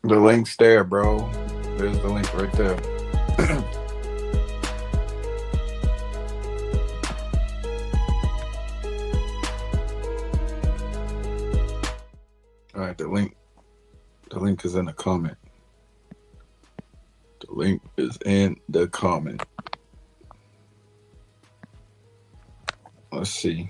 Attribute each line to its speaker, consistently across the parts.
Speaker 1: The link's there, bro. There's the link right there. All right, the link is in the comment. The link is in the comment. Let's see.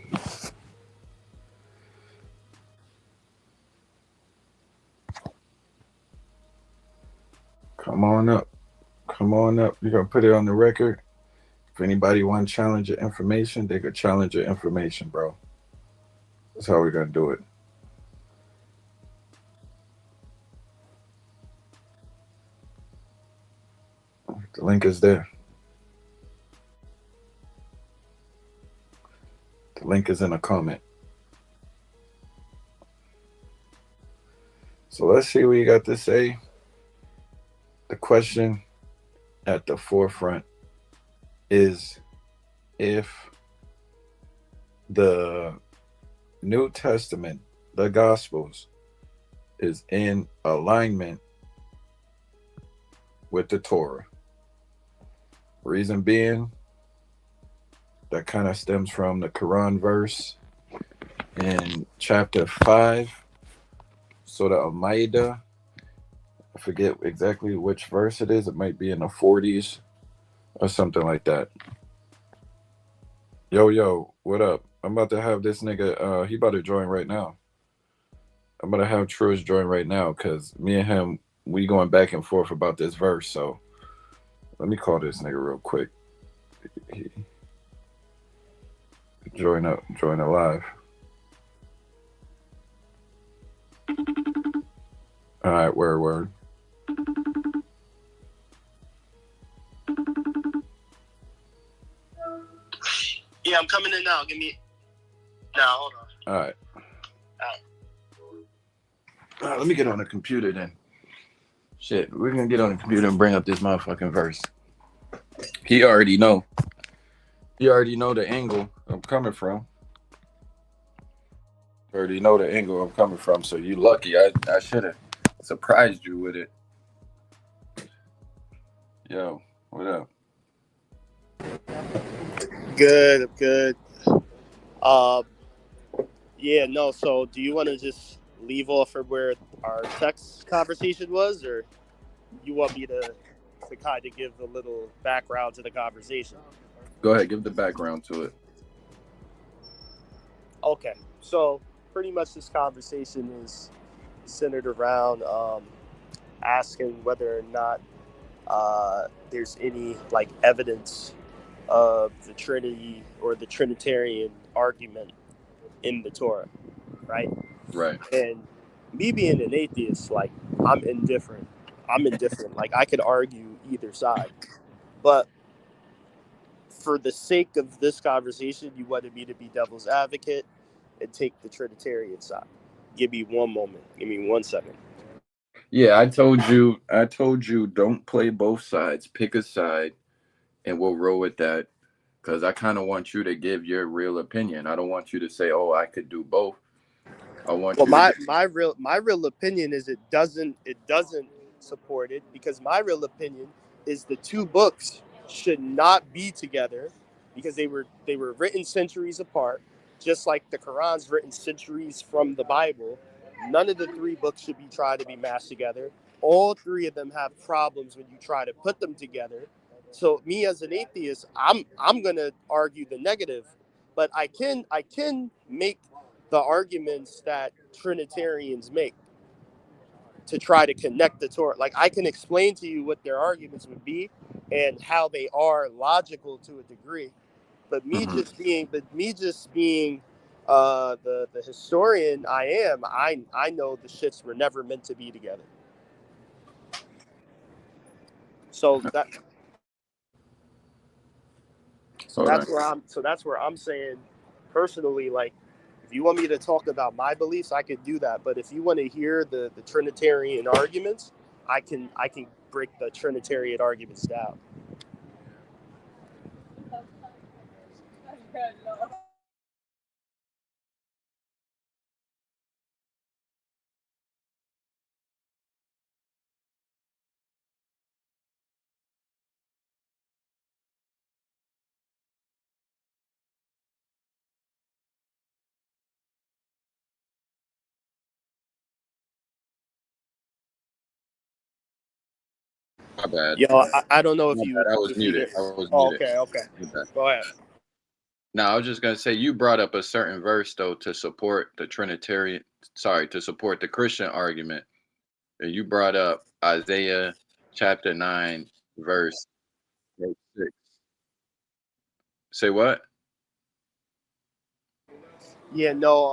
Speaker 1: Come on up. Come on up. You're going to put it on the record. If anybody want to challenge your information, they could challenge your information, bro. That's how we're going to do it. The link is there. The link is in a comment. So let's see what you got to say. The question at the forefront is if the New Testament, the Gospels, is in alignment with the Torah. Reason being, that kind of stems from the Quran verse in chapter 5, Surah Al-Ma'idah. I forget exactly which verse it is. It might be in the 40s or something like that. Yo, what up? I'm about to have this nigga, he about to join right now. I'm about to have Truist join right now because me and him, we going back and forth about this verse. So let me call this nigga real quick. He join live. All right, word.
Speaker 2: Yeah, I'm coming in now. Give me. Now, hold on.
Speaker 1: All right. Let me get on the computer then. Shit, we're gonna get on the computer and bring up this motherfucking verse. He already know the angle I'm coming from. Already know the angle I'm coming from, so you lucky. I should have surprised you with it. Yo, what up?
Speaker 2: Good. Yeah, no. So, do you want to just leave off from where our text conversation was, or you want me to kind of give a little background to the conversation?
Speaker 1: Go ahead, give the background to it.
Speaker 2: Okay, so pretty much this conversation is centered around asking whether or not there's any like evidence of the Trinity or the Trinitarian argument in the Torah, right?
Speaker 1: Right.
Speaker 2: And me being an atheist, like I'm indifferent. Like I could argue either side, but for the sake of this conversation, you wanted me to be devil's advocate and take the Trinitarian side. Give me one moment. Give me 1 second.
Speaker 1: Yeah, I told you don't play both sides. Pick a side and we'll roll with that. Because I kind of want you to give your real opinion. I don't want you to say, "Oh, I could do both." I want
Speaker 2: Well,
Speaker 1: you.
Speaker 2: my real opinion is it doesn't support it, because my real opinion is the two books should not be together because they were written centuries apart, just like the Quran's written centuries from the Bible. None of the three books should be tried to be mashed together. All three of them have problems when you try to put them together. So me as an atheist, I'm gonna argue the negative, but I can make the arguments that Trinitarians make to try to connect the Torah. Like I can explain to you what their arguments would be and how they are logical to a degree. But me just being the historian I am, I know the shits were never meant to be together. So that's where I'm saying personally, like, if you want me to talk about my beliefs, I could do that. But if you want to hear the Trinitarian arguments, I can break the Trinitarian arguments down.
Speaker 1: My bad.
Speaker 2: Yo, I don't know
Speaker 1: My bad. I was
Speaker 2: if you
Speaker 1: muted.
Speaker 2: did.
Speaker 1: I was
Speaker 2: Oh,
Speaker 1: muted.
Speaker 2: okay, okay.
Speaker 1: My bad.
Speaker 2: Go ahead.
Speaker 1: Now, I was just gonna say you brought up a certain verse though to support the Trinitarian. Sorry, to support the Christian argument. And you brought up Isaiah chapter 9, verse 6. Say what?
Speaker 2: Yeah, no.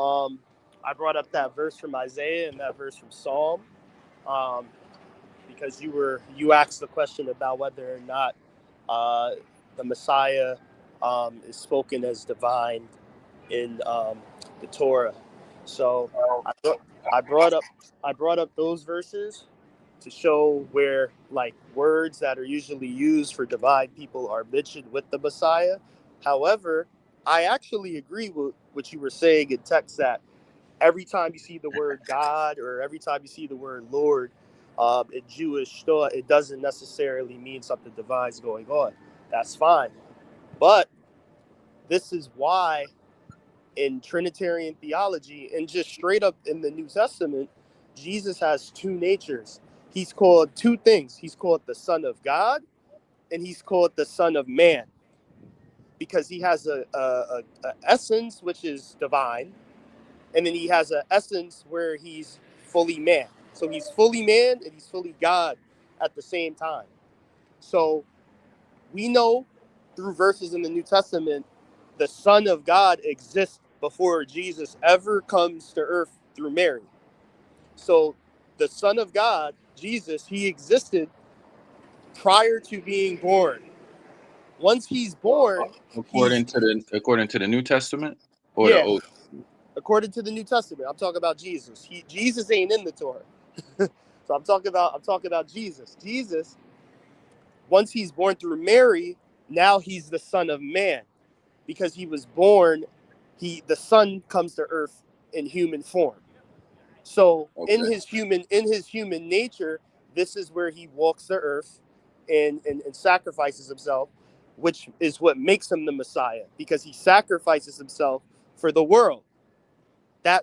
Speaker 2: I brought up that verse from Isaiah and that verse from Psalm, um, because you asked the question about whether or not uh, the Messiah is spoken as divine in the Torah. So I, brought- I brought up those verses to show where like words that are usually used for divine people are mentioned with the Messiah. However, I actually agree with what you were saying in text that every time you see the word God or every time you see the word Lord in Jewish thought, it doesn't necessarily mean something divine is going on. That's fine. But this is why in Trinitarian theology and just straight up in the New Testament, Jesus has two natures. He's called two things. He's called the Son of God and he's called the Son of Man because he has a essence which is divine, and then he has an essence where he's fully man. So he's fully man and he's fully God at the same time. So we know through verses in the New Testament, the Son of God exists before Jesus ever comes to earth through Mary. So the Son of God, Jesus, he existed prior to being born. Once he's born, he's,
Speaker 1: According to the New Testament or the
Speaker 2: yeah,
Speaker 1: Old?
Speaker 2: according to the New Testament. I'm talking about Jesus. Jesus ain't in the Torah. So I'm talking about Jesus. Jesus, once he's born through Mary, now he's the Son of Man because he was born. The Son comes to earth in human form. So
Speaker 1: Okay.
Speaker 2: in his human nature, this is where he walks the earth and sacrifices himself, which is what makes him the Messiah because he sacrifices himself for the world.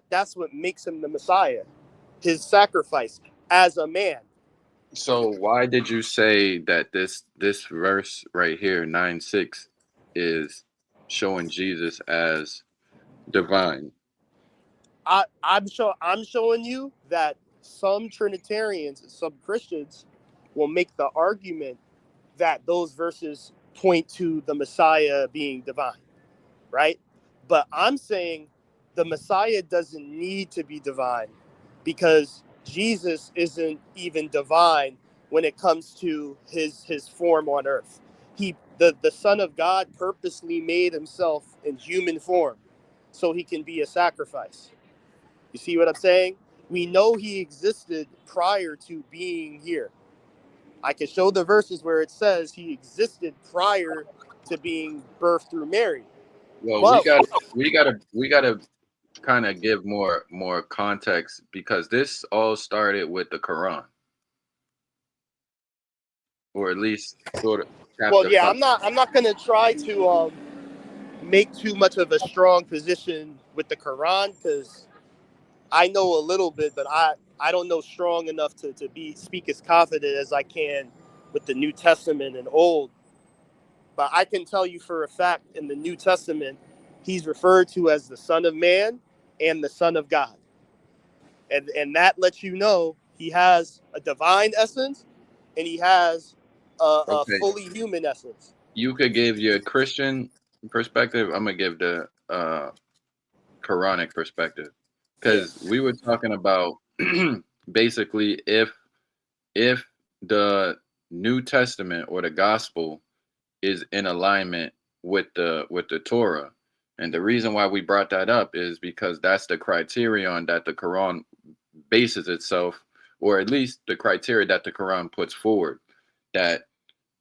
Speaker 2: That's what makes him the Messiah, his sacrifice as a man.
Speaker 1: So why did you say that this verse right here, 9:6, is showing Jesus as divine?
Speaker 2: I'm showing you that some Trinitarians and some Christians will make the argument that those verses point to the Messiah being divine, right? But I'm saying the Messiah doesn't need to be divine because Jesus isn't even divine when it comes to his form on earth. The Son of God purposely made himself in human form so he can be a sacrifice. You see what I'm saying? We know he existed prior to being here. I can show the verses where it says he existed prior to being birthed through Mary.
Speaker 1: Well,
Speaker 2: But
Speaker 1: we gotta kind of give more context because this all started with the Quran, or at least sort of
Speaker 2: well,
Speaker 1: chapter
Speaker 2: yeah,
Speaker 1: 5.
Speaker 2: I'm not gonna try to make too much of a strong position with the Quran because I know a little bit, but I don't know strong enough to be speak as confident as I can with the New Testament and Old. But I can tell you for a fact in the New Testament, he's referred to as the Son of Man and the Son of God. And that lets you know he has a divine essence and he has a
Speaker 1: Okay,
Speaker 2: fully human essence.
Speaker 1: you could give your Christian perspective. I'm gonna give the Quranic perspective
Speaker 2: Yeah.
Speaker 1: because we were talking about basically if the New Testament or the gospel is in alignment with the Torah. And the reason why we brought that up is because that's the criterion that the Quran bases itself, or at least the criteria that the Quran puts forward, that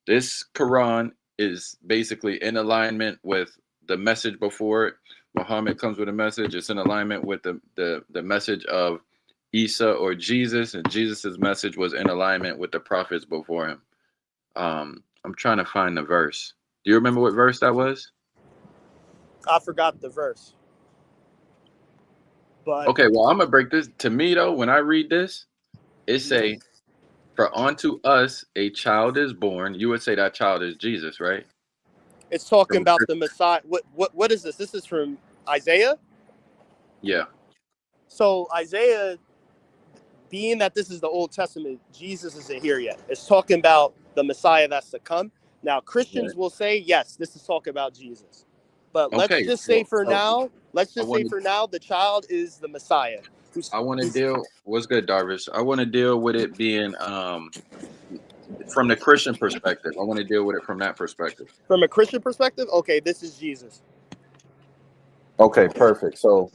Speaker 1: this Quran is basically in alignment with the message before it. Muhammad comes with a message. It's in alignment with the message of Isa or Jesus, and Jesus's message was in alignment with the prophets before him. I'm trying to find the verse. Do you remember what verse that was?
Speaker 2: I forgot the verse. But
Speaker 1: Okay, well, I'm gonna break this. To me, though, when I read this, it say For unto us a child is born. You would say that child is Jesus, right?
Speaker 2: It's talking
Speaker 1: From
Speaker 2: about the Messiah. What is this? This is from Isaiah.
Speaker 1: yeah.
Speaker 2: So Isaiah, being that this is the Old Testament, Jesus isn't here yet. It's talking about the Messiah that's to come. Now
Speaker 1: Right.
Speaker 2: Christians will say yes, this is talking about Jesus. But let's
Speaker 1: Okay.
Speaker 2: just say for
Speaker 1: So
Speaker 2: now,
Speaker 1: I want to
Speaker 2: the child is the Messiah. Who's
Speaker 1: deal. What's good, Darvish? I want to deal with it being from the Christian perspective. I want to deal with it from that perspective.
Speaker 2: from a Christian perspective, okay, this is Jesus.
Speaker 1: Okay, perfect. So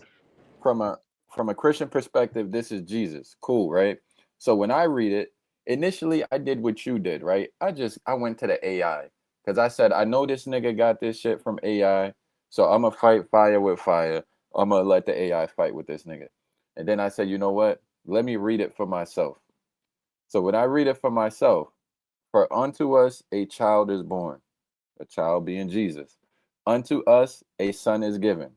Speaker 1: from a Christian perspective, this is Jesus. Cool, right? So when I read it, initially I did what you did, right? I went to the AI because I said I know this nigga got this shit from AI, so I'm gonna fight fire with fire. I'm gonna let the AI fight with this nigga. And then I said, you know what? Let me read it for myself. So when I read it for myself, for unto us a child is born, a child being Jesus. Unto us a son is given,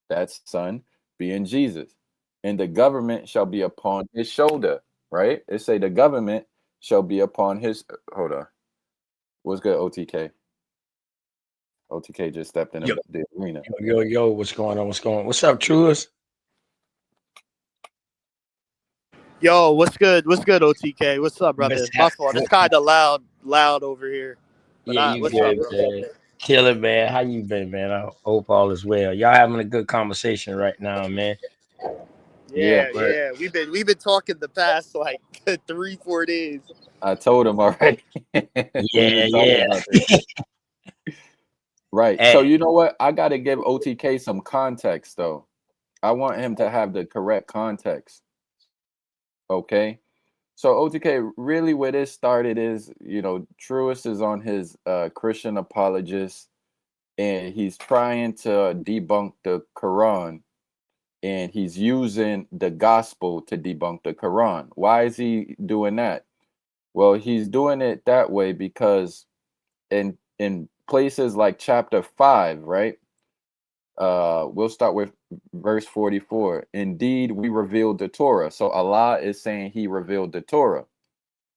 Speaker 1: that son being Jesus. And the government shall be upon his shoulder, right? It say the government shall be upon his, hold on. What's good, OTK? OTK just stepped in
Speaker 3: Yo,
Speaker 1: the arena.
Speaker 3: yo, what's going on? What's going on? What's up, Truist?
Speaker 2: Yo, what's good? What's good, OTK? What's up, brother?
Speaker 3: What's
Speaker 2: My
Speaker 3: hap-
Speaker 2: fault. It's
Speaker 3: what-
Speaker 2: kind of loud over here. But
Speaker 3: Yeah, you
Speaker 2: what's up,
Speaker 3: good,
Speaker 2: bro?
Speaker 3: man. Killing, man. How you been, man? I hope all is well. Y'all having a good conversation right now, man.
Speaker 1: Yeah,
Speaker 3: But
Speaker 2: We've been talking the past like 3-4 days.
Speaker 1: I told him already. We've been talking
Speaker 3: yeah.
Speaker 1: about this. Right. So
Speaker 3: Hey,
Speaker 1: you know what? I got to give OTK some context, though. I want him to have the correct context. Okay. So OTK, really where this started is, Truist is on his Christian apologist and he's trying to debunk the Quran and he's using the gospel to debunk the Quran. Why is he doing that? Well, he's doing it that way because in places like chapter 5, right? We'll start with verse 44. Indeed, we revealed the Torah. So Allah is saying he revealed the Torah,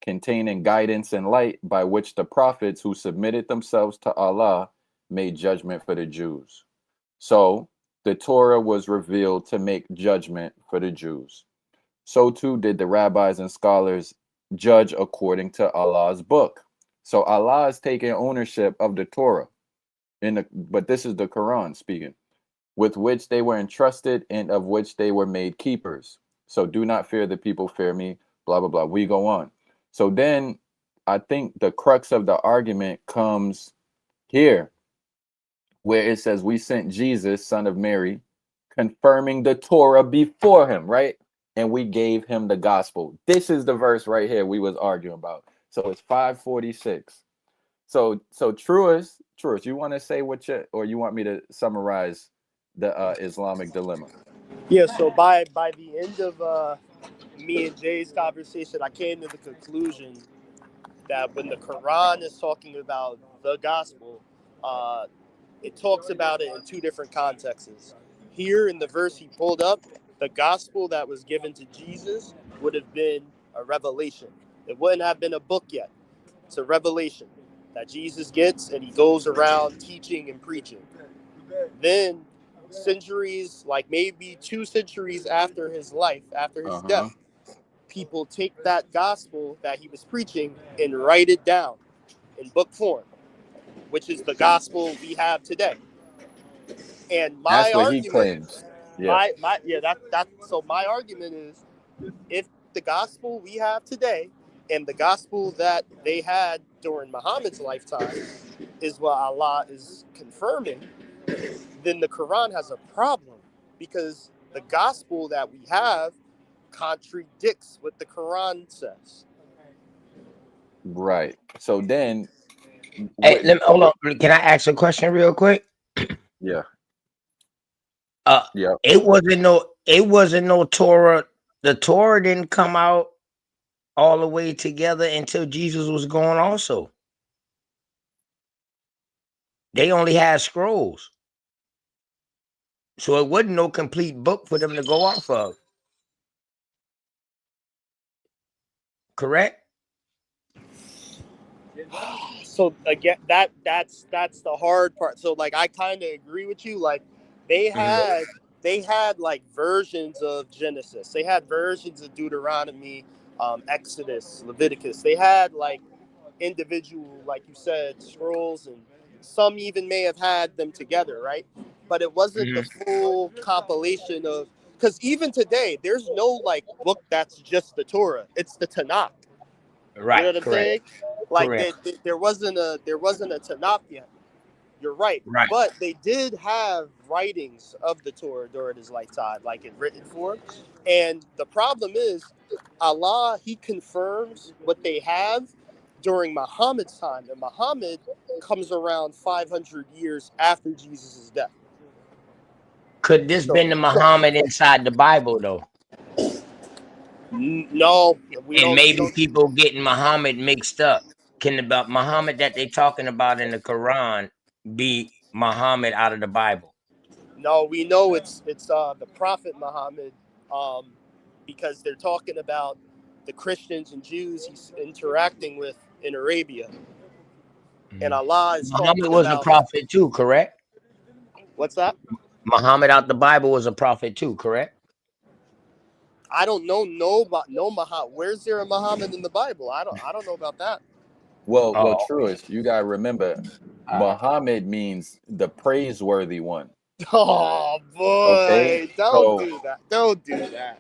Speaker 1: containing guidance and light by which the prophets who submitted themselves to Allah made judgment for the Jews. So the Torah was revealed to make judgment for the Jews. So too did the rabbis and scholars judge according to Allah's book. So Allah is taking ownership of the Torah, but this is the Quran speaking, with which they were entrusted and of which they were made keepers. So do not fear the people, fear me, blah, blah, blah. We go on. So then I think the crux of the argument comes here, where it says, we sent Jesus, son of Mary, confirming the Torah before him, right? And we gave him the gospel. This is the verse right here we was arguing about. So it's 546. So Truist, you want to say or you want me to summarize the Islamic dilemma?
Speaker 2: Yeah. So by the end of me and Jay's conversation, I came to the conclusion that when the Quran is talking about the gospel, uh, it talks about it in two different contexts. Here in the verse he pulled up, the gospel that was given to Jesus would have been a revelation. It wouldn't have been a book yet. It's a revelation that Jesus gets and he goes around teaching and preaching. Then, centuries, like maybe 2 centuries after his life, after his
Speaker 1: Uh-huh.
Speaker 2: death, people take that gospel that he was preaching and write it down in book form, which is the gospel we have today. And
Speaker 1: That's
Speaker 2: my
Speaker 1: what he
Speaker 2: argument,
Speaker 1: claims. Yeah.
Speaker 2: so my argument is, if the gospel we have today and the gospel that they had during Muhammad's lifetime is what Allah is confirming, then the Quran has a problem, because the gospel that we have contradicts what the Quran says.
Speaker 1: Right. So then
Speaker 3: hey,
Speaker 1: what
Speaker 3: let me hold on. Can I ask a question real quick?
Speaker 1: yeah.
Speaker 3: Uh,
Speaker 1: Yeah.
Speaker 3: it wasn't no Torah. The Torah didn't come out all the way together until Jesus was gone. Also, they only had scrolls, so it wasn't no complete book for them to go off of. Correct?
Speaker 2: So again, that's the hard part. So like I kind of agree with you. Like they had they had like versions of Genesis. They had versions of Deuteronomy, Exodus, Leviticus. They had like individual, like you said, scrolls, and some even may have had them together, right? But it wasn't the full compilation of, because even today there's no like book that's just the Torah. It's the Tanakh. You
Speaker 3: Right,
Speaker 2: know what I'm
Speaker 3: correct,
Speaker 2: saying? Like
Speaker 3: correct,
Speaker 2: there wasn't a Tanakh yet. You're right,
Speaker 3: right.
Speaker 2: but they did have writings of the Torah during his lifetime, like in written form. And the problem is, Allah, He confirms what they have during Muhammad's time, and Muhammad comes around 500 years after Jesus' death.
Speaker 3: Could this been the Muhammad inside the Bible though?
Speaker 2: No, we
Speaker 3: And
Speaker 2: don't. We
Speaker 3: maybe
Speaker 2: don't.
Speaker 3: people getting Muhammad mixed up. Can the Muhammad that they talking about in the Quran be Muhammad out of the Bible?
Speaker 2: No, we know it's the Prophet Muhammad, um, because they're talking about the Christians and Jews he's interacting with in Arabia, and Allah is
Speaker 3: Muhammad
Speaker 2: talking
Speaker 3: was a
Speaker 2: about
Speaker 3: prophet too, correct?
Speaker 2: what's that?
Speaker 3: Muhammad out the Bible was a prophet too, correct?
Speaker 2: I don't know no Muhammad. Where's there a Muhammad in the Bible? I don't know about that.
Speaker 1: Well,
Speaker 3: Oh,
Speaker 1: truest, you gotta remember, Muhammad means the praiseworthy one.
Speaker 2: Oh
Speaker 1: Okay,
Speaker 2: boy, don't
Speaker 1: so
Speaker 2: do that. Don't do that.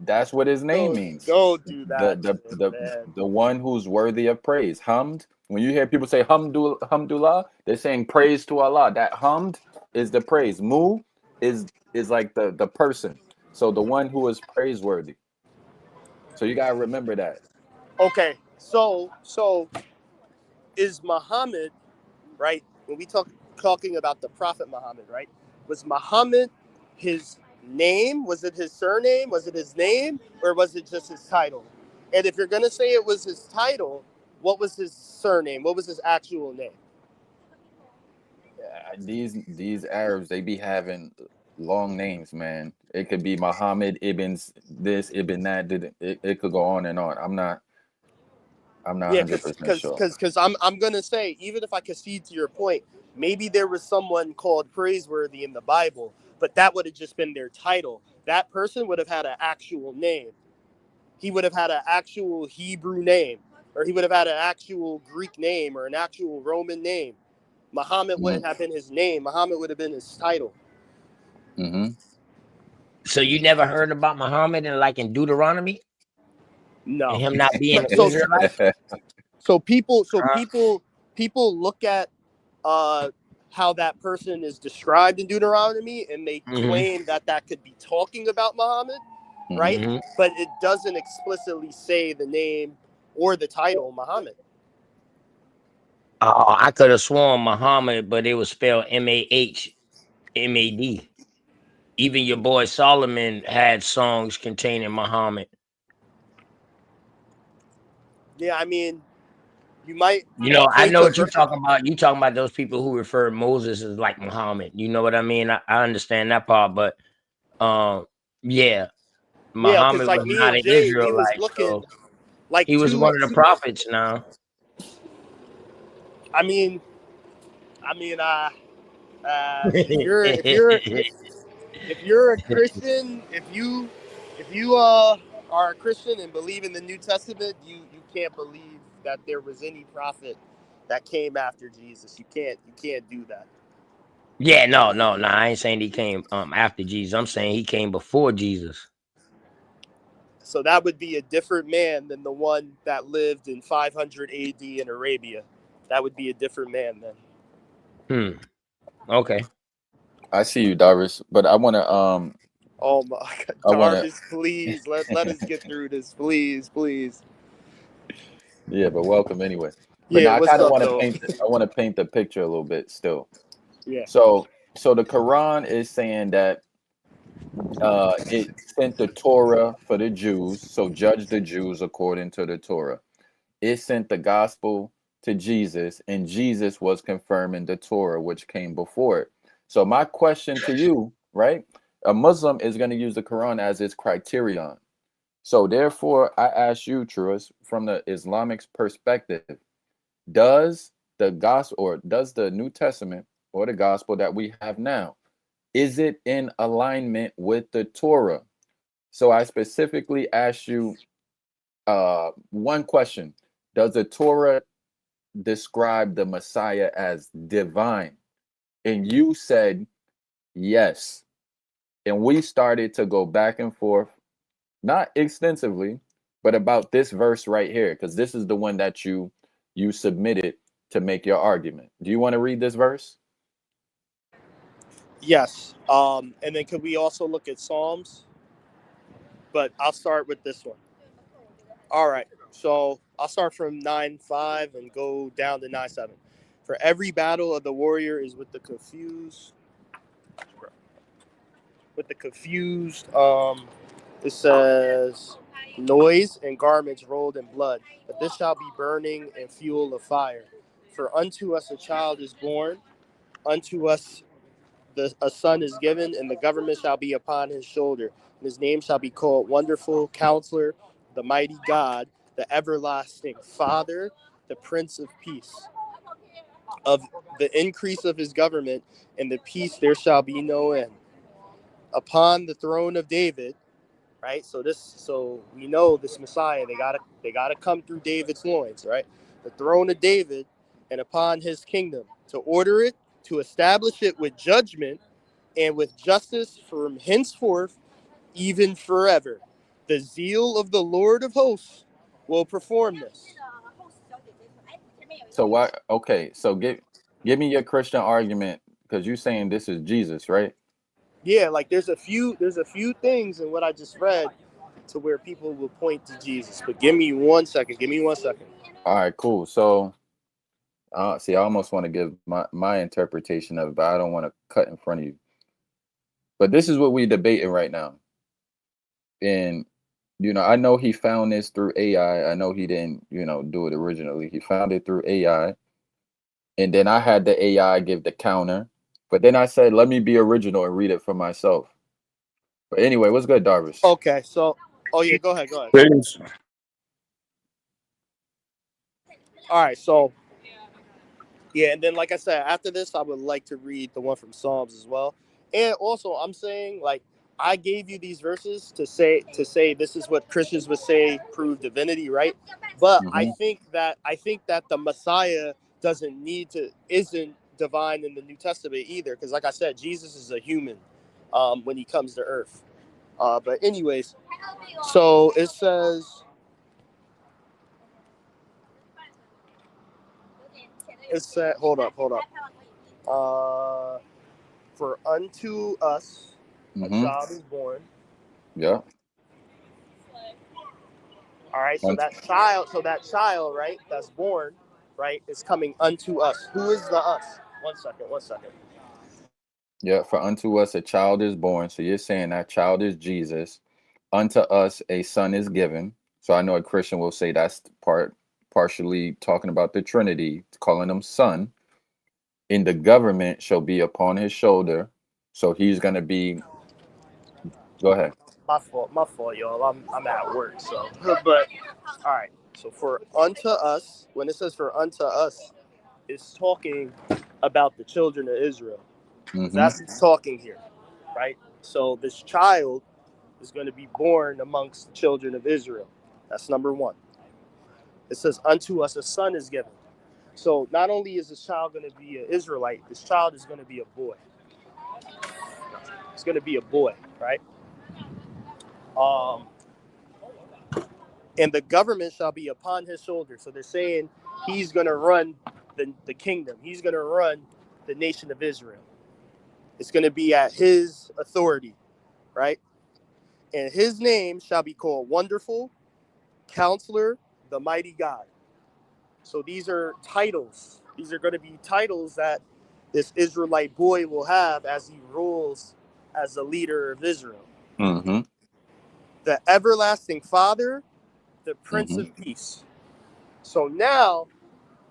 Speaker 1: that's what his name
Speaker 2: Don't
Speaker 1: means.
Speaker 2: don't do
Speaker 1: The
Speaker 2: that to
Speaker 1: the
Speaker 2: him,
Speaker 1: the
Speaker 2: man.
Speaker 1: the one who's worthy of praise. Hamd. When you hear people say hamdulillah, they're saying praise to Allah. That hamd is the praise. Mu is like the person. So the one who is praiseworthy. So you gotta remember that.
Speaker 2: Okay, so is Muhammad, right? When we talking about the Prophet Muhammad, right? Was Muhammad his name? Was it his surname? Was it his name? Or was it just his title? And if you're gonna say it was his title, what was his surname? What was his actual name?
Speaker 1: These Arabs, they be having long names, man. It could be Muhammad ibn this, ibn that. It could go on and on. I'm not
Speaker 2: Yeah,
Speaker 1: 100% sure.
Speaker 2: because I'm gonna say, even if I concede to your point, maybe there was someone called praiseworthy in the Bible, but that would have just been their title. That person would have had an actual name. He would have had an actual Hebrew name, or he would have had an actual Greek name, or an actual Roman name. Muhammad
Speaker 1: Mm-hmm.
Speaker 2: wouldn't have been his name. Muhammad would have been his title.
Speaker 1: Mm-hmm.
Speaker 3: so you never heard about Muhammad in Deuteronomy and
Speaker 2: No.
Speaker 3: him not being an
Speaker 2: So
Speaker 3: Israelite?
Speaker 2: so people so
Speaker 3: Huh?
Speaker 2: people look at how that person is described in Deuteronomy, and they claim that that could be talking about Muhammad, right?
Speaker 3: Mm-hmm.
Speaker 2: But it doesn't explicitly say the name or the title Muhammad.
Speaker 3: Oh, I could have sworn Muhammad, but it was spelled Mahmad. Even your boy Solomon had songs containing Muhammad.
Speaker 2: Yeah, I mean, you might
Speaker 3: You know, I
Speaker 2: think
Speaker 3: know
Speaker 2: of
Speaker 3: what you're talking about. You talking about those people who refer Moses as like Muhammad. You know what I mean? I understand that part, but um, yeah,
Speaker 2: yeah, because
Speaker 3: Muhammad
Speaker 2: like
Speaker 3: was
Speaker 2: me
Speaker 3: not
Speaker 2: and
Speaker 3: an
Speaker 2: Jay, we was
Speaker 3: Israelite,
Speaker 2: looking
Speaker 3: so
Speaker 2: like
Speaker 3: he was one of the prophets. Now,
Speaker 2: I mean, if you're a Christian, if you are a Christian and believe in the New Testament, you can't believe that there was any prophet that came after Jesus. You can't do that.
Speaker 3: yeah, no. I ain't saying he came after Jesus. I'm saying he came before Jesus.
Speaker 2: So that would be a different man than the one that lived in 500 AD in Arabia. That would be a different man then.
Speaker 3: Okay.
Speaker 1: I see you, Darius, but
Speaker 2: Oh my God,
Speaker 1: I wanna,
Speaker 2: Darvis, please let us get through this, please.
Speaker 1: yeah, but welcome anyway. But
Speaker 2: Yeah,
Speaker 1: now I
Speaker 2: what's
Speaker 1: kind of
Speaker 2: up
Speaker 1: want to
Speaker 2: though?
Speaker 1: paint the picture a little bit still.
Speaker 2: Yeah.
Speaker 1: So the Quran is saying that it sent the Torah for the Jews, so judge the Jews according to the Torah. It sent the gospel to Jesus, and Jesus was confirming the Torah which came before it. So my question to you, right? A Muslim is going to use the Quran as its criterion. So therefore, I ask you, Truist, from the Islamic perspective, Does the gospel, or does the New Testament or the gospel that we have now, is it in alignment with the Torah? So I specifically asked you one question. Does the Torah describe the Messiah as divine? And you said yes. And we started to go back and forth, not extensively, but about this verse right here, because this is the one that you submitted to make your argument. Do you want to read this verse?
Speaker 2: Yes. And then could we also look at Psalms? But I'll start with this one. All right. So I'll start from 9:5 and go down to 9:7. For every battle of the warrior is with the confused. It says noise and garments rolled in blood, but this shall be burning and fuel of fire. For unto us a child is born, unto us a son is given, and the government shall be upon his shoulder. And his name shall be called Wonderful Counselor, the Mighty God, the Everlasting Father, the Prince of Peace. Of the increase of his government and the peace there shall be no end. Upon the throne of David, right? So we know this Messiah, they gotta come through David's loins, right? The throne of David, and upon his kingdom, to order it, to establish it with judgment and with justice from henceforth, even forever. The zeal of the Lord of hosts will perform this.
Speaker 1: So why? Okay, so give me your Christian argument, because you're saying this is Jesus, right?
Speaker 2: Yeah, like there's a few things in what I just read to where people will point to Jesus. But give me 1 second.
Speaker 1: All right, cool. So see, I almost want to give my interpretation of it, but I don't want to cut in front of you. But this is what we're debating right now. And, I know he found this through AI. I know he didn't, do it originally. He found it through AI. And then I had the AI give the counter. But then I said, let me be original and read it for myself. But anyway, what's good, Darvish?
Speaker 2: Okay, so, oh yeah, go ahead.
Speaker 3: Greetings.
Speaker 2: All right, so yeah, and then like I said, after this, I would like to read the one from Psalms as well. And also, I'm saying like I gave you these verses to say this is what Christians would say prove divinity, right? But I
Speaker 1: Mm-hmm.
Speaker 2: think that the Messiah isn't divine in the New Testament either, because like I said, Jesus is a human when he comes to Earth. But anyways, so it says. It said, hold up. For unto us a
Speaker 1: Mm-hmm.
Speaker 2: child is born.
Speaker 1: Yeah.
Speaker 2: All right, so that child, right, that's born, right, is coming unto us. Who is the us? One second.
Speaker 1: Yeah. For unto us a child is born. So you're saying that child is Jesus. Unto us a son is given. So I know a Christian will say that's partially talking about the Trinity, calling him son. And the government shall be upon his shoulder. So he's gonna be. Go ahead.
Speaker 2: My fault, y'all. I'm at work, so. But all right. So for unto us, when it says for unto us, it's talking about the children of Israel, because
Speaker 1: Mm-hmm.
Speaker 2: that's what's talking here, right? So this child is going to be born amongst the children of Israel. That's number one. It says, unto us a son is given. So not only is this child going to be an Israelite, this child is going to be a boy. It's going to be a boy, right? Um, and the government shall be upon his shoulder. So they're saying he's going to run the kingdom. He's going to run the nation of Israel. It's going to be at his authority, right? And his name shall be called Wonderful, Counselor, the Mighty God. So these are titles. These are going to be titles that this Israelite boy will have as he rules as the leader of Israel.
Speaker 1: Mm-hmm.
Speaker 2: The Everlasting Father, the Prince
Speaker 1: Mm-hmm.
Speaker 2: of Peace. So now,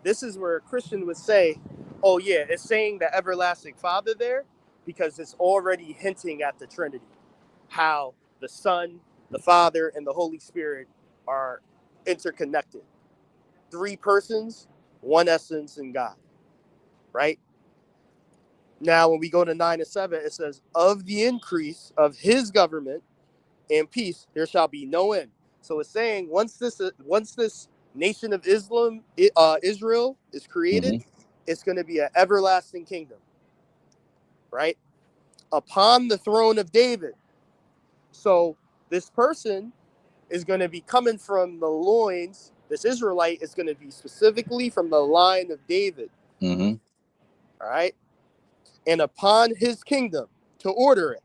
Speaker 2: this is where a Christian would say, oh yeah, it's saying the Everlasting Father there because it's already hinting at the Trinity. How the Son, the Father, and the Holy Spirit are interconnected. Three persons one essence in God, right? Now, when we go to 9 and 7, it says, of the increase of his government and peace, there shall be no end. So it's saying once this nation of Israel is created, it's going to be an everlasting kingdom, right? Upon the throne of David. So this person is going to be coming from the loins. This Israelite is going to be specifically from the line of David.
Speaker 1: Mm-hmm.
Speaker 2: All right. And upon his kingdom to order it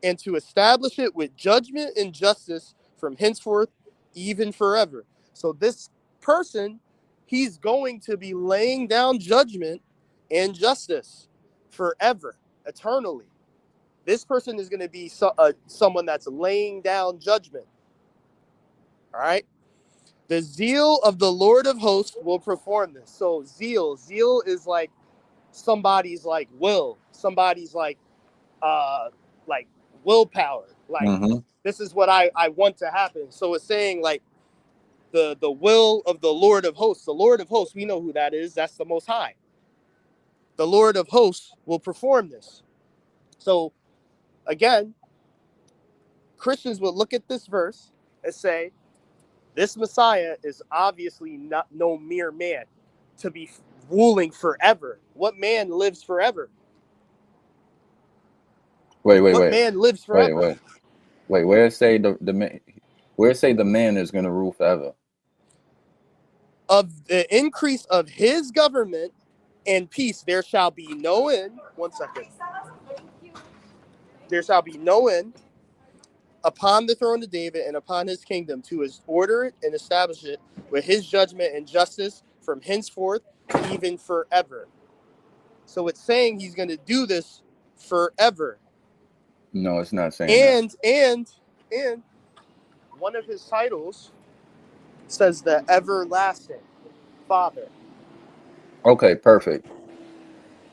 Speaker 2: and to establish it with judgment and justice from henceforth, even forever. So this person, he's going to be laying down judgment and justice forever, eternally. This person is going to be someone that's laying down judgment. All right. The zeal of the Lord of hosts will perform this. So zeal is like somebody's like will, somebody's like willpower. Like this is what I want to happen. So it's saying like the will of the Lord of hosts. The Lord of hosts, we know who that is. That's the Most High. The Lord of hosts will perform this. So again, Christians would look at this verse and say, this Messiah is obviously not no mere man to be ruling forever. What man lives forever? What man lives forever?
Speaker 1: Wait. Where it say the man? Where it say the man is going to rule forever?
Speaker 2: Of the increase of his government and peace, there shall be no end. 1 second. There shall be no end upon the throne of David and upon his kingdom to order it and establish it with his judgment and justice from henceforth, even forever. So it's saying he's going to do this forever.
Speaker 1: No, it's not saying
Speaker 2: that. And one of his titles says the everlasting Father.
Speaker 1: Okay, perfect.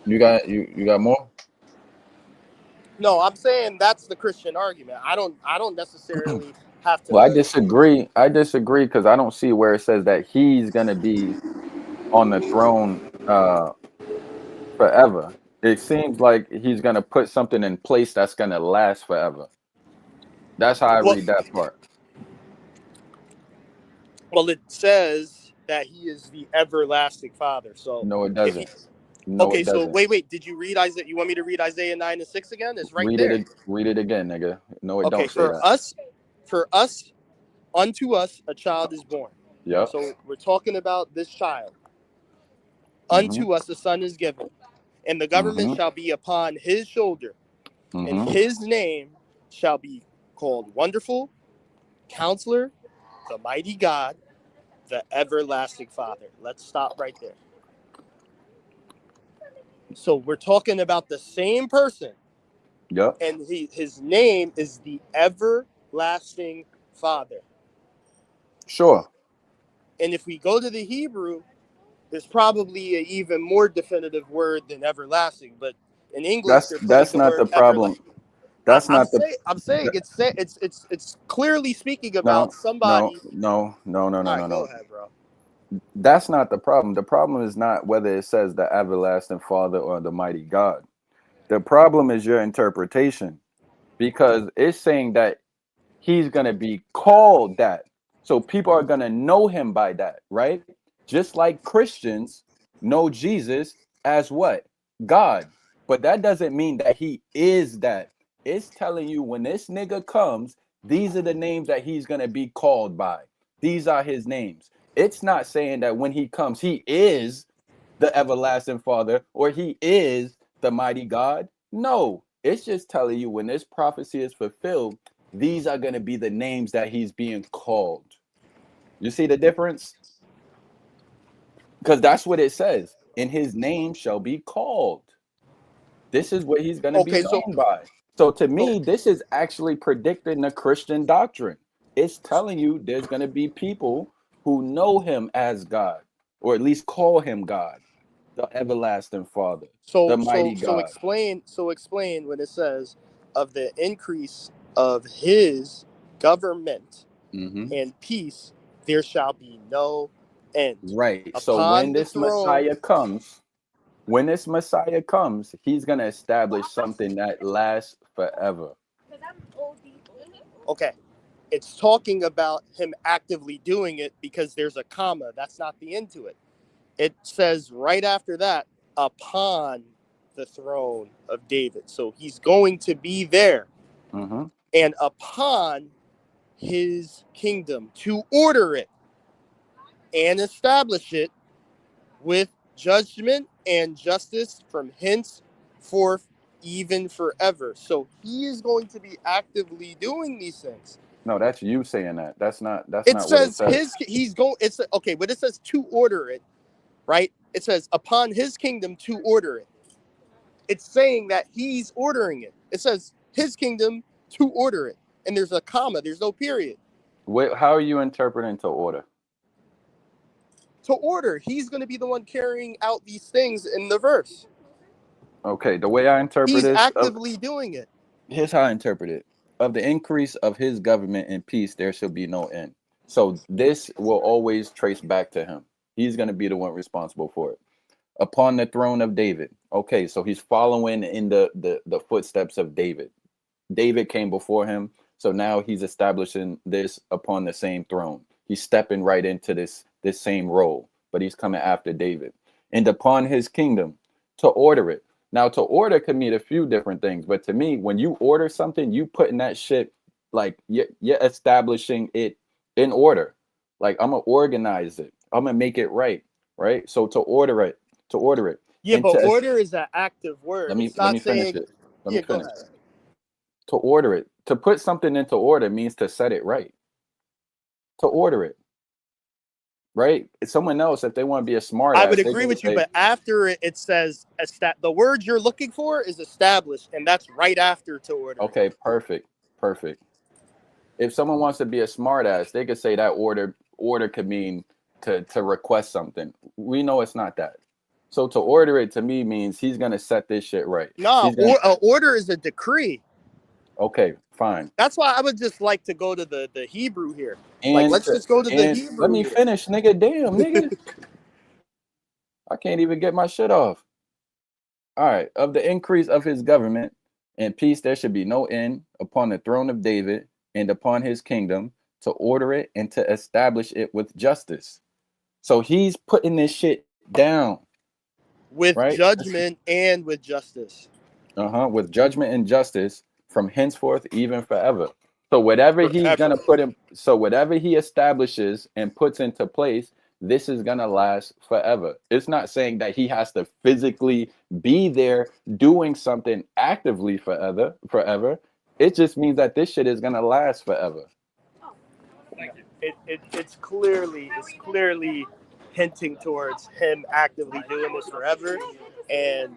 Speaker 1: You got more?
Speaker 2: No, I'm saying that's the Christian argument. I don't necessarily have to.
Speaker 1: Well, I disagree. Because I don't see where it says that he's going to be on the throne forever. It seems like he's going to put something in place that's going to last forever. That's how I read that part.
Speaker 2: Well, it says that he is the everlasting Father. So
Speaker 1: no, it doesn't.
Speaker 2: Okay, so wait. Did you read Isaiah? You want me to read Isaiah 9 and 6 again? It's right there.
Speaker 1: Read it again, nigga. No, it don't say
Speaker 2: for
Speaker 1: that.
Speaker 2: For us, unto us a child is born.
Speaker 1: Yeah.
Speaker 2: So we're talking about this child. Unto us a son is given, and the government shall be upon his shoulder, and his name shall be called Wonderful, Counselor, the Mighty God, the Everlasting Father. Let's stop right there. So we're talking about the same person.
Speaker 1: Yep.
Speaker 2: And his name is the Everlasting Father.
Speaker 1: Sure.
Speaker 2: And if we go to the Hebrew, there's probably an even more definitive word than everlasting. But in English,
Speaker 1: that's not the problem.
Speaker 2: I'm saying it's clearly speaking about somebody.
Speaker 1: No.
Speaker 2: All right, go ahead, bro.
Speaker 1: That's not the problem. The problem is not whether it says the everlasting Father or the mighty God. The problem is your interpretation, because it's saying that he's going to be called that. So people are going to know him by that, right? Just like Christians know Jesus as what? God. But that doesn't mean that he is that. It's telling you when this nigga comes, these are the names that he's going to be called by. These are his names. It's not saying that when he comes, he is the everlasting Father or he is the mighty God. No, it's just telling you when this prophecy is fulfilled, these are going to be the names that he's being called. You see the difference? Because that's what it says. In his name shall be called. This is what he's going to be known by. So to me, this is actually predicting the Christian doctrine. It's telling you there's going to be people who know him as God, or at least call him God, the everlasting Father, the mighty God.
Speaker 2: So explain when it says of the increase of his government and peace, there shall be no end.
Speaker 4: Right. So
Speaker 2: Upon the throne.
Speaker 4: when this Messiah comes, he's going to establish something that lasts forever.
Speaker 2: Okay. It's talking about him actively doing it because there's a comma. That's not the end to it. It says right after that, upon the throne of David. So he's going to be there.
Speaker 4: Mm-hmm.
Speaker 2: And upon his kingdom to order it and establish it with judgment and justice from henceforth even forever. So he is going to be actively doing these things.
Speaker 4: No, that's you saying that. That's not
Speaker 2: It
Speaker 4: what it
Speaker 2: says
Speaker 4: says.
Speaker 2: he's going, it's okay, but it says to order it, right? It says upon his kingdom to order it. It's saying that he's ordering it. It says his kingdom to order it. And there's a comma, there's no period.
Speaker 4: How are you interpreting to order?
Speaker 2: To order, he's going to be the one carrying out these things in the verse.
Speaker 4: Okay, the way I interpret
Speaker 2: He's
Speaker 4: this,
Speaker 2: actively doing it.
Speaker 4: here's how I interpret it. Of the increase of his government and peace, there shall be no end. So this will always trace back to him. He's going to be the one responsible for it. Upon the throne of David. Okay, so he's following in the footsteps of David. David came before him, so now he's establishing this upon the same throne. He's stepping right into this same role, but he's coming after David. And upon his kingdom, to order it. Now, to order could mean a few different things, but to me, when you order something, you putting that shit, like you're establishing it in order. Like, I'm gonna organize it. I'm gonna make it right. So to order it.
Speaker 2: Yeah,
Speaker 4: And
Speaker 2: but order is an active word.
Speaker 4: let me
Speaker 2: It's not
Speaker 4: finish
Speaker 2: saying,
Speaker 4: it. Let
Speaker 2: yeah,
Speaker 4: me
Speaker 2: go
Speaker 4: finish.
Speaker 2: ahead.
Speaker 4: To order it. To put something into order means to set it right. To order it. Right? It's someone else, if they want to be a smart
Speaker 2: I
Speaker 4: ass,
Speaker 2: would
Speaker 4: they
Speaker 2: agree
Speaker 4: can
Speaker 2: with you,
Speaker 4: say,
Speaker 2: but after it, it says the word you're looking for is established, and that's right after to order.
Speaker 4: okay, perfect. If someone wants to be a smart ass, they could say that order could mean to request something. We know it's not that. So to order it to me means he's gonna set this shit right.
Speaker 2: No,
Speaker 4: Gonna,
Speaker 2: order is a decree.
Speaker 4: okay, fine.
Speaker 2: That's why I would just like to go to the Hebrew here.
Speaker 4: And
Speaker 2: Let's just go to the Hebrew.
Speaker 4: let me finish, nigga. Damn, nigga. I can't even get my shit off. All right. Of the increase of his government and peace, there should be no end upon the throne of David and upon his kingdom, to order it and to establish it with justice. So he's putting this shit down.
Speaker 2: With
Speaker 4: right?
Speaker 2: judgment and with justice.
Speaker 4: With judgment and justice from henceforth, even forever. So whatever he's gonna put in, so whatever he establishes and puts into place, this is gonna last forever. It's not saying that he has to physically be there doing something actively forever. It just means that this shit is gonna last forever.
Speaker 2: It's clearly hinting towards him actively doing this forever, and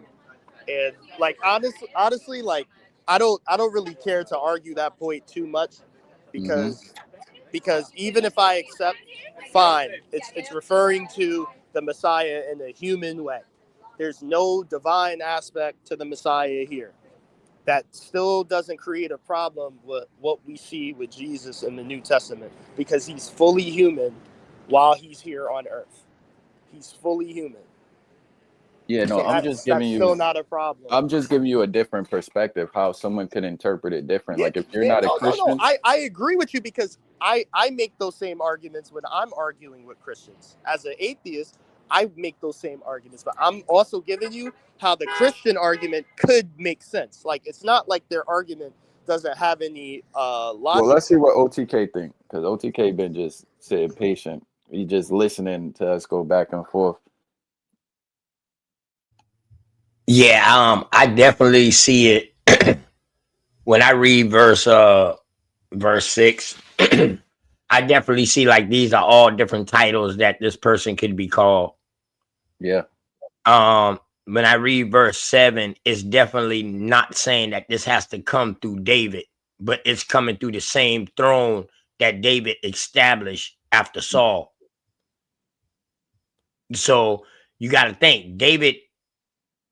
Speaker 2: like honestly, like I don't really care to argue that point too much, because even if I accept, fine, it's referring to the Messiah in a human way. There's no divine aspect to the Messiah here. That still doesn't create a problem with what we see with Jesus in the New Testament, because he's fully human while he's here on earth. He's fully human.
Speaker 4: Yeah, no,
Speaker 2: So that's still not a problem.
Speaker 4: I'm just giving you a different perspective, how someone could interpret it different.
Speaker 2: Yeah,
Speaker 4: like if you're not a Christian.
Speaker 2: No. I agree with you, because I make those same arguments when I'm arguing with Christians. As an atheist, I make those same arguments, but I'm also giving you how the Christian argument could make sense. Like, it's not like their argument doesn't have any logic.
Speaker 4: Well, let's see what OTK think, because OTK been just sitting patient. He just listening to us go back and forth.
Speaker 3: Yeah, I definitely see it when I read verse 6. I definitely see like these are all different titles that this person could be called.
Speaker 4: Yeah.
Speaker 3: When I read verse 7, it's definitely not saying that this has to come through David, but it's coming through the same throne that David established after Saul. So you got to think, David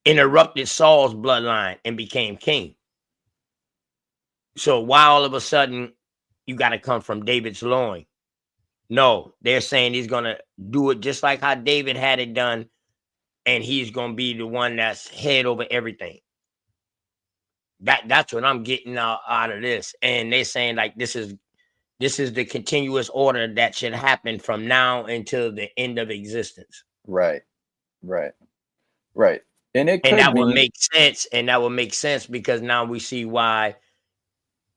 Speaker 3: interrupted Saul's bloodline and became king. So why all of a sudden you got to come from David's loin? No, they're saying he's gonna do it just like how David had it done, and he's gonna be the one that's head over everything. That's what I'm getting out of this. And they're saying like this is the continuous order that should happen from now until the end of existence.
Speaker 4: Right. Right. Right. And it
Speaker 3: And
Speaker 4: could
Speaker 3: that would
Speaker 4: be.
Speaker 3: make sense. And that would make sense because now we see why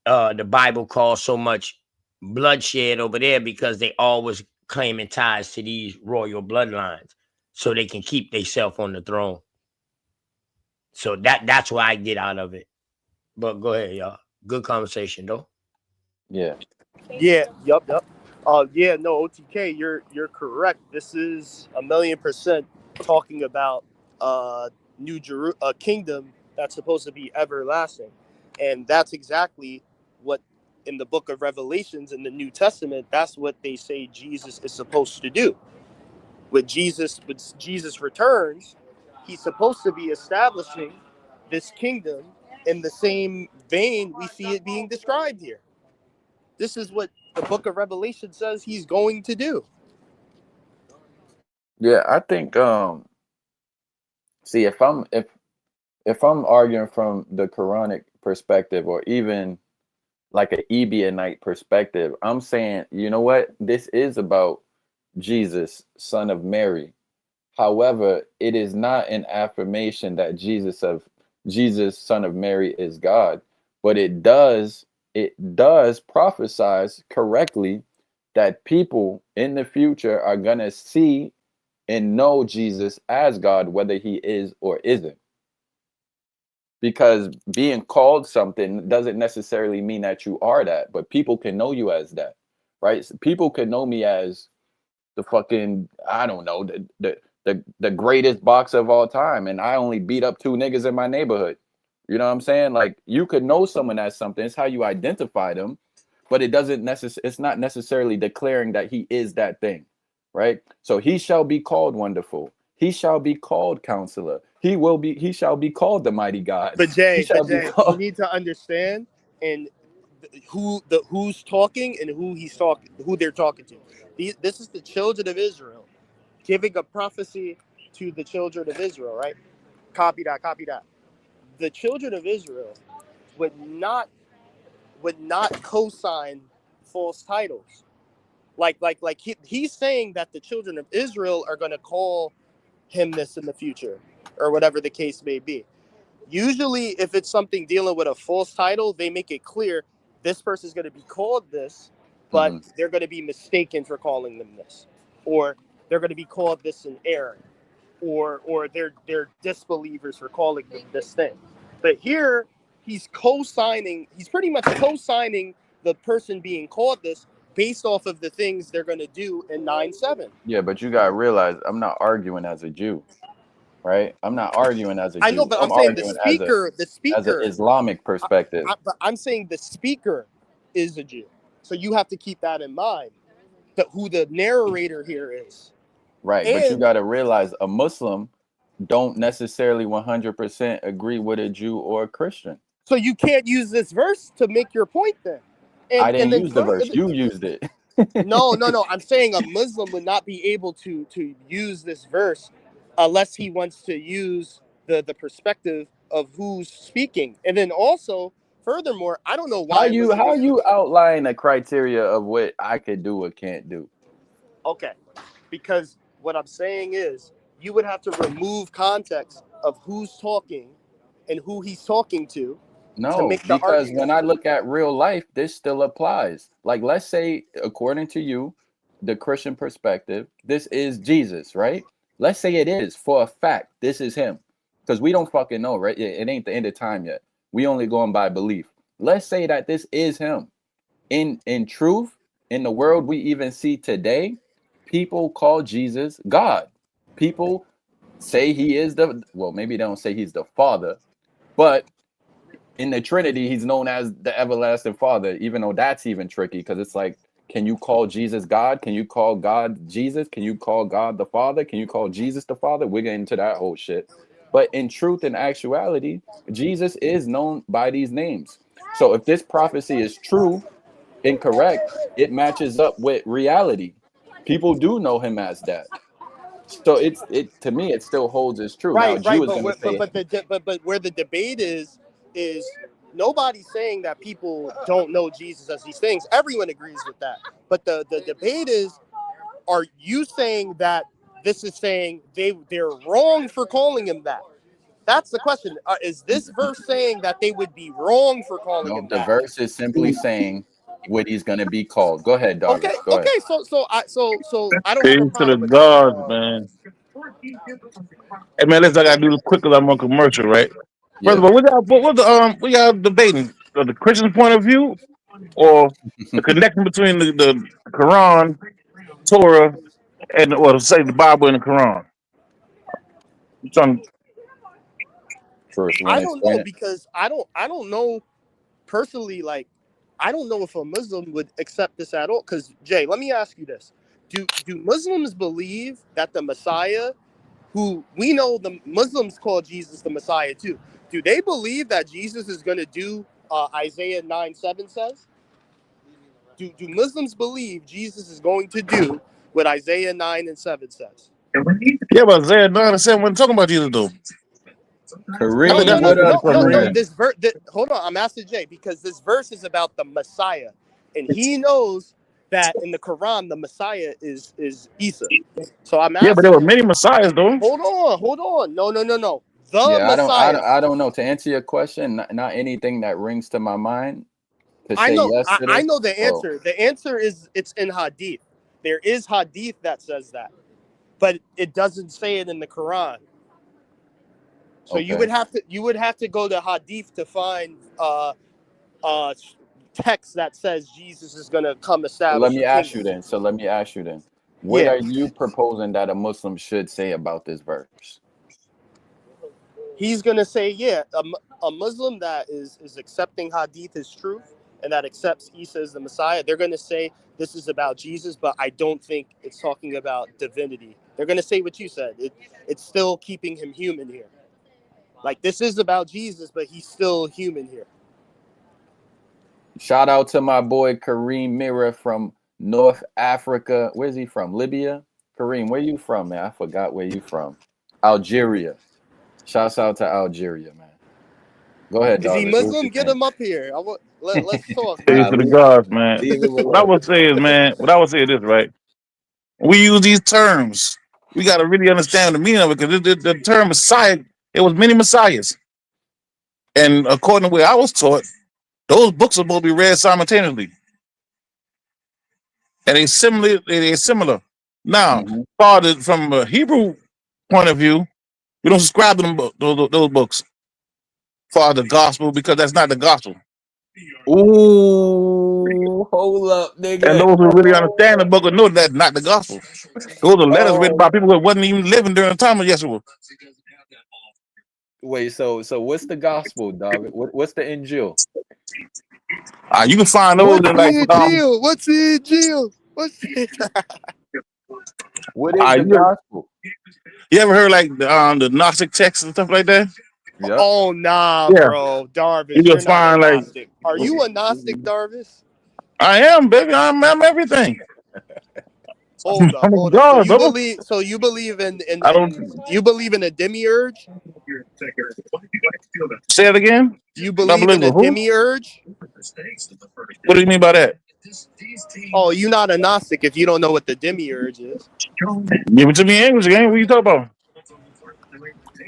Speaker 3: the Bible calls so much bloodshed over there, because they always claiming ties to these royal bloodlines so they can keep themselves on the throne. So that's what I get out of it. But go ahead, y'all. Good conversation, though.
Speaker 4: Yeah.
Speaker 2: Yeah, yep. Yeah, no, OTK, you're correct. This is 1,000,000% talking about a kingdom that's supposed to be everlasting, and that's exactly what in the book of Revelations in the New Testament. That's what they say Jesus is supposed to do. When Jesus returns, he's supposed to be establishing this kingdom in the same vein we see it being described here. This is what the book of Revelation says he's going to do.
Speaker 4: Yeah, I think see, if I'm arguing from the Quranic perspective, or even like an Ebionite perspective, I'm saying, you know what? This is about Jesus, son of Mary. However, it is not an affirmation that Jesus, son of Mary, is God, but it does prophesize correctly that people in the future are gonna see and know Jesus as God, whether he is or isn't. Because being called something doesn't necessarily mean that you are that, but people can know you as that, right? So people can know me as the fucking, I don't know, the greatest boxer of all time, and I only beat up 2 niggas in my neighborhood. You know what I'm saying? Like, you could know someone as something. It's how you identify them, but it's not necessarily declaring that he is that thing, right? So he shall be called Wonderful. He shall be called Counselor. He shall be called the Mighty God.
Speaker 2: But
Speaker 4: He
Speaker 2: Jay,
Speaker 4: shall be
Speaker 2: you
Speaker 4: called.
Speaker 2: need to understand and who's talking and who they're talking to. This is the children of Israel giving a prophecy to the children of Israel, right? Copy that. The children of Israel would not co-sign false titles. He's saying that the children of Israel are going to call him this in the future, or whatever the case may be. Usually, if it's something dealing with a false title, they make it clear this person is going to be called this, but
Speaker 4: Mhm.
Speaker 2: they're going to be mistaken for calling them this, or they're going to be called this in error, or they're disbelievers for calling them this thing. But here, he's co-signing. He's pretty much co-signing the person being called this based off of the things they're going to do in 9:7.
Speaker 4: Yeah, but you gotta realize I'm not arguing as a Jew, right? I'm not arguing as a
Speaker 2: I know,
Speaker 4: Jew.
Speaker 2: but
Speaker 4: I'm
Speaker 2: I'm saying
Speaker 4: arguing as
Speaker 2: the
Speaker 4: an
Speaker 2: speaker.
Speaker 4: Islamic perspective.
Speaker 2: But I'm saying the speaker is a Jew, so you have to keep that in mind. That who the narrator here is,
Speaker 4: Right, but you
Speaker 2: and
Speaker 4: got to realize a Muslim don't necessarily 100% agree with a Jew or a Christian.
Speaker 2: so you can't use this verse to make your point then.
Speaker 4: I
Speaker 2: And
Speaker 4: didn't
Speaker 2: then
Speaker 4: use the verse. You used it.
Speaker 2: no. I'm saying a Muslim would not be able to use this verse unless he wants to use the perspective of who's speaking. And then also, furthermore, I don't know
Speaker 4: How
Speaker 2: why a Muslim would.
Speaker 4: you outline a criteria of what I could do or can't do?
Speaker 2: Okay, because what I'm saying is you would have to remove context of who's talking and who he's talking to
Speaker 4: No,
Speaker 2: make the
Speaker 4: because
Speaker 2: argument.
Speaker 4: when I look at real life, this still applies. Like, let's say, according to you, the Christian perspective, this is Jesus, right? Let's say it is for a fact. This is him, because we don't fucking know, right? It ain't the end of time yet. We only going by belief. Let's say that this is him. In truth, in the world we even see today, people call Jesus God. People say he is well, maybe they don't say he's the Father, but in the Trinity, he's known as the everlasting Father, even though that's even tricky because it's like, can you call Jesus God? Can you call God Jesus? Can you call God the Father? Can you call Jesus the Father? We're getting into that whole shit. But in truth and actuality, Jesus is known by these names. So if this prophecy is true and correct, it matches up with reality. People do know him as that. So it to me, it still holds as true. Now,
Speaker 2: Right, right.
Speaker 4: Jew is going to say,
Speaker 2: But where the debate is nobody's saying that people don't know Jesus as these things. Everyone agrees with that. But the debate is, are you saying that this is saying they're wrong for calling him that? That's the question. Is this verse saying that they would be wrong for calling
Speaker 4: no,
Speaker 2: him
Speaker 4: the
Speaker 2: that?
Speaker 4: verse is simply saying what he's going to be called. Go ahead,
Speaker 2: Okay,
Speaker 4: Darvish. Go ahead.
Speaker 2: okay. So I don't have a
Speaker 5: Peace to the
Speaker 2: problem with that.
Speaker 5: gods, man. Hey man, let's I gotta do this quick because I'm on commercial, right? First
Speaker 4: Yeah.
Speaker 5: of all, we got debating the Christian point of view or the connection between the Quran, Torah, and or say the Bible and the Quran. I'm trying
Speaker 4: First, you want
Speaker 2: I
Speaker 4: to
Speaker 2: don't
Speaker 4: explain
Speaker 2: know
Speaker 4: it?
Speaker 2: because I don't know personally. Like, I don't know if a Muslim would accept this at all. Because Jay, let me ask you this: Do Muslims believe that the Messiah, who we know the Muslims call Jesus the Messiah too, do they believe that Jesus is going to do Isaiah 9:7 says? Do Muslims believe Jesus is going to do what Isaiah 9:7 says?
Speaker 5: yeah, but Isaiah 9 and 7 wasn't talking about Jesus though. I think
Speaker 2: No,
Speaker 4: Kareem,
Speaker 2: no,
Speaker 5: that's
Speaker 2: no,
Speaker 5: what
Speaker 4: what
Speaker 5: they're
Speaker 4: up,
Speaker 2: no,
Speaker 5: trying
Speaker 2: no,
Speaker 5: to
Speaker 2: no.
Speaker 5: read.
Speaker 4: Kareem?
Speaker 2: This verse. Hold on, I'm asking Jay because this verse is about the Messiah, and he knows that in the Quran the Messiah is Isa. So I'm
Speaker 5: Yeah, but there
Speaker 2: asking
Speaker 5: were
Speaker 2: him.
Speaker 5: many messiahs though.
Speaker 2: Hold on. No, no, no, no. The
Speaker 4: Yeah,
Speaker 2: Messiah.
Speaker 4: I don't know. To answer your question, not anything that rings to my mind to
Speaker 2: I
Speaker 4: say
Speaker 2: know.
Speaker 4: yes to
Speaker 2: I
Speaker 4: this.
Speaker 2: know the
Speaker 4: So,
Speaker 2: answer. The answer is it's in Hadith. There is Hadith that says that, but it doesn't say it in the Quran. So
Speaker 4: okay.
Speaker 2: you would have to go to Hadith to find uh, text that says Jesus is going to come
Speaker 4: So let
Speaker 2: establish a
Speaker 4: me ask you
Speaker 2: kingdom.
Speaker 4: then. So let me ask you then. What
Speaker 2: Yeah,
Speaker 4: are you proposing that a Muslim should say about this verse?
Speaker 2: he's going to say, yeah, a Muslim that is accepting Hadith as truth and that accepts Isa as the Messiah, they're going to say this is about Jesus, but I don't think it's talking about divinity. They're going to say what you said. It's still keeping him human here. Like, this is about Jesus, but he's still human here.
Speaker 4: Shout out to my boy Kareem Mira from North Africa. Where's he from? Libya? Kareem, where you from, man? I forgot where you from. Algeria. Shouts out to Algeria, man. Go ahead,
Speaker 2: Is he
Speaker 4: Darvish. What was
Speaker 2: Muslim?
Speaker 4: you
Speaker 2: Get
Speaker 4: saying?
Speaker 2: him up here. Let's talk,
Speaker 5: Peace
Speaker 2: man.
Speaker 5: to the
Speaker 4: Leave,
Speaker 5: gods, man.
Speaker 4: leave him
Speaker 5: What I
Speaker 4: alone.
Speaker 5: would say is, man, what I would say is this, right? We use these terms. We got to really understand the meaning of it because the term Messiah, it was many messiahs. And according to where I was taught, those books are supposed to be read simultaneously. And they similar. Now,
Speaker 4: Hmm.
Speaker 5: from a Hebrew point of view, we don't subscribe to those books for the gospel because that's not the gospel.
Speaker 4: Ooh, hold up,
Speaker 5: And
Speaker 4: nigga.
Speaker 5: those who really understand the book will know that's not the gospel. Those are letters written
Speaker 4: Oh,
Speaker 5: by people who wasn't even living during the time of Yeshua.
Speaker 4: wait. So what's the gospel, David? What's the Injil?
Speaker 5: You can find those
Speaker 2: What's
Speaker 5: in like
Speaker 2: the deal? What's the deal? What's the
Speaker 4: What is the
Speaker 5: you,
Speaker 4: gospel?
Speaker 5: you ever heard like the Gnostic texts and stuff like that?
Speaker 4: Yep.
Speaker 2: Oh nah,
Speaker 5: Yeah,
Speaker 2: bro,
Speaker 5: you
Speaker 2: Darvish,
Speaker 5: can
Speaker 2: you're not a
Speaker 5: find like
Speaker 2: Gnostic. Are you a Gnostic, Darvish?
Speaker 5: I am, baby. I'm everything. I'm a
Speaker 2: So
Speaker 5: God, brother.
Speaker 2: you believe
Speaker 5: I don't
Speaker 2: you believe in a demiurge?
Speaker 5: say it again.
Speaker 2: You
Speaker 5: I
Speaker 2: believe
Speaker 5: believe
Speaker 2: in a
Speaker 5: in who?
Speaker 2: demiurge?
Speaker 5: What do you mean by that?
Speaker 2: Oh, you're not a Gnostic if you don't know what the demiurge is.
Speaker 5: Give it to me in English again. What you talking about?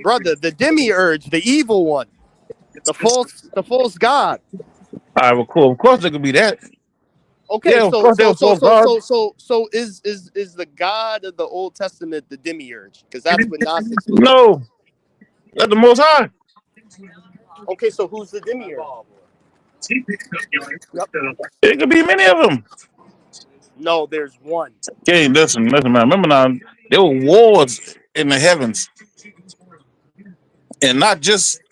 Speaker 2: Brother, the demiurge, the evil one, the false god.
Speaker 5: All right, well, cool. Of course, there could be that.
Speaker 2: Okay,
Speaker 5: Yeah, of course, there was false gods.
Speaker 2: so is the God of the Old Testament the demiurge? Because that's what Gnostics believe.
Speaker 5: No, that's the Most High.
Speaker 2: Okay, so who's the demiurge? Yep.
Speaker 5: It could be many of them.
Speaker 2: No, there's one.
Speaker 5: Okay, listen, man. Remember now, there were wars in the heavens, and not just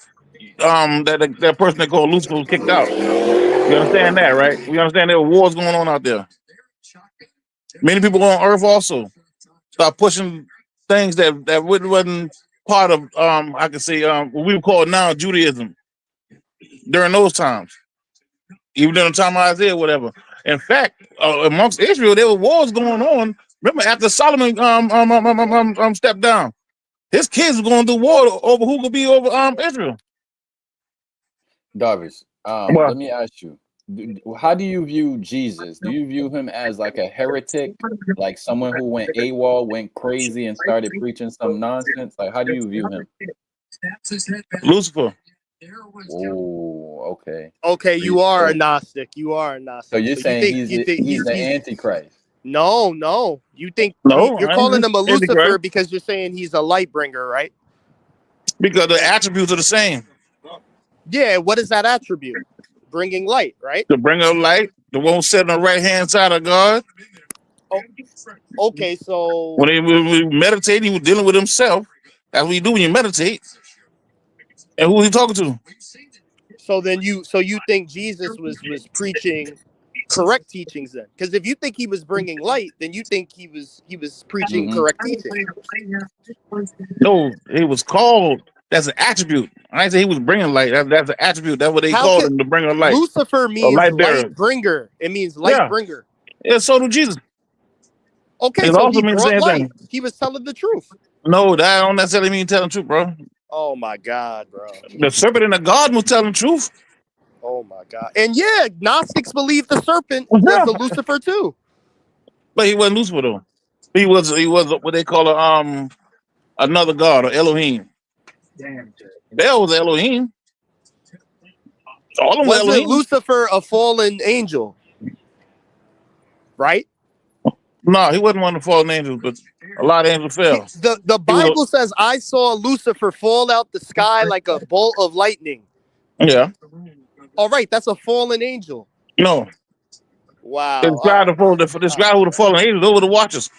Speaker 5: that person that called Lucifer was kicked out. You understand that, right? We understand there were wars going on out there. Many people on Earth also start pushing things that wasn't part of I can say what we would call now Judaism during those times, even during the time of Isaiah, whatever. In fact, amongst Israel, there were wars going on Remember, after Solomon stepped down, his kids were going to war over who could be over Israel.
Speaker 4: Darvish,
Speaker 5: Well,
Speaker 4: let me ask you, how do you view Jesus? Do you view him as like a heretic, like someone who went AWOL, went crazy, and started preaching some nonsense? Like, how do you view him?
Speaker 5: Lucifer.
Speaker 4: Oh, okay.
Speaker 2: Okay, you are a Gnostic. You are a Gnostic.
Speaker 4: So you're saying he's the
Speaker 2: he's
Speaker 4: Antichrist?
Speaker 2: no. You think
Speaker 5: No,
Speaker 2: you're
Speaker 5: I
Speaker 2: calling
Speaker 5: ain't
Speaker 2: him a
Speaker 5: Antichrist.
Speaker 2: Lucifer because you're saying he's a light bringer, right?
Speaker 5: Because the attributes are the same.
Speaker 2: Yeah, what is that attribute? Bringing light, right?
Speaker 5: To bring up light, the one sitting on the right hand side of God.
Speaker 2: Oh, okay, so
Speaker 5: When he meditating, he was dealing with himself. That's what you do when you meditate. And who was he talking to?
Speaker 2: so then you think Jesus was preaching correct teachings then? Because if you think he was bringing light, then you think he was preaching correct teaching.
Speaker 5: No, he was called. That's an attribute. I ain't say he was bringing light. That's an attribute. That's what they
Speaker 2: How
Speaker 5: called
Speaker 2: can
Speaker 5: him, to bring a light.
Speaker 2: Lucifer
Speaker 5: A
Speaker 2: means
Speaker 5: light bearer.
Speaker 2: light bringer? It means light
Speaker 5: Yeah.
Speaker 2: bringer.
Speaker 5: Yeah, so do Jesus.
Speaker 2: Okay,
Speaker 5: It
Speaker 2: so
Speaker 5: also
Speaker 2: he
Speaker 5: means the
Speaker 2: brought
Speaker 5: same
Speaker 2: light.
Speaker 5: thing.
Speaker 2: He was telling the truth.
Speaker 5: No, that don't necessarily mean telling the truth, bro.
Speaker 2: Oh my God, bro.
Speaker 5: The serpent in the garden was telling the truth.
Speaker 2: Oh my God. And yeah, Gnostics believe the serpent
Speaker 5: Yeah.
Speaker 2: was a Lucifer too.
Speaker 5: But he wasn't Lucifer though. He was what they call another god or Elohim. Bel was Elohim. All of them were
Speaker 2: Wasn't
Speaker 5: Elohim.
Speaker 2: Lucifer a fallen angel? Right?
Speaker 5: No, he wasn't one of the fallen angels, but a lot of angels fell.
Speaker 2: The Bible says, I saw Lucifer fall out the sky like a bolt of lightning.
Speaker 5: Yeah.
Speaker 2: All right, that's a fallen angel.
Speaker 5: No.
Speaker 2: Wow.
Speaker 5: This guy who the fallen angels, those were the watchers.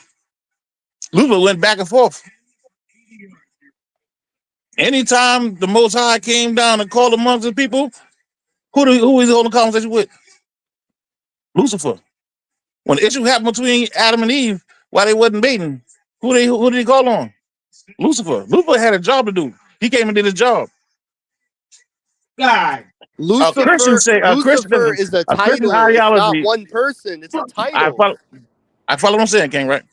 Speaker 5: Lucifer went back and forth. Anytime the Most High came down and called amongst the people, who was he holding a conversation with? Lucifer. When the issue happened between Adam and Eve, why they wasn't mating, who did he call on? Lucifer. Lucifer had a job to do. He came and did his job.
Speaker 2: Lucifer is a
Speaker 5: Christian
Speaker 2: title. It's not
Speaker 5: ideology.
Speaker 2: one person. It's a title.
Speaker 5: I follow what I'm saying, King, right?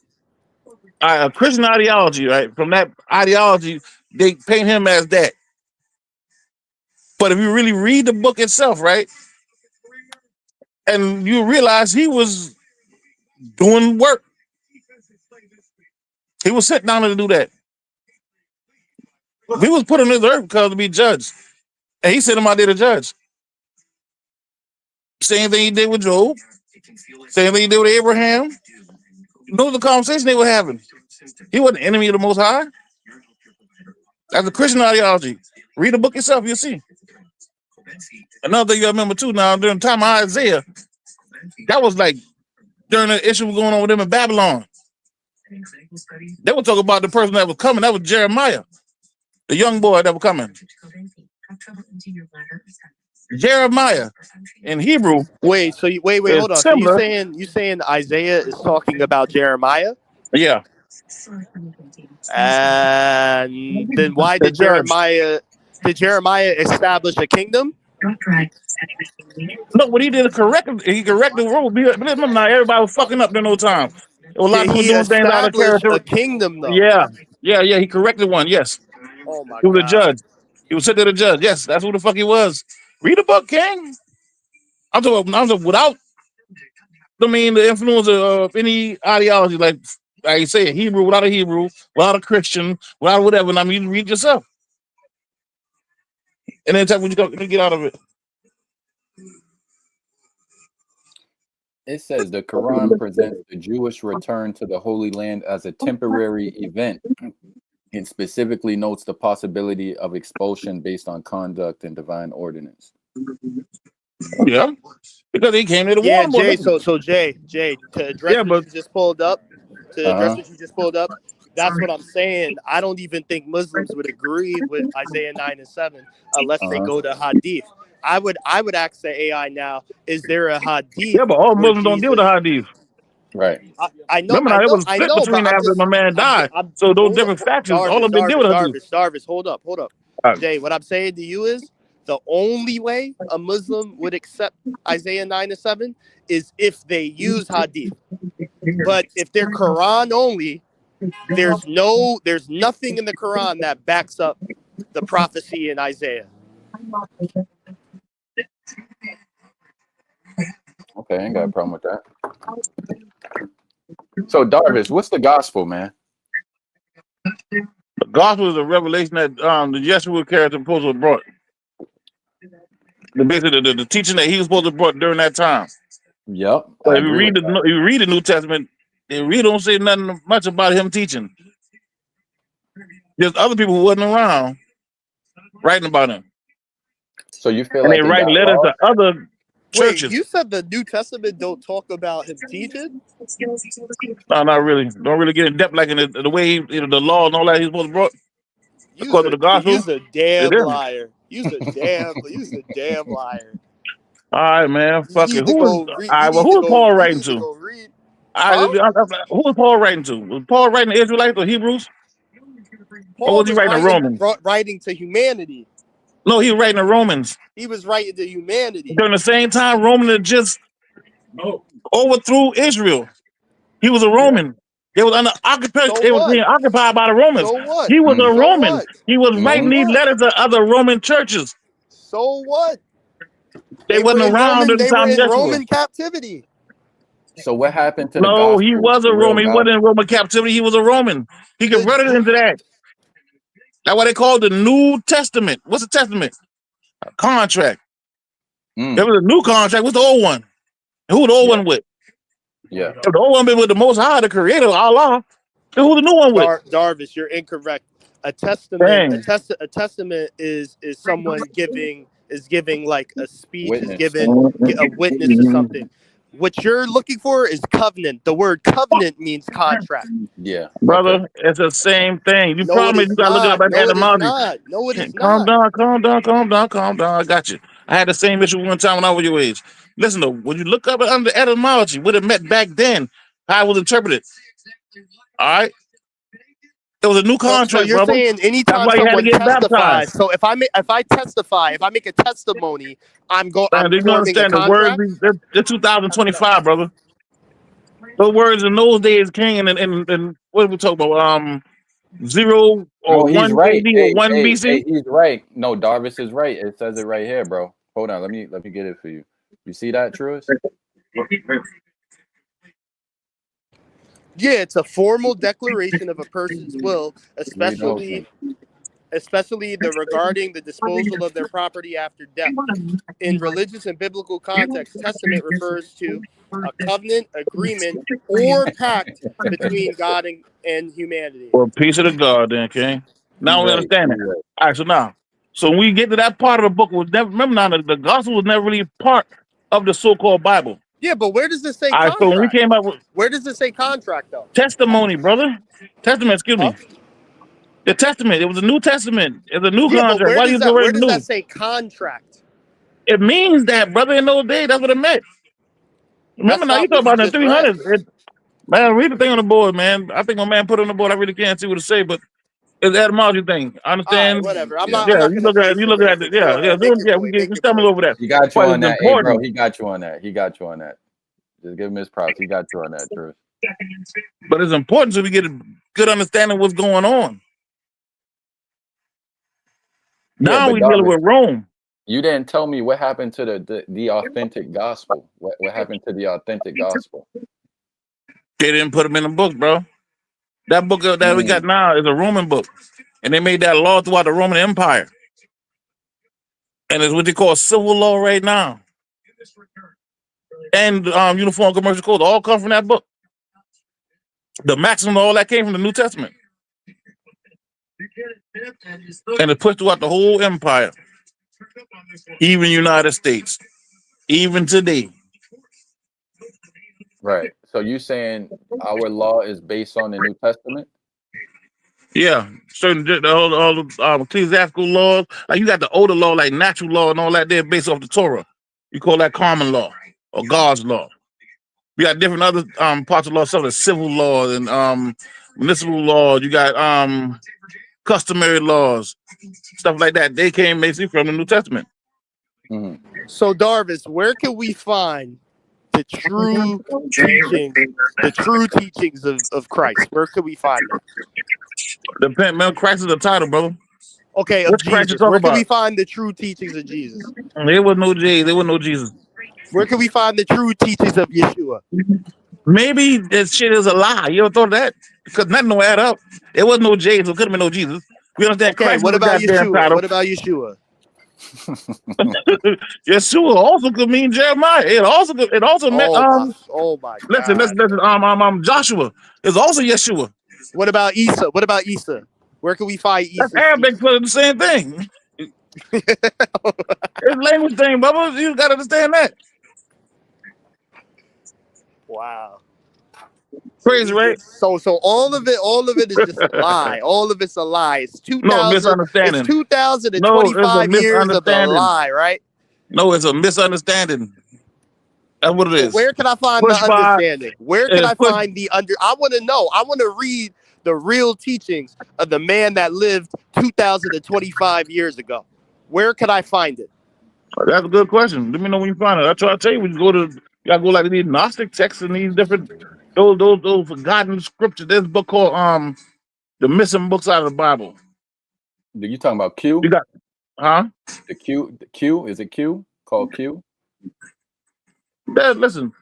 Speaker 5: A Christian ideology, right? From that ideology, they paint him as that. But if you really read the book itself, right, and you realize he was doing work, he was sitting down to do that. He was put on this earth because to be judged, and he sent him out there to judge. Same thing he did with Job. Same thing he did with Abraham. Those are the conversations they were having. He wasn't an enemy of the Most High. That's a Christian ideology. Read the book yourself, you'll see. Another thing you remember too now, during the time of Isaiah, that was like during the issue going on with them in Babylon. They were talking about the person that was coming. That was Jeremiah, the young boy that was coming. Jeremiah in Hebrew.
Speaker 2: Wait, hold on.
Speaker 5: Similar.
Speaker 2: So you saying Isaiah is talking about Jeremiah?
Speaker 5: Yeah.
Speaker 2: And then why did Jeremiah establish a kingdom?
Speaker 5: No, what he did he corrected the rule. Remember now, everybody was fucking up during those times. A lot of people doing things out of character.
Speaker 2: A kingdom, though.
Speaker 5: Yeah. He corrected one. Yes.
Speaker 2: Oh my God.
Speaker 5: He was a judge. He was sitting there to judge. Yes, that's who the fuck he was. Read the book, King. I'm talking without the influence of any ideology, like you say, Hebrew, without a Hebrew, without a Christian, without whatever. I mean, you read yourself. And then tell what you get out of it.
Speaker 4: It says the Quran presents the Jewish return to the Holy Land as a temporary event. It specifically notes the possibility of expulsion based on conduct and divine ordinance.
Speaker 5: Yeah, because he came to the
Speaker 2: war.
Speaker 5: Jay.
Speaker 2: So Jay, to address what you just pulled up, that's what I'm saying. I don't even think Muslims would agree with Isaiah 9 and 7 unless they go to Hadith. I would ask the AI now, is there a Hadith?
Speaker 5: Yeah, but all Muslims don't deal with the Hadith.
Speaker 4: Right.
Speaker 2: I know.
Speaker 5: Remember, it was split between after my man died. So those different factions, all of them deal with Hadith.
Speaker 2: Darvis, hold up. Jay, what I'm saying to you is, The only way a Muslim would accept Isaiah 9-7 is if they use hadith. But if they're Quran only, there's nothing in the Quran that backs up the prophecy in Isaiah.
Speaker 4: Okay, I ain't got a problem with that. So, Darvish, what's the gospel, man?
Speaker 5: The gospel is a revelation that the Yeshua character supposed to have brought. Basically, the teaching that he was supposed to have brought during that time.
Speaker 4: Yep,
Speaker 5: But
Speaker 4: I
Speaker 5: if you
Speaker 4: agree with that.
Speaker 5: if you read the New Testament, it really don't say nothing much about him teaching. There's other people who wasn't around writing about him,
Speaker 4: So you feel
Speaker 5: and
Speaker 4: like
Speaker 5: they
Speaker 4: it
Speaker 5: write
Speaker 4: got
Speaker 5: letters
Speaker 4: lost?
Speaker 5: to other churches.
Speaker 2: Wait, you said the New Testament don't talk about him teaching?
Speaker 5: No, not really. Don't really get in depth like in the way the law and all that he's supposed to brought according to the gospel.
Speaker 2: You's a damn
Speaker 5: It is.
Speaker 2: liar. You's a damn liar.
Speaker 5: All right, man.
Speaker 2: You
Speaker 5: Fuck
Speaker 2: need
Speaker 5: it.
Speaker 2: to
Speaker 5: Who is?
Speaker 2: go
Speaker 5: All
Speaker 2: read.
Speaker 5: right. Well, who is Paul writing
Speaker 2: You need to
Speaker 5: to?
Speaker 2: go read.
Speaker 5: Who was Paul writing to? Was Paul writing to Israelites or Hebrews? Or
Speaker 2: Paul
Speaker 5: was he writing to Romans?
Speaker 2: writing to humanity.
Speaker 5: No, he was writing to Romans.
Speaker 2: He was writing to humanity.
Speaker 5: During the same time, Roman had just overthrew Israel. He was a Roman. They was under occupation.
Speaker 2: So
Speaker 5: They was
Speaker 2: what?
Speaker 5: being occupied by the Romans.
Speaker 2: So what?
Speaker 5: He was a
Speaker 2: So
Speaker 5: Roman.
Speaker 2: what?
Speaker 5: He was writing these
Speaker 2: what?
Speaker 5: letters to other Roman churches.
Speaker 2: So what?
Speaker 5: They wasn't around at the time of Yeshua.
Speaker 2: Roman captivity.
Speaker 4: So what happened to the
Speaker 5: No,
Speaker 4: gospel?
Speaker 5: he was a
Speaker 4: the real
Speaker 5: Roman. He wasn't in Roman captivity. He was a Roman. He converted into that. That's why they call the New Testament. What's the Testament? A contract. There was a new contract. What's the old one? And who the old one with?
Speaker 4: Yeah.
Speaker 5: If the old one been with the Most High, the Creator, Allah. Then who the new one with?
Speaker 2: Darvish, you're incorrect. A testament.
Speaker 5: Dang.
Speaker 2: A testament is someone giving like a speech,
Speaker 4: Witness.
Speaker 2: is giving a witness to something. What you're looking for is covenant. The word covenant means contract.
Speaker 4: Yeah.
Speaker 5: Brother,
Speaker 4: Okay.
Speaker 5: it's the same thing. You
Speaker 2: No,
Speaker 5: promise you gotta look it up at etymology.
Speaker 2: No, it is
Speaker 5: Calm
Speaker 2: not.
Speaker 5: down. I got you. I had the same issue one time when I was your age. Listen though, when you look up under etymology, what it meant back then, how it was interpreted. All right. It was a new contract,
Speaker 2: so you're
Speaker 5: brother.
Speaker 2: saying anytime
Speaker 5: That's why you had to
Speaker 2: someone
Speaker 5: get
Speaker 2: testifies.
Speaker 5: baptized.
Speaker 2: So if I make a testimony, I'm
Speaker 5: Do you
Speaker 2: forming a
Speaker 5: understand the
Speaker 2: contract.
Speaker 5: words? They're 2025, brother. Those words in those days came and what are we talking about? 0 or
Speaker 4: No, he's
Speaker 5: 1
Speaker 4: right.
Speaker 5: AD or
Speaker 4: Hey,
Speaker 5: 1
Speaker 4: hey,
Speaker 5: BC.
Speaker 4: hey, he's right. No, Darvis is right. It says it right here, bro. Hold on, let me get it for you. You see that, Truist?
Speaker 2: Yeah, it's a formal declaration of a person's will, especially regarding the disposal of their property after death. In religious and biblical context, testament refers to a covenant, agreement, or pact between God and humanity.
Speaker 5: Or a piece of the God, then, King. Now we
Speaker 4: Right,
Speaker 5: understand it.
Speaker 4: right.
Speaker 5: All right, so when we get to that part of the book, remember now, the gospel was never really part of the so-called Bible.
Speaker 2: Yeah, but where does this say
Speaker 5: All right,
Speaker 2: contract?
Speaker 5: so when we came up with
Speaker 2: Where does it say contract, though?
Speaker 5: testimony, brother. Testament, excuse me. The testament. It was a New Testament. It's a new contract.
Speaker 2: But
Speaker 5: Why do you go
Speaker 2: where
Speaker 5: right
Speaker 2: does
Speaker 5: new?
Speaker 2: that say contract?
Speaker 5: It means that, brother, in those days, that's what it meant. Remember now, you talk about the 300s. Man, read the thing on the board, man. I think my man put it on the board. I really can't see what to say, but it's the etymology thing. I understand.
Speaker 2: Right, whatever. I'm
Speaker 5: Yeah,
Speaker 2: not
Speaker 5: you look at it. Yeah. We stumble over that.
Speaker 4: He got you
Speaker 5: But
Speaker 4: on
Speaker 5: it's
Speaker 4: that. Hey,
Speaker 5: important.
Speaker 4: bro, he got you on that. Just give him his props. He got you on that, Truist.
Speaker 5: But it's important so we get a good understanding of what's going on. Now
Speaker 4: but
Speaker 5: we dealing with Rome.
Speaker 4: You didn't tell me what happened to the authentic gospel. What happened to the authentic gospel?
Speaker 5: They didn't put them in the book, bro. That book that we got now is a Roman book. And they made that law throughout the Roman Empire. And it's what they call civil law right now. And Uniform Commercial Code all come from that book. The maximum all that came from the New Testament. And it pushed throughout the whole empire. Even United States. Even today.
Speaker 4: Right. So you saying our law is based on the New Testament?
Speaker 5: Yeah, certain all the ecclesiastical laws. Like you got the older law, like natural law and all that. They're based off the Torah. You call that common law or God's law. We got different other parts of law, such as civil law and municipal law. You got customary laws, stuff like that. They came basically from the New Testament.
Speaker 4: Mhm.
Speaker 2: So Darvis, where can we find the true teachings of Christ? Where could we find that?
Speaker 5: Depend, man. Christ is the title, brother.
Speaker 2: Okay, of
Speaker 5: Which Christ you
Speaker 2: Jesus.
Speaker 5: talk
Speaker 2: Where can we
Speaker 5: about?
Speaker 2: find the true teachings of Jesus?
Speaker 5: There was no J. There was no Jesus.
Speaker 2: Where can we find the true teachings of Yeshua?
Speaker 5: Maybe that shit is a lie. You ever thought of that? Because nothing don't add up. There was no J, so it couldn't be no Jesus. We understand
Speaker 2: Okay,
Speaker 5: Christ is
Speaker 2: what
Speaker 5: the
Speaker 2: about
Speaker 5: goddamn
Speaker 2: Yeshua?
Speaker 5: title.
Speaker 2: What about Yeshua?
Speaker 5: Yeshua also could mean Jeremiah. It also could, it also meant
Speaker 2: Oh my
Speaker 5: listen,
Speaker 2: God.
Speaker 5: Joshua is also Yeshua.
Speaker 2: What about Isa? What about Isa? Where can we find
Speaker 5: That's
Speaker 2: Isa's
Speaker 5: Arabic
Speaker 2: teachings?
Speaker 5: for the same thing. It's a language thing, Bubba. You gotta understand that.
Speaker 2: Wow.
Speaker 5: Crazy, right?
Speaker 2: So all of it is just a lie. All of it's a lie. It's
Speaker 5: No,
Speaker 2: 2000. It's
Speaker 5: misunderstanding. No, it's a
Speaker 2: 2025 years of a
Speaker 5: misunderstanding.
Speaker 2: lie, right?
Speaker 5: No, it's a misunderstanding. That's what it
Speaker 2: So
Speaker 5: is.
Speaker 2: where can I find the
Speaker 5: Pushpa
Speaker 2: understanding? Where can
Speaker 5: is
Speaker 2: I
Speaker 5: push.
Speaker 2: find the under? I want to know. I want to read the real teachings of the man that lived 2025 years ago. Where could I find it?
Speaker 5: That's a good question. Let me know when you find it. I try to tell you when you go to. You gotta go like these Gnostic texts and these different those forgotten scriptures. There's a book called the missing books out of the Bible.
Speaker 4: You talking about
Speaker 5: You
Speaker 4: Q?
Speaker 5: got
Speaker 4: The Q is it Q called Q?
Speaker 5: listen.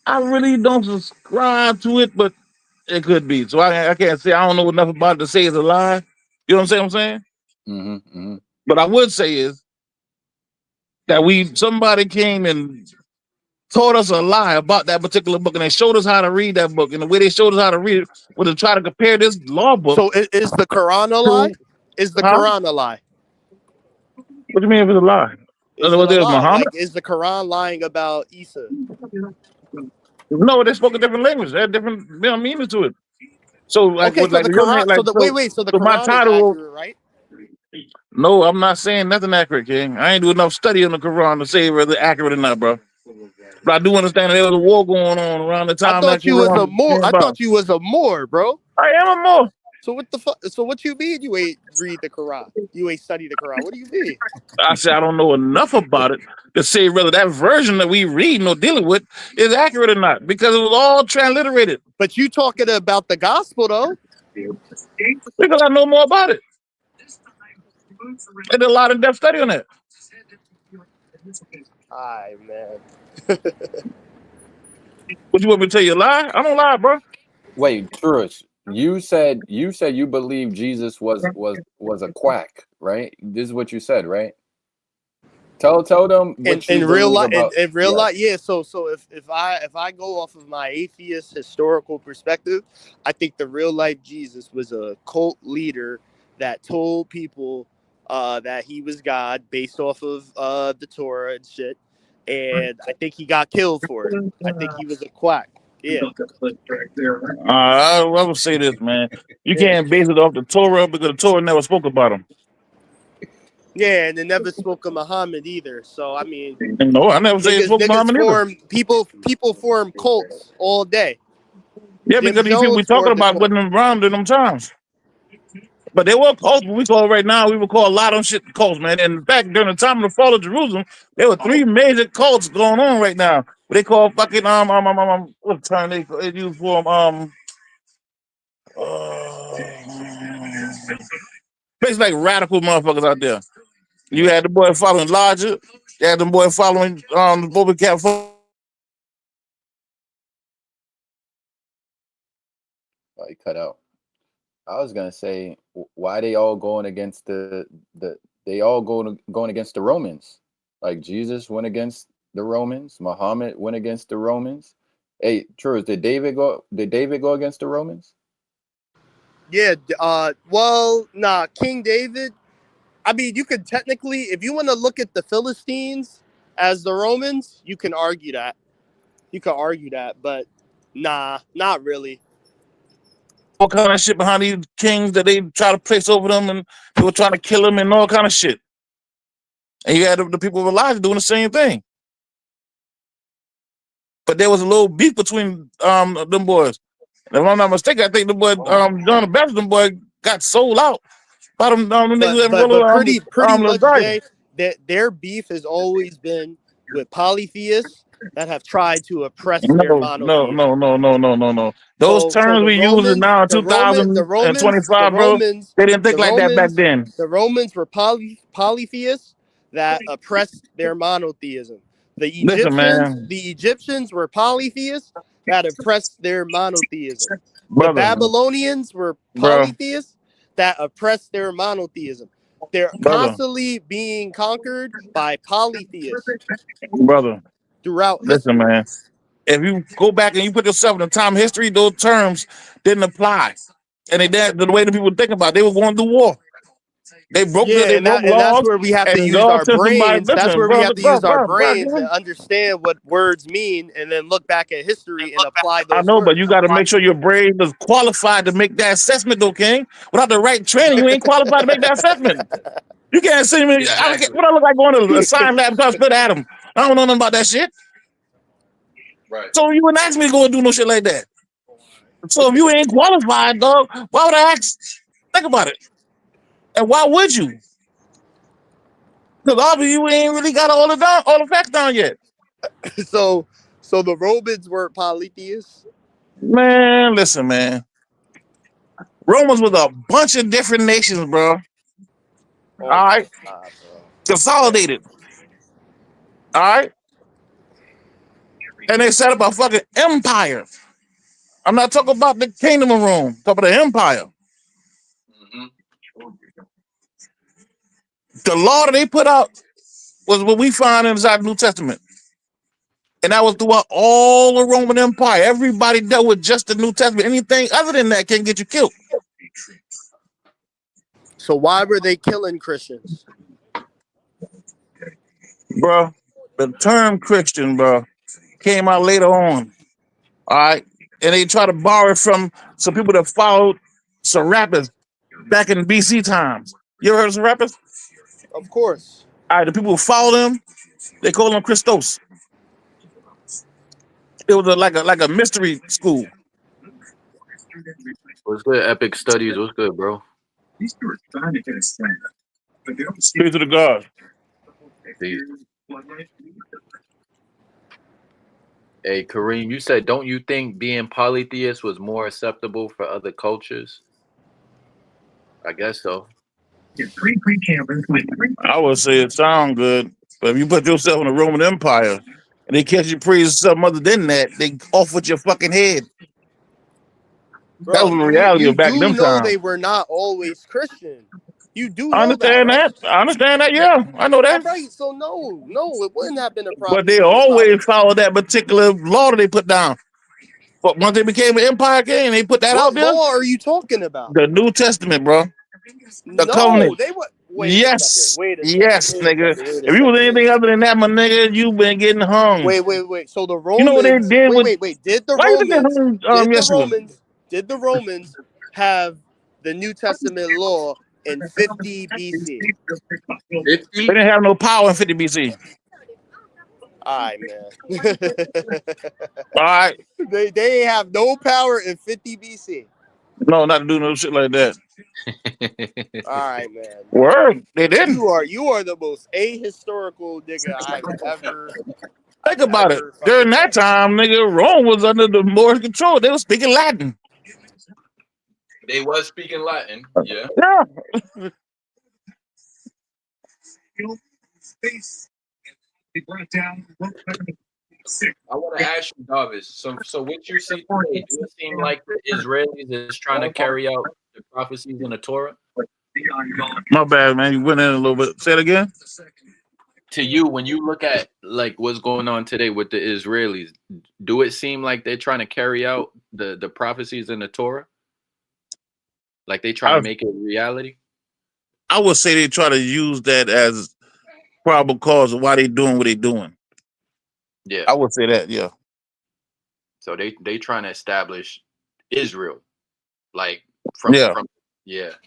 Speaker 5: I really don't subscribe to it, but it could be. So I can't say I don't know enough about it to say it's a lie. You know what I'm saying?
Speaker 4: Mm-hmm. Mm-hmm.
Speaker 5: But I would say is that somebody came and taught us a lie about that particular book, and they showed us how to read that book. And the way they showed us how to read it was to try to compare this law book
Speaker 2: So is the Quran a lie?
Speaker 5: to
Speaker 2: Is the
Speaker 5: huh?
Speaker 2: Quran a lie?
Speaker 5: What do you mean if it's a lie? In
Speaker 2: Is
Speaker 5: other
Speaker 2: it
Speaker 5: words,
Speaker 2: a
Speaker 5: there's
Speaker 2: lie?
Speaker 5: Muhammad.
Speaker 2: Like, is the Quran lying about Isa?
Speaker 5: No, they spoke a different language. They had different meanings to it. So like
Speaker 2: Okay,
Speaker 5: with
Speaker 2: so
Speaker 5: like
Speaker 2: the
Speaker 5: your name,
Speaker 2: Quran.
Speaker 5: like
Speaker 2: So the
Speaker 5: so my
Speaker 2: Quran is
Speaker 5: title.
Speaker 2: accurate, right?
Speaker 5: No, I'm not saying nothing accurate, King. I ain't do enough study on the Quran to say whether it's accurate or not, bro. But I do understand that there was a war going on around the
Speaker 2: I
Speaker 5: time that
Speaker 2: thought you was a
Speaker 5: Quran
Speaker 2: Moor.
Speaker 5: came
Speaker 2: I
Speaker 5: about.
Speaker 2: thought you was a Moor, bro.
Speaker 5: I am a Moor.
Speaker 2: So what the fuck? So what you mean you ain't read the Quran? You ain't study the Quran? What do you mean?
Speaker 5: I said I don't know enough about it to say whether that version that we reading or dealing with is accurate or not, because it was all transliterated.
Speaker 2: But you talking about the gospel though?
Speaker 5: Because I know more about it. I did a lot of depth study on that.
Speaker 2: Alright, man.
Speaker 5: What you want me to tell you a lie? I don't lie, bro.
Speaker 4: Wait, Trush, you said you believe Jesus was a quack, right? This is what you said, right? Tell them what you
Speaker 2: In real
Speaker 4: believe
Speaker 2: life,
Speaker 4: about.
Speaker 2: in real
Speaker 4: Yes.
Speaker 2: life, yeah. So if I go off of my atheist historical perspective, I think the real life Jesus was a cult leader that told people that he was God based off of the Torah and shit. And I think he got killed for it. I think he was a quack. Yeah.
Speaker 5: I will say this, man. You can't base it off the Torah because the Torah never spoke about him.
Speaker 2: Yeah, and they never spoke of Muhammad either. So I mean,
Speaker 5: No, I never say it spoke about
Speaker 2: niggas
Speaker 5: him either.
Speaker 2: form people form cults all day.
Speaker 5: Yeah,
Speaker 2: Jim
Speaker 5: because these people we
Speaker 2: Jones
Speaker 5: talking
Speaker 2: formed a
Speaker 5: about
Speaker 2: cult.
Speaker 5: wasn't around in them times. But they were cults. What we call right now, we would call a lot of them shit cults, man. And in fact, during the time of the fall of Jerusalem, there were three major cults going on right now. What they call fucking what term they use for basically like radical motherfuckers out there. You had the boy following Elijah. You had the boy following the Bobby Cat.
Speaker 4: Oh, he cut out. I was gonna say why they all going against they all going against the Romans. Like Jesus went against the Romans, Muhammad went against the Romans. Hey, Truth, did David go against the Romans?
Speaker 2: Yeah. Well, nah. King David. I mean, you could technically, if you want to look at the Philistines as the Romans, you can argue that. You can argue that, but nah, not really.
Speaker 5: All kind of shit behind these kings that they try to place over them, and they were trying to kill them and all kind of shit. And you had the people of Elijah doing the same thing. But there was a little beef between them boys. And if I'm not mistaken, I think the boy John the Baptist, them boy got sold out by them niggas that
Speaker 2: But
Speaker 5: roll
Speaker 2: pretty much,
Speaker 5: Elijah.
Speaker 2: Jay. their beef has always been with polytheists that have tried to oppress their
Speaker 5: No, no,
Speaker 2: monotheism.
Speaker 5: no, no, no, no, no, no. Those
Speaker 2: So
Speaker 5: terms we using now in
Speaker 2: The Romans,
Speaker 5: 2025, bro, they didn't think
Speaker 2: the
Speaker 5: like that back
Speaker 2: Romans,
Speaker 5: then.
Speaker 2: the Romans were polytheists that oppressed their monotheism.
Speaker 5: Listen, man,
Speaker 2: The Egyptians were polytheists that oppressed their monotheism. The
Speaker 5: brother,
Speaker 2: Babylonians were
Speaker 5: bro,
Speaker 2: polytheists that oppressed their monotheism. They're
Speaker 5: brother,
Speaker 2: constantly being conquered by polytheists
Speaker 5: brother.
Speaker 2: throughout
Speaker 5: Listen,
Speaker 2: history.
Speaker 5: man. If you go back and you put yourself in the time of history, those terms didn't apply, and the way the people think about it, they were going through war. They broke
Speaker 2: Yeah, and that's
Speaker 5: laws,
Speaker 2: where we have to
Speaker 5: and
Speaker 2: use
Speaker 5: God
Speaker 2: our
Speaker 5: sent somebody.
Speaker 2: brains. That's
Speaker 5: Listen,
Speaker 2: where we
Speaker 5: bro,
Speaker 2: have to use our brains
Speaker 5: bro.
Speaker 2: and understand what words mean, and then look back at history and apply
Speaker 5: I
Speaker 2: those
Speaker 5: know, but you
Speaker 2: words.
Speaker 5: got to make sure your brain is qualified to make that assessment, though, King. Without the right training, you ain't qualified to make that assessment. You can't see me.
Speaker 1: Exactly.
Speaker 5: What I look like going to a science lab and split atom. I don't know nothing about that shit.
Speaker 1: Right.
Speaker 5: So you wouldn't ask me to go and do no shit like that. So if you ain't qualified, dog, why would I ask? Think about it. And why would you? Because obviously you ain't really got all the facts down yet.
Speaker 2: So the Romans were polytheists.
Speaker 5: Man, listen, man. Romans was a bunch of different nations, bro. All
Speaker 2: Oh my
Speaker 5: right,
Speaker 2: god, bro.
Speaker 5: consolidated. All right, and they set up a fucking empire. I'm not talking about the kingdom of Rome. I'm talking about the empire.
Speaker 1: Mm-hmm.
Speaker 5: The law that they put out was what we find inside the New Testament. And that was throughout all the Roman Empire. Everybody dealt with just the New Testament. Anything other than that can get you killed.
Speaker 2: So why were they killing Christians?
Speaker 5: Bro, the term Christian, bro, came out later on. All right. And they try to borrow it from some people that followed Serapis back in BC times. You ever heard of Serapis?
Speaker 2: Of course.
Speaker 5: All right, the people who followed him, they call him Christos. It was like a mystery school.
Speaker 1: What's good? Epic Studies. What's good, bro?
Speaker 5: Speak to the God.
Speaker 1: Peace. Hey, Kareem, you said, don't you think being polytheist was more acceptable for other cultures? I guess so.
Speaker 5: I would say it sound good, but if you put yourself in the Roman Empire and they catch you praising something other than that, they off with your fucking head. That
Speaker 2: Bro,
Speaker 5: was the reality
Speaker 2: you
Speaker 5: of back
Speaker 2: do
Speaker 5: them
Speaker 2: know
Speaker 5: times.
Speaker 2: they were not always Christian. You do
Speaker 5: I
Speaker 2: know that,
Speaker 5: understand
Speaker 2: right?
Speaker 5: that. I understand that. Yeah, I know
Speaker 2: All
Speaker 5: that.
Speaker 2: right, so no, it wouldn't have been a
Speaker 5: But
Speaker 2: problem
Speaker 5: they
Speaker 2: if they were
Speaker 5: always
Speaker 2: polytheists.
Speaker 5: follow that particular law that they put down. But once they became an empire again, they put that
Speaker 2: What
Speaker 5: out there.
Speaker 2: law are you talking about?
Speaker 5: The New Testament, bro. The
Speaker 2: No,
Speaker 5: covenant.
Speaker 2: they were.
Speaker 5: Yes. Yes, nigga. If you was anything other than that, my nigga, you been getting hung.
Speaker 2: Wait. So the
Speaker 5: You know what they
Speaker 2: Romans.
Speaker 5: did with
Speaker 2: Wait.
Speaker 5: why you think they hung Yeshua?
Speaker 2: Did the Romans have the New Testament law in 50 BC?
Speaker 1: 50?
Speaker 5: They didn't have no power in 50 BC.
Speaker 2: All right, man.
Speaker 5: All right.
Speaker 2: They have no power in 50 BC.
Speaker 5: No, not to do no shit like that.
Speaker 2: All right, man.
Speaker 5: Word, they didn't.
Speaker 2: You are the most ahistorical nigga I've
Speaker 5: Think about it.
Speaker 2: ever
Speaker 5: During
Speaker 2: fucking
Speaker 5: that
Speaker 2: met.
Speaker 5: time, nigga, Rome was under the Moorish control. They were speaking Latin.
Speaker 1: They was speaking Latin. Yeah.
Speaker 5: Yeah.
Speaker 1: I want to ask you, Davis. So what you see today, do it seem like the Israelis is trying to carry out the prophecies in the Torah?
Speaker 5: My bad, man. You went in a little bit. Say it again.
Speaker 1: To you, when you look at like what's going on today with the Israelis, do it seem like they're trying to carry out the prophecies in the Torah? Like they trying to make it a reality?
Speaker 5: I would say they try to use that as probable cause of why they doing what they doing.
Speaker 1: Yeah.
Speaker 5: I would say that, yeah.
Speaker 1: So they trying to establish Israel, like from yeah.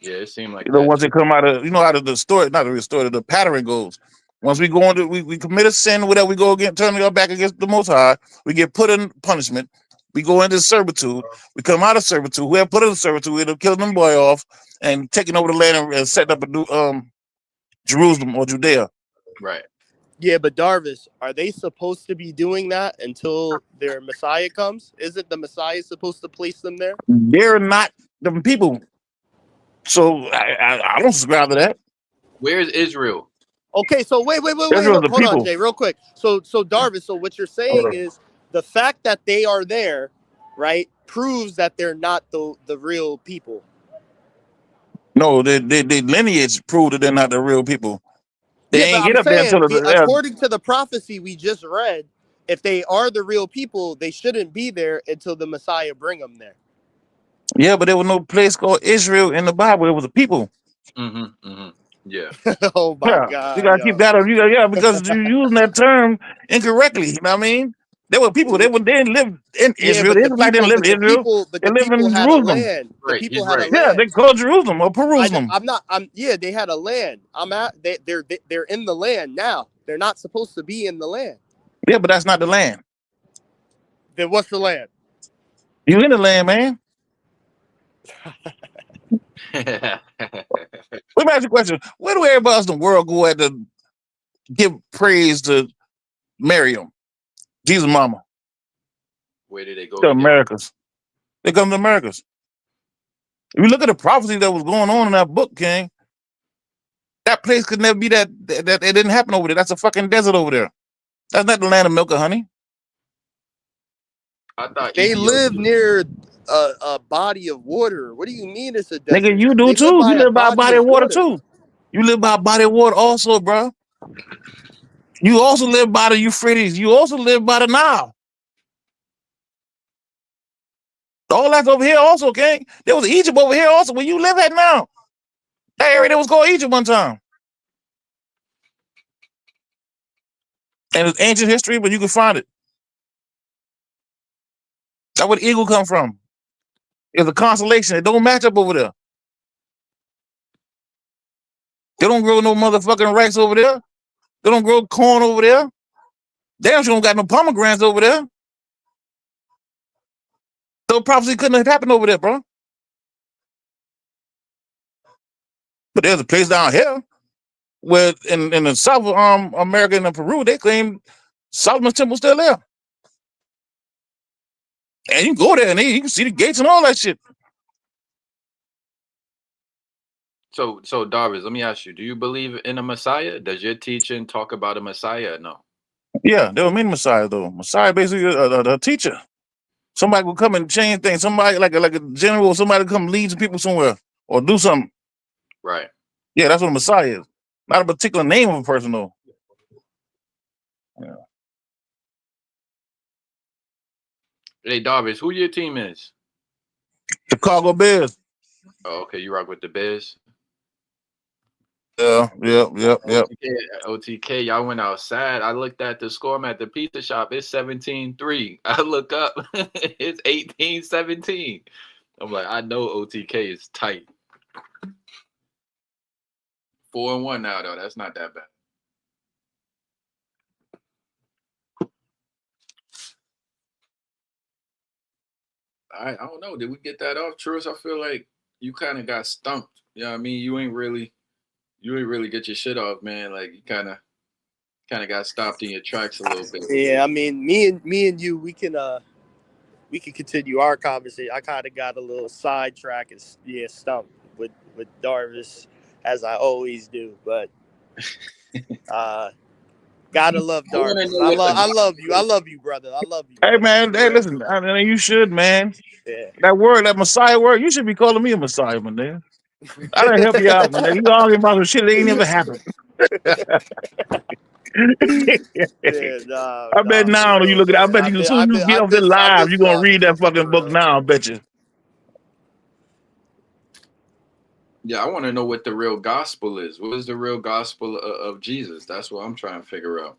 Speaker 1: It seemed like
Speaker 5: You know,
Speaker 1: that
Speaker 5: once
Speaker 1: too.
Speaker 5: they come out of out of the story, not the story, the pattern goes. Once we go into we commit a sin, whatever we go against, turning our back against the Most High, we get put in punishment. We go into servitude. We come out of servitude. Whoever put in servitude, we end up killing them boy off and taking over the land and setting up a new Jerusalem or Judea.
Speaker 1: Right.
Speaker 2: Yeah, but Darvis, are they supposed to be doing that until their Messiah comes? Isn't the Messiah supposed to place them there?
Speaker 5: They're not them people. So I don't subscribe to that.
Speaker 1: Where's Israel?
Speaker 2: Okay, so wait,
Speaker 5: Israel's the
Speaker 2: hold on,
Speaker 5: people.
Speaker 2: Jay, real quick. So Darvis, so what you're saying is the fact that they are there, right, proves that they're not the real people.
Speaker 5: No, the lineage proved that they're not the real people. They
Speaker 2: Yeah, but
Speaker 5: ain't
Speaker 2: I'm
Speaker 5: get up there
Speaker 2: saying,
Speaker 5: until the
Speaker 2: according to the prophecy we just read, if they are the real people, they shouldn't be there until the Messiah bring them there.
Speaker 5: yeah, but there was no place called Israel in the Bible. It was a people.
Speaker 1: Mm-hmm. Mm-hmm. Yeah.
Speaker 2: Oh my
Speaker 5: Yeah, you
Speaker 2: God,
Speaker 5: gotta keep
Speaker 2: yo.
Speaker 5: that up. Yeah, because you're using that term incorrectly. You know what I mean? There were people. They didn't live in
Speaker 2: Yeah,
Speaker 5: Israel.
Speaker 2: but
Speaker 5: They didn't live in Israel. They
Speaker 2: the
Speaker 5: live
Speaker 2: people
Speaker 5: in
Speaker 2: had a
Speaker 5: Jerusalem.
Speaker 2: land. The
Speaker 1: Right.
Speaker 2: people
Speaker 1: He's
Speaker 2: had a
Speaker 1: right.
Speaker 5: Yeah, they
Speaker 2: land.
Speaker 5: called Jerusalem or Jerusalem.
Speaker 2: I'm not. Yeah, they had a land. They're in the land now. They're not supposed to be in the land.
Speaker 5: Yeah, but that's not the land.
Speaker 2: Then what's the land?
Speaker 5: You in the land, man. Let me ask you a question. Where do everybody else in the world go at to give praise to Miriam, Jesus' mama?
Speaker 1: Where did they go
Speaker 5: The
Speaker 1: to give?
Speaker 5: Americas. They come to Americas. If you look at the prophecy that was going on in that book, King, that place could never be that it didn't happen over there. That's a fucking desert over there. That's not the land of milk and honey.
Speaker 1: I thought
Speaker 2: They live
Speaker 1: Ethiopia.
Speaker 2: near a body of water. What do you mean it's a
Speaker 5: Nigga,
Speaker 2: desert?
Speaker 5: you do
Speaker 2: They live
Speaker 5: too.
Speaker 2: by
Speaker 5: You
Speaker 2: a
Speaker 5: live by a
Speaker 2: body
Speaker 5: body
Speaker 2: of
Speaker 5: of water
Speaker 2: water.
Speaker 5: too. You live by a body of water also, bro. You also live by the Euphrates. You also live by the Nile. All that's over here also, King. There was Egypt over here also where you live at now. That area that was called Egypt one time. And it's ancient history, but you can find it. That's where the eagle come from. It's a constellation. It don't match up over there. They don't grow no motherfucking rice over there. They don't grow corn over there. Damn sure don't got no pomegranates over there. So prophecy couldn't have happened over there, bro. But there's a place down here where in the South America and in Peru, they claim Solomon's temple still there. And you can go there and you can see the gates and all that shit.
Speaker 1: So Darvis, let me ask you: do you believe in a Messiah? Does your teaching talk about a Messiah? Or no.
Speaker 5: Yeah, they don't mean Messiah though. Messiah basically a teacher. Somebody will come and change things. Somebody like a general, somebody come lead some people somewhere or do something.
Speaker 1: Right.
Speaker 5: Yeah, that's what a Messiah is. Not a particular name of a person though. Yeah.
Speaker 1: Hey, Darvis, who your team is?
Speaker 5: Chicago Bears.
Speaker 1: Oh, okay, you rock with the Bears.
Speaker 5: Yeah.
Speaker 1: OTK, y'all went outside. I looked at the score. I'm at the pizza shop. It's 17-3. I look up. It's 18-17. I'm like, I know OTK is tight. 4-1 now, though. That's not that bad. I don't know. Did we get that off, Truce? I feel like you kind of got stumped. You know what I mean? You ain't really get your shit off, man. Like you kind of got stopped in your tracks a little bit.
Speaker 2: Yeah, I mean, me and you, we can continue our conversation. I kind of got a little sidetrack and stumped with Darvis, as I always do. But gotta love Darvis. I love you, brother. I love you.
Speaker 5: Hey
Speaker 2: Brother.
Speaker 5: man, hey, listen, I mean, you should, man.
Speaker 2: Yeah.
Speaker 5: That word, that Messiah word, you should be calling me a Messiah, man. Nigga. I done help you out, man. You arguing about some shit that ain't never happened.
Speaker 2: Yeah, nah,
Speaker 5: I bet
Speaker 2: for
Speaker 5: now you
Speaker 2: real,
Speaker 5: look at it, I
Speaker 2: man.
Speaker 5: bet you as soon as you get off the
Speaker 2: I
Speaker 5: live,
Speaker 2: miss
Speaker 5: you're gonna read that
Speaker 2: talking to you,
Speaker 5: fucking
Speaker 2: for
Speaker 5: book
Speaker 2: real.
Speaker 5: now, I bet you.
Speaker 1: Yeah, I want to know what the real gospel is. What is the real gospel of Jesus? That's what I'm trying to figure out.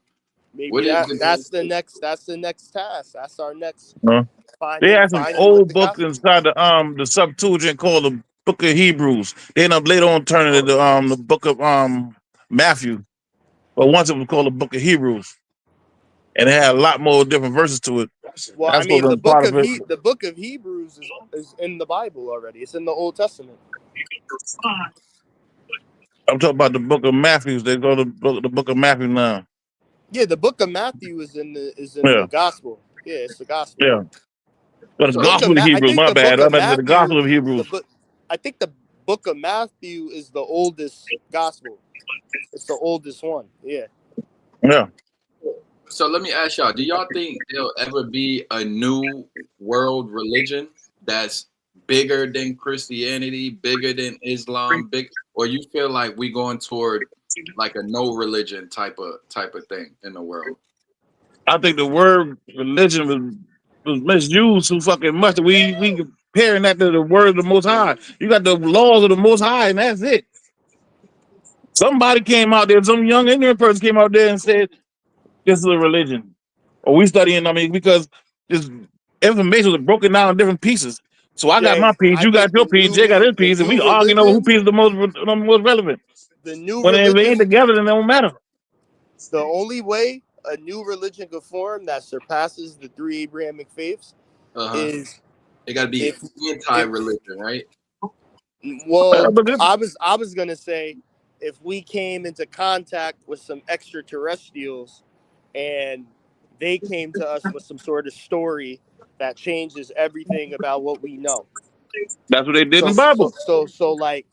Speaker 2: Maybe that's the next task. That's our next
Speaker 5: They
Speaker 2: finding
Speaker 5: had some
Speaker 2: what
Speaker 5: old
Speaker 2: the
Speaker 5: book
Speaker 2: gospel.
Speaker 5: inside the Septuagint called the Book of Hebrews. They ended up later on turning it the Book of Matthew, but once it was called the Book of Hebrews, and it had a lot more different verses to it.
Speaker 2: Well,
Speaker 5: That's
Speaker 2: I
Speaker 5: supposed
Speaker 2: mean,
Speaker 5: to be part of it.
Speaker 2: the book of Hebrews is in the Bible already. It's in the Old Testament.
Speaker 5: I'm talking about the book of Matthew. They go to the book of Matthew now.
Speaker 2: Yeah, the book of Matthew is in
Speaker 5: Yeah,
Speaker 2: the gospel. Yeah, it's the gospel.
Speaker 5: yeah. But it's
Speaker 2: The
Speaker 5: the
Speaker 2: book of
Speaker 5: gospel of
Speaker 2: I
Speaker 5: Hebrews.
Speaker 2: think
Speaker 5: My
Speaker 2: the
Speaker 5: bad.
Speaker 2: book
Speaker 5: I
Speaker 2: of
Speaker 5: meant the
Speaker 2: Matthew,
Speaker 5: gospel of
Speaker 2: the
Speaker 5: Hebrews.
Speaker 2: book. I think the book of Matthew is the oldest gospel. It's the oldest one. Yeah.
Speaker 5: Yeah.
Speaker 1: So let me ask y'all: do y'all think there'll ever be a new world religion that's bigger than Christianity, bigger than Islam, big, or you feel like we going toward like a no religion type of thing in the world?
Speaker 5: I think the word religion was misused too fucking much. We comparing that to the word of the Most High. You got the laws of the Most High, and that's it. Somebody came out there, some young ignorant person came out there and said, "This is a religion," or we studying. I mean, because this information was broken down in different pieces. So I got my
Speaker 2: Jay,
Speaker 5: piece,
Speaker 2: I
Speaker 5: you got
Speaker 2: think
Speaker 5: your piece, Jay got his
Speaker 2: the
Speaker 5: piece, and we
Speaker 2: new
Speaker 5: arguing over who
Speaker 2: religion,
Speaker 5: piece is the most relevant.
Speaker 2: the new
Speaker 5: When they ain't
Speaker 2: religion,
Speaker 5: together, then it don't matter.
Speaker 2: the only way a new religion could form that surpasses the three Abrahamic faiths is
Speaker 1: It got to be
Speaker 2: if if
Speaker 1: anti-religion, right?
Speaker 2: well,
Speaker 5: But this,
Speaker 2: I was gonna say if we came into contact with some extraterrestrials and they came to us with some sort of story that changes everything about what we know.
Speaker 5: that's what they did in
Speaker 2: So
Speaker 5: the Bible.
Speaker 2: like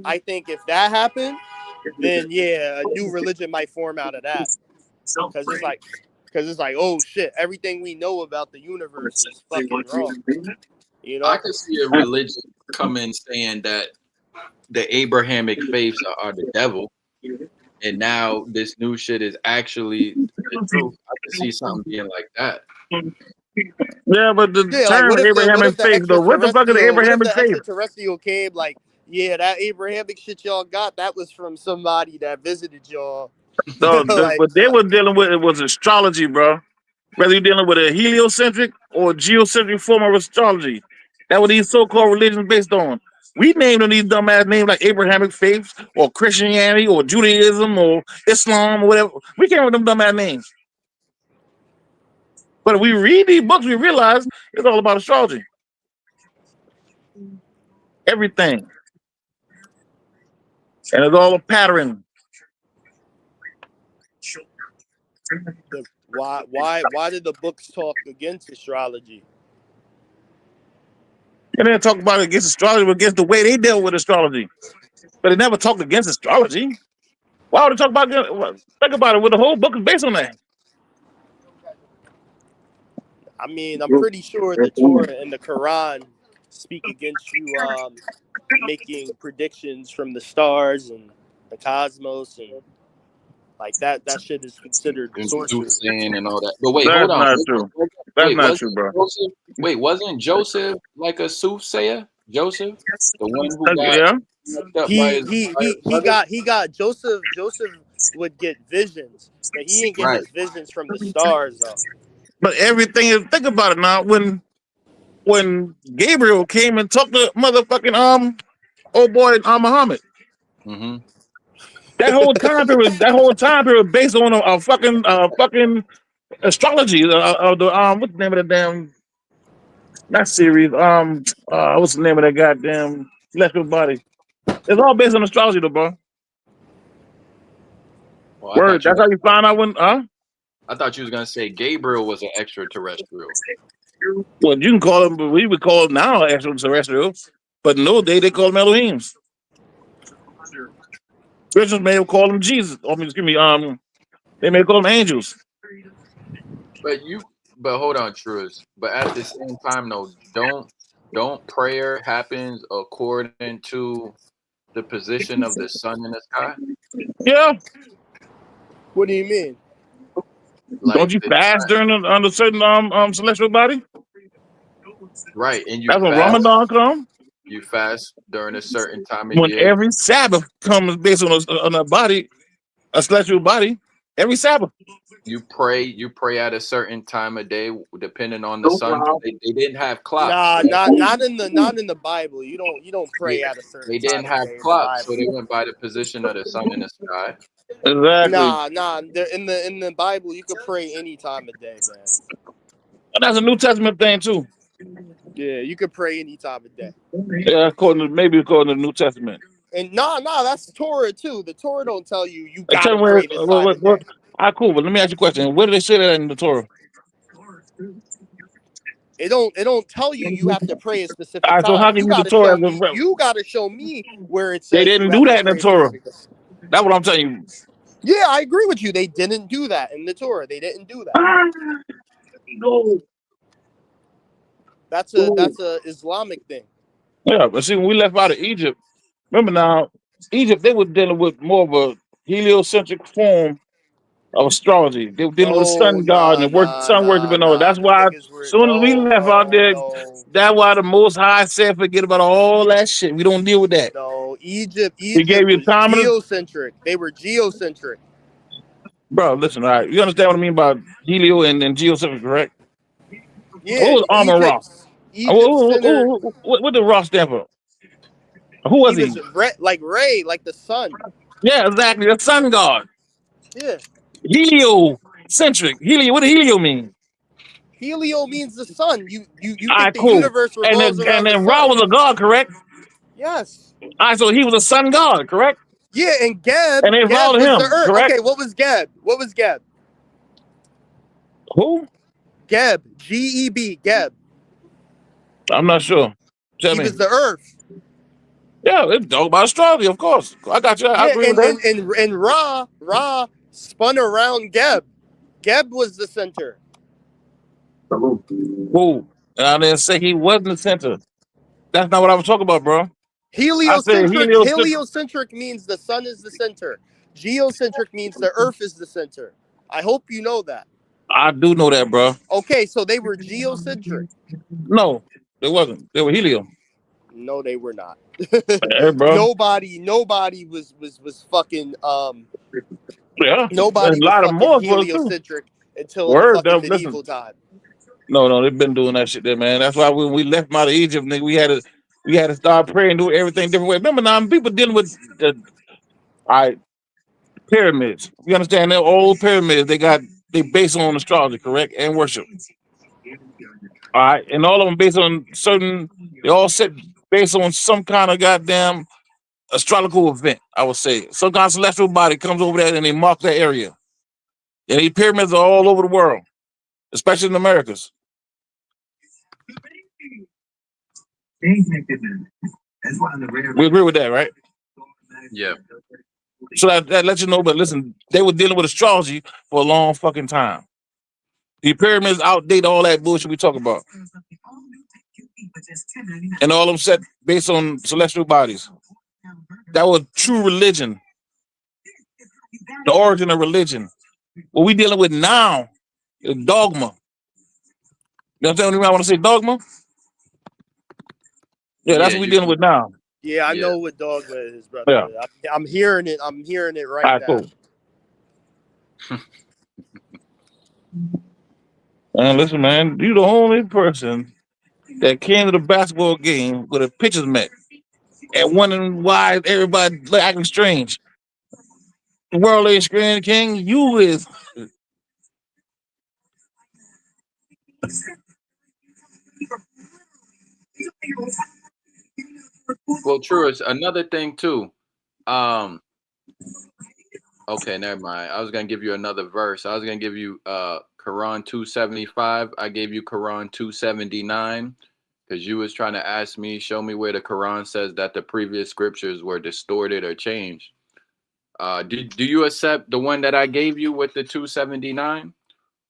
Speaker 2: I think if that happened, then yeah, a new religion might form out of that. Cause it's like, oh shit, everything we know about the universe is fucking wrong. You
Speaker 1: I
Speaker 2: know?
Speaker 1: could see a religion coming saying that the Abrahamic faiths are the devil, and now this new shit is actually the truth. I could see something being like that.
Speaker 5: Yeah, but the
Speaker 2: Yeah, like
Speaker 5: term
Speaker 2: what if
Speaker 5: Abrahamic
Speaker 2: the
Speaker 5: faith, though, what the fuck is the Abrahamic faith?
Speaker 2: extraterrestrial came like, yeah, that Abrahamic shit y'all got, that was from somebody that visited y'all.
Speaker 5: No,
Speaker 2: Like,
Speaker 5: what they were dealing with it was astrology, bro. Whether you're dealing with a heliocentric or geocentric form of astrology, that's what these so-called religions based on. We named them these dumbass names like Abrahamic faiths or Christianity or Judaism or Islam or whatever. We came with them dumbass names. But if we read these books, we realize it's all about astrology. Everything. And it's all a pattern.
Speaker 2: why did the books talk against astrology?
Speaker 5: And then talk about it against astrology, but against the way they dealt with astrology. But they never talked against astrology. Why would they talk about it? Think about it. Well, the whole book is based on that.
Speaker 2: I mean, I'm pretty sure the Torah and the Quran speak against you making predictions from the stars and the cosmos and like that shit is considered
Speaker 1: And
Speaker 2: sorcery.
Speaker 1: soothsaying and all that. But wait, hold
Speaker 5: That's
Speaker 1: on.
Speaker 5: not true. That's not true, bro.
Speaker 1: Wasn't Joseph like a soothsayer? Joseph, the one who got
Speaker 5: Yeah.
Speaker 1: messed up by his brother?
Speaker 2: He got Joseph would get visions, but he didn't get
Speaker 1: Right.
Speaker 2: his visions from the stars though.
Speaker 5: But everything is, think about it now. When Gabriel came and took the motherfucking old boy Muhammad,
Speaker 1: Mm-hmm.
Speaker 5: that whole time period based on a fucking astrology. The what's the name of the damn not series? What's the name of that goddamn celestial body? It's all based on astrology, though, bro.
Speaker 1: Well,
Speaker 5: Word. That's how you find out when.
Speaker 1: I thought you was gonna say Gabriel was an extraterrestrial.
Speaker 5: Well, you can call them, but we would call them now extraterrestrials. But in those days, they called them Elohims. Christians may have called them Jesus. I mean, excuse me. They may call them angels.
Speaker 1: But hold on, Truist. But at the same time, though, don't prayer happens according to the position of the sun in the sky?
Speaker 5: Yeah.
Speaker 2: What do you mean?
Speaker 5: Don't
Speaker 1: Like
Speaker 5: you fast during under certain celestial body?
Speaker 1: right, and
Speaker 5: That's when Ramadan come.
Speaker 1: you fast during a certain time of
Speaker 5: When
Speaker 1: year.
Speaker 5: every Sabbath comes based on a body, a celestial body. Every Sabbath.
Speaker 1: You pray at a certain time of day, depending on the sun. They didn't have clocks.
Speaker 2: Nah, not in the Bible. You don't pray at a certain
Speaker 1: They didn't
Speaker 2: time of
Speaker 1: have
Speaker 2: day in the
Speaker 1: clocks, so
Speaker 2: Bible.
Speaker 1: they went by the position of the sun in the sky.
Speaker 5: Exactly.
Speaker 2: Nah. In the Bible, you can pray any time of day, man.
Speaker 5: That's a New Testament thing too.
Speaker 2: Yeah, you can pray any time of day.
Speaker 5: Yeah, according to the New Testament.
Speaker 2: And nah, that's Torah too. The Torah don't tell you
Speaker 5: Tell
Speaker 2: gotta
Speaker 5: me where.
Speaker 2: pray this time of
Speaker 5: What?
Speaker 2: day.
Speaker 5: All right, cool. But let me ask you a question. Where do they say that in the Torah?
Speaker 2: It don't tell you have to pray a
Speaker 5: All
Speaker 2: specific
Speaker 5: right, so how
Speaker 2: time.
Speaker 5: can you the Torah? As a,
Speaker 2: You gotta show me where it
Speaker 5: they
Speaker 2: says you
Speaker 5: didn't do
Speaker 2: have to
Speaker 5: that in the
Speaker 2: pray a
Speaker 5: Torah.
Speaker 2: specific time.
Speaker 5: That's what I'm telling you.
Speaker 2: Yeah, I agree with you. They didn't do that in the Torah. They didn't do that.
Speaker 5: No.
Speaker 2: That's a Islamic thing.
Speaker 5: Yeah, but see, when we left out of Egypt, remember now, Egypt, they were dealing with more of a heliocentric form of astrology. They were dealing with the
Speaker 2: No,
Speaker 5: sun god and sun worship and all. That's
Speaker 2: Them
Speaker 5: why,
Speaker 2: niggas were
Speaker 5: soon as we left out there,
Speaker 2: no.
Speaker 5: that's why the Most High said, forget about all that shit. We don't deal with that.
Speaker 2: No, Egypt
Speaker 5: He gave you
Speaker 2: was
Speaker 5: time and
Speaker 2: geocentric. They were geocentric.
Speaker 5: bro. Listen, all right, you understand what I mean by helio and geocentric, correct?
Speaker 2: Yeah,
Speaker 5: What was Amon Ra?
Speaker 2: Egypt center.
Speaker 5: What did Ra stand for? Who was
Speaker 2: He
Speaker 5: he?
Speaker 2: was like Ray, like the sun.
Speaker 5: Yeah, exactly, the sun god.
Speaker 2: Yeah,
Speaker 5: Heliocentric. Helio. What does helio mean?
Speaker 2: helio means the sun. You
Speaker 5: All
Speaker 2: think
Speaker 5: right,
Speaker 2: the
Speaker 5: cool.
Speaker 2: universe
Speaker 5: And
Speaker 2: revolves
Speaker 5: then
Speaker 2: around the
Speaker 5: Ra
Speaker 2: sun?
Speaker 5: was a god, correct?
Speaker 2: Yes.
Speaker 5: All right, so he was a sun god, correct?
Speaker 2: Yeah, and Geb
Speaker 5: And they followed
Speaker 2: was the
Speaker 5: him,
Speaker 2: earth.
Speaker 5: correct?
Speaker 2: Okay, what was Geb?
Speaker 5: Who?
Speaker 2: Geb, Geb, Geb.
Speaker 5: I'm not sure. Tell
Speaker 2: He
Speaker 5: me.
Speaker 2: was the earth.
Speaker 5: Yeah, it's dope about astrology, of course. I got you. I
Speaker 2: Yeah,
Speaker 5: agree with that.
Speaker 2: and Ra spun around Geb. Geb was the center.
Speaker 5: Who? And I didn't say he wasn't the center. That's not what I was talking about, bro. I said heliocentric.
Speaker 2: Heliocentric means the sun is the center. Geocentric means the earth is the center. I hope you know that.
Speaker 5: I do know that, bro.
Speaker 2: Okay, so they were geocentric.
Speaker 5: No, it wasn't. They were helio.
Speaker 2: No, they were not.
Speaker 5: Hey, bro.
Speaker 2: Nobody was fucking
Speaker 5: Yeah. A
Speaker 2: nobody was
Speaker 5: lot of
Speaker 2: fucking
Speaker 5: more was too.
Speaker 2: heliocentric until the
Speaker 5: Word
Speaker 2: fucking
Speaker 5: up. Listen.
Speaker 2: medieval time.
Speaker 5: No, they've been doing that shit there, man. That's why when we left out of Egypt, nigga, we had to start praying, do everything different way. Remember now, people dealing with the all right, pyramids. You understand? They're old pyramids. They based on astrology, correct, and worship. All right, and all of them based on certain. They all set based on some kind of goddamn astrological event. I would say some kind of celestial body comes over there and they mark that area. And these pyramids are all over the world, especially in the Americas. We agree with that, right?
Speaker 4: Yeah.
Speaker 5: So that lets you know, but listen, they were dealing with astrology for a long fucking time. The pyramids outdate all that bullshit we talk about. And all of them set based on celestial bodies. That was true religion. The origin of religion. What we dealing with now is dogma. You understand what I want to say? Dogma? Yeah, that's what we dealing with now.
Speaker 2: Yeah, I
Speaker 4: Yeah.
Speaker 2: know what dogma is, brother.
Speaker 5: Yeah.
Speaker 2: I'm hearing it. I'm hearing it right
Speaker 5: All right,
Speaker 2: now.
Speaker 5: cool. And listen, man, you the only person that came to the basketball game with a pitcher's mitt and wondering why everybody acting strange. The world ain't strange, King. You is.
Speaker 4: Well, true. It's another thing too. Um. Okay, never mind. I was gonna give you another verse. I was gonna give you Quran 275. I gave you Quran 279 because you was trying to ask me, show me where the Quran says that the previous scriptures were distorted or changed. Do you accept the one that I gave you with the 279,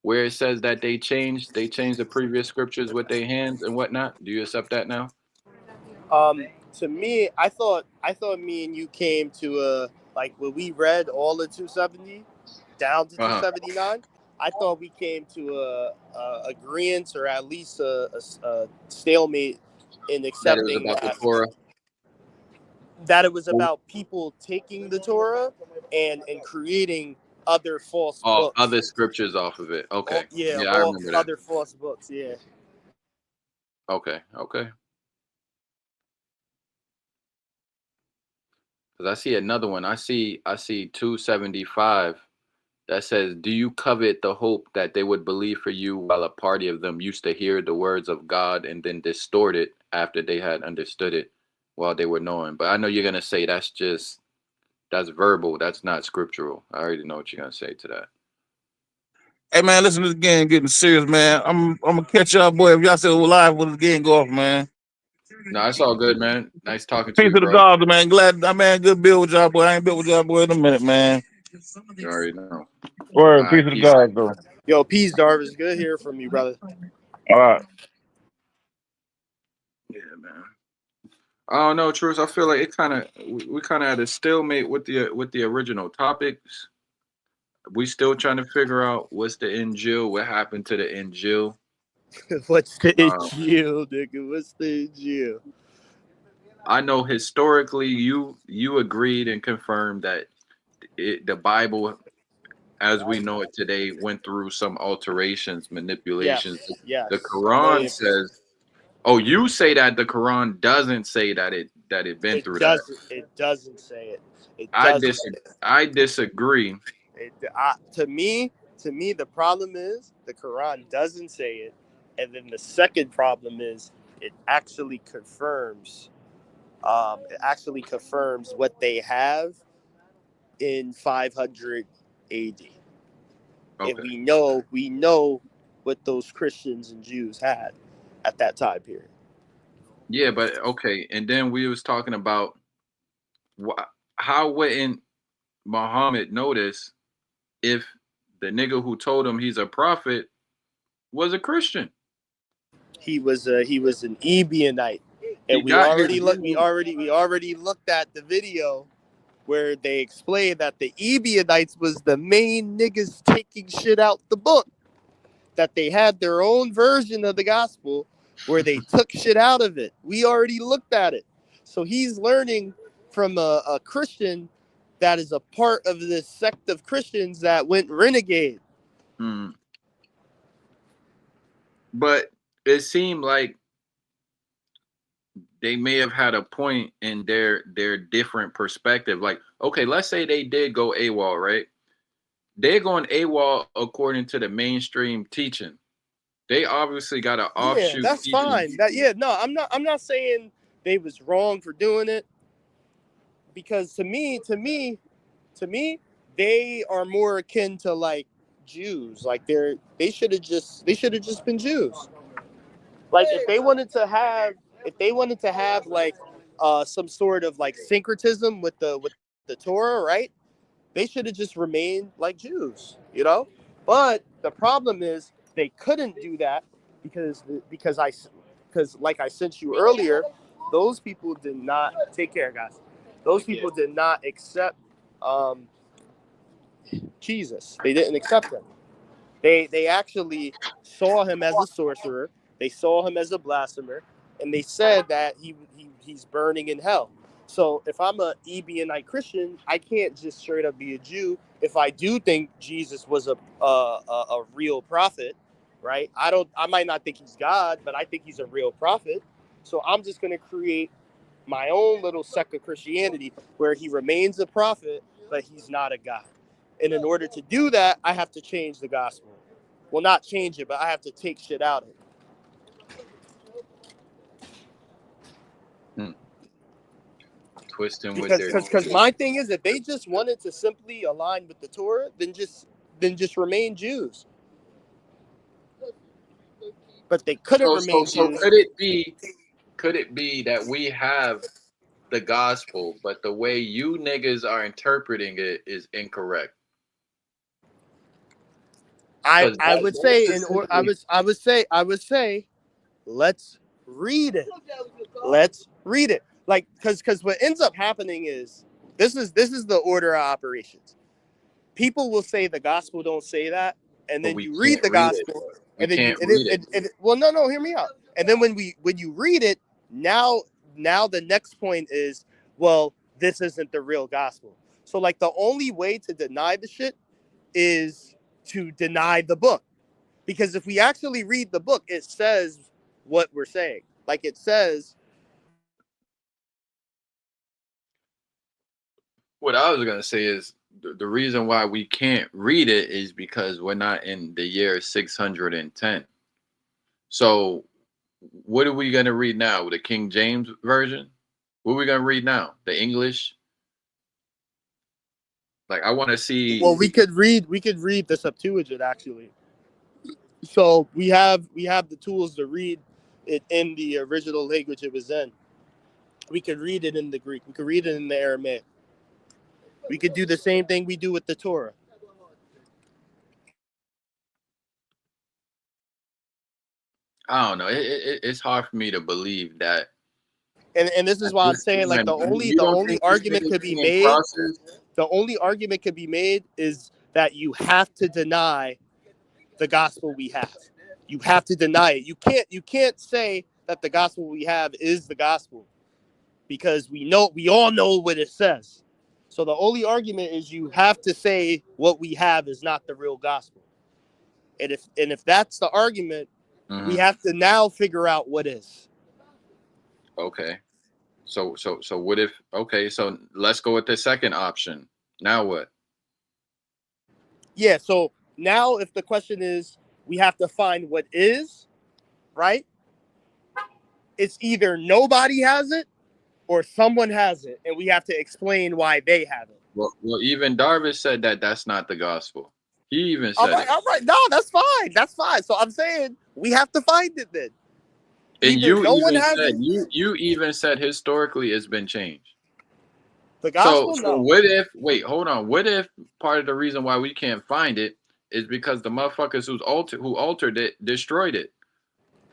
Speaker 4: where it says that they changed the previous scriptures with their hands and whatnot? Do you accept that now?
Speaker 2: To me, I thought me and you came to like when we read all of 270 down to 279. I thought we came to a agreement or at least a stalemate in accepting
Speaker 4: That it was about the Torah.
Speaker 2: that it was about people taking the Torah and creating other false books.
Speaker 4: Other scriptures off of it. Okay.
Speaker 2: I
Speaker 4: remember that.
Speaker 2: Other false books. Yeah.
Speaker 4: Okay. Because I see another one. I see 275 that says, "Do you covet the hope that they would believe for you while a party of them used to hear the words of God and then distort it after they had understood it? while they were knowing. But I know you're gonna say that's verbal. That's not scriptural. I already know what you're gonna say to that.
Speaker 5: Hey man, listen to this game getting serious, man. I'm gonna catch y'all, boy. If y'all still live when the game go off, man.
Speaker 4: No, it's all good, man. Nice talking to
Speaker 5: Peace
Speaker 4: you,
Speaker 5: to the
Speaker 4: bro.
Speaker 5: gods, man. Glad, man. Good build with y'all, boy. I ain't built with y'all, boy, in a minute, man.
Speaker 4: You already know. All
Speaker 5: Word, peace
Speaker 4: right,
Speaker 5: to the
Speaker 4: peace.
Speaker 5: gods, though.
Speaker 2: Yo, peace, Darvis. Good to hear from you, brother.
Speaker 5: All right.
Speaker 4: Yeah, man. I don't know, Truce. I feel like it kind of we kind of had a stalemate with the original topics. We still trying to figure out what's the Injil, what happened to the Injil.
Speaker 2: What's the
Speaker 4: Um,
Speaker 2: Injil, nigga? What's the Injil?
Speaker 4: I know historically you agreed and confirmed that the Bible, as we know it today, went through some alterations, manipulations.
Speaker 2: Yes,
Speaker 4: The
Speaker 2: yes, a
Speaker 4: Quran
Speaker 2: million percent.
Speaker 4: says, "Oh, you say that the Quran doesn't say that it been
Speaker 2: It
Speaker 4: through that."
Speaker 2: doesn't. It doesn't say it. It
Speaker 4: I
Speaker 2: doesn't.
Speaker 4: dis I disagree.
Speaker 2: To me, the problem is the Quran doesn't say it, and then the second problem is it actually confirms. It actually confirms what they have in 500 AD, and
Speaker 4: Okay.
Speaker 2: we know what those Christians and Jews had at that time period.
Speaker 4: Yeah, but okay. And then we was talking about how wouldn't Muhammad notice if the nigga who told him he's a prophet was a Christian?
Speaker 2: He was an Ebionite,
Speaker 4: He
Speaker 2: and we
Speaker 4: got his
Speaker 2: already looked. We
Speaker 4: views.
Speaker 2: already looked at the video where they explained that the Ebionites was the main niggas taking shit out the book. That they had their own version of the gospel where they took shit out of it. We already looked at it. So he's learning from a Christian that is a part of this sect of Christians that went renegade.
Speaker 4: Hmm. But it seemed like they may have had a point in their different perspective. Like, okay, let's say they did go AWOL, right? They're going AWOL according to the mainstream teaching. They obviously got an
Speaker 2: Yeah,
Speaker 4: offshoot
Speaker 2: that's
Speaker 4: teaching.
Speaker 2: fine. No, I'm not saying they was wrong for doing it, because to me, they are more akin to like Jews. Like they should have just been Jews. Like if they wanted to have like some sort of like syncretism with the Torah, right? They should have just remained like Jews. But the problem is they couldn't do that because because like I sent you earlier, those people did not take care, guys. Those people did not accept um, Jesus. They didn't accept him. They actually saw him as a sorcerer. They saw him as a blasphemer, and they said that he's burning in hell. So if I'm a Ebionite Christian, I can't just straight up be a Jew. If I do think Jesus was a real prophet, right? I might not think he's God, but I think he's a real prophet. So I'm just gonna create my own little sect of Christianity where he remains a prophet, but he's not a God. And in order to do that, I have to change the gospel. Well, not change it, but I have to take shit out of it.
Speaker 4: Hmm. Twisting with
Speaker 2: Because
Speaker 4: their
Speaker 2: because my thing is, if they just wanted to simply align with the Torah, then just remain Jews. But they couldn't remain
Speaker 4: so
Speaker 2: Jews.
Speaker 4: could it be that we have the gospel, but the way you niggas are interpreting it is incorrect?
Speaker 2: I
Speaker 4: Because
Speaker 2: I would say
Speaker 4: that's
Speaker 2: in or
Speaker 4: essentially
Speaker 2: I would say let's read it. Let's read it. Like because what ends up happening is this is the order of operations. People will say the gospel don't say that, and
Speaker 4: but
Speaker 2: then
Speaker 4: we
Speaker 2: you read
Speaker 4: can't
Speaker 2: the
Speaker 4: read it.
Speaker 2: gospel,
Speaker 4: We
Speaker 2: and then you
Speaker 4: can't read it.
Speaker 2: well, no, hear me out. And then when you read it, now the next point is, well, this isn't the real gospel. So like the only way to deny the shit is to deny the book, because if we actually read the book, it says what we're saying. Like it says,
Speaker 4: What I was gonna say is the reason why we can't read it is because we're not in the year 610. So what are we gonna read now? The King James version? What we gonna read now? The English. Like I want to see.
Speaker 2: Well, we could read the Septuagint actually. So we have the tools to read it in the original language it was in. We could read it in the Greek. We could read it in the Aramaic. We could do the same thing we do with the Torah.
Speaker 4: I don't know. It's hard for me to believe that.
Speaker 2: And this is why I'm saying like
Speaker 4: You
Speaker 2: the
Speaker 4: don't
Speaker 2: only
Speaker 4: think these
Speaker 2: argument
Speaker 4: niggas
Speaker 2: could be
Speaker 4: seeing
Speaker 2: made.
Speaker 4: crosses?
Speaker 2: The only argument could be made is that you have to deny the gospel we have. You have to deny it. You can't say that the gospel we have is the gospel because we all know what it says. So the only argument is you have to say what we have is not the real gospel. And if that's the argument, we have to now figure out what is.
Speaker 4: Okay. So what if? Okay. So let's go with the second option. Now what?
Speaker 2: Yeah, so now if the question is we have to find what is, right? It's either nobody has it or someone has it, and we have to explain why they have it.
Speaker 4: Well, even Darvish said that that's not the gospel. He even
Speaker 2: All
Speaker 4: said
Speaker 2: right,
Speaker 4: it.
Speaker 2: all right. No, that's fine. That's fine. So I'm saying we have to find it then.
Speaker 4: And
Speaker 2: Either
Speaker 4: you
Speaker 2: no one
Speaker 4: even
Speaker 2: has
Speaker 4: said
Speaker 2: it,
Speaker 4: you even said historically it's been changed.
Speaker 2: the
Speaker 4: So
Speaker 2: gospel, no.
Speaker 4: what if? Wait, hold on. What if part of the reason why we can't find it is because the motherfuckers who altered it destroyed it?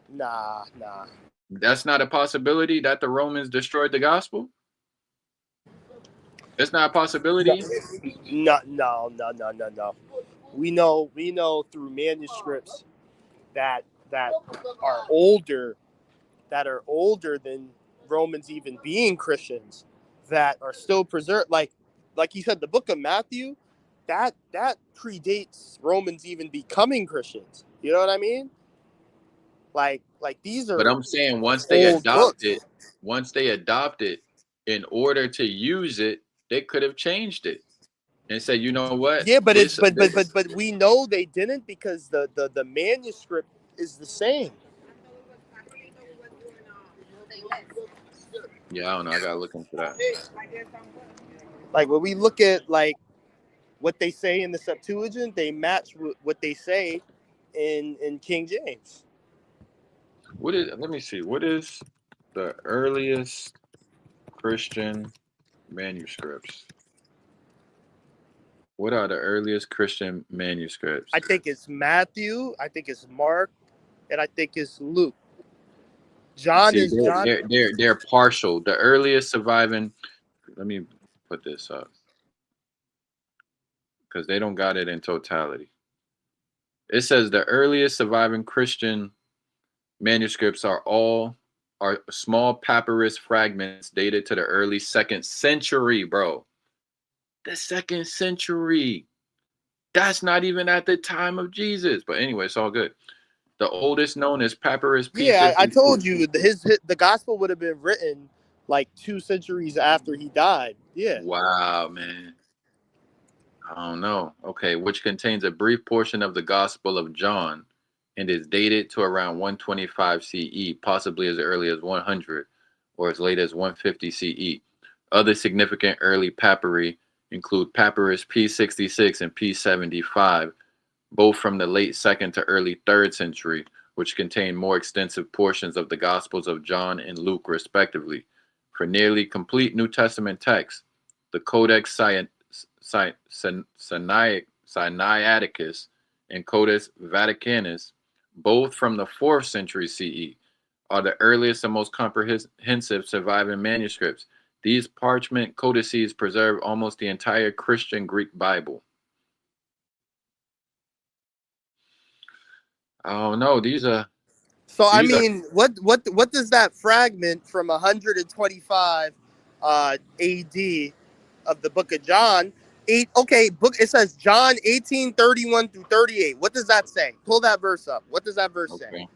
Speaker 2: Nah.
Speaker 4: That's not a possibility that the Romans destroyed the gospel. It's not a possibility.
Speaker 2: No. We know through manuscripts that that are older than Romans even being Christians that are still preserved. Like you said, the book of Matthew, that predates Romans even becoming Christians. You know what I mean? Like these
Speaker 4: But
Speaker 2: are
Speaker 4: I'm saying
Speaker 2: old books.
Speaker 4: once they adopt it, in order to use it, they could have changed it and said, you know what,
Speaker 2: Yeah, but
Speaker 4: this,
Speaker 2: it's but
Speaker 4: this
Speaker 2: but but but we know they didn't because the manuscript is the same.
Speaker 4: yeah, I don't know. I gotta look into that.
Speaker 2: Like when we look at like what they say in the Septuagint, they match what they say in King James.
Speaker 4: What is? Let me see. What is the earliest Christian manuscripts? What are the earliest Christian manuscripts?
Speaker 2: I think it's Matthew, I think it's Mark, and I think it's Luke. John
Speaker 4: See,
Speaker 2: is John.
Speaker 4: they're partial. The earliest surviving. Let me put this up because they don't got it in totality. It says the earliest surviving Christian manuscripts are small papyrus fragments dated to the early 2nd century, bro. The 2nd century. That's not even at the time of Jesus. But anyway, it's all good. The oldest known is Papyrus
Speaker 2: Yeah, I
Speaker 4: P52.
Speaker 2: told you the gospel would have been written like 2 centuries after he died. Yeah.
Speaker 4: Wow, man. I don't know. Okay, which contains a brief portion of the Gospel of John and is dated to around 125 CE, possibly as early as 100 or as late as 150 CE. Other significant early papyri include Papyrus P66 and P75, both from the late 2nd to early 3rd century, which contain more extensive portions of the Gospels of John and Luke, respectively. For nearly complete New Testament texts, the Codex Sinaiticus and Codex Vaticanus, both from the 4th century CE, are the earliest and most comprehensive surviving manuscripts. These parchment codices preserve almost the entire Christian Greek Bible. Oh no,
Speaker 2: So I
Speaker 4: these are
Speaker 2: mean, what does that fragment from 125 AD of the book of John book it says John 18:31 through 38. What does that say? Pull that verse up. What does that verse say?
Speaker 4: okay.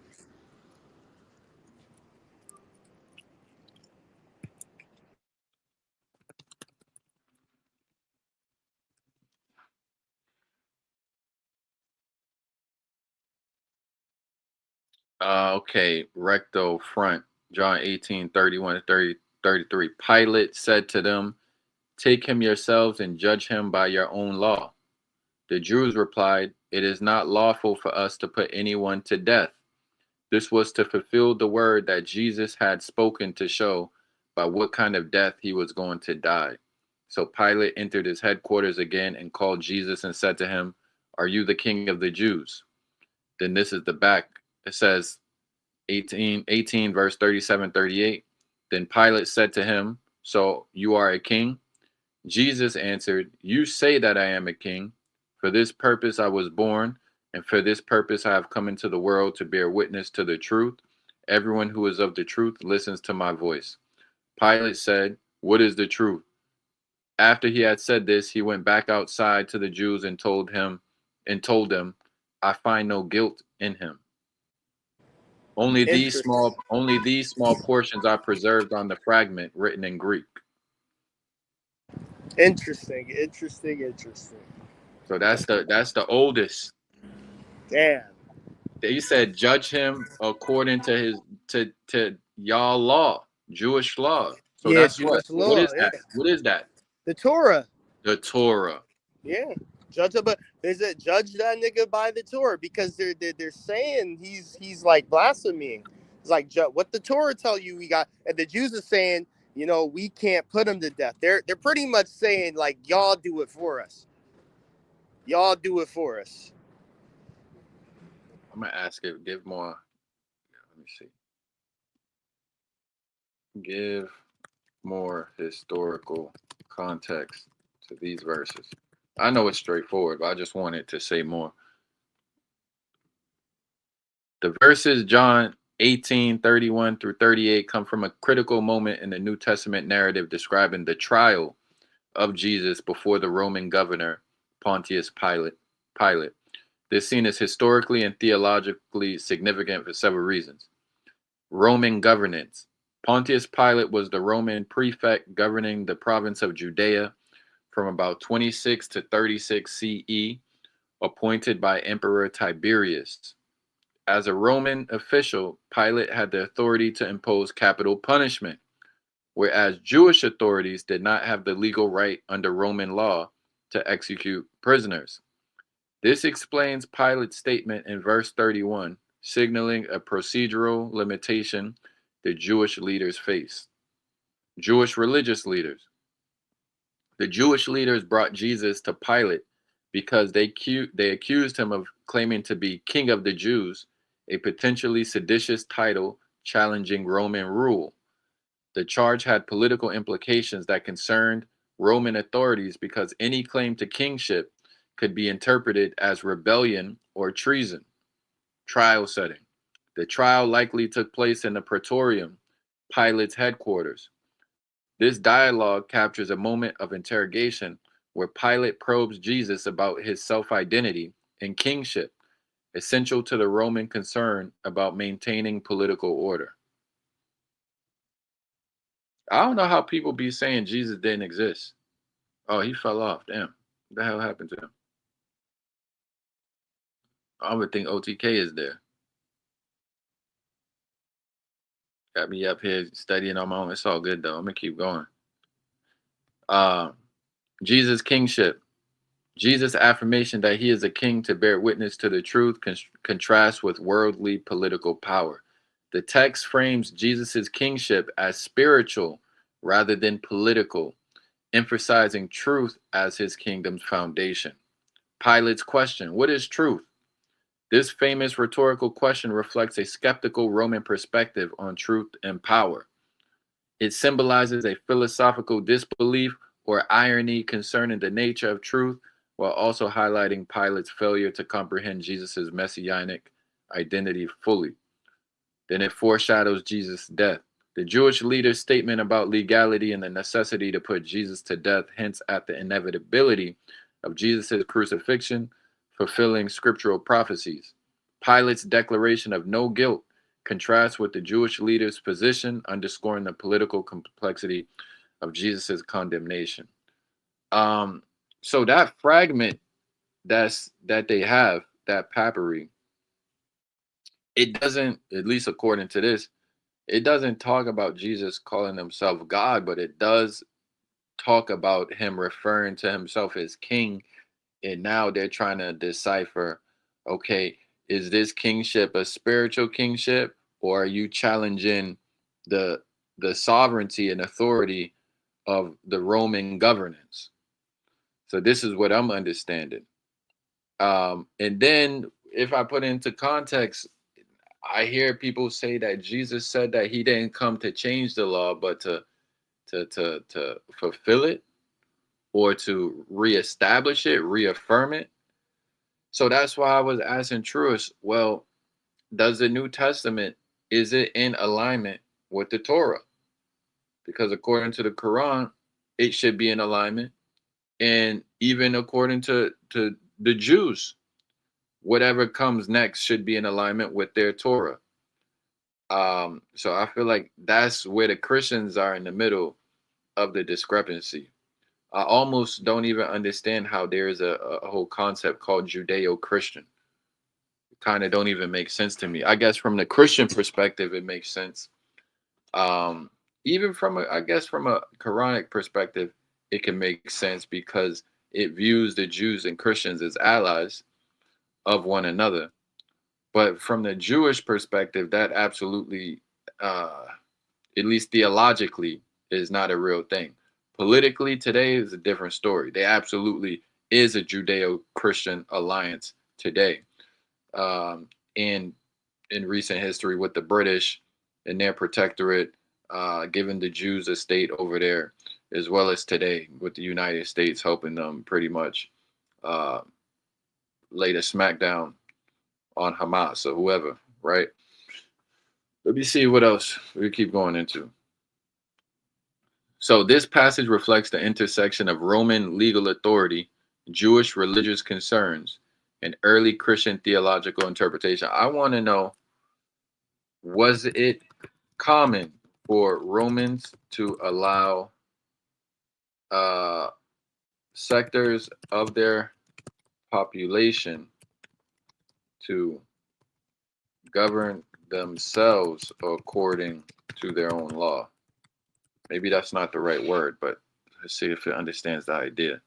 Speaker 4: Okay, recto front, John 18:31 to 30. 33. Pilate said to them, "Take him yourselves and judge him by your own law." The Jews replied, "It is not lawful for us to put anyone to death." This was to fulfill the word that Jesus had spoken to show by what kind of death he was going to die. So Pilate entered his headquarters again and called Jesus and said to him, "Are you the king of the Jews?" Then this is the back. It says 18 verse 37, 38. Then Pilate said to him, "So you are a king?" Jesus answered, "You say that I am a king. For this purpose I was born, and for this purpose I have come into the world to bear witness to the truth. Everyone who is of the truth listens to my voice." Pilate said, "What is the truth?" After he had said this, he went back outside to the Jews and told them, "I find no guilt in him.
Speaker 2: Interesting.
Speaker 4: Only these small portions are preserved on the fragment written in Greek."
Speaker 2: Interesting.
Speaker 4: So that's the oldest.
Speaker 2: Damn.
Speaker 4: They said judge him according to his to y'all law, Jewish law. So
Speaker 2: Yeah,
Speaker 4: that's what.
Speaker 2: Jewish
Speaker 4: What
Speaker 2: law.
Speaker 4: is
Speaker 2: Yeah.
Speaker 4: that? What is that?
Speaker 2: The Torah.
Speaker 4: The Torah.
Speaker 2: Yeah. Judge but there's a judge that nigga by the Torah because they're saying he's like blaspheming. It's like what the Torah tell you we got, and the Jews are saying, you know, we can't put him to death. They're pretty much saying like y'all do it for us. Y'all do it for us.
Speaker 4: I'm gonna ask it. Give more. Let me see. Give more historical context to these verses. I know it's straightforward, but I just wanted to say more. The verses John 18:31 through 38 come from a critical moment in the New Testament narrative describing the trial of Jesus before the Roman governor Pontius Pilate. This scene is historically and theologically significant for several reasons. Roman governance. Pontius Pilate was the Roman prefect governing the province of Judea from about 26 to 36 CE, appointed by Emperor Tiberius. As a Roman official, Pilate had the authority to impose capital punishment, whereas Jewish authorities did not have the legal right under Roman law to execute prisoners. This explains Pilate's statement in verse 31, signaling a procedural limitation the Jewish leaders faced. Jewish religious leaders. The Jewish leaders brought Jesus to Pilate because they accused him of claiming to be king of the Jews, a potentially seditious title challenging Roman rule. The charge had political implications that concerned Roman authorities because any claim to kingship could be interpreted as rebellion or treason. Trial setting. The trial likely took place in the Praetorium, Pilate's headquarters. This dialogue captures a moment of interrogation where Pilate probes Jesus about his self-identity and kingship, essential to the Roman concern about maintaining political order. I don't know how people be saying Jesus didn't exist. Oh, he fell off. Damn. What the hell happened to him? I would think OTK is there. Got me up here studying on my own. It's all good though. I'm gonna keep going. Jesus' kingship. Jesus' affirmation that he is a king to bear witness to the truth contrasts with worldly political power. The text frames Jesus' kingship as spiritual rather than political, emphasizing truth as his kingdom's foundation. Pilate's question, what is truth? This famous rhetorical question reflects a skeptical Roman perspective on truth and power. It symbolizes a philosophical disbelief or irony concerning the nature of truth, while also highlighting Pilate's failure to comprehend Jesus' messianic identity fully. Then it foreshadows Jesus' death. The Jewish leader's statement about legality and the necessity to put Jesus to death hints at the inevitability of Jesus' crucifixion, fulfilling scriptural prophecies. Pilate's declaration of no guilt contrasts with the Jewish leader's position, underscoring the political complexity of Jesus' condemnation. So that fragment that they have, that papyri, it doesn't, at least according to this, it doesn't talk about Jesus calling himself God, but it does talk about him referring to himself as king. And now they're trying to decipher, okay, is this kingship a spiritual kingship, or are you challenging the sovereignty and authority of the Roman governance? So this is what I'm understanding. And then if I put into context, I hear people say that Jesus said that he didn't come to change the law, but to fulfill it, or to reestablish it, reaffirm it. So that's why I was asking Truist, well, does the New Testament, is it in alignment with the Torah? Because according to the Quran, it should be in alignment. And even according to the Jews, whatever comes next should be in alignment with their Torah. So I feel like that's where the Christians are in the middle of the discrepancy. I almost don't even understand how there is a whole concept called Judeo-Christian. It kind of don't even make sense to me. I guess from the Christian perspective, it makes sense. Even from I guess from a Quranic perspective, it can make sense because it views the Jews and Christians as allies of one another. But from the Jewish perspective, that absolutely, at least theologically, is not a real thing. Politically, today is a different story. There absolutely is a Judeo-Christian alliance today. And in recent history with the British and their protectorate, giving the Jews a state over there, as well as today with the United States helping them pretty much lay the smackdown on Hamas or whoever, right? Let me see what else we keep going into. So this passage reflects the intersection of Roman legal authority, Jewish religious concerns, and early Christian theological interpretation. I want to know, was it common for Romans to allow sectors of their population to govern themselves according to their own law? Maybe that's not the right word, but let's see if it understands the idea.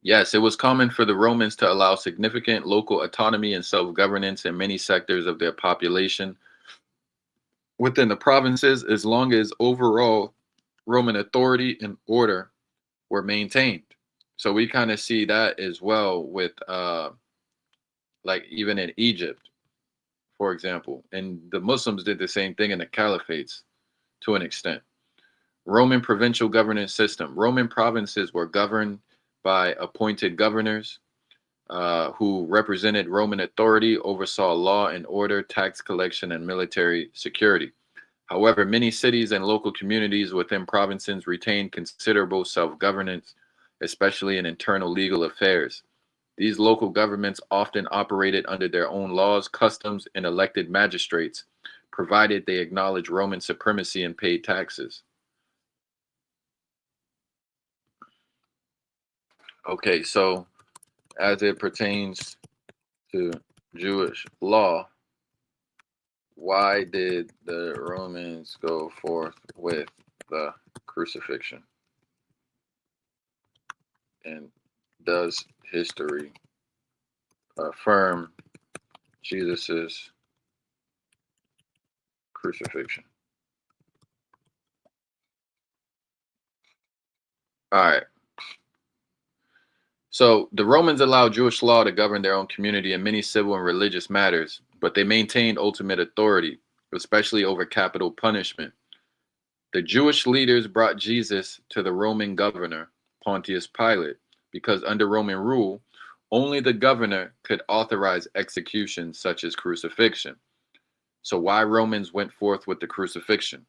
Speaker 4: Yes, it was common for the Romans to allow significant local autonomy and self-governance in many sectors of their population within the provinces, as long as overall Roman authority and order were maintained. So we kind of see that as well with like even in Egypt, for example. And the Muslims did the same thing in the caliphates to an extent. Roman provincial governance system. Roman provinces were governed by appointed governors who represented Roman authority, oversaw law and order, tax collection, and military security. However, many cities and local communities within provinces retained considerable self-governance, especially in internal legal affairs. These local governments often operated under their own laws, customs, and elected magistrates, provided they acknowledged Roman supremacy and paid taxes. Okay, so as it pertains to Jewish law, why did the Romans go forth with the crucifixion? And does history affirm Jesus's crucifixion? All right. So the Romans allowed Jewish law to govern their own community in many civil and religious matters, but they maintained ultimate authority, especially over capital punishment. The Jewish leaders brought Jesus to the Roman governor, Pontius Pilate, because under Roman rule, only the governor could authorize executions such as crucifixion. So why Romans went forth with the crucifixion?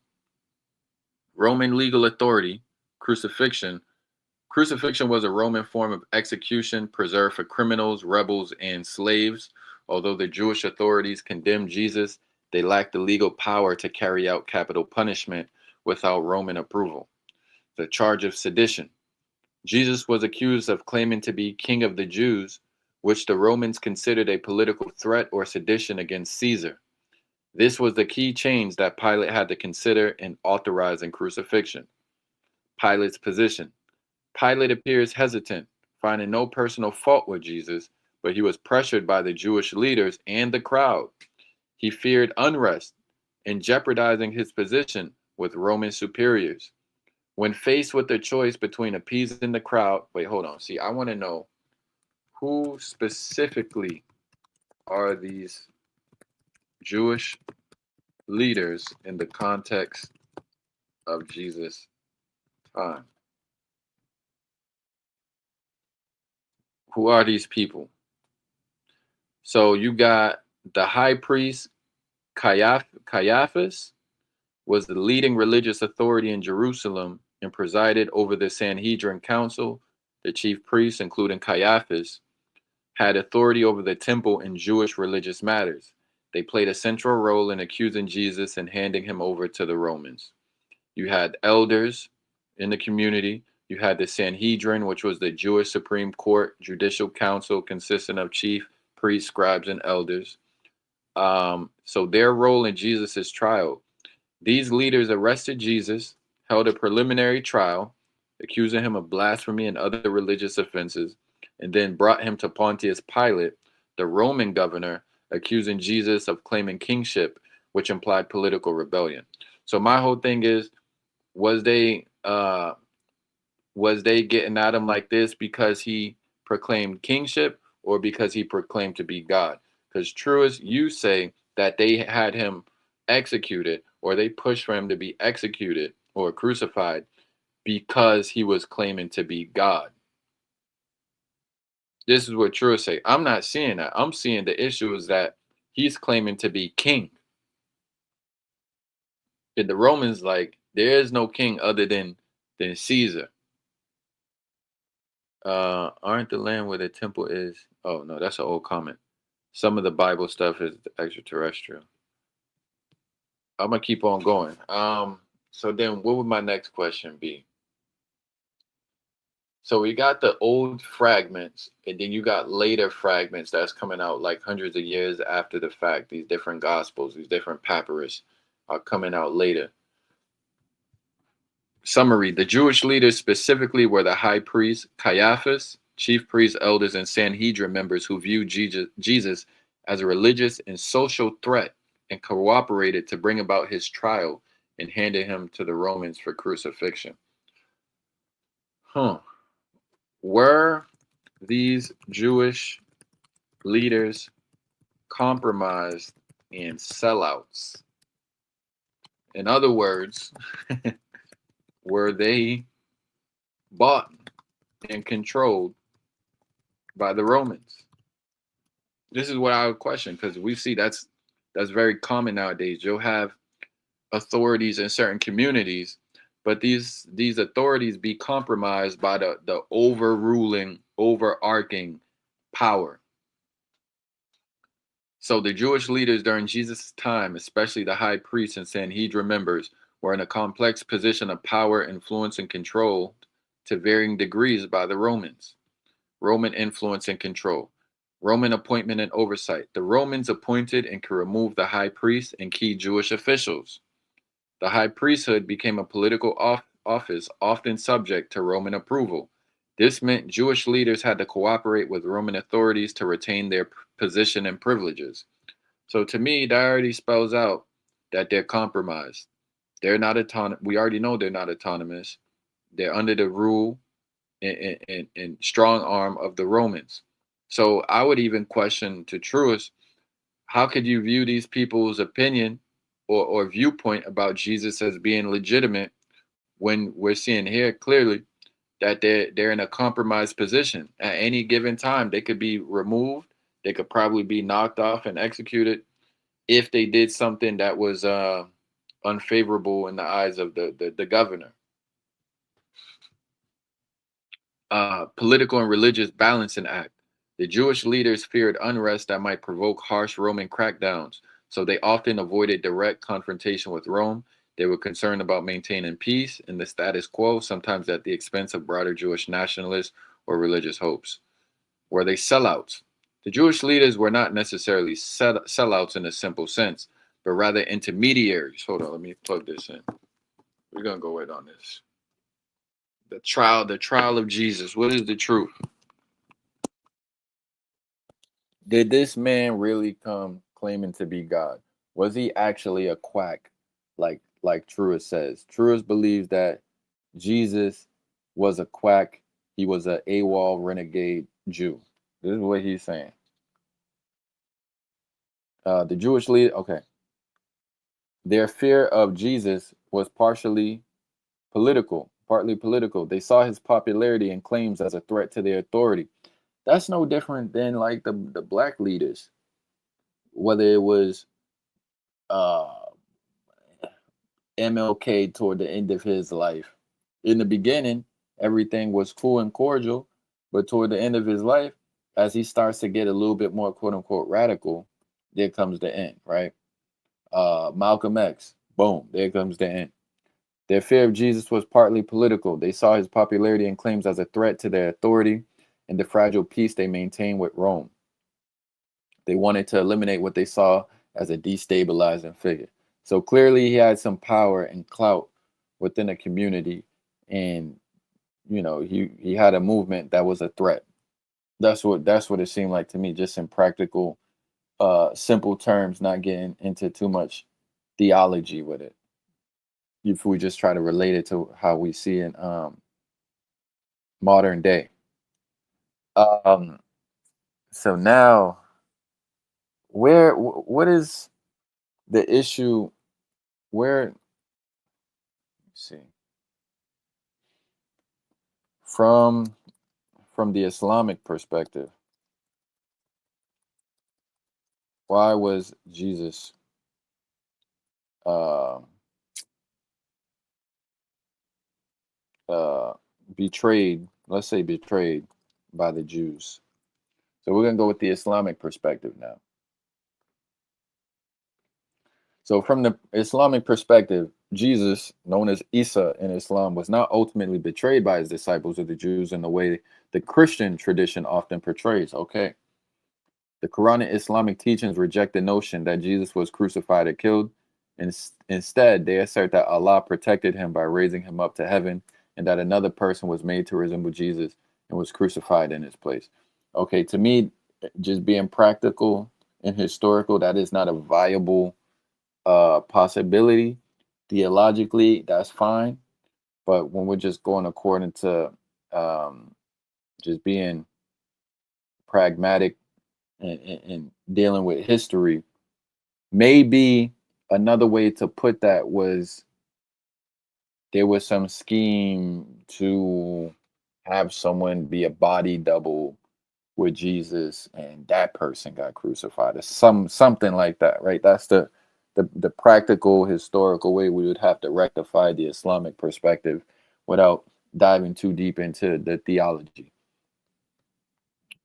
Speaker 4: Roman legal authority, crucifixion. Crucifixion was a Roman form of execution preserved for criminals, rebels, and slaves. Although the Jewish authorities condemned Jesus, they lacked the legal power to carry out capital punishment without Roman approval. The charge of sedition. Jesus was accused of claiming to be king of the Jews, which the Romans considered a political threat or sedition against Caesar. This was the key change that Pilate had to consider in authorizing crucifixion. Pilate's position. Pilate appears hesitant, finding no personal fault with Jesus, but he was pressured by the Jewish leaders and the crowd. He feared unrest and jeopardizing his position with Roman superiors. When faced with the choice between appeasing the crowd, wait, hold on. See, I want to know who specifically are these Jewish leaders in the context of Jesus' time. Who are these people? So you got the high priest Caiaphas was the leading religious authority in Jerusalem and presided over the Sanhedrin council. The chief priests, including Caiaphas, had authority over the temple and Jewish religious matters. They played a central role in accusing Jesus and handing him over to the Romans. You had elders in the community. You had the Sanhedrin, which was the Jewish Supreme Court judicial council consisting of chief priests, scribes, and elders. So their role in Jesus's trial. These leaders arrested Jesus, held a preliminary trial, accusing him of blasphemy and other religious offenses, and then brought him to Pontius Pilate, the Roman governor, accusing Jesus of claiming kingship, which implied political rebellion. So my whole thing is, was they getting at him like this because he proclaimed kingship or because he proclaimed to be God? Because true as you say that they had him executed or they pushed for him to be executed or crucified because he was claiming to be God. This is what true say. I'm not seeing that. I'm seeing the issue is that he's claiming to be king. And the Romans, like, there is no king other than Caesar. Aren't the land where the temple is? Oh no, that's an old comment. Some of the Bible stuff is extraterrestrial. I'm gonna keep on going. So then what would my next question be? So we got the old fragments, and then you got later fragments that's coming out like hundreds of years after the fact. These different gospels, these different papyrus are coming out later. Summary: the Jewish leaders specifically were the high priest Caiaphas, chief priests, elders, and Sanhedrin members who viewed Jesus as a religious and social threat and cooperated to bring about his trial and handed him to the Romans for crucifixion. Were these Jewish leaders compromised and sellouts? In other words, were they bought and controlled by the Romans? This is what I would question, because we see that's very common nowadays. You'll have authorities in certain communities, but these authorities be compromised by the overruling, overarching power. So the Jewish leaders during Jesus' time, especially the high priests and Sanhedrin members, were in a complex position of power, influence, and control to varying degrees by the Romans. Roman influence and control. Roman appointment and oversight. The Romans appointed and could remove the high priest and key Jewish officials. The high priesthood became a political office, often subject to Roman approval. This meant Jewish leaders had to cooperate with Roman authorities to retain their position and privileges. So to me, that already spells out that they're compromised. They're not autonomous. We already know they're not autonomous. They're under the rule and strong arm of the Romans. So I would even question to truest, how could you view these people's opinion or viewpoint about Jesus as being legitimate when we're seeing here clearly that they're in a compromised position? At any given time, they could be removed. They could probably be knocked off and executed if they did something that was unfavorable in the eyes of the governor. Political and religious balancing act. The Jewish leaders feared unrest that might provoke harsh Roman crackdowns, so they often avoided direct confrontation with Rome. They were concerned about maintaining peace and the status quo, sometimes at the expense of broader Jewish nationalist or religious hopes. Were they sellouts? The Jewish leaders were not necessarily sellouts in a simple sense, but rather intermediaries. Hold on, let me plug this in. We're gonna go in on this. The trial of Jesus. What is the truth? Did this man really come claiming to be God? Was he actually a quack, like Truist says? Truist believes that Jesus was a quack. He was a AWOL renegade Jew. This is what he's saying. The Jewish leader, okay. Their fear of Jesus was partly political. They saw his popularity and claims as a threat to their authority. That's no different than like the black leaders, whether it was uh, MLK toward the end of his life. In the beginning, everything was cool and cordial, but toward the end of his life, as he starts to get a little bit more quote unquote radical, there comes the end, right? Malcolm X, boom, there comes the end. Their fear of Jesus was partly political. They saw his popularity and claims as a threat to their authority and the fragile peace they maintained with Rome. They wanted to eliminate what they saw as a destabilizing figure. So clearly he had some power and clout within a community, and he had a movement that was a threat. That's what it seemed like to me, just in practical, simple terms, not getting into too much theology with it. If we just try to relate it to how we see in modern day. So now, what is the issue? Let's see, from the Islamic perspective, why was Jesus betrayed? Let's say betrayed by the Jews. So we're gonna go with the Islamic perspective now. So from the Islamic perspective, Jesus, known as Isa in Islam, was not ultimately betrayed by his disciples or the Jews in the way the Christian tradition often portrays. Okay. The Quran and Islamic teachings reject the notion that Jesus was crucified or killed. Instead, they assert that Allah protected him by raising him up to heaven, and that another person was made to resemble Jesus and was crucified in his place. Okay, to me, just being practical and historical, that is not a viable possibility. Theologically, that's fine. But when we're just going according to just being pragmatic and dealing with history, maybe another way to put that was there was some scheme to have someone be a body double with Jesus, and that person got crucified, or something like that, right? That's the practical historical way we would have to rectify the Islamic perspective without diving too deep into the theology.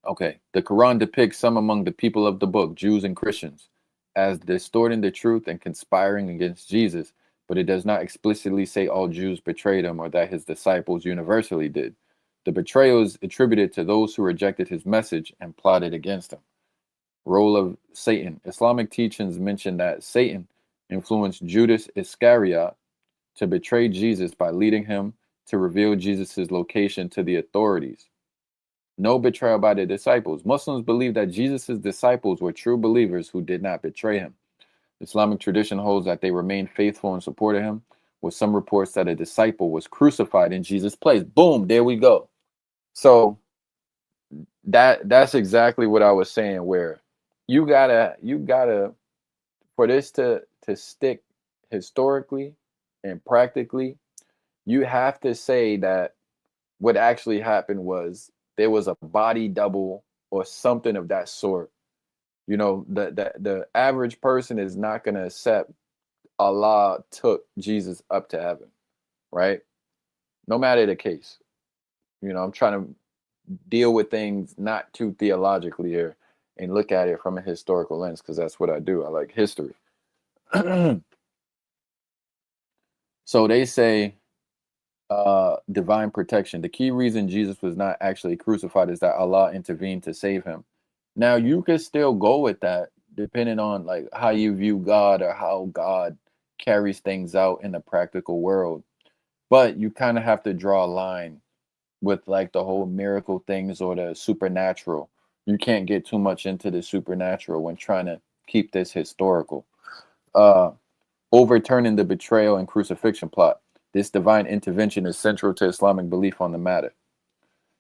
Speaker 4: Okay, the Quran depicts some among the people of the book, Jews and Christians, as distorting the truth and conspiring against Jesus, but it does not explicitly say all Jews betrayed him or that his disciples universally did. The betrayal is attributed to those who rejected his message and plotted against him. Role of Satan. Islamic teachings mention that Satan influenced Judas Iscariot to betray Jesus by leading him to reveal Jesus' location to the authorities. No betrayal by the disciples. Muslims believe that Jesus' disciples were true believers who did not betray him. Islamic tradition holds that they remained faithful and supported him, with some reports that a disciple was crucified in Jesus' place. Boom, there we go. So that's exactly what I was saying, where you gotta for this to stick historically and practically, you have to say that what actually happened was there was a body double or something of that sort. The average person is not going to accept Allah took Jesus up to heaven, right? No matter the case. I'm trying to deal with things not too theologically here and look at it from a historical lens, because that's what I do. I like history. So they say divine protection. The key reason Jesus was not actually crucified is that Allah intervened to save him. Now, you could still go with that, depending on like how you view God or how God carries things out in the practical world. But you kind of have to draw a line with like the whole miracle things or the supernatural. You can't get too much into the supernatural when trying to keep this historical. Uh, Overturning the betrayal and crucifixion plot. This divine intervention is central to Islamic belief on the matter.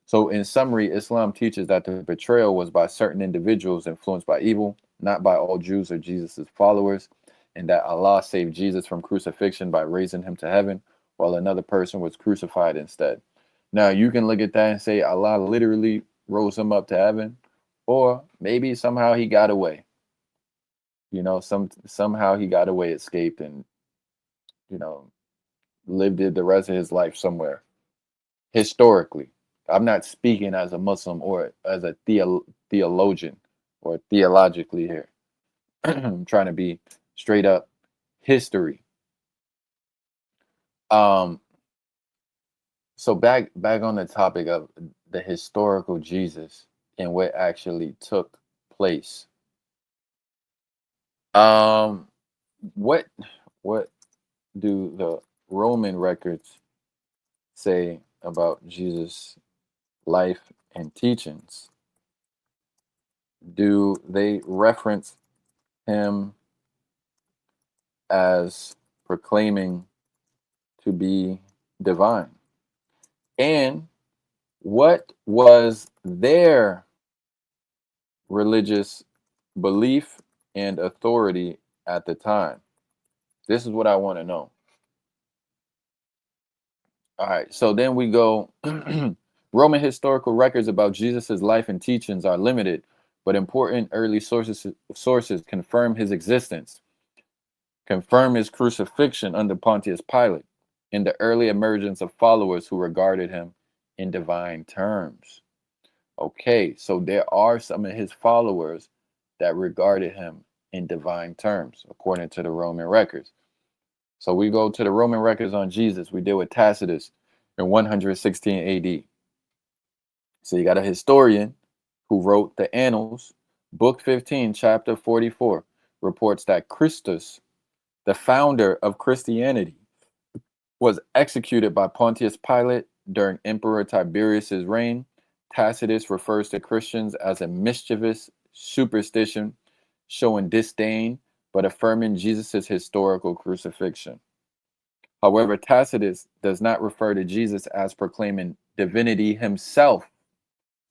Speaker 4: So, in summary, Islam teaches that the betrayal was by certain individuals influenced by evil, not by all Jews or Jesus' followers, and that Allah saved Jesus from crucifixion by raising him to heaven, while another person was crucified instead. Now, you can look at that and say Allah literally rose him up to heaven, or maybe somehow he got away. Somehow he got away, escaped, and you know, lived it the rest of his life somewhere. Historically, I'm not speaking as a Muslim or as a theologian or theologically here. I'm trying to be straight up history. Um, so back on the topic of the historical Jesus and what actually took place. What what do the Roman records say about Jesus' life and teachings? Do they reference him as proclaiming to be divine? And what was their religious belief and authority at the time? This is what I want to know. All right, so then we go. Roman historical records about Jesus' life and teachings are limited, but important early sources confirm his existence, confirm his crucifixion under Pontius Pilate, and the early emergence of followers who regarded him in divine terms. Okay, so there are some of his followers that regarded him in divine terms, according to the Roman records. So we go to the Roman records on Jesus. We deal with Tacitus in 116 AD. So you got a historian who wrote the Annals, Book 15, Chapter 44, reports that Christus, the founder of Christianity, was executed by Pontius Pilate during Emperor Tiberius's reign. Tacitus refers to Christians as a mischievous superstition, showing disdain but affirming Jesus' historical crucifixion. However, Tacitus does not refer to Jesus as proclaiming divinity himself.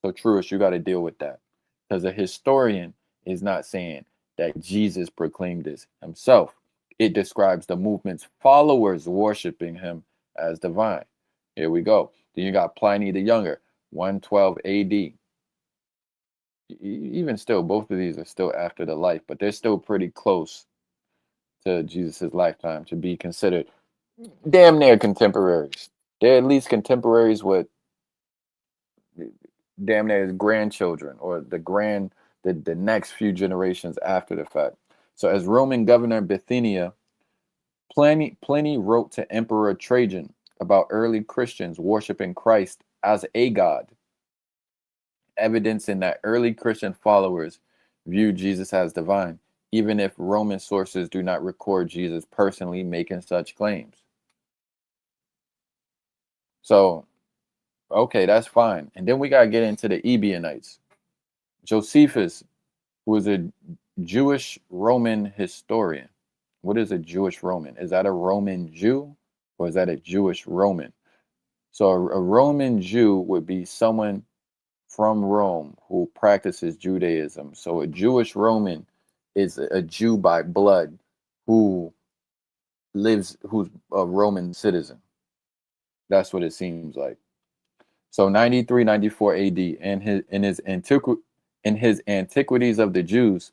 Speaker 4: So, Truist, you got to deal with that. Because a historian is not saying that Jesus proclaimed this himself. It describes the movement's followers worshiping him as divine. Here we go. Then you got Pliny the Younger, 112 AD. Even still, both of these are still after the life, but they're still pretty close to Jesus' lifetime to be considered damn near contemporaries. They're at least contemporaries with damn near his grandchildren or the next few generations after the fact. So as Roman governor Bithynia, Pliny wrote to Emperor Trajan about early Christians worshiping Christ as a god, evidencing that early Christian followers viewed Jesus as divine, even if Roman sources do not record Jesus personally making such claims. So, okay, that's fine. And then we got to get into the Ebionites. Josephus, who was a Jewish Roman historian. What is a Jewish Roman? Is that a Roman Jew or is that a Jewish Roman? So a Roman Jew would be someone from Rome who practices Judaism. So a Jewish Roman is a Jew by blood who's a Roman citizen. That's what it seems like. So 93, 94 AD, in his Antiquities of the Jews,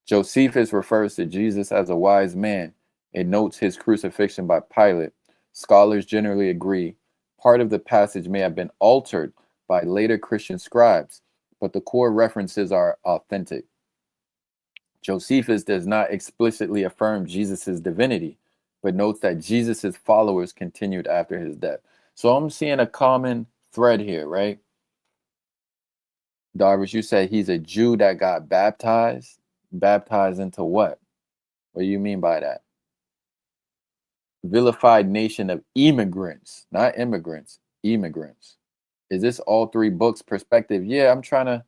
Speaker 4: Josephus refers to Jesus as a wise man and notes his crucifixion by Pilate. Scholars generally agree part of the passage may have been altered by later Christian scribes, but the core references are authentic. Josephus does not explicitly affirm Jesus' divinity, but notes that Jesus' followers continued after his death. So I'm seeing a common thread here, right? Darvish, you said he's a Jew that got baptized. Baptized into what? What do you mean by that? Vilified nation of immigrants, not immigrants, immigrants. Is this all three books perspective? Yeah, I'm trying to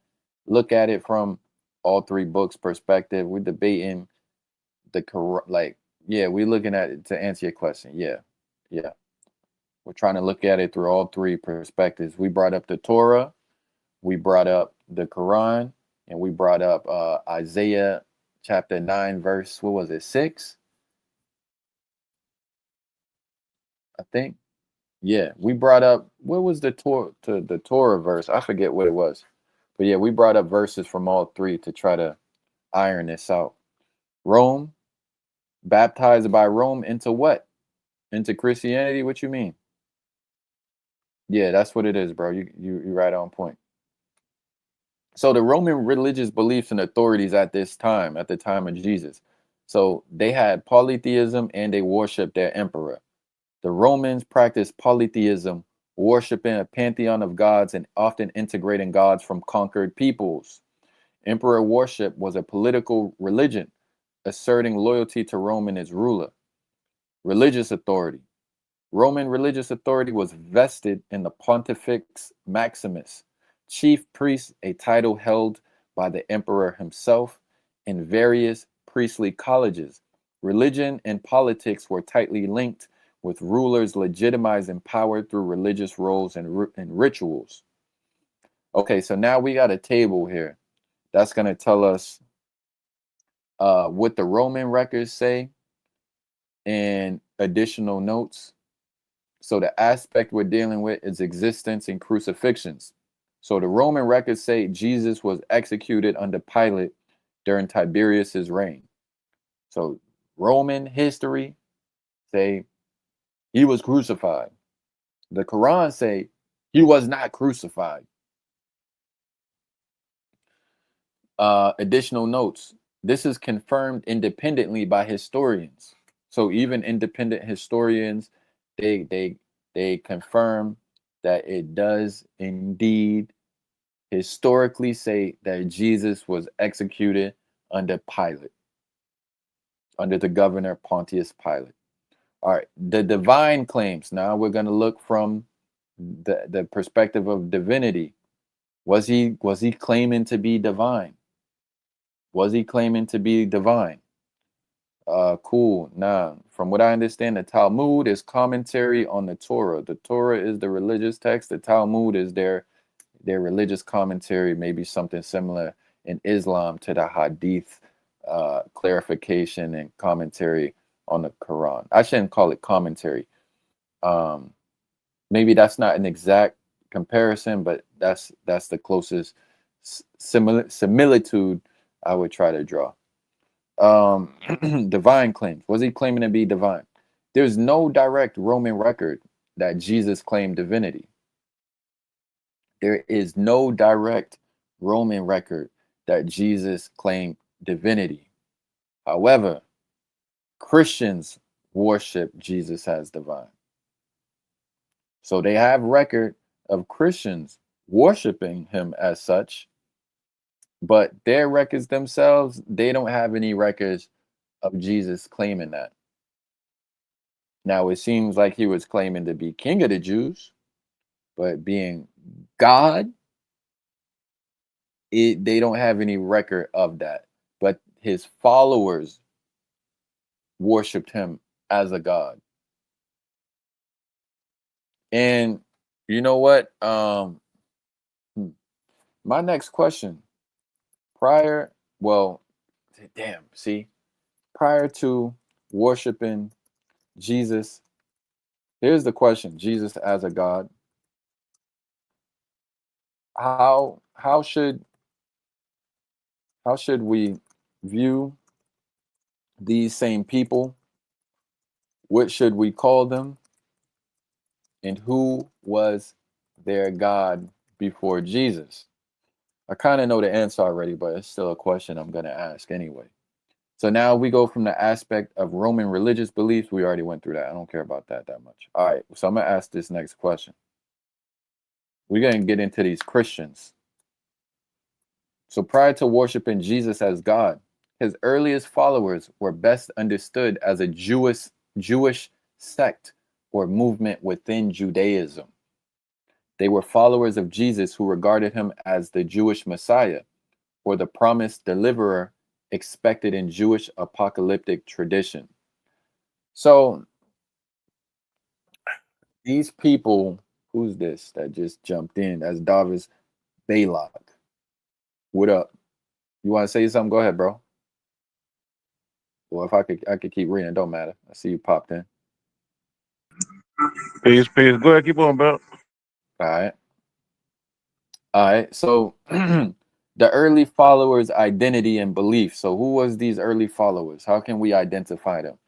Speaker 4: look at it from all three books perspective. We're debating like, yeah, we're looking at it to answer your question. Yeah, yeah. We're trying to look at it through all three perspectives. We brought up the Torah, we brought up the Quran, and we brought up Isaiah chapter 9, verse, what was it, 6? I think. Yeah, we brought up, what was the Torah verse? I forget what it was. But yeah, we brought up verses from all three to try to iron this out. Rome, baptized by Rome into what? Into Christianity? What you mean? Yeah, that's what it is, bro. You right on point. So the Roman religious beliefs and authorities at this time, at the time of Jesus, so they had polytheism and they worshiped their emperor. The Romans practiced polytheism, worshiping a pantheon of gods and often integrating gods from conquered peoples. Emperor worship was a political religion, asserting loyalty to Rome and its ruler. Religious authority. Roman religious authority was vested in the Pontifex Maximus, chief priest, a title held by the emperor himself, in various priestly colleges. Religion and politics were tightly linked, with rulers legitimizing power through religious roles and rituals. Okay, so now we got a table here that's going to tell us what the Roman records say and additional notes. So the aspect we're dealing with is existence and crucifixions. So the Roman records say Jesus was executed under Pilate during Tiberius's reign. So Roman history say he was crucified. The Quran say he was not crucified. Additional notes. This is confirmed independently by historians. So even independent historians, they confirm that it does indeed historically say that Jesus was executed under Pilate, under the governor Pontius Pilate. All right, the divine claims. Now we're going to look from the perspective of divinity. Was he claiming to be divine? Was he claiming to be divine? Cool. Now, from what I understand, the Talmud is commentary on the Torah. The Torah is the religious text. The Talmud is their religious commentary, maybe something similar in Islam to the Hadith, clarification and commentary on the Quran. I shouldn't call it commentary. Maybe that's not an exact comparison, but that's the closest similitude I would try to draw. Divine claims. Was he claiming to be divine? There's no direct Roman record that Jesus claimed divinity. There is no direct Roman record that Jesus claimed divinity. However, Christians worship Jesus as divine. So they have record of Christians worshiping him as such, but their records themselves, they don't have any records of Jesus claiming that. Now, it seems like he was claiming to be king of the Jews, but being God, they don't have any record of that. But his followers worshipped him as a god. And you know what? My next question, prior to worshiping Jesus, here's the question: Jesus as a god, how should we view these same people? What should we call them? And who was their God before Jesus? I kind of know the answer already, but it's still a question I'm going to ask anyway. So now we go from the aspect of Roman religious beliefs. We already went through that. I don't care about that much. All right, so I'm going to ask this next question. We're going to get into these Christians. So prior to worshiping Jesus as God, His earliest followers were best understood as a Jewish sect or movement within Judaism. They were followers of Jesus who regarded him as the Jewish Messiah or the promised deliverer expected in Jewish apocalyptic tradition. So these people, who's this that just jumped in? That's Davis Baylock. What up? You want to say something? Go ahead, bro. Well, if I could keep reading. It don't matter. I see you popped in.
Speaker 5: Peace, peace. Go ahead, keep on, bro.
Speaker 4: All right. All right. So the early followers' identity and belief. So who was these early followers? How can we identify them?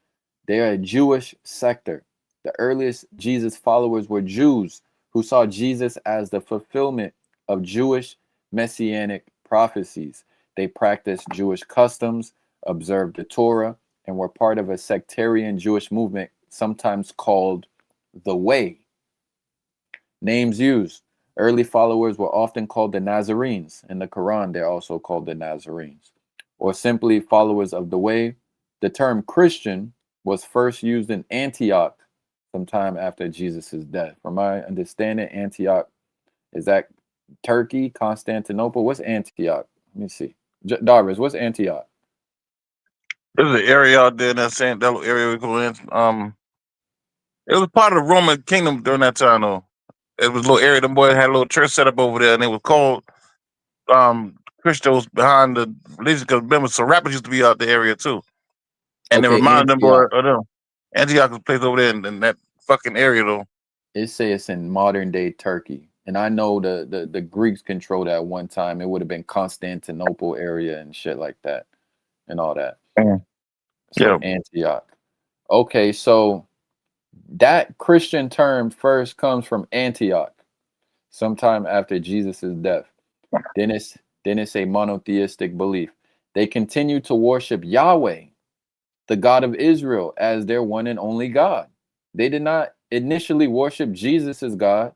Speaker 4: They're a Jewish sector. The earliest Jesus followers were Jews who saw Jesus as the fulfillment of Jewish messianic prophecies. They practiced Jewish customs, observed the Torah, and were part of a sectarian Jewish movement, sometimes called the Way. Names used. Early followers were often called the Nazarenes. In the Quran, they're also called the Nazarenes, or simply followers of the Way. The term Christian was first used in Antioch sometime after Jesus' death. From my understanding, Antioch, is that Turkey, Constantinople? What's Antioch? Let me see. Darvis, what's Antioch?
Speaker 5: There's an area out there in that little area we go in. It was part of the Roman kingdom during that time, though. It was a little area. Them boys had a little church set up over there, and it was called Christos behind the religion. Because remember, some rappers used to be out the area too, and they
Speaker 4: Okay,
Speaker 5: reminded them boy
Speaker 4: Antioch.
Speaker 5: of them. Antioch was a place over there in that fucking area, though.
Speaker 4: It says it's in modern day Turkey. And I know the Greeks controlled at one time. It would have been Constantinople area and shit like that and all that. So
Speaker 5: Yeah.
Speaker 4: Antioch. Okay, so that Christian term first comes from Antioch, sometime after Jesus' death. Then it's a monotheistic belief. They continue to worship Yahweh, the God of Israel, as their one and only God. They did not initially worship Jesus as God,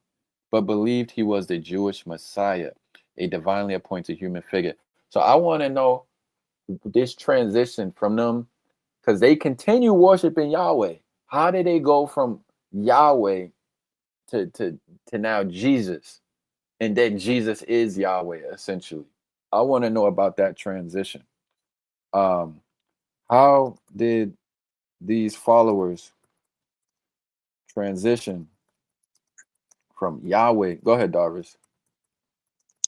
Speaker 4: but believed he was the Jewish Messiah, a divinely appointed human figure. So I want to know this transition from them, because they continue worshiping Yahweh. How did they go from Yahweh to now Jesus, and that Jesus is Yahweh essentially? I want to know about that transition. How did these followers transition from Yahweh? Go ahead, Darvis.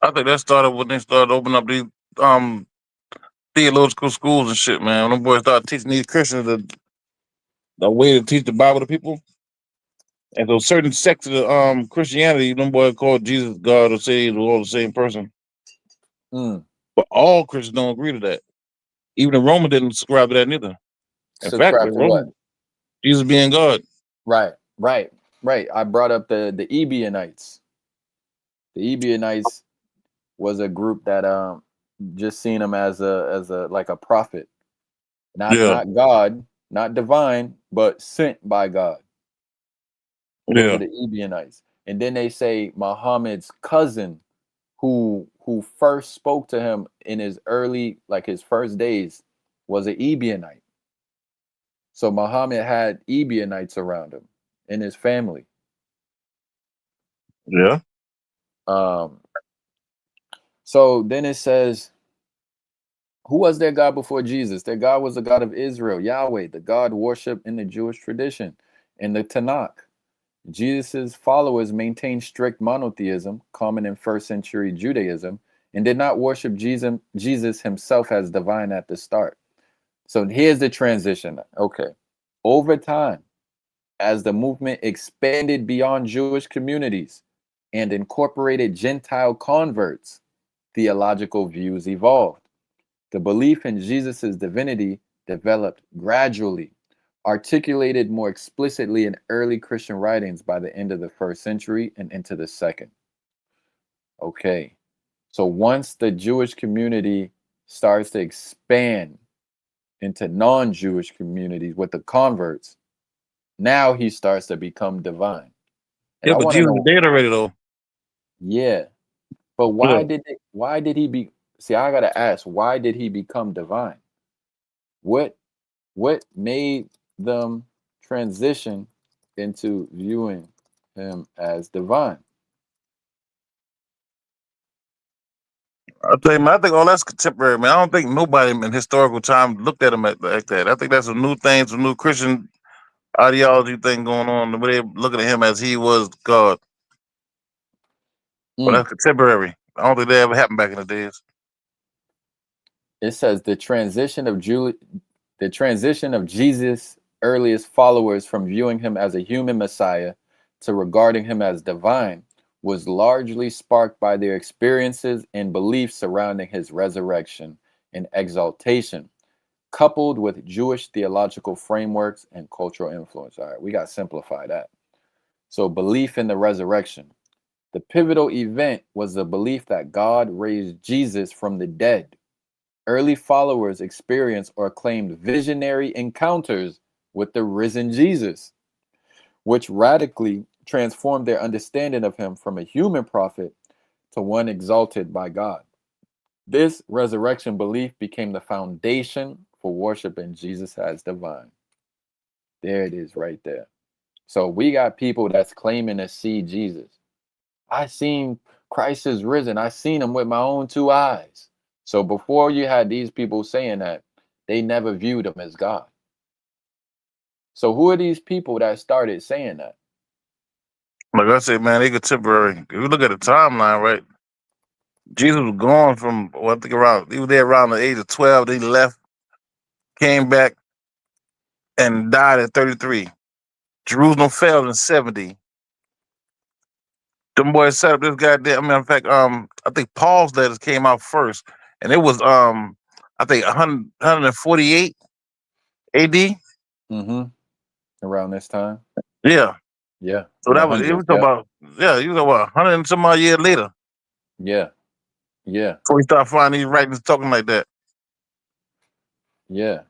Speaker 5: I think that started when they started opening up these um theological schools and shit, man. When them boys started teaching these Christians the way to teach the Bible to people. And so certain sects of the Christianity, them boys called Jesus God or say he was all the same person.
Speaker 4: Mm.
Speaker 5: But all Christians don't agree to that. Even the Roman didn't subscribe to that neither. In fact, the
Speaker 4: Subscribe to what?
Speaker 5: Roman Jesus being God.
Speaker 4: Right. I brought up the Ebionites. The Ebionites was a group that just seen him as a like a prophet,
Speaker 5: Yeah,
Speaker 4: not God, not divine, but sent by God. Those are
Speaker 5: yeah,
Speaker 4: the Ebionites. And then they say Muhammad's cousin, who first spoke to him in his early, like his first days, was an Ebionite. So Muhammad had Ebionites around him in his family.
Speaker 5: yeah.
Speaker 4: Um, so then it says, who was their God before Jesus? Their God was the God of Israel, Yahweh, the God worshipped in the Jewish tradition, in the Tanakh. Jesus' followers maintained strict monotheism, common in first century Judaism, and did not worship Jesus himself as divine at the start. So here's the transition. Okay. Over time, as the movement expanded beyond Jewish communities and incorporated Gentile converts, theological views evolved. The belief in Jesus' divinity developed gradually, articulated more explicitly in early Christian writings by the end of the first century and into the second. Okay, so once the Jewish community starts to expand into non-Jewish communities with the converts, now he starts to become divine. And
Speaker 5: Yeah,
Speaker 4: I
Speaker 5: but
Speaker 4: want to
Speaker 5: Jesus is
Speaker 4: know,
Speaker 5: dead already though.
Speaker 4: yeah, but
Speaker 5: Yeah.
Speaker 4: why did he be, see, I gotta ask, why did he become divine? What made them transition into viewing him as divine?
Speaker 5: I tell you, man, I think all that's contemporary, man. I don't think nobody in historical time looked at him like that. I think that's a new thing, some new Christian ideology thing going on. The way they looking at him as he was God. But
Speaker 4: Mm.
Speaker 5: that's contemporary. I don't think that ever happened back in the days.
Speaker 4: It says the transition of Jesus' earliest followers from viewing him as a human Messiah to regarding him as divine was largely sparked by their experiences and beliefs surrounding his resurrection and exaltation, coupled with Jewish theological frameworks and cultural influence. All right, we got to simplify that. So, belief in the resurrection. The pivotal event was the belief that God raised Jesus from the dead. Early followers experienced or claimed visionary encounters with the risen Jesus, which radically transformed their understanding of him from a human prophet to one exalted by God. This resurrection belief became the foundation for worshiping Jesus as divine. There it is right there. So we got people that's claiming to see Jesus. I seen Christ is risen. I seen him with my own two eyes. So before you had these people saying that, they never viewed him as God. So who are these people that started saying that?
Speaker 5: Like I said, man, they contemporary. If you look at the timeline, right? Jesus was gone from, well, I think around, he was there around the age of 12. Then he left, came back, and died at 33. Jerusalem fell in 70. Them boys set up this goddamn. I mean, in fact, I think Paul's letters came out first, and it was I think 148 AD.
Speaker 4: Mm-hmm. Around this time.
Speaker 5: Yeah.
Speaker 4: Yeah.
Speaker 5: So
Speaker 4: In the
Speaker 5: that was it.
Speaker 4: hundreds.
Speaker 5: Was
Speaker 4: Yep.
Speaker 5: about you was about 100 and some odd years later
Speaker 4: Yeah. Yeah.
Speaker 5: before we start finding these writings talking like that.
Speaker 4: Yeah.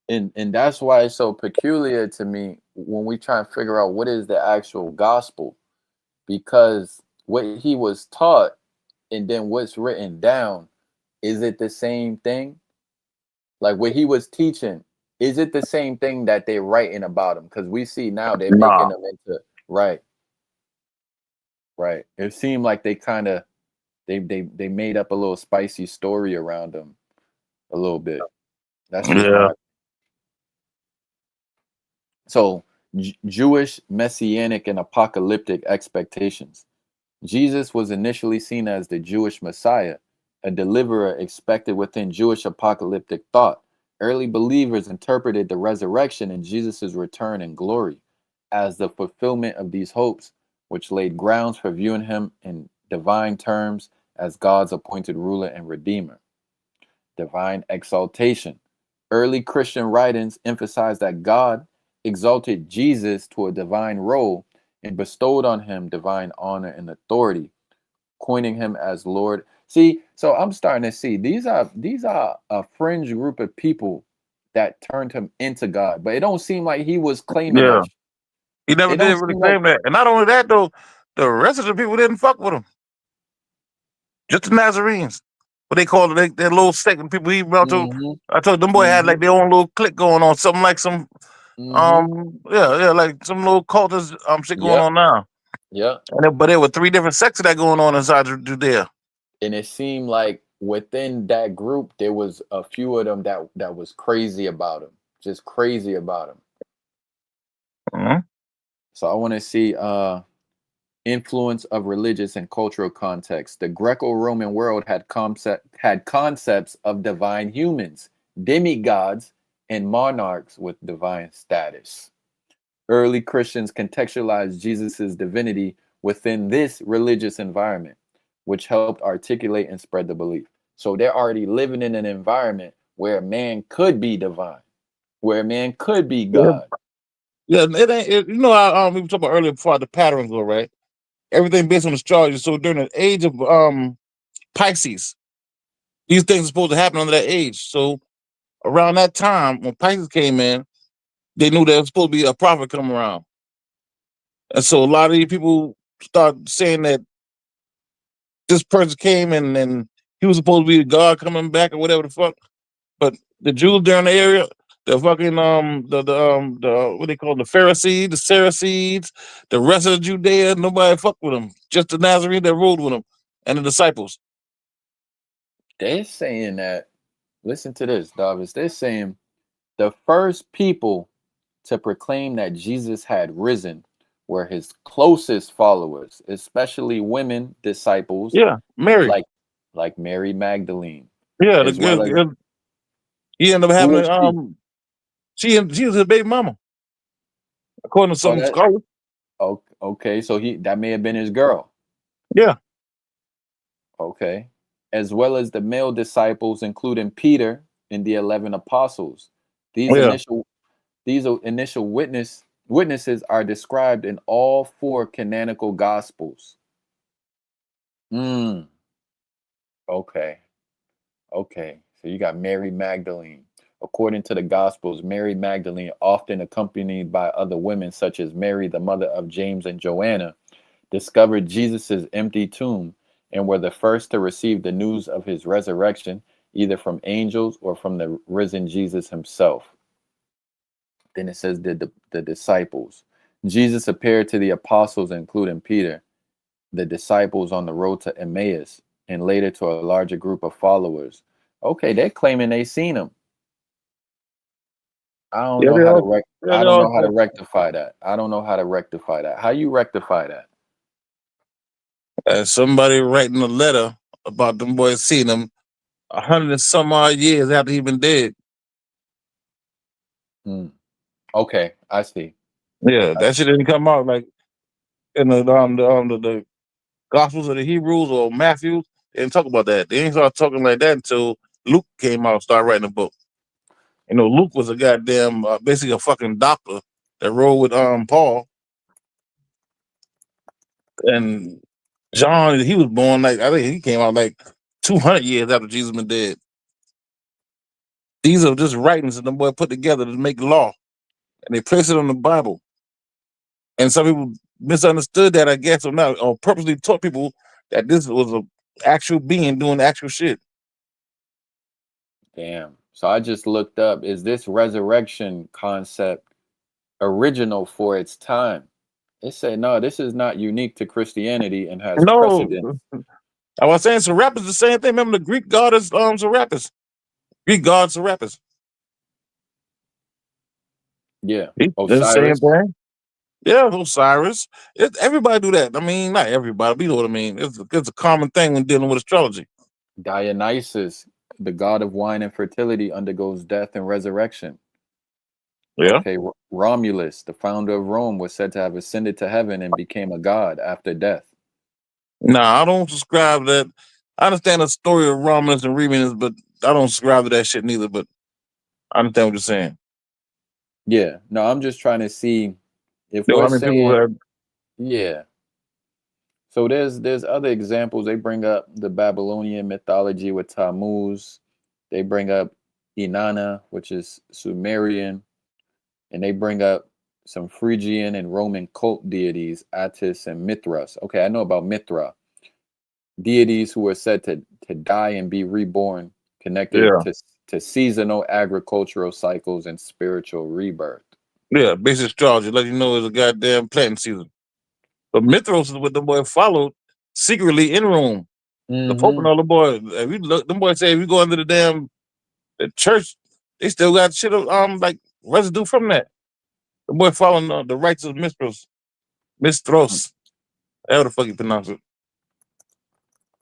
Speaker 4: And that's why it's so peculiar to me when we try and figure out what is the actual gospel, because what he was taught and then what's written down, is it the same thing? Like what he was teaching, is it the same thing that they're writing about him? Because we see now they're making
Speaker 5: Nah.
Speaker 4: them into right. It seemed like they kind of they made up a little spicy story around him a little bit. That's just
Speaker 5: Yeah.
Speaker 4: my so Jewish messianic and apocalyptic expectations. Jesus was initially seen as the Jewish Messiah, a deliverer expected within Jewish apocalyptic thought. Early believers interpreted the resurrection and Jesus' return in glory as the fulfillment of these hopes, which laid grounds for viewing him in divine terms as God's appointed ruler and redeemer. Divine exaltation. Early Christian writings emphasized that God exalted Jesus to a divine role and bestowed on him divine honor and authority, coining him as Lord. See, so I'm starting to see these are a fringe group of people that turned him into God, but it don't seem like he was claiming
Speaker 5: Yeah.
Speaker 4: that.
Speaker 5: He never
Speaker 4: It don't
Speaker 5: did really
Speaker 4: seem like.
Speaker 5: claim that. And not only that though, the rest of the people didn't fuck with him. Just the Nazarenes. What they call it, their little sect of people he brought to.
Speaker 4: Mm-hmm,
Speaker 5: I told them boy had
Speaker 4: mm-hmm,
Speaker 5: like their own little clique going on, something like some
Speaker 4: mm-hmm.
Speaker 5: yeah, like some little cultist shit going
Speaker 4: Yep,
Speaker 5: on now.
Speaker 4: yep.
Speaker 5: But there were three different sects of that going on inside Judea.
Speaker 4: And it seemed like within that group there was a few of them that was crazy about him, just crazy about him.
Speaker 5: Mhm.
Speaker 4: So I want to see influence of religious and cultural context. The Greco-Roman world had concepts of divine humans, demigods, and monarchs with divine status. Early Christians contextualized Jesus' divinity within this religious environment, which helped articulate and spread the belief. So they're already living in an environment where man could be divine, where man could be
Speaker 5: Yeah,
Speaker 4: God.
Speaker 5: yeah. It ain't. You know, we were talking about earlier before how the patterns go right. Everything based on astrology. So during the age of Pisces, these things are supposed to happen under that age. So around that time when Pisces came in, they knew there was supposed to be a prophet come around. And so a lot of these people start saying that this person came and he was supposed to be a God coming back or whatever the fuck. But the Jews there in the area, the fucking the what they call the Pharisees, the Sadducees, the rest of Judea, nobody fucked with them. Just the Nazarene that ruled with them and the disciples.
Speaker 4: They're saying that, listen to this, Davis. They're saying the first people to proclaim that Jesus had risen were his closest followers, especially women disciples
Speaker 5: Yeah, Mary.
Speaker 4: like Mary Magdalene,
Speaker 5: Yeah, the
Speaker 4: as well as
Speaker 5: good. He ended up
Speaker 4: who
Speaker 5: having
Speaker 4: was she?
Speaker 5: she was his baby mama, according to
Speaker 4: Oh,
Speaker 5: some
Speaker 4: that
Speaker 5: scholars.
Speaker 4: okay. So that may have been his girl.
Speaker 5: Yeah,
Speaker 4: Okay, as well as the male disciples, including Peter and the 11 apostles. These
Speaker 5: yeah.
Speaker 4: initial initial witnesses are described in all four canonical gospels. Hmm. Okay. Okay. So you got Mary Magdalene. According to the gospels, Mary Magdalene, often accompanied by other women such as Mary, the mother of James and Joanna, discovered Jesus' empty tomb and were the first to receive the news of his resurrection, either from angels or from the risen Jesus himself. Then it says the disciples. Jesus appeared to the apostles, including Peter, the disciples on the road to Emmaus, and later to a larger group of followers. Okay, they're claiming they seen him. I don't
Speaker 5: Yeah,
Speaker 4: know
Speaker 5: they
Speaker 4: how to
Speaker 5: all. Yeah,
Speaker 4: I
Speaker 5: they
Speaker 4: don't
Speaker 5: all
Speaker 4: know how to rectify that. I don't know how to rectify that. How you rectify that?
Speaker 5: somebody writing a letter about them boys seeing him 100 and some odd years after he been dead.
Speaker 4: Hmm. Okay, I see.
Speaker 5: Yeah,
Speaker 4: I
Speaker 5: that
Speaker 4: see.
Speaker 5: shit didn't come out like in the Gospels of the Hebrews or Matthew. They didn't talk about that. They didn't start talking like that until Luke came out and started writing a book. You know, Luke was a goddamn basically a fucking doctor that rode with Paul, and John. He was born like I think he came out like 200 years after Jesus been dead. These are just writings that the boy put together to make law, and they place it on the Bible. And some people misunderstood that, I guess, or not, or purposely taught people that this was a actual being doing actual shit.
Speaker 4: Damn. So I just looked up, is this resurrection concept original for its time? It said no, this is not unique to Christianity and has precedent.
Speaker 5: No, I was saying Serapis the same thing. Remember the Greek goddess Serapis? Greek god Serapis.
Speaker 4: Yeah.
Speaker 5: The same
Speaker 4: Osiris,
Speaker 5: thing. Yeah, Osiris. Everybody do that. I mean, not everybody, but you know what I mean. It's a common thing when dealing with astrology.
Speaker 4: Dionysus, the god of wine and fertility, undergoes death and resurrection.
Speaker 5: Yeah.
Speaker 4: Okay, Romulus, the founder of Rome, was said to have ascended to heaven and became a god after death.
Speaker 5: Nah, I don't subscribe to that. I understand the story of Romulus and Remus, but I don't subscribe to that shit neither. But I understand what you're saying.
Speaker 4: Yeah, no, I'm just trying to see if
Speaker 5: You know
Speaker 4: we're
Speaker 5: how many people
Speaker 4: saying,
Speaker 5: have.
Speaker 4: yeah. So there's other examples. They bring up the Babylonian mythology with Tammuz. They bring up Inanna, which is Sumerian, and they bring up some Phrygian and Roman cult deities, Attis and Mithras. Okay, I know about Mithra. Deities who are said to die and be reborn, connected
Speaker 5: Yeah.
Speaker 4: to seasonal agricultural cycles and spiritual rebirth.
Speaker 5: Yeah, basic astrology, let you know it's a goddamn planting season. But Mithras is what the boy followed secretly in Rome. The Pope and
Speaker 4: Mm-hmm.
Speaker 5: all the boy. If you look, them boys say if you go into the church, they still got shit of like residue from that. The boy following the rites of Mistros. How the fuck you pronounce it?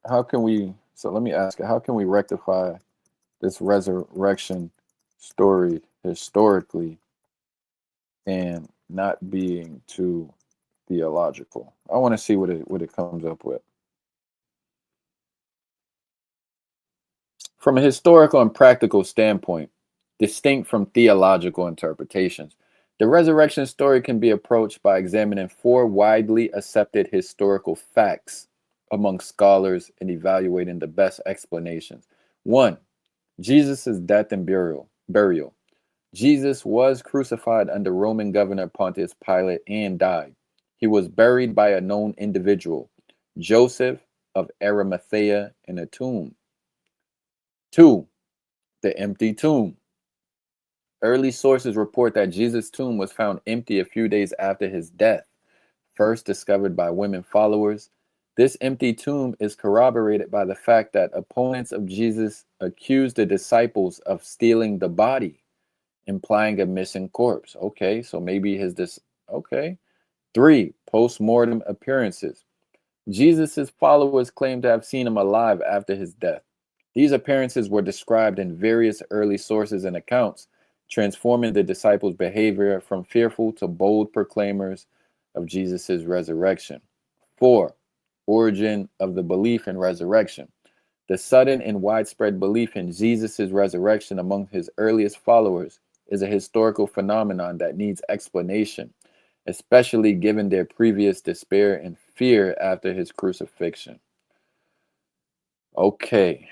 Speaker 4: How can we? So let me ask you: how can we rectify this resurrection story historically and not being too theological? I want to see what it comes up with. From a historical and practical standpoint, distinct from theological interpretations, the resurrection story can be approached by examining four widely accepted historical facts among scholars and evaluating the best explanations. One, Jesus' death and burial. Jesus was crucified under Roman governor Pontius Pilate and died. He was buried by a known individual, Joseph of Arimathea, in a tomb. Two, The empty tomb. Early sources report that Jesus' tomb was found empty a few days after his death, first discovered by women followers. This empty tomb is corroborated by the fact that opponents of Jesus accused the disciples of stealing the body, implying a missing corpse. Okay, so maybe okay. 3. Post-mortem appearances. Jesus' followers claim to have seen him alive after his death. These appearances were described in various early sources and accounts, transforming the disciples' behavior from fearful to bold proclaimers of Jesus' resurrection. 4. Origin of the belief in resurrection. The sudden and widespread belief in Jesus' resurrection among his earliest followers is a historical phenomenon that needs explanation, especially given their previous despair and fear after his crucifixion. Okay.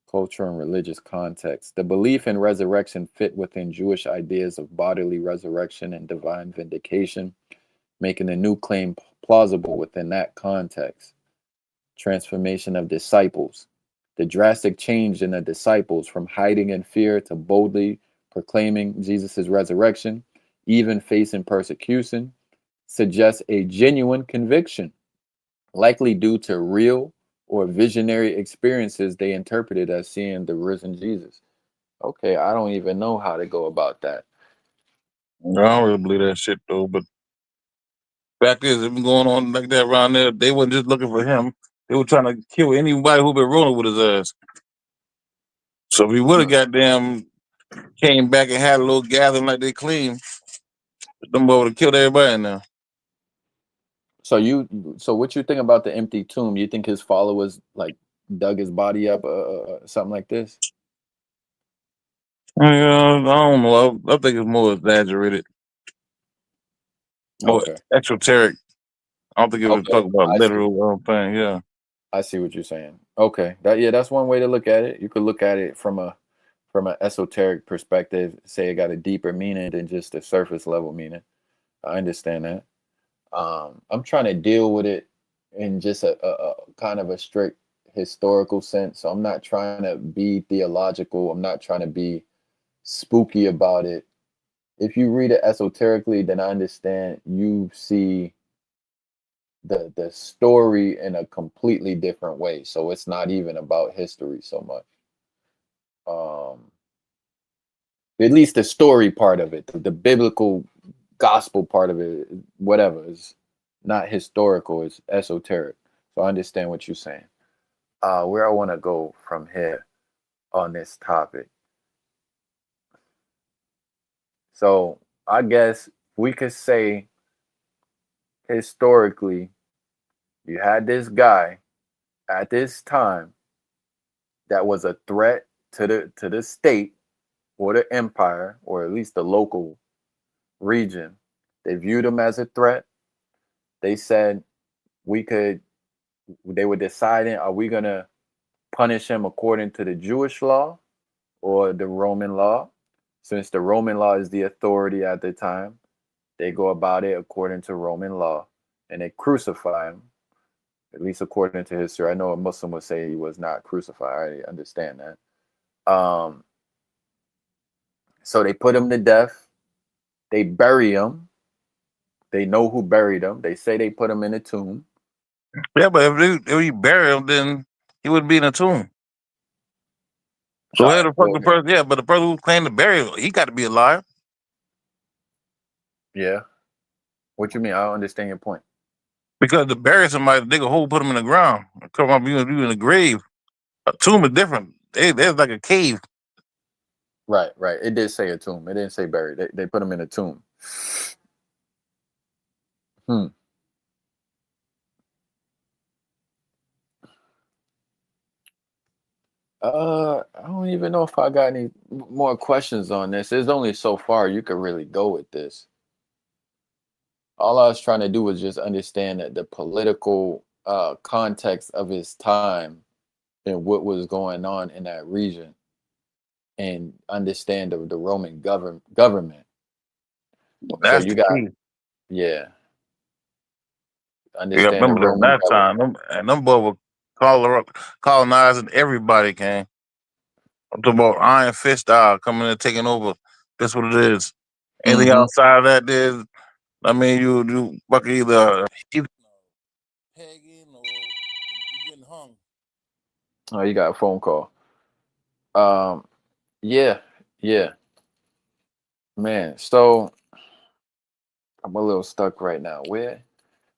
Speaker 4: Culture and religious context. The belief in resurrection fit within Jewish ideas of bodily resurrection and divine vindication, making the new claim plausible within that context. Transformation of disciples. The drastic change in the disciples from hiding in fear to boldly proclaiming Jesus' resurrection, even facing persecution, suggests a genuine conviction, likely due to real or visionary experiences they interpreted as seeing the risen Jesus. Okay, I don't even know how to go about that.
Speaker 5: I don't really believe that shit though. But fact is, it been going on like that around there. They weren't just looking for him; they were trying to kill anybody who been rolling with his ass. So if he would have goddamn came back and had a little gathering like they claim, them would have killed everybody in there.
Speaker 4: So what you think about the empty tomb? You think his followers like dug his body up, something like this?
Speaker 5: I don't know. I think it's more exaggerated, more
Speaker 4: Okay.
Speaker 5: exoteric. I don't think it was
Speaker 4: Okay.
Speaker 5: talking about
Speaker 4: I see.
Speaker 5: literal thing. Yeah.
Speaker 4: I see what you're saying. Okay. That's one way to look at it. You could look at it from an esoteric perspective, say it got a deeper meaning than just a surface level meaning. I understand that. I'm trying to deal with it in just a kind of a strict historical sense. So I'm not trying to be theological. I'm not trying to be spooky about it. If you read it esoterically, then I understand you see the story in a completely different way. So it's not even about history so much. At least the story part of it, the biblical gospel part of it, whatever, is not historical, it's esoteric. So I understand what you're saying. Where I want to go from here on this topic. So I guess we could say historically, you had this guy at this time that was a threat to the state or the empire, or at least the local region. They viewed him as a threat. They said they were deciding, are we gonna punish him according to the Jewish law or the Roman law? Since the Roman law is the authority at the time, they go about it according to Roman law and they crucify him, at least according to history. I know a Muslim would say he was not crucified. I understand that. So they put him to death. They bury him. They know who buried him. They say they put him in a tomb.
Speaker 5: Yeah, but if he buried him, then he would be in a tomb. So
Speaker 4: All
Speaker 5: where
Speaker 4: right.
Speaker 5: the
Speaker 4: Well,
Speaker 5: fucking person? Yeah, but the person who claimed to bury him, he got to be alive.
Speaker 4: yeah. What you mean? I don't understand your point.
Speaker 5: Because to bury somebody, dig a hole, put him in the ground, come up, you in the grave. A tomb is different. There's like a cave.
Speaker 4: Right. It did say a tomb. It didn't say buried. They put him in a tomb. Hmm. I don't even know if I got any more questions on this. There's only so far you could really go with this. All I was trying to do was just understand that the political context of his time and what was going on in that region, and understand the Roman government. So
Speaker 5: That's
Speaker 4: you
Speaker 5: the
Speaker 4: got,
Speaker 5: key.
Speaker 4: yeah,
Speaker 5: You got to
Speaker 4: understand the
Speaker 5: remember that
Speaker 4: Roman
Speaker 5: that
Speaker 4: government.
Speaker 5: time, them boy were colonizing everybody, King. I'm talking about Iron Fist style coming in and taking over. That's what it is. Anything
Speaker 4: Mm-hmm.
Speaker 5: outside of that, is, I mean, you fucking either heathen, pagan, or you getting hung.
Speaker 4: Oh, you got a phone call. Yeah, yeah, man. So I'm a little stuck right now. Where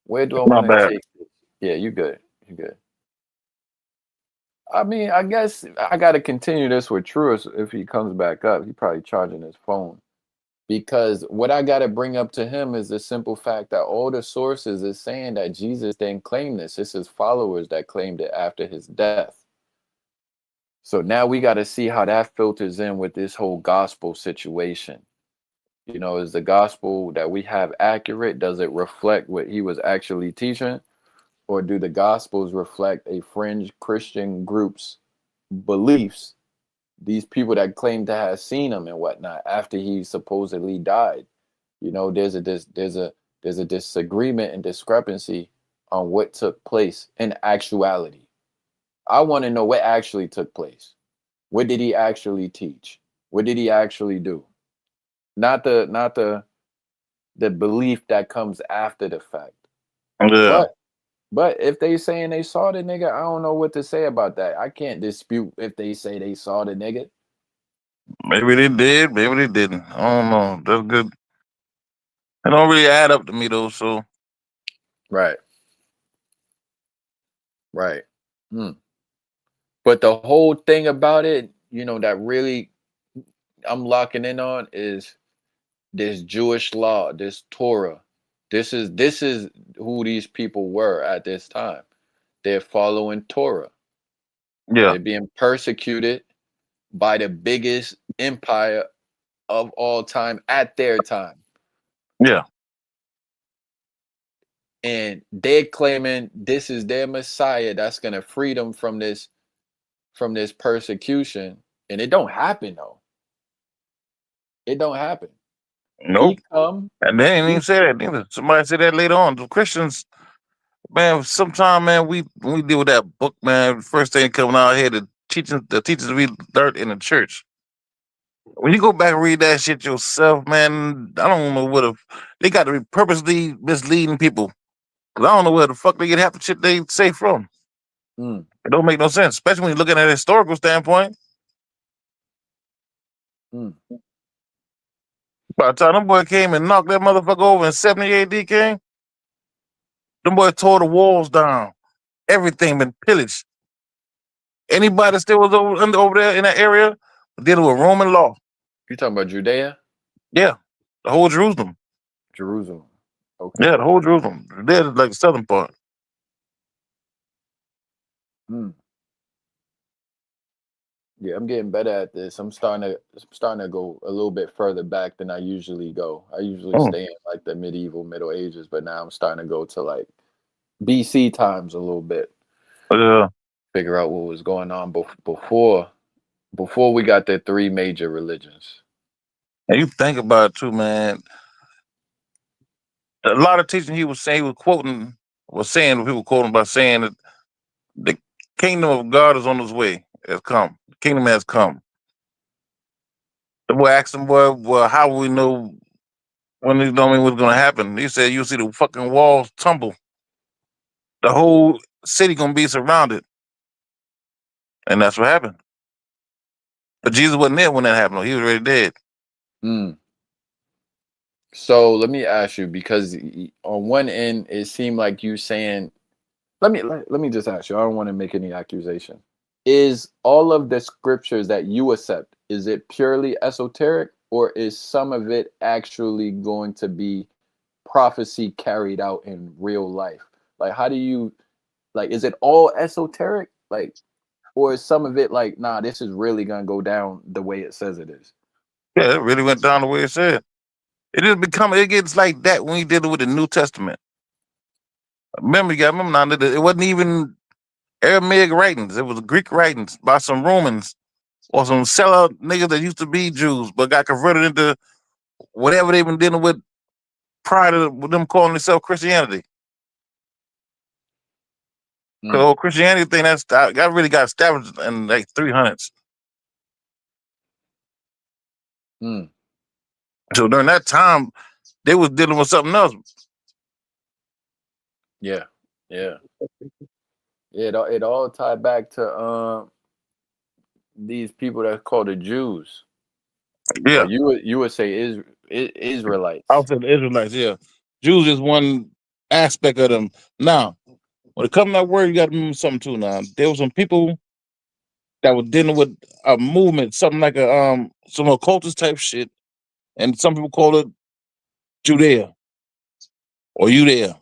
Speaker 4: do I
Speaker 5: My
Speaker 4: want to
Speaker 5: bad.
Speaker 4: take this? Yeah, you good. You good. I mean, I guess I got to continue this with Truist if he comes back up. He probably charging his phone. Because what I got to bring up to him is the simple fact that all the sources is saying that Jesus didn't claim this. It's his followers that claimed it after his death. So now we got to see how that filters in with this whole gospel situation. You know, is the gospel that we have accurate? Does it reflect what he was actually teaching? Or do the gospels reflect a fringe Christian group's beliefs? These people that claim to have seen him and whatnot after he supposedly died. You know, there's a disagreement and discrepancy on what took place in actuality. I want to know what actually took place. What did he actually teach? What did he actually do? Not the belief that comes after the fact.
Speaker 5: Yeah,
Speaker 4: But if they saying they saw the nigga, I don't know what to say about that. I can't dispute if they say they saw the nigga.
Speaker 5: maybe they did, maybe they didn't. I don't know. That's good. It don't really add up to me though. So
Speaker 4: Right, right. Hmm. But the whole thing about it, you know, that really I'm locking in on is this Jewish law, this Torah. This is who these people were at this time. They're following Torah.
Speaker 5: yeah,
Speaker 4: They're being persecuted by the biggest empire of all time at their time.
Speaker 5: yeah.
Speaker 4: And they're claiming this is their Messiah that's gonna free them from this persecution. And it don't happen though. It don't happen. He
Speaker 5: Nope.
Speaker 4: come,
Speaker 5: And they ain't even
Speaker 4: he
Speaker 5: say that neither. Somebody said that later on. The Christians, man, sometime, man, when we deal with that book, man, first thing coming out here, the teachers we learned in the church. When you go back and read that shit yourself, man, I don't know what they got to be purposely misleading people. 'Cause I don't know where the fuck they get half the shit they say from.
Speaker 4: mm,
Speaker 5: It don't make no sense, especially when you're looking at a historical standpoint.
Speaker 4: mm.
Speaker 5: By the time them boy came and knocked that motherfucker over in 70 AD, King, them boys tore the walls down. Everything been pillaged. Anybody still was over there in that area dealing with Roman law.
Speaker 4: You talking about Judea?
Speaker 5: Yeah, the whole Jerusalem.
Speaker 4: Jerusalem. Okay.
Speaker 5: Yeah, the whole Jerusalem. They're like the southern part.
Speaker 4: Mm. Yeah, I'm getting better at this. I'm starting to go a little bit further back than I usually go. I usually
Speaker 5: Mm.
Speaker 4: stay in like the medieval Middle Ages, but now I'm starting to go to like BC times a little bit.
Speaker 5: Yeah.
Speaker 4: Figure out what was going on before we got the three major religions.
Speaker 5: And you think about it too, man. A lot of teaching he was saying, he was quoting, was saying, people quoting by saying that the kingdom of God is on its way, has come. The kingdom has come. The boy asked him, well, how will we know when he don't mean what's going to happen? He said, you'll see the fucking walls tumble. The whole city going to be surrounded. And that's what happened. But Jesus wasn't there when that happened. He was already dead.
Speaker 4: Mm. So let me ask you, because on one end it seemed like you saying, let me just ask you. I don't want to make any accusation. Is all of the scriptures that you accept, is it purely esoteric, or is some of it actually going to be prophecy carried out in real life? Like, how do you, like, is it all esoteric? Like, or is some of it like, nah, this is really gonna go down the way it says it is?
Speaker 5: Yeah, it really went down the way it said. It gets like that when you deal with the New Testament. Remember, you got to remember now that it wasn't even Aramaic writings. It was Greek writings by some Romans or some sellout niggas that used to be Jews but got converted into whatever they've been dealing with prior to them calling themselves Christianity. The whole Christianity thing that really got established in like 300s. So during that time, they was dealing with something else.
Speaker 4: Yeah. It all tied back to these people that's called the Jews.
Speaker 5: Yeah,
Speaker 4: you would say Israelites.
Speaker 5: I would say the Israelites. Yeah, Jews is one aspect of them. Now, when it comes to that word, you got to remember something too. Now, there was some people that were dealing with a movement, something like some occultist type shit, and some people call it Judea or Judea.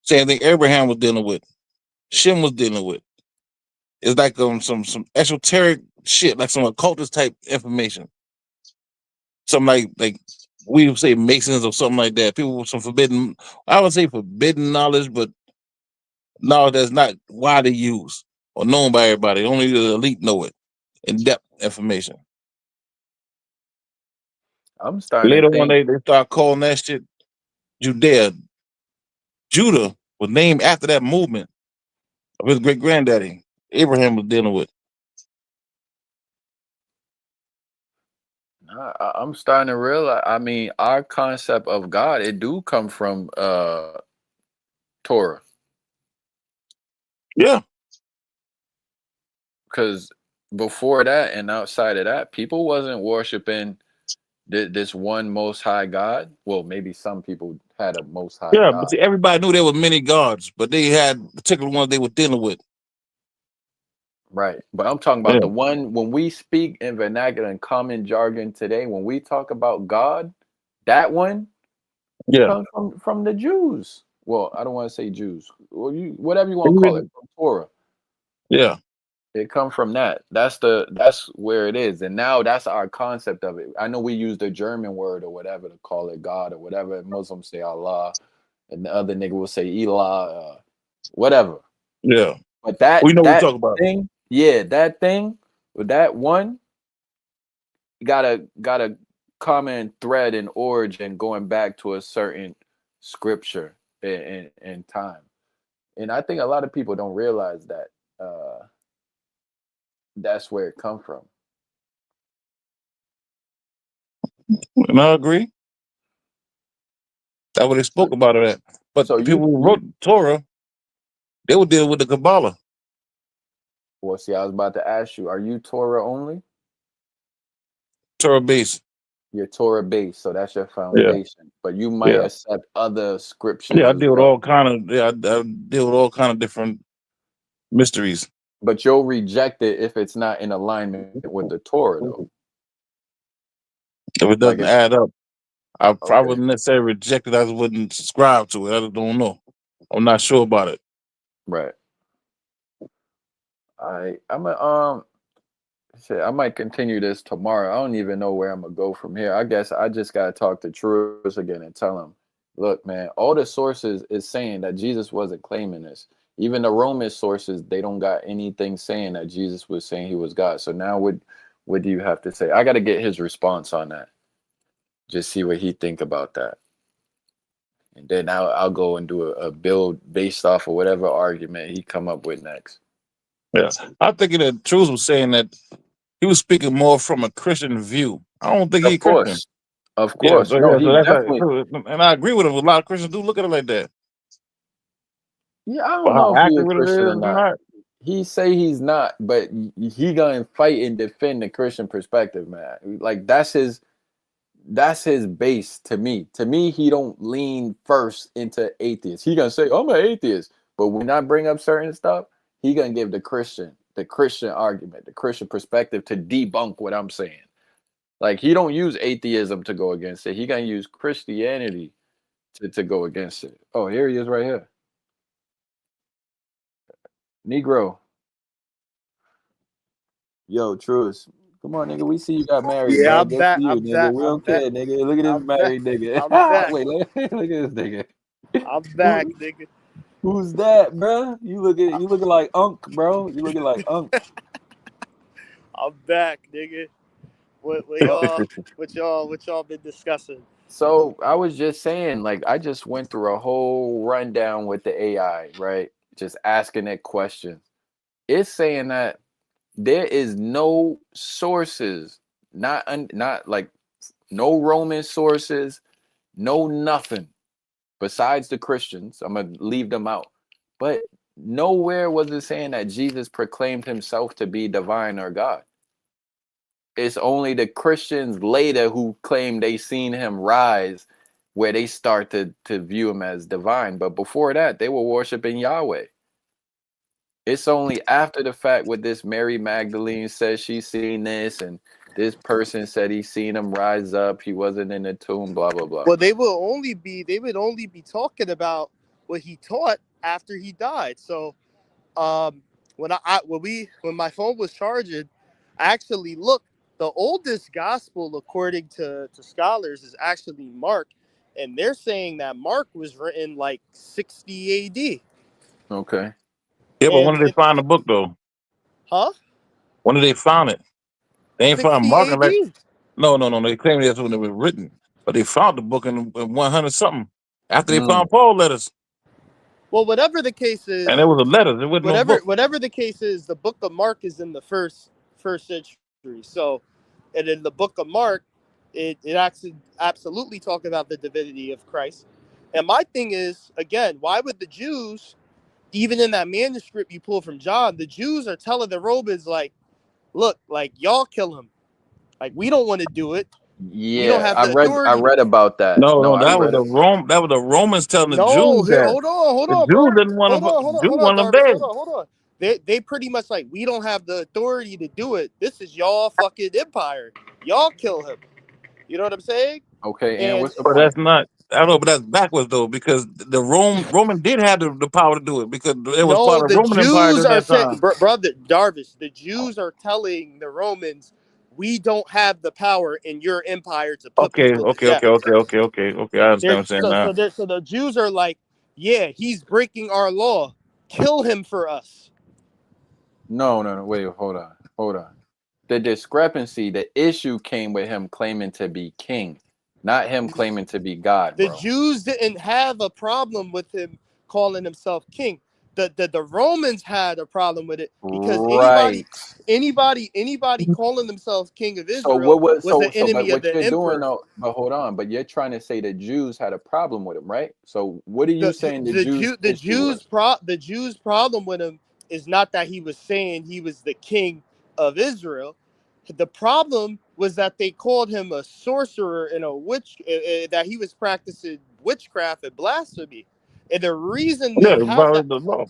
Speaker 5: Same thing Abraham was dealing with, Shem was dealing with. It's like some esoteric shit, like some occultist type information. Something like we would say Masons or something like that. People with some forbidden, I would say forbidden knowledge, but knowledge that's not widely used or known by everybody. Only the elite know it. In-depth information.
Speaker 4: I'm starting
Speaker 5: Later
Speaker 4: to
Speaker 5: on,
Speaker 4: think.
Speaker 5: they start calling that shit Judea. Judah was named after that movement of his great granddaddy Abraham was dealing with.
Speaker 4: I'm starting to realize. I mean, our concept of God, it do come from Torah,
Speaker 5: Yeah,
Speaker 4: because before that and outside of that, people wasn't worshiping this one Most High God. Well, maybe some people had a Most High
Speaker 5: yeah. But
Speaker 4: God,
Speaker 5: see, everybody knew there were many gods, but they had particular ones they were dealing with.
Speaker 4: right? But I'm talking
Speaker 5: Yeah,
Speaker 4: about the one when we speak in vernacular and common jargon today. When we talk about God, that one
Speaker 5: yeah.
Speaker 4: comes from the Jews. Well, I don't want to say Jews. Well, whatever you want to call it,
Speaker 5: Even-
Speaker 4: from Torah.
Speaker 5: yeah.
Speaker 4: It come from that. That's where it is. And now that's our concept of it. I know we use the German word or whatever to call it God or whatever. Muslims say Allah, and the other nigga will say Elah, whatever.
Speaker 5: Yeah.
Speaker 4: But that
Speaker 5: We know what we
Speaker 4: that
Speaker 5: talk about.
Speaker 4: thing, yeah, that thing with that one got a common thread and origin going back to a certain scripture in time. And I think a lot of people don't realize that that's where it come from.
Speaker 5: And I agree. That's what they spoke about it at. But
Speaker 4: So
Speaker 5: the people who wrote Torah, they would deal with the Kabbalah.
Speaker 4: well, see, I was about to ask you, are you Torah only?
Speaker 5: Torah base.
Speaker 4: You're Torah based, so that's your
Speaker 5: Yeah.
Speaker 4: foundation. But you might
Speaker 5: Yeah.
Speaker 4: accept other scriptures
Speaker 5: Yeah, I
Speaker 4: as
Speaker 5: deal with
Speaker 4: well.
Speaker 5: all kind of I deal with all kind of different mysteries.
Speaker 4: But you'll reject it if it's not in alignment with the Torah, though.
Speaker 5: If it
Speaker 4: Like
Speaker 5: doesn't
Speaker 4: if
Speaker 5: add up, I
Speaker 4: okay,
Speaker 5: wouldn't necessarily reject it. I just wouldn't subscribe to it. I don't know. I'm not sure about it.
Speaker 4: right. I'm a shit, I might continue this tomorrow. I don't even know where I'm gonna go from here. I guess I just gotta talk to Truth again and tell him, look, man, all the sources is saying that Jesus wasn't claiming this. Even the Roman sources, they don't got anything saying that Jesus was saying he was God. So now what do you have to say? I gotta get his response on that. Just see what he think about that. And then I'll go and do a build based off of whatever argument he come up with next.
Speaker 5: Yeah, I'm thinking that Truth was saying that he was speaking more from a Christian view. I don't think he's
Speaker 4: Of
Speaker 5: Christian.
Speaker 4: course. Of course. No,
Speaker 5: So
Speaker 4: he
Speaker 5: that's like,
Speaker 4: definitely.
Speaker 5: and I agree with him. A lot of Christians do look at it like that.
Speaker 4: Yeah, I
Speaker 5: But
Speaker 4: don't
Speaker 5: how
Speaker 4: know if he a
Speaker 5: accurate it
Speaker 4: Christian
Speaker 5: is
Speaker 4: or
Speaker 5: or
Speaker 4: not.
Speaker 5: not,
Speaker 4: He say he's not, but he gonna fight and defend the Christian perspective, man. Like that's his base to me. To me, he don't lean first into atheist. He gonna say, I'm an atheist. But when I bring up certain stuff, he gonna give the Christian argument, the Christian perspective to debunk what I'm saying. Like he don't use atheism to go against it. He gonna use Christianity to go against it. Oh, here he is right here. Negro. Yo, Truce. Come on, nigga. We see you got married,
Speaker 2: Yeah,
Speaker 4: man.
Speaker 2: I'm
Speaker 4: Good for
Speaker 2: back.
Speaker 4: you,
Speaker 2: I'm
Speaker 4: nigga.
Speaker 2: back.
Speaker 4: We
Speaker 2: I'm
Speaker 4: don't
Speaker 2: back.
Speaker 4: care, nigga. Look at this
Speaker 2: I'm back.
Speaker 4: married nigga.
Speaker 2: I'm back.
Speaker 4: Wait, look at this nigga.
Speaker 2: I'm back,
Speaker 4: Who,
Speaker 2: nigga.
Speaker 4: who's that, bruh? You looking like Unc, bro. You looking like Unc.
Speaker 2: I'm back, nigga. What
Speaker 4: So,
Speaker 2: y'all been discussing?
Speaker 4: so I was just saying, like, I just went through a whole rundown with the AI, right? just asking it questions. It's saying that there is no sources, not like no Roman sources, no nothing besides the Christians. I'm gonna leave them out, but nowhere was it saying that Jesus proclaimed himself to be divine or God. It's only the Christians later who claim they seen him rise, where they start to view him as divine. But before that, they were worshiping Yahweh. It's only after the fact with this Mary Magdalene says she's seen this, and this person said he seen him rise up. He wasn't in the tomb, blah, blah, blah.
Speaker 2: Well, they would only be talking about what he taught after he died. So when my phone was charging, I actually looked. The oldest gospel, according to scholars, is actually Mark, and they're saying that Mark was written like 60 A.D.
Speaker 4: Okay.
Speaker 5: Yeah, but when
Speaker 2: And
Speaker 5: did they find the book though?
Speaker 2: huh?
Speaker 5: When did they find it? They ain't found
Speaker 2: 60
Speaker 5: Mark and like
Speaker 2: A.D.
Speaker 5: no. They claim that's when it was written, but they found the book in 100 something after they
Speaker 4: Mm.
Speaker 5: found Paul letters,
Speaker 2: Well, whatever the case
Speaker 5: and
Speaker 2: is,
Speaker 5: there was a letter. There wasn't no book.
Speaker 2: whatever the case is, the book of Mark is in the first century. So, and in the book of Mark, it actually absolutely talk about the divinity of Christ. And my thing is, again, why would the Jews, even in that manuscript you pull from John, the Jews are telling the Romans, like, look, like, y'all kill him. Like, we don't want to do it. We don't
Speaker 4: Yeah,
Speaker 2: have
Speaker 4: I
Speaker 2: the authority.
Speaker 4: read about that.
Speaker 5: No,
Speaker 4: No,
Speaker 5: no,
Speaker 4: I
Speaker 5: that was
Speaker 4: read
Speaker 5: the
Speaker 4: it.
Speaker 5: That was the Romans telling the
Speaker 2: No,
Speaker 5: Jews that
Speaker 2: hold
Speaker 5: the
Speaker 2: on,
Speaker 5: Jews
Speaker 2: bro.
Speaker 5: didn't want
Speaker 2: Hold
Speaker 5: them.
Speaker 2: on,
Speaker 5: Jews wanted them
Speaker 2: Darvish.
Speaker 5: dead.
Speaker 2: Hold on. They pretty much like, we don't have the authority to do it. This is y'all fucking empire. Y'all kill him. You know what I'm saying?
Speaker 4: Okay, and
Speaker 2: And
Speaker 4: what's the
Speaker 5: But
Speaker 4: point?
Speaker 5: that's not. I don't know, but that's backwards though, because the Roman did have the power to do it because it was part
Speaker 2: no,
Speaker 5: of the
Speaker 2: the
Speaker 5: Roman Empire
Speaker 2: Jews
Speaker 5: during
Speaker 2: are
Speaker 5: that
Speaker 2: saying,
Speaker 5: time.
Speaker 2: brother Darvish, the Jews are telling the Romans, we don't have the power in your empire to put
Speaker 5: Okay,
Speaker 2: people to
Speaker 5: okay,
Speaker 2: death.
Speaker 5: okay, okay, okay, okay, okay. I understand what
Speaker 2: They're,
Speaker 5: you're saying now.
Speaker 2: so the Jews are like, yeah, he's breaking our law. Kill him for us.
Speaker 4: No. Wait, hold on. The discrepancy, the issue came with him claiming to be king, not him claiming to be God,
Speaker 2: The
Speaker 4: bro.
Speaker 2: Jews didn't have a problem with him calling himself king. The Romans had a problem with it because
Speaker 4: Right.
Speaker 2: anybody calling themselves king of
Speaker 4: So
Speaker 2: Israel
Speaker 4: what was
Speaker 2: was an
Speaker 4: but
Speaker 2: enemy of
Speaker 4: what
Speaker 2: the
Speaker 4: you're doing
Speaker 2: emperor.
Speaker 4: though, but hold on, but you're trying to say the Jews had a problem with him, right? So what are you saying the Jews issue was?
Speaker 2: The Jews problem with him is not that he was saying he was the king of Israel. The problem was that they called him a sorcerer and a witch, that he was practicing witchcraft and blasphemy. And the reason
Speaker 5: Yeah,
Speaker 2: they
Speaker 5: it
Speaker 2: have that,
Speaker 5: violated the law.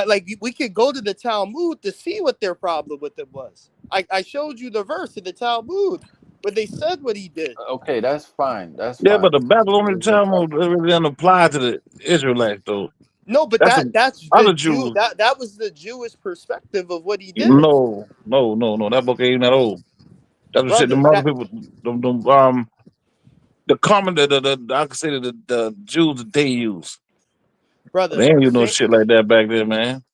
Speaker 2: like we could go to the Talmud to see what their problem with him was. I showed you the verse in the Talmud where they said what he did.
Speaker 4: Okay, that's fine. That's
Speaker 5: Yeah, but
Speaker 4: fine.
Speaker 5: the Babylonian
Speaker 4: There's no
Speaker 5: Talmud
Speaker 4: problem.
Speaker 5: really doesn't apply to the Israelites though.
Speaker 2: No, but
Speaker 5: That's the
Speaker 2: that's the
Speaker 5: other
Speaker 2: Jew,
Speaker 5: Jews.
Speaker 2: that was the Jewish perspective of what he did,
Speaker 5: No. That book ain't that old. That's the shit. The
Speaker 2: brother.
Speaker 5: other
Speaker 2: That
Speaker 5: people, the common, I can say that the Jews that they use.
Speaker 2: brother,
Speaker 5: They ain't use no
Speaker 2: say,
Speaker 5: shit like that back then, man.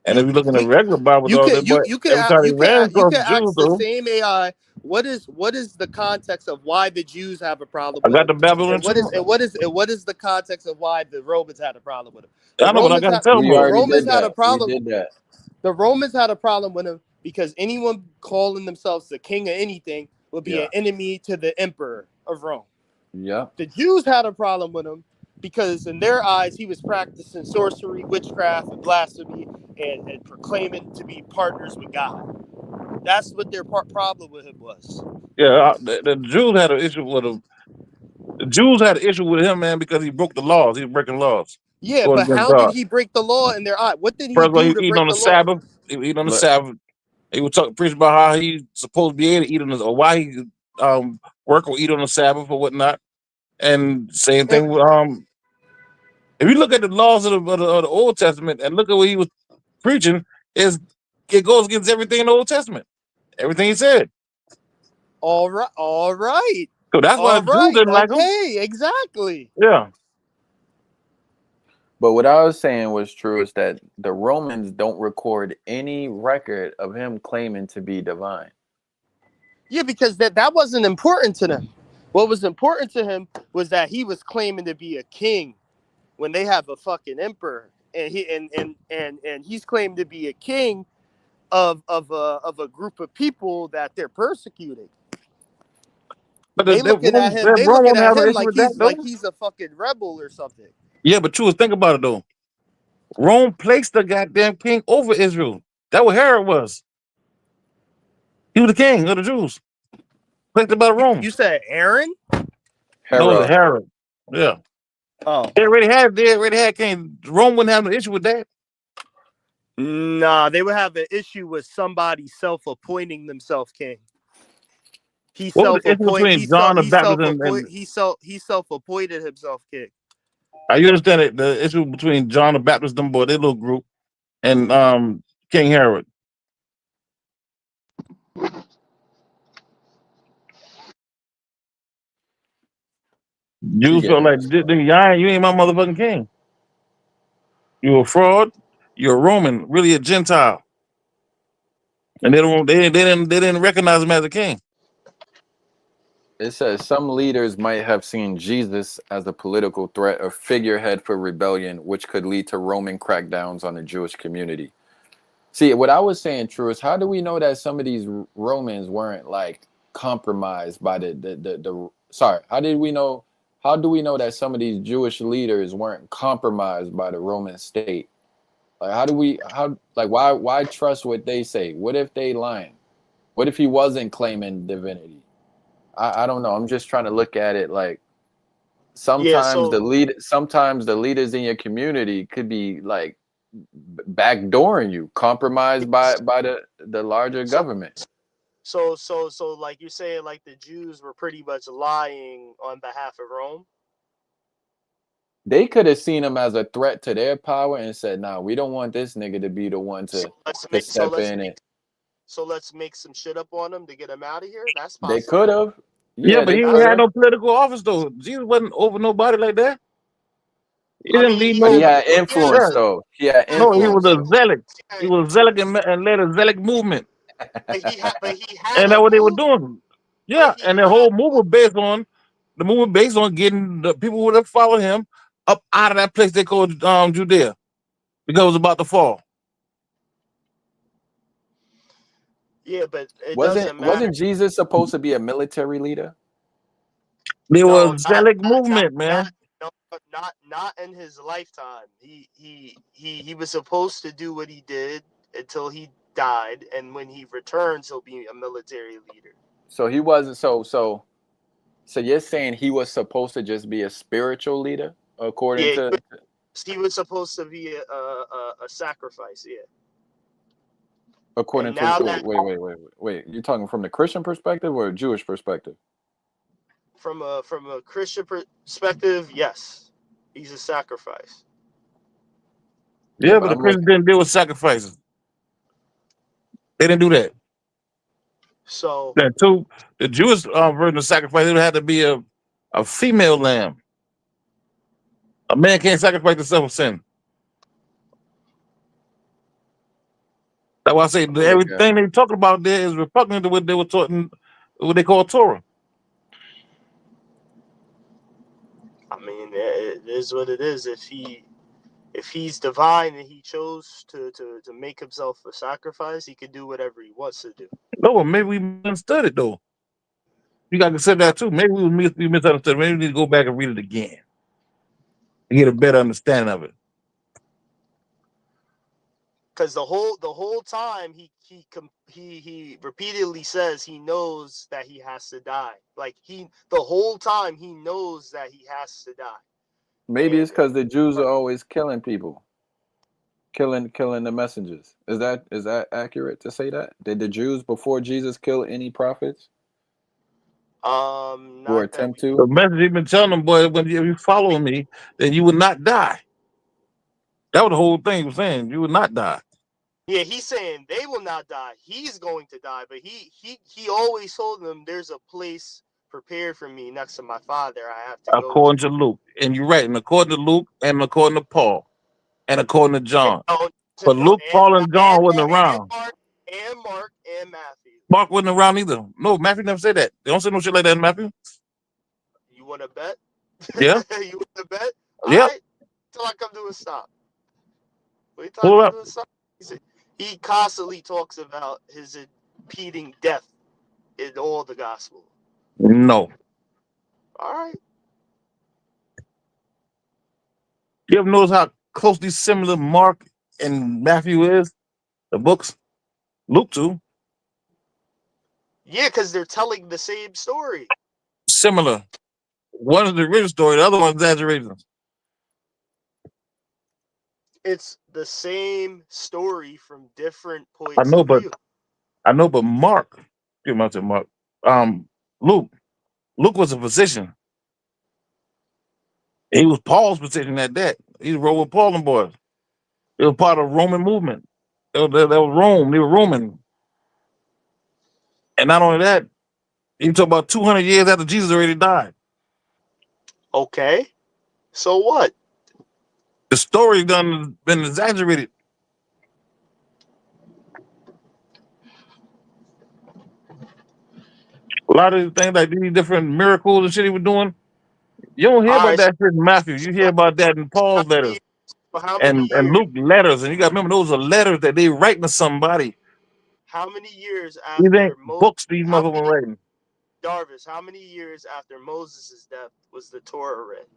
Speaker 5: And if you look in the
Speaker 2: we
Speaker 5: regular Bible, though, they but every time they ran
Speaker 2: you
Speaker 5: across
Speaker 2: can
Speaker 5: the Jews,
Speaker 2: ask the
Speaker 5: though,
Speaker 2: same AI what is the context of why the Jews have a problem
Speaker 5: I
Speaker 2: with
Speaker 5: got
Speaker 2: him,
Speaker 5: the Babylon too.
Speaker 2: and what is the context of why the Romans had a problem with him.
Speaker 5: I know, but I got the
Speaker 4: We
Speaker 2: The
Speaker 5: Talmud.
Speaker 4: already
Speaker 2: Romans
Speaker 4: did
Speaker 2: had a
Speaker 4: that. We
Speaker 2: problem.
Speaker 4: did that.
Speaker 2: The Romans had a problem with him because anyone calling themselves the king of anything would be an
Speaker 4: Yeah.
Speaker 2: enemy to the emperor of Rome.
Speaker 4: Yeah.
Speaker 2: The Jews had a problem with him because in their eyes he was practicing sorcery, witchcraft, and blasphemy, and proclaiming to be partners with God. That's what their problem with him was.
Speaker 5: Yeah, the Jews had an issue with him. The Jews had an issue with him, man, because he broke the laws. He was breaking laws,
Speaker 2: Yeah,
Speaker 5: going
Speaker 2: but
Speaker 5: against
Speaker 2: how did
Speaker 5: God.
Speaker 2: he break the law in their eye? What did he
Speaker 5: First of all, he
Speaker 2: do
Speaker 5: was
Speaker 2: to
Speaker 5: eating
Speaker 2: break
Speaker 5: on the
Speaker 2: the law?
Speaker 5: Sabbath. He was eating on the
Speaker 4: Look,
Speaker 5: Sabbath. He would preach about how he supposed to be able to eat on the, or why he work or eat on the Sabbath or whatnot. And same
Speaker 2: And,
Speaker 5: thing with if you look at the laws of the Old Testament and look at what he was preaching, it goes against everything in the Old Testament. Everything he said.
Speaker 2: all right, all right,
Speaker 5: So that's why the Jews didn't like him.
Speaker 2: okay, exactly.
Speaker 5: Yeah.
Speaker 4: but what I was saying was true is that the Romans don't record any record of him claiming to be divine.
Speaker 2: Yeah, because that wasn't important to them. What was important to him was that he was claiming to be a king when they have a fucking emperor. and he's claimed to be a king of a group of people that they're persecuting.
Speaker 5: But
Speaker 2: They looking at him. They
Speaker 5: Rome
Speaker 2: looking
Speaker 5: won't
Speaker 2: at
Speaker 5: have no
Speaker 2: him
Speaker 5: issue with that,
Speaker 2: like
Speaker 5: though.
Speaker 2: he's a fucking rebel or something.
Speaker 5: Yeah, but Truth, think about it though. Rome placed the goddamn king over Israel. That what Herod was. He was the king of the Jews. Placed by Rome.
Speaker 2: You said Aaron?
Speaker 5: No, it was
Speaker 4: Hera.
Speaker 5: Herod. Yeah.
Speaker 2: Oh,
Speaker 5: They already had king. Rome wouldn't have no issue with that.
Speaker 2: nah, they would have an issue with somebody self-appointing themselves king. He
Speaker 5: What was the issue
Speaker 2: self-appointed.
Speaker 5: between John the Baptist and
Speaker 2: He self-appointed himself king.
Speaker 5: you understand it? The issue between John the Baptist, them boy, their little group, and King Herod.
Speaker 4: He
Speaker 5: Jews felt
Speaker 4: getting
Speaker 5: like
Speaker 4: this from.
Speaker 5: you ain't my motherfucking king. You a fraud. You're a Roman, really a Gentile, and they didn't recognize him as a king.
Speaker 4: It says some leaders might have seen Jesus as a political threat or figurehead for rebellion, which could lead to Roman crackdowns on the Jewish community. See, what I was saying, true, is how do we know that some of these Romans weren't like compromised by the sorry, how do we know that some of these Jewish leaders weren't compromised by the Roman state? Like why trust what they say? What if they lying? What if he wasn't claiming divinity? I don't know. I'm just trying to look at it like
Speaker 2: Yeah,
Speaker 4: sometimes
Speaker 2: so
Speaker 4: the leaders in your community could be like backdooring you, compromised by the larger
Speaker 2: so
Speaker 4: government.
Speaker 2: so like you're saying, like the Jews were pretty much lying on behalf of Rome.
Speaker 4: They could have seen him as a threat to their power and said, "Nah, we don't want this nigga to be the one to step in." And
Speaker 2: Let's make some shit up on him to get him out of here. That's
Speaker 4: they could
Speaker 2: possible.
Speaker 4: have,
Speaker 5: Yeah,
Speaker 4: yeah,
Speaker 5: but
Speaker 4: they
Speaker 5: he
Speaker 2: That's
Speaker 5: ain't
Speaker 4: could
Speaker 5: had
Speaker 4: have.
Speaker 5: no political office though. Jesus wasn't over nobody like that. He
Speaker 2: I
Speaker 5: didn't
Speaker 2: mean,
Speaker 5: lead
Speaker 2: he
Speaker 4: But he
Speaker 2: had
Speaker 5: no.
Speaker 4: had influence,
Speaker 5: Yeah,
Speaker 4: though. He had
Speaker 5: no, he was
Speaker 4: influence,
Speaker 5: a
Speaker 4: though.
Speaker 5: zealot. He
Speaker 2: yeah,
Speaker 5: was zealot and led a zealot movement,
Speaker 2: but he had
Speaker 5: and
Speaker 2: a
Speaker 5: that's what they were
Speaker 2: move.
Speaker 5: doing.
Speaker 2: But
Speaker 5: Yeah,
Speaker 2: he
Speaker 5: and the
Speaker 2: had
Speaker 5: whole movement based on getting the people who would have followed him up out of that place they called Judea because it was about to fall.
Speaker 2: Yeah, but it
Speaker 4: Wasn't
Speaker 2: doesn't matter.
Speaker 4: wasn't Jesus supposed to be a military leader?
Speaker 5: There was
Speaker 2: No,
Speaker 5: a zealot movement, man.
Speaker 2: no, not in his lifetime. He was supposed to do what he did until he died, and when he returns, he'll be a military leader.
Speaker 4: So he wasn't. So you're saying he was supposed to just be a spiritual leader, according
Speaker 2: Yeah,
Speaker 4: to
Speaker 2: he was supposed to be a sacrifice. Yeah,
Speaker 4: according
Speaker 2: and
Speaker 4: to
Speaker 2: now that
Speaker 4: wait. You're talking from the Christian perspective or a Jewish perspective?
Speaker 2: from a Christian perspective, yes, he's a sacrifice.
Speaker 4: Yeah,
Speaker 5: Yeah,
Speaker 4: but
Speaker 5: but the
Speaker 4: I'm
Speaker 5: Christians
Speaker 4: looking.
Speaker 5: didn't deal with sacrifices. They didn't do that.
Speaker 2: So
Speaker 5: That too. The Jewish version of sacrifice, it would have to be a female lamb. A man can't sacrifice himself for sin. That's why I say
Speaker 4: I'm
Speaker 5: that
Speaker 4: gonna look at.
Speaker 5: everything they talking about there is repugnant to what they were taught in what they call Torah.
Speaker 2: I mean, it is what it is. If he's divine and he chose to make himself a sacrifice, he can do whatever he wants to do.
Speaker 5: No, well, maybe we misunderstood it though. You got to consider that too. Maybe we misunderstood. Maybe we need to go back and read it again and get a better understanding of it.
Speaker 2: Because the whole time he repeatedly says he knows that he has to die. Like the whole time he knows that he has to die.
Speaker 4: Maybe
Speaker 2: And
Speaker 4: it's because the Jews are always killing people, killing the messengers. Is that accurate to say that? Did the Jews before Jesus kill any prophets or
Speaker 2: not that
Speaker 4: attempt
Speaker 2: we
Speaker 5: The
Speaker 4: to?
Speaker 5: message he's been telling them, boy, when you follow me, then you will not die. That was the whole thing he was saying. You will not die.
Speaker 2: Yeah, he's saying they will not die. He's going to die, but he always told them there's a place prepared for me next to my father I have to go to.
Speaker 5: According to Luke. And you're right. And according to Luke and according to Paul and according to
Speaker 2: Yeah,
Speaker 5: John.
Speaker 2: no,
Speaker 5: But
Speaker 2: no,
Speaker 5: Luke, Paul, and John wasn't around.
Speaker 2: Mark and Matthew.
Speaker 5: Mark wasn't around either. No, Matthew never said that. They don't say no shit like that in Matthew.
Speaker 2: You want to bet?
Speaker 5: Yeah.
Speaker 2: You want to bet? All
Speaker 5: Yep.
Speaker 2: right, till I come to a stop. Anytime
Speaker 5: Pull
Speaker 2: you
Speaker 5: up.
Speaker 2: do something, he constantly talks about his impeding death in all the gospel.
Speaker 5: No.
Speaker 2: All right.
Speaker 5: You ever notice how closely similar Mark and Matthew is? The books? Luke too.
Speaker 2: Yeah, because they're telling the same story.
Speaker 5: Similar. One is the original story, the other one's exaggerated.
Speaker 2: It's the same story from different
Speaker 5: I
Speaker 2: points
Speaker 5: know,
Speaker 2: of
Speaker 5: but
Speaker 2: view.
Speaker 5: Mark, give him out to Mark. Um, Luke. Luke was a physician. He was Paul's physician at that. He rode with Paul and boys. It was part of the Roman movement. That was Rome. They were Roman. And not only that, you talk about 200 years after Jesus already died.
Speaker 2: Okay. So what?
Speaker 5: The story done been exaggerated. A lot of the things like these different miracles and shit he was doing, you don't hear
Speaker 2: All
Speaker 5: about
Speaker 2: right. So,
Speaker 5: that shit in Matthew. You hear about that in
Speaker 2: how
Speaker 5: Paul's
Speaker 2: many,
Speaker 5: letters
Speaker 2: how many
Speaker 5: and
Speaker 2: years?
Speaker 5: Luke letters. And you got to remember those are letters that they writing to somebody.
Speaker 2: How many years
Speaker 5: These
Speaker 2: after
Speaker 5: ain't
Speaker 2: Moses?
Speaker 5: books these
Speaker 2: How
Speaker 5: motherfuckers
Speaker 2: many,
Speaker 5: writing.
Speaker 2: Darvis? How many years after Moses' death was the Torah written?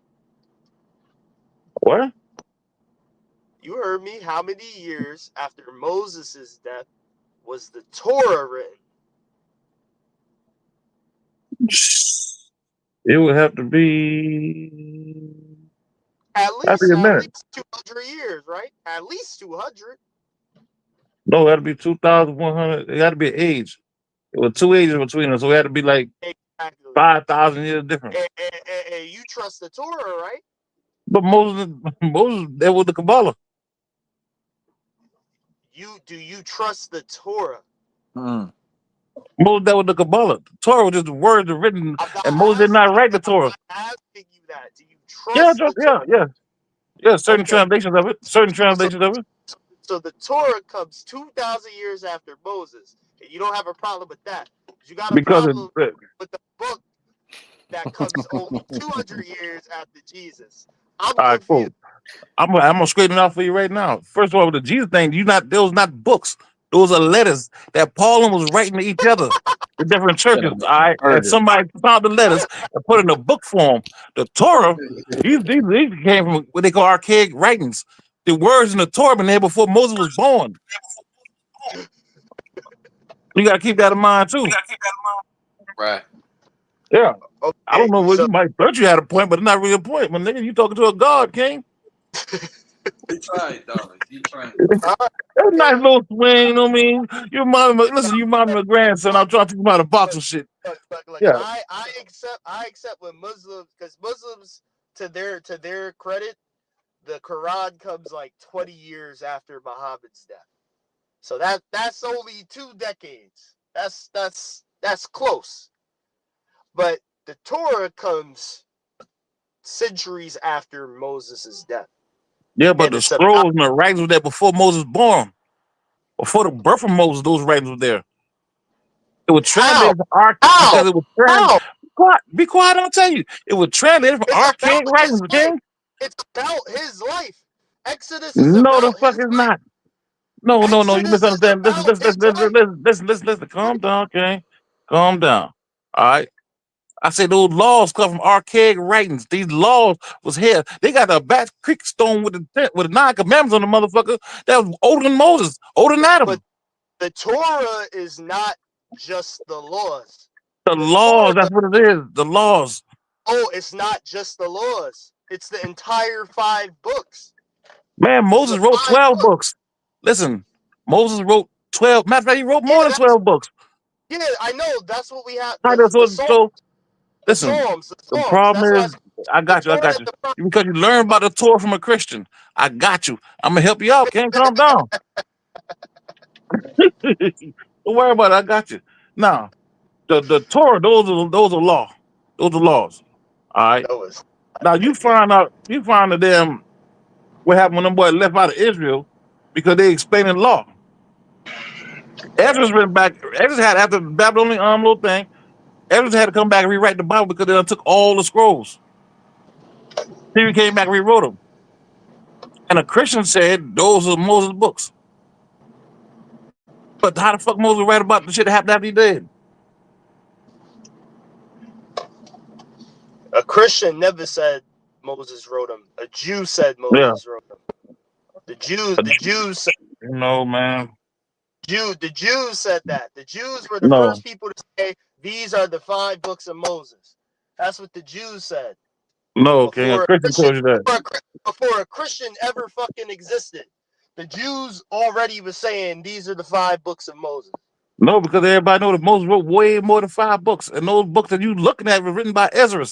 Speaker 5: What?
Speaker 2: You heard me. How many years after Moses' death was the Torah written?
Speaker 5: It would have to be
Speaker 2: At
Speaker 5: after
Speaker 2: least,
Speaker 5: a
Speaker 2: at
Speaker 5: minute.
Speaker 2: least 200 years, right? At least 200.
Speaker 5: No, it had to be 2,100. It had to be an age. It was two ages between us, so it had to be like
Speaker 2: Exactly.
Speaker 5: 5,000 years different.
Speaker 2: And you trust the Torah, right?
Speaker 5: But Moses, that was the Kabbalah.
Speaker 2: Do you trust the Torah?
Speaker 4: Mm.
Speaker 5: Moses, that was the Kabbalah. The Torah was just the words written,
Speaker 2: I'm not
Speaker 5: and Moses did not
Speaker 2: asking you
Speaker 5: write the
Speaker 2: that. I'm
Speaker 5: Torah.
Speaker 2: not asking you that. Do you
Speaker 5: Yeah,
Speaker 2: trust the
Speaker 5: yeah,
Speaker 2: Torah?
Speaker 5: yeah, yeah. Certain
Speaker 2: Okay.
Speaker 5: translations of it. Certain
Speaker 2: So,
Speaker 5: translations of it.
Speaker 2: so the Torah comes 2,000 years after Moses. And you don't have a problem with that. You got a
Speaker 5: Because
Speaker 2: problem with the book that comes only 200 years after Jesus. I'm
Speaker 5: all right,
Speaker 2: confused.
Speaker 5: cool. I'm gonna straighten it out for you right now. First of all, with the Jesus thing, those not books. Those are letters that Paul was writing to each other, the different
Speaker 4: Gotta
Speaker 5: churches.
Speaker 4: be
Speaker 5: All right, and
Speaker 4: converted.
Speaker 5: somebody found the letters and put it in a book form. The Torah, these came from what they call archaic writings. The words in the Torah been there before Moses was born. You gotta keep that in mind too.
Speaker 1: Right.
Speaker 5: Yeah, I don't
Speaker 2: Okay.
Speaker 5: know what
Speaker 2: So
Speaker 5: you might thought you had a point, but it's not really a point. But nigga, you talking to a god, King.
Speaker 1: He tried, darling. He trying.
Speaker 2: all right,
Speaker 5: That's a nice
Speaker 2: okay.
Speaker 5: little swing, you know what I mean? Your mom, listen, you mom and my grandson. I'm trying to teach him how to box and shit.
Speaker 2: Look.
Speaker 5: Yeah,
Speaker 2: I accept when Muslims, because Muslims, to their credit, the Quran comes like 20 years after Muhammad's death. So that's only 2 decades. That's close. But the Torah comes centuries after Moses' death.
Speaker 5: yeah, but
Speaker 2: And
Speaker 5: the
Speaker 2: it's about
Speaker 5: scrolls and the writings were there before Moses was born. Before the birth of Moses, those writings were there. It was
Speaker 2: how?
Speaker 5: translated from arch
Speaker 2: How?
Speaker 5: because it was trans.
Speaker 2: How?
Speaker 5: Be quiet, I'll tell you. It was translated from
Speaker 2: It's
Speaker 5: archaic
Speaker 2: about his
Speaker 5: writings,
Speaker 2: life.
Speaker 5: okay?
Speaker 2: It's about his life. Exodus is
Speaker 5: No, the
Speaker 2: about
Speaker 5: fuck
Speaker 2: his
Speaker 5: is
Speaker 2: life.
Speaker 5: not. No, no, no, you
Speaker 2: Exodus is
Speaker 5: misunderstand. Listen,
Speaker 2: about
Speaker 5: listen,
Speaker 2: his
Speaker 5: listen, listen,
Speaker 2: life.
Speaker 5: listen, listen, listen, listen. Calm down, okay? Calm down. All right. I said those laws come from archaic writings. These laws was here. They got a Bat Creek stone with the 9 commandments on the motherfucker that was older than Moses, older than
Speaker 2: But
Speaker 5: Adam.
Speaker 2: the Torah is not just the laws.
Speaker 5: The
Speaker 2: The Torah,
Speaker 5: laws, that's what it is. The laws.
Speaker 2: it's not just the laws. It's the entire 5 books.
Speaker 5: Man,
Speaker 2: It's
Speaker 5: Moses
Speaker 2: the
Speaker 5: wrote
Speaker 2: five
Speaker 5: 12
Speaker 2: books.
Speaker 5: books. Listen, Moses wrote 12. Matter of fact, he wrote
Speaker 2: Yeah,
Speaker 5: more than 12 books.
Speaker 2: yeah, I know. That's what we have.
Speaker 5: How
Speaker 2: The
Speaker 5: does
Speaker 2: the
Speaker 5: so,
Speaker 2: psalm,
Speaker 5: so
Speaker 2: the
Speaker 5: listen,
Speaker 2: psalms, the
Speaker 5: the
Speaker 2: psalms.
Speaker 5: problem
Speaker 2: That's why I
Speaker 5: is
Speaker 2: said
Speaker 5: I
Speaker 2: the
Speaker 5: got you, I
Speaker 2: Torah
Speaker 5: got
Speaker 2: and
Speaker 5: you.
Speaker 2: the prophets.
Speaker 5: Because you learn about the Torah from a Christian. I got you. I'm gonna help you out. Can't calm down. Don't worry about it. I got you. Now, the Torah, those are law. Those are laws. All right.
Speaker 2: No, it's
Speaker 5: Now you find the damn what happened when them boys left out of Israel because they explaining law. Ezra's written back. Ezra had after the Babylonian little thing. Ezra had to come back and rewrite the Bible because they done took all the scrolls. He came back and rewrote them. And a Christian said those are Moses' books. But how the fuck Moses write about the shit that happened after he dead?
Speaker 2: A Christian never said Moses wrote them. A Jew said
Speaker 5: Yeah.
Speaker 2: Moses wrote them. The Jews said,
Speaker 5: No, man.
Speaker 2: the Jews said that. The Jews were the
Speaker 5: No.
Speaker 2: first people to say these are the 5 books of Moses. That's what the Jews said.
Speaker 5: No, King. A Christian told you that.
Speaker 2: Before a Christian ever fucking existed, the Jews already was saying these are the 5 books of Moses.
Speaker 5: No, because everybody know that Moses wrote way more than 5 books. And those books that you looking at were written by Ezra.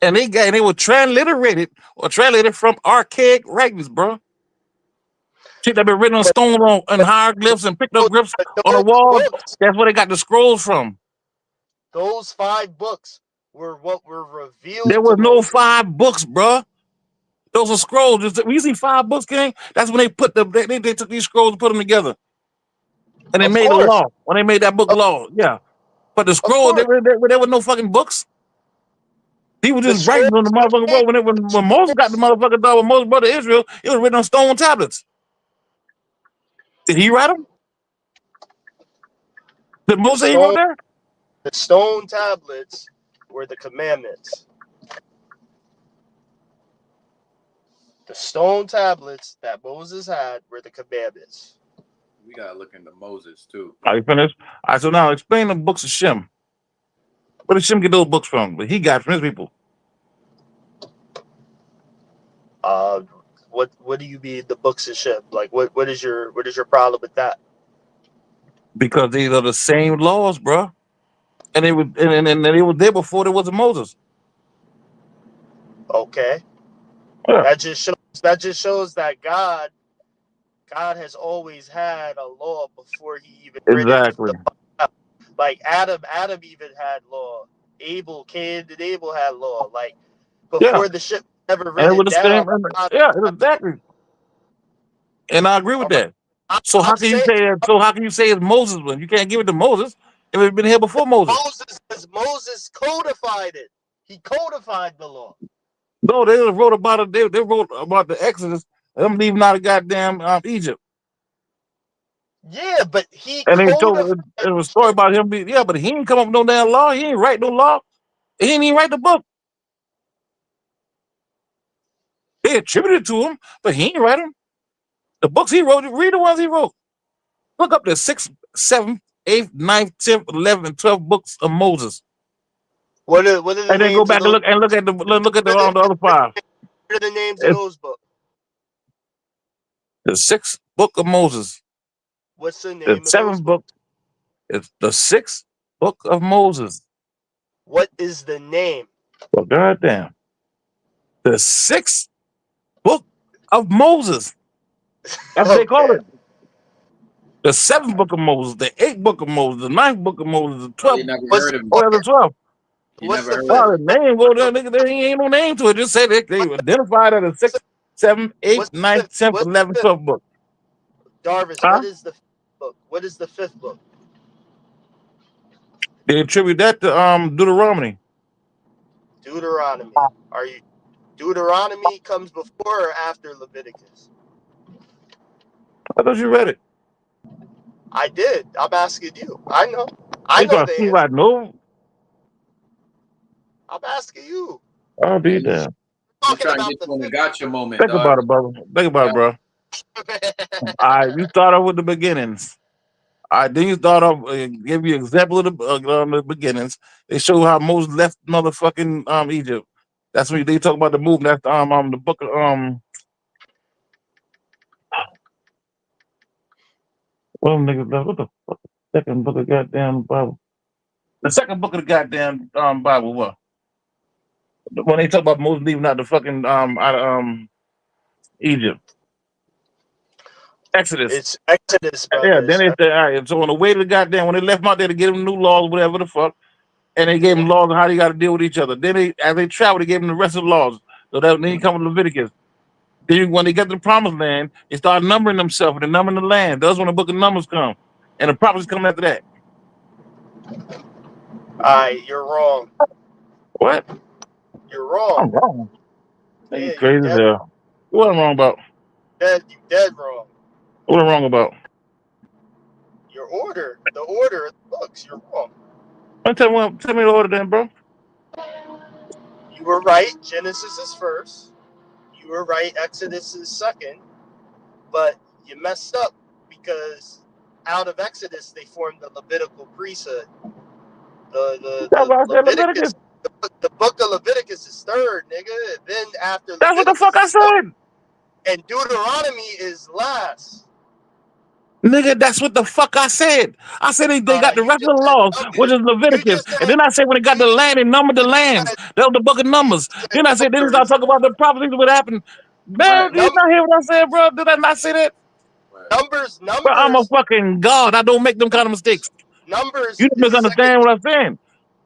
Speaker 5: And they were transliterated or translated from archaic writings, bro. Shit that been written on stone and hieroglyphs and picked up glyphs on the walls. That's where they got the scrolls from.
Speaker 2: Those 5 books were what were revealed.
Speaker 5: There was
Speaker 2: to
Speaker 5: no
Speaker 2: Moses.
Speaker 5: 5 books, bro. Those are scrolls. When you see 5 books, King, that's when they put they took these scrolls and put them together. And they made a law. When they made that book law, yeah. But the scroll, there were no fucking books. He was just writing on the motherfucking road. When Moses got the motherfucking dog, when Moses brought to Israel, it was written on stone tablets. Did he write them? Did Moses he wrote there?
Speaker 2: The stone tablets were the commandments. The stone tablets that Moses had were the commandments.
Speaker 4: We gotta look into Moses too.
Speaker 5: Are you finished? All right, so now explain the books of Shem. Where did Shem get those books from? But he got from his people.
Speaker 2: What do you mean the books of Shem? Like what is your problem with that?
Speaker 5: Because these are the same laws, bro. And they were and they were there before there was a Moses.
Speaker 2: Okay.
Speaker 5: Yeah.
Speaker 2: That just shows that God has always had a law before he even
Speaker 5: exactly.
Speaker 2: Like Adam even had law. Cain and Abel had law. Like before the ship ever written down.
Speaker 5: Exactly. And I agree with that. So how can you say that? So how can you say it's Moses when you can't give it to Moses if it's been here before Moses?
Speaker 2: Moses codified it. He codified the law.
Speaker 5: No, they wrote about it. They wrote about the Exodus. Them leaving out of goddamn Egypt.
Speaker 2: Yeah, but he
Speaker 5: and they told it was a story about him. But he ain't come up with no damn law. He ain't write no law. He ain't even write the book. They attributed it to him, but he ain't write them. The books he wrote, read the ones he wrote. Look up the 6th, 7th, 8th, 9th, 10th, 11th, and 12th books of Moses.
Speaker 2: What are the
Speaker 5: and then go back and look at the other 5.
Speaker 2: What are the names of those books?
Speaker 5: The 6th book of Moses.
Speaker 2: What's the name
Speaker 5: the
Speaker 2: of
Speaker 5: 7th book? It's the 6th book of Moses.
Speaker 2: What is the name?
Speaker 5: Well, goddamn. The 6th book of Moses. That's what they call it. The 7th book of Moses, the 8th book of Moses, the 9th book of Moses, the 12th. The 12th.
Speaker 2: What's the 5th?
Speaker 5: Name? Well, there ain't no name to it. Just say they identified as the 6th, 7th, 8th, 9th, 10th, 11th, 12th book.
Speaker 2: Darvis, what is the 5th book? What is the 5th book?
Speaker 5: They attribute that to Deuteronomy.
Speaker 2: Deuteronomy. Deuteronomy comes before or after Leviticus?
Speaker 5: I thought you read it.
Speaker 2: I did. I'm asking you. I know the answer.
Speaker 5: Right, no.
Speaker 2: I'm asking you.
Speaker 5: I'll be there.
Speaker 4: I'm trying to get you on the gotcha moment.
Speaker 5: Think about it, brother. Think about it, bro. All right, you start off with the beginnings. All right, then you start off, give you an example of the beginnings. They show how Moses left motherfucking Egypt. That's when they talk about the movement. That's the book of Well, niggas, what the fuck? Second book of goddamn Bible. The second book of the goddamn Bible. What? When they talk about Moses leaving out the fucking out of Egypt. Exodus.
Speaker 2: It's Exodus, brother.
Speaker 5: Yeah, then they say, all right, so on the way to the goddamn, when they left them out there to give them new laws, whatever the fuck, and they gave them laws on how they got to deal with each other. Then as they traveled, they gave them the rest of the laws. So then he come with Leviticus. Then when they get to the promised land, they start numbering themselves and numbering the land. That's when the book of Numbers come. And the prophecies come after that.
Speaker 2: You're wrong.
Speaker 5: What?
Speaker 2: You're wrong.
Speaker 5: I'm wrong. You crazy as hell. What am I wrong about?
Speaker 2: dead wrong.
Speaker 5: What am I wrong about?
Speaker 2: Your order, the order of the books, you're wrong.
Speaker 5: Tell me the order then, bro.
Speaker 2: You were right. Genesis is first. You were right. Exodus is second. But you messed up because out of Exodus they formed the Levitical priesthood.
Speaker 5: That's
Speaker 2: The
Speaker 5: why I said
Speaker 2: Leviticus,
Speaker 5: Leviticus.
Speaker 2: the book of Leviticus is third, nigga. And then after
Speaker 5: That's what the fuck
Speaker 2: Leviticus
Speaker 5: I
Speaker 2: is third,
Speaker 5: said.
Speaker 2: and Deuteronomy is last.
Speaker 5: Nigga, that's what the fuck I said. I said they got the
Speaker 2: You
Speaker 5: rest of
Speaker 2: just
Speaker 5: the
Speaker 2: said
Speaker 5: laws, which
Speaker 2: numbers.
Speaker 5: is
Speaker 2: You
Speaker 5: Leviticus.
Speaker 2: just
Speaker 5: And
Speaker 2: said
Speaker 5: then I said when they got
Speaker 2: you
Speaker 5: the land, they numbered the
Speaker 2: just
Speaker 5: lands.
Speaker 2: said
Speaker 5: That was the book of
Speaker 2: you
Speaker 5: Numbers.
Speaker 2: just said
Speaker 5: Then I said, then I
Speaker 2: numbers.
Speaker 5: talk about the prophecies, what happened. Man,
Speaker 1: Right.
Speaker 5: did you not hear what I said, bro? Did I not say that?
Speaker 1: Right.
Speaker 5: Bro, I'm a
Speaker 2: Numbers
Speaker 5: fucking God. I don't make them kind of mistakes. You don't
Speaker 2: is second.
Speaker 5: misunderstand what I'm saying.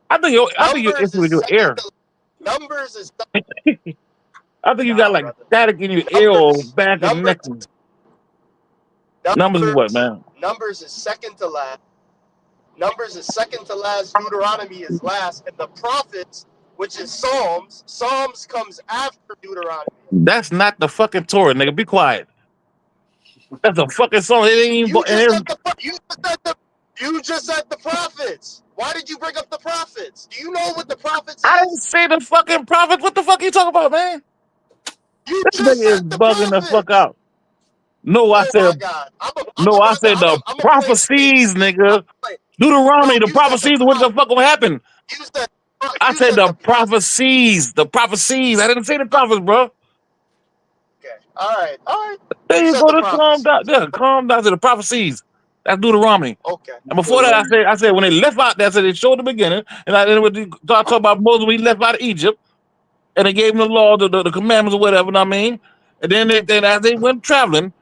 Speaker 5: I think your
Speaker 2: Numbers
Speaker 5: issue
Speaker 2: is
Speaker 5: with your
Speaker 2: second.
Speaker 5: ear.
Speaker 2: Numbers is
Speaker 5: I think you got
Speaker 2: nah,
Speaker 5: like
Speaker 2: brother.
Speaker 5: static in your ear or
Speaker 2: Numbers
Speaker 5: back and
Speaker 2: numbers
Speaker 5: neck. Numbers is what, man?
Speaker 2: numbers is second to last. Numbers is second to last. Deuteronomy is last, and the prophets, which is Psalms. Psalms comes after Deuteronomy.
Speaker 5: That's not the fucking Torah, nigga. Be quiet. That's a fucking song. It ain't even.
Speaker 2: You just said you just said the prophets. Why did you bring up the prophets? Do you know what the prophets
Speaker 5: I didn't
Speaker 2: is?
Speaker 5: say the fucking prophet. What the fuck you talking about, man?
Speaker 2: You
Speaker 5: This
Speaker 2: just
Speaker 5: nigga is
Speaker 2: said the
Speaker 5: bugging the fuck
Speaker 2: prophets.
Speaker 5: out. No, I
Speaker 2: Oh
Speaker 5: said
Speaker 2: my God!
Speaker 5: no. I said the
Speaker 2: I'm a play
Speaker 5: prophecies,
Speaker 2: space. I'm
Speaker 5: nigga.
Speaker 2: playing.
Speaker 5: Deuteronomy,
Speaker 2: No,
Speaker 5: the
Speaker 2: you said the
Speaker 5: prophecies. What the fuck will happen?
Speaker 2: you said
Speaker 5: I
Speaker 2: you
Speaker 5: said
Speaker 2: said
Speaker 5: the
Speaker 2: the prophet.
Speaker 5: prophecies. The prophecies. I didn't say the prophets, bro.
Speaker 2: Okay. All right.
Speaker 5: There
Speaker 2: You
Speaker 5: you
Speaker 2: said
Speaker 5: go.
Speaker 2: the
Speaker 5: To calm
Speaker 2: prophecies.
Speaker 5: down. Yeah, calm down to the prophecies. That's Deuteronomy.
Speaker 2: Okay.
Speaker 5: And before that, I said when they left out, that's they showed the beginning, and I then when they talk about Moses when he left out of Egypt, and they gave him the law, the commandments or whatever. Know what I mean, and then as they went traveling,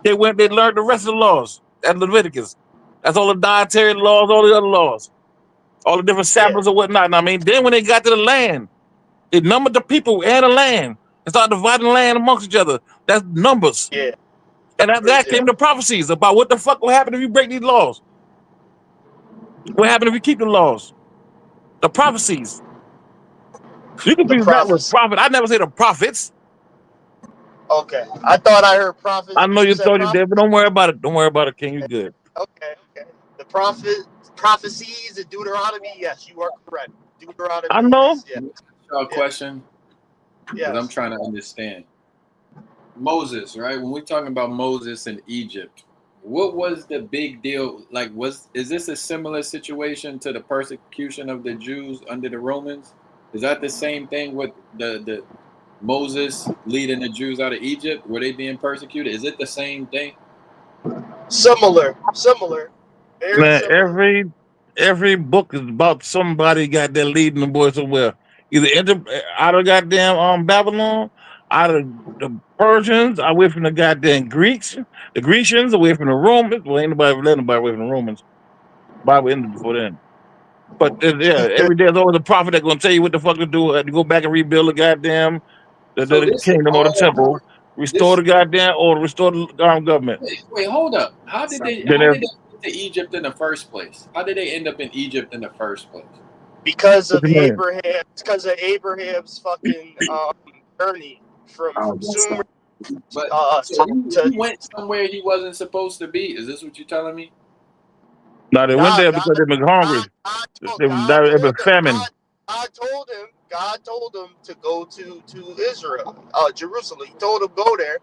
Speaker 5: they learned the rest of the laws at Leviticus. That's all the dietary laws, all the other laws, all the different
Speaker 2: Yeah.
Speaker 5: Sabbaths or whatnot. Know what I mean, then when they got to the land, they numbered the people and the land and started dividing the land amongst each other. That's numbers.
Speaker 2: Yeah.
Speaker 5: And after
Speaker 2: Numbers.
Speaker 5: that
Speaker 2: Yeah.
Speaker 5: came the prophecies about what the fuck will happen if you break these laws. What happened if you keep the laws? The prophecies. You can
Speaker 2: The
Speaker 5: be that with
Speaker 2: prophecy.
Speaker 5: prophet. I never say the prophets.
Speaker 2: Okay. I thought I heard prophets.
Speaker 5: I know
Speaker 2: You
Speaker 5: you
Speaker 2: said
Speaker 5: thought you
Speaker 2: prophet.
Speaker 5: did, but don't worry about it. Don't worry about it, King. You good.
Speaker 2: Okay. The prophecies in Deuteronomy. Yes, you are correct.
Speaker 5: I
Speaker 2: Deuteronomy
Speaker 5: know.
Speaker 2: is yeah.
Speaker 1: A question, because I'm
Speaker 2: Yes.
Speaker 1: trying to understand. Moses, right? When we're talking about Moses in Egypt, what was the big deal? Like, is this a similar situation to the persecution of the Jews under the Romans? Is that the same thing with the Moses leading the Jews out of Egypt? Were they being persecuted? Is it the same thing?
Speaker 2: Similar. Very
Speaker 5: Man,
Speaker 2: similar.
Speaker 5: every book is about somebody got there leading the boy somewhere. Either out of goddamn Babylon, out of the Persians, away from the goddamn Greeks, the Grecians, away from the Romans. Well, ain't nobody let nobody away from the Romans. Bible ended before then. But yeah, every day there's always a prophet that's gonna tell you what the fuck to do. To go back and rebuild the goddamn
Speaker 1: So
Speaker 5: the
Speaker 1: this is
Speaker 5: kingdom or the
Speaker 1: all
Speaker 5: temple, restore
Speaker 1: this.
Speaker 5: the goddamn or restore the government.
Speaker 1: Wait, hold up. How did they
Speaker 5: Then there's
Speaker 1: get to Egypt in the first place? How did they end up in Egypt in the first place?
Speaker 2: Because
Speaker 5: what
Speaker 2: of
Speaker 5: you mean?
Speaker 2: Abraham's fucking journey from Sumer
Speaker 1: But so
Speaker 2: to
Speaker 1: he went somewhere he wasn't supposed to be. Is this what you're telling me?
Speaker 5: No, they went
Speaker 2: God,
Speaker 5: there
Speaker 2: God,
Speaker 5: because they've been hungry.
Speaker 2: God, God, told,
Speaker 5: They've been famine.
Speaker 2: God told him to go to Israel, Jerusalem. He told him go there.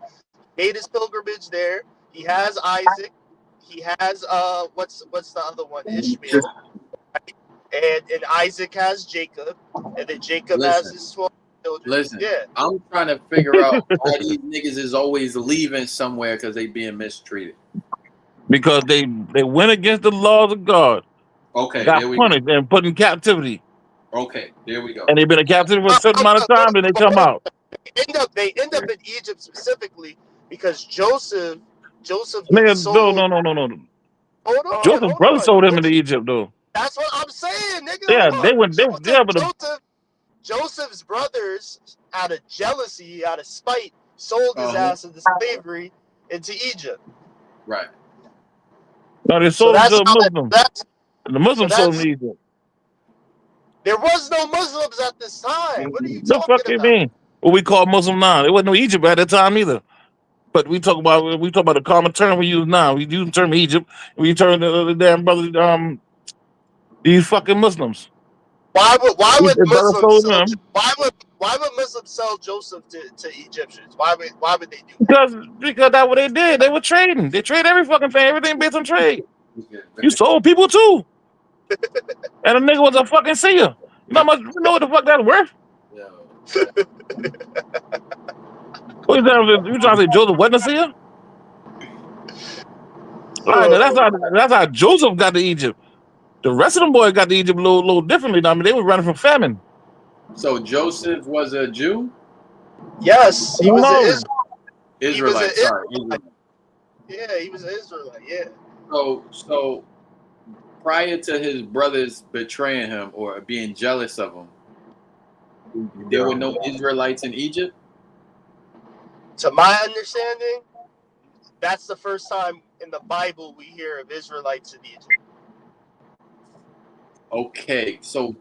Speaker 2: Made his pilgrimage there. He has Isaac. He has what's the other one? Ishmael. And Isaac has Jacob, and then Jacob has
Speaker 1: Listen,
Speaker 2: his 12 children.
Speaker 1: listen.
Speaker 2: Yeah.
Speaker 1: I'm trying to figure out why these niggas is always leaving somewhere because they being mistreated.
Speaker 5: Because they went against the laws of God,
Speaker 1: Okay,
Speaker 5: got
Speaker 1: there we go.
Speaker 5: punished and put in captivity.
Speaker 1: Okay, there we go.
Speaker 5: And they've been in captivity for a certain amount of time, then they come out.
Speaker 2: They end up in Egypt specifically because Joseph gets
Speaker 5: Nigga, no,
Speaker 2: sold.
Speaker 5: no, no, no, no.
Speaker 2: Hold
Speaker 5: Joseph's brother
Speaker 2: on.
Speaker 5: sold him into Egypt, though.
Speaker 2: That's what I'm saying, nigga.
Speaker 5: Yeah,
Speaker 2: Hold on.
Speaker 5: yeah, but
Speaker 2: Joseph's brothers, out of jealousy, out of spite, sold his ass into slavery into Egypt.
Speaker 1: Right.
Speaker 5: no, they
Speaker 2: So
Speaker 5: sold him to
Speaker 2: that's
Speaker 5: a
Speaker 2: how
Speaker 5: Muslim. And the Muslims sold him to Egypt.
Speaker 2: there was no Muslims at this time. What are you
Speaker 5: The fuck
Speaker 2: talking
Speaker 5: you
Speaker 2: about?
Speaker 5: mean? What we call Muslim now. There wasn't no Egypt at that time either. But we talk about the common term we use now. We use the term Egypt. We turn the damn brother these fucking Muslims.
Speaker 2: Why would
Speaker 5: The brother
Speaker 2: Muslims
Speaker 5: told
Speaker 2: sell?
Speaker 5: them
Speaker 2: Why would Muslims sell Joseph to Egyptians? Why would they do that?
Speaker 5: because that's what they did. They were trading. They trade every fucking thing. Everything based on trade. You sold people too. And the nigga was a fucking seer. You know how much? You know what the fuck that's worth? What you trying to say Joseph wasn't a seer? All right, now that's how Joseph got to Egypt. The rest of them boys got to Egypt a little differently. I mean, they were running from famine.
Speaker 4: So Joseph was a Jew?
Speaker 2: Yes, he was an
Speaker 4: Israelite. Sorry, Israelite.
Speaker 2: Yeah, he was an Israelite. Yeah.
Speaker 4: So prior to his brothers betraying him or being jealous of him, there were no Israelites in Egypt?
Speaker 2: To my understanding, that's the first time in the Bible we hear of Israelites in Egypt.
Speaker 4: Okay, so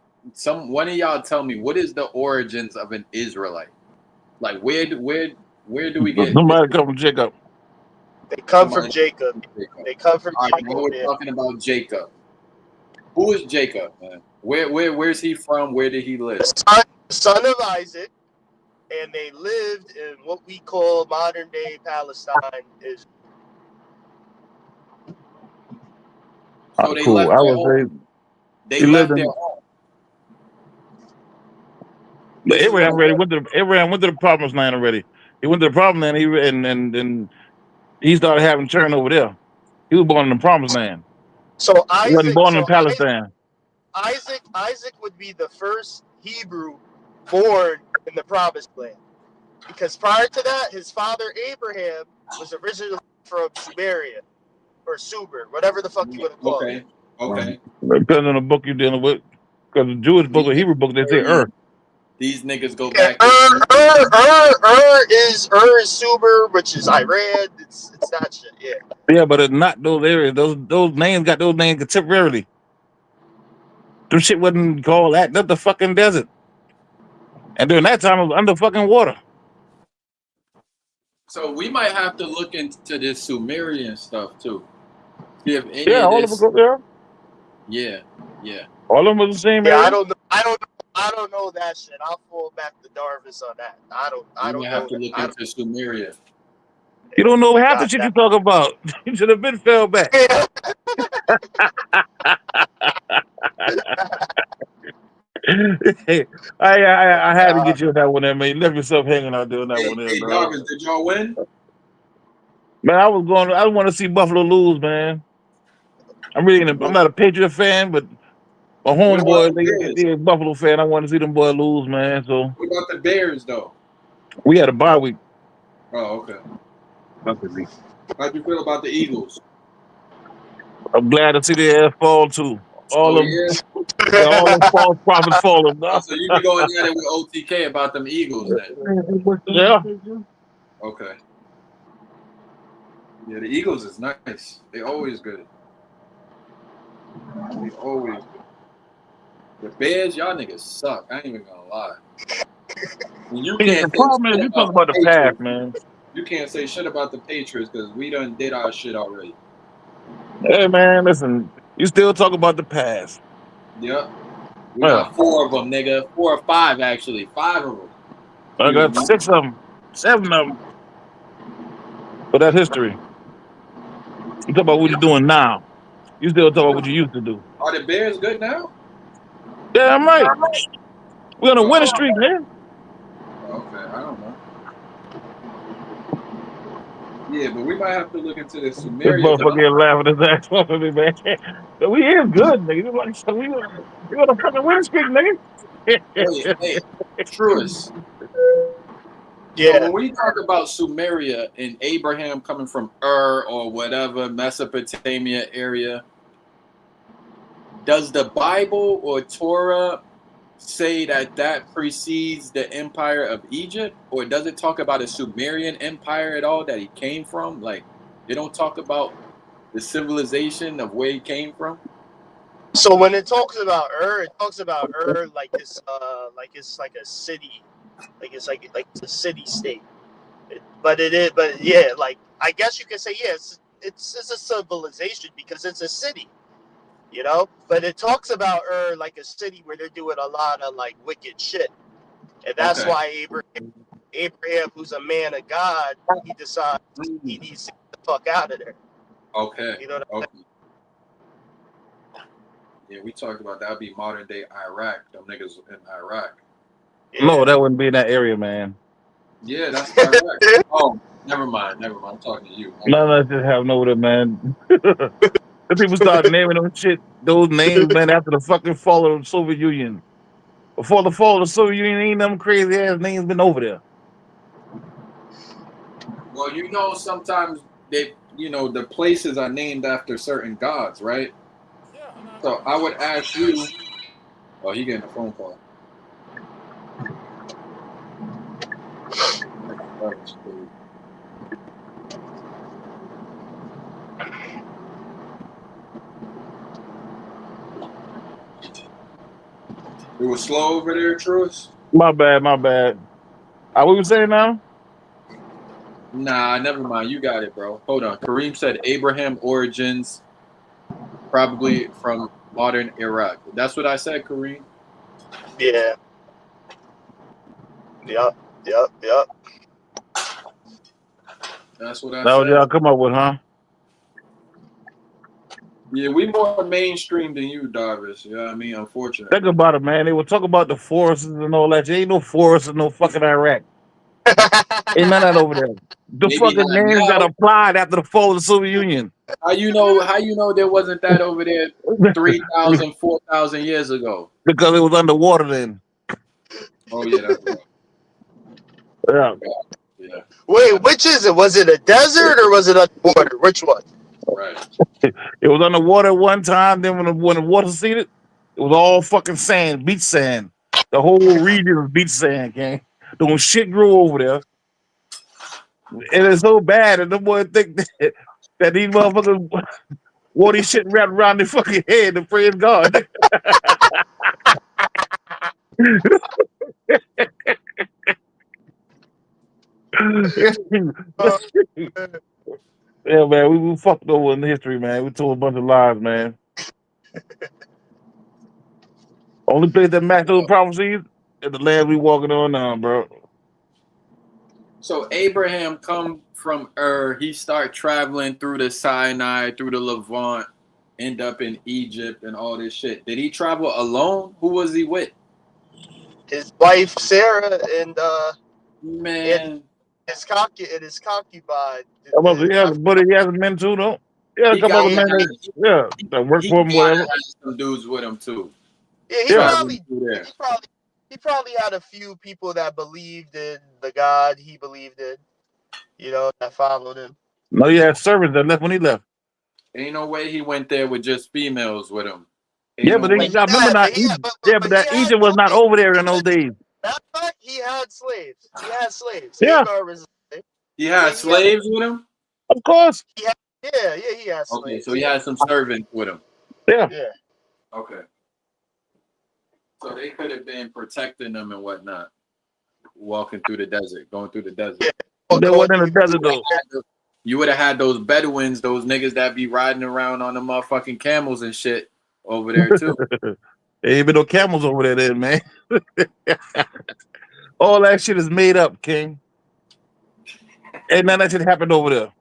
Speaker 4: one of y'all tell me, what is the origins of an Israelite? Like where do we get
Speaker 5: Somebody come from Jacob.
Speaker 2: They come from Jacob. They come from
Speaker 4: All right,
Speaker 2: Jacob.
Speaker 4: now we're talking about Jacob. Who is Jacob, man? Where's he from? Where did he live?
Speaker 2: Son of Isaac, and they lived in what we call modern day Palestine.
Speaker 4: So they left their home. They left their home.
Speaker 5: Abraham went to the promised land already. He went to the promised land. And he started having children over there. He was born in the promised land.
Speaker 2: So
Speaker 5: He wasn't born in Palestine.
Speaker 2: Isaac would be the first Hebrew born in the promised land, because prior to that, his father Abraham was originally from Sumeria or Sumer, whatever the fuck you want to call it.
Speaker 4: Okay.
Speaker 5: Depending on the book you're dealing with, because the Jewish book or Hebrew book, they say
Speaker 4: These niggas go back.
Speaker 2: Is Sumer, which is Iran. It's that shit. Yeah.
Speaker 5: Yeah, but it's not those areas. Those names got those names contemporarily. Them shit wasn't called that. That's the fucking desert. And during that time, it was under fucking water.
Speaker 4: So we might have to look into this Sumerian stuff too. If any
Speaker 5: Yeah,
Speaker 4: of
Speaker 5: all
Speaker 4: this,
Speaker 5: of them go
Speaker 4: there. Yeah.
Speaker 5: All of them was the same.
Speaker 2: Yeah,
Speaker 5: area?
Speaker 2: I don't know that shit. I'll fall back to Darvis on that. I don't
Speaker 4: have to look into Sumeria.
Speaker 5: You don't know half the shit you talk about. You should have been fell back. Hey, I had to get you on that one there, man. You left yourself hanging out there on that one there,
Speaker 4: Hey, Darvis, did y'all win?
Speaker 5: Man, I want to see Buffalo lose, man. I'm not a Patriot fan, but my homeboy, they a Buffalo fan. I want to see them boys lose, man. So
Speaker 4: what about the Bears, though?
Speaker 5: We had a bye week.
Speaker 4: Oh, okay. How'd you feel about the Eagles?
Speaker 5: I'm glad to see their ass fall too. All them false prophets falling.
Speaker 4: So you be going at it with OTK about them Eagles then?
Speaker 5: Yeah.
Speaker 4: Okay. Yeah, the Eagles is nice. They always good. The Bears, y'all niggas suck. I ain't even gonna lie.
Speaker 5: The problem is you talk about the past, man.
Speaker 4: You can't say shit about the Patriots because we done did our shit already.
Speaker 5: Hey man, listen. You still talk about the past.
Speaker 4: Yep. We got 4 of them, nigga. 4 or 5 actually. 5 of them.
Speaker 5: I got 6 of them. 7 of them. But that's history. You talk about what you're doing now. You still talk about what you used to do.
Speaker 4: Are the Bears good now?
Speaker 5: Yeah, I'm right. We're on a winning streak, man.
Speaker 4: Okay, I don't know. Yeah, but we might have to look into this Sumeria.
Speaker 5: This motherfucker laughing his ass off at me, man. But we is good, nigga. We on a fucking winning streak, nigga.
Speaker 4: Hey, truest.
Speaker 2: Yeah.
Speaker 4: So when we talk about Sumeria and Abraham coming from or whatever, Mesopotamia area, does the Bible or Torah say that precedes the empire of Egypt? Or does it talk about a Sumerian empire at all that he came from? Like, they don't talk about the civilization of where he came from?
Speaker 2: So when it talks about it talks about like it's like a city, like it's a city state. But it is, but yeah, like I guess you could say yes, it's a civilization because it's a city, you know. But it talks about like a city where they're doing a lot of like wicked shit, and that's
Speaker 1: Okay.
Speaker 2: why Abraham, who's a man of God, he decides he
Speaker 1: Mm.
Speaker 2: needs to get the fuck out of there.
Speaker 1: Okay.
Speaker 2: You know what I'm
Speaker 1: Okay. Yeah, we talked about that. Would be modern day Iraq. Them niggas in Iraq.
Speaker 2: saying?
Speaker 5: No,
Speaker 2: Yeah.
Speaker 5: that wouldn't be in that area, man.
Speaker 1: Yeah, that's Iraq. Oh, never mind. Never mind. I'm talking to you. My
Speaker 5: None
Speaker 1: bad.
Speaker 5: of us just have no with it, man. The people start naming them shit, those names, man, after the fucking fall of the Soviet Union. Before the fall of the Soviet Union, ain't them crazy ass names been over there.
Speaker 1: Well, sometimes the places are named after certain gods, right? So I would ask you. Oh, he getting a phone call. That was crazy. It was slow over there, Truist?
Speaker 5: My bad, my bad. What we saying now?
Speaker 1: Nah, never mind. You got it, bro. Hold on. Kareem said Abraham origins probably from modern Iraq. That's what I said, Kareem.
Speaker 2: Yeah. Yep. Yep. Yep.
Speaker 1: That's what I
Speaker 5: That what
Speaker 1: said.
Speaker 5: y'all come up with, huh?
Speaker 1: Yeah, we more mainstream than you, Darvish. You know what I mean? Unfortunately.
Speaker 5: Think about it, man. They will talk about the forests and all that. There ain't no forests in no fucking Iraq. Ain't none of that over there. The
Speaker 1: Maybe
Speaker 5: fucking
Speaker 1: not
Speaker 5: names that
Speaker 1: now.
Speaker 5: applied after the fall of the Soviet Union.
Speaker 1: How you know there wasn't that over there 3,000, 4,000 years ago?
Speaker 5: Because it was underwater then.
Speaker 1: Oh yeah, that's right.
Speaker 5: Yeah.
Speaker 1: Yeah,
Speaker 2: Wait, which is it? Was it a desert or was it underwater? Which one?
Speaker 1: right.
Speaker 5: It was underwater one time. Then when the water receded, it was all fucking sand, beach sand. The whole region was beach sand, gang. The shit grew over there. And it's so bad. And the boy think that these motherfuckers wore these shit wrapped around their fucking head to praise God.
Speaker 2: Uh,
Speaker 5: Yeah, man, we fucked over in history, man. We told a bunch of lies, man. Only place that matched those prophecies is the land we walking on now, bro.
Speaker 1: So Abraham come from Ur. He start traveling through the Sinai, through the Levant, end up in Egypt and all this shit. Did he travel alone? Who was he with?
Speaker 2: his wife Sarah and
Speaker 1: Man,
Speaker 2: his concubine.
Speaker 5: But he has men too, though. Yeah, a
Speaker 1: he
Speaker 5: couple
Speaker 1: got
Speaker 5: other
Speaker 1: to
Speaker 5: men
Speaker 1: have
Speaker 5: that work
Speaker 1: he
Speaker 5: for him,
Speaker 1: gotta
Speaker 5: whatever.
Speaker 1: have some dudes with him too.
Speaker 2: Yeah,
Speaker 5: Yeah.
Speaker 1: Traveling through there.
Speaker 2: he probably had a few people that believed in the God he believed in, you know, that followed him.
Speaker 5: No, he had servants that left when he left.
Speaker 1: Ain't no way he went there with just females with him. Ain't
Speaker 5: Yeah,
Speaker 1: no
Speaker 5: but
Speaker 1: way.
Speaker 5: you got remember not Egypt. Yeah, but that Egypt was not over there in those days.
Speaker 2: Matter of fact, he had slaves.
Speaker 5: Yeah,
Speaker 2: Hagar was a slave.
Speaker 1: He had slaves with him?
Speaker 5: of course.
Speaker 2: He had
Speaker 1: Okay,
Speaker 2: slaves.
Speaker 1: so he had some servants with him.
Speaker 5: Yeah.
Speaker 2: Yeah.
Speaker 1: Okay. So they could have been protecting them and whatnot, walking through the desert, going through the desert.
Speaker 5: They wasn't in the desert though.
Speaker 1: You would have had those Bedouins, those niggas that be riding around on the motherfucking camels and shit over there too.
Speaker 5: There ain't been no camels over there then, man. All that shit is made up, King. Ain't none of that shit happened over there.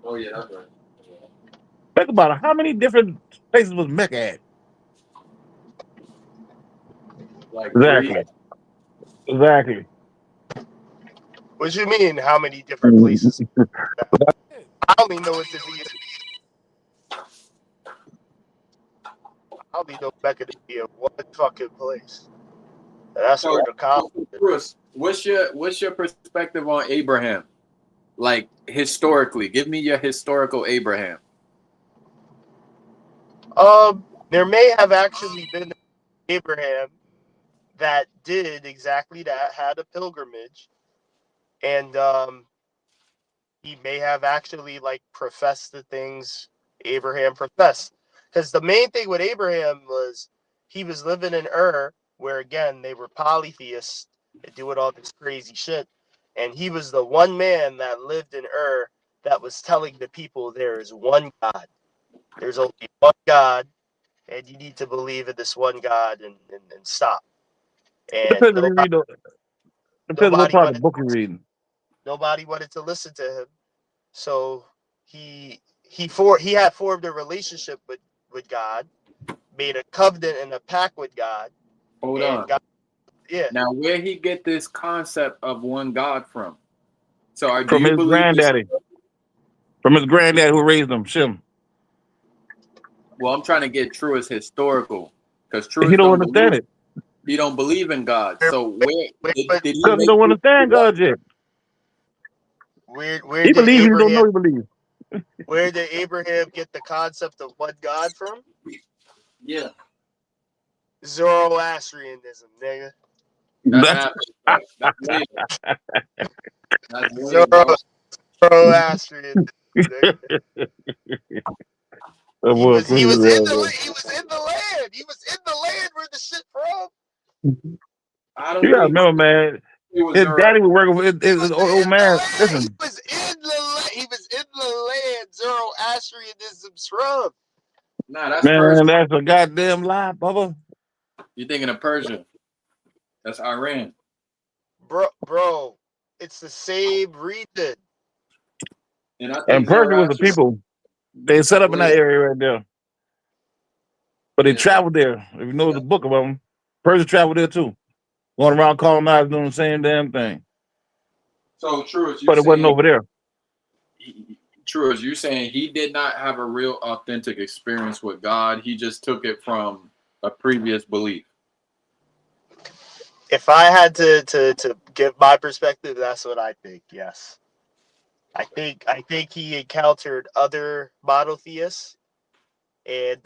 Speaker 1: Oh yeah, that's right.
Speaker 5: Think about it. How many different places was Mecca at?
Speaker 1: Like three.
Speaker 5: Exactly.
Speaker 2: What you mean? How many different places? I only know it to be. I only know Mecca to be in one fucking place. And that's
Speaker 1: So,
Speaker 2: where the Kaaba.
Speaker 1: Bruce, what's your perspective on Abraham? Like historically, give me your historical Abraham.
Speaker 2: There may have actually been Abraham that did exactly that, had a pilgrimage, and he may have actually like professed the things Abraham professed. Because the main thing with Abraham was he was living in Ur, where again they were polytheists and doing all this crazy shit. And he was the one man that lived in Ur that was telling the people there is one God. There's only one God, and you need to believe in this one God and stop. And
Speaker 5: Depends if you read. Depends what
Speaker 2: nobody
Speaker 5: part of the
Speaker 2: wanted
Speaker 5: book you're reading.
Speaker 2: nobody wanted to listen to him. So he had formed a relationship with God, made a covenant and a pact with God,
Speaker 4: Hold
Speaker 2: and
Speaker 4: on.
Speaker 2: God, yeah.
Speaker 4: Now, where he get this concept of one God from? So, do
Speaker 5: From
Speaker 4: you
Speaker 5: his
Speaker 4: believe this?
Speaker 5: granddaddy. From his granddad who raised him, Shem.
Speaker 4: Well, I'm trying to get true as historical because
Speaker 5: He
Speaker 4: truest
Speaker 5: don't
Speaker 4: don't
Speaker 5: understand
Speaker 4: believe.
Speaker 5: it.
Speaker 4: He don't believe in God.
Speaker 2: Where,
Speaker 4: So, where
Speaker 2: where,
Speaker 4: did he
Speaker 5: Because he
Speaker 4: make
Speaker 5: don't
Speaker 4: people?
Speaker 5: understand God yet.
Speaker 2: where
Speaker 5: He
Speaker 2: did
Speaker 5: believes and he don't
Speaker 2: Abraham
Speaker 5: know he believes.
Speaker 2: where did Abraham get the concept of one God from?
Speaker 4: Yeah,
Speaker 2: Zoroastrianism, nigga.
Speaker 4: that's
Speaker 5: That's
Speaker 4: after the fact. That's later. That's way
Speaker 2: Zoro,
Speaker 4: more.
Speaker 2: Zoroastrianism, nigga.
Speaker 5: that boy
Speaker 2: He
Speaker 5: crazy,
Speaker 2: was in the
Speaker 5: bro.
Speaker 2: he was in the land. He was in the land where the shit from.
Speaker 4: I don't
Speaker 5: You gotta
Speaker 4: think
Speaker 5: remember, man.
Speaker 4: it was
Speaker 5: His
Speaker 4: Zoro.
Speaker 5: daddy was working with
Speaker 2: He
Speaker 5: his
Speaker 2: was
Speaker 5: old
Speaker 2: in the
Speaker 5: man.
Speaker 2: land.
Speaker 5: Listen,
Speaker 2: He was in the land. Zoroastrianism's from.
Speaker 4: Nah, that's
Speaker 5: man,
Speaker 4: Persia.
Speaker 5: that's a goddamn lie, Bubba.
Speaker 4: You're thinking of Persia. That's Iran.
Speaker 2: Bro, it's the same region.
Speaker 4: And I
Speaker 5: And
Speaker 4: think
Speaker 5: Persia was the
Speaker 4: Zoroaster.
Speaker 5: people. They set up in that
Speaker 4: Wait,
Speaker 5: area right there. But they
Speaker 4: yeah.
Speaker 5: traveled there. If you know the book about them, Persia traveled there too. Going around colonizing, doing the same damn thing.
Speaker 4: So true as you
Speaker 5: But it wasn't
Speaker 4: saying,
Speaker 5: over there.
Speaker 4: true as you saying, he did not have a real authentic experience with God. He just took it from a previous belief.
Speaker 2: If I had to give my perspective, that's what I think. Yes, I think he encountered other monotheists, and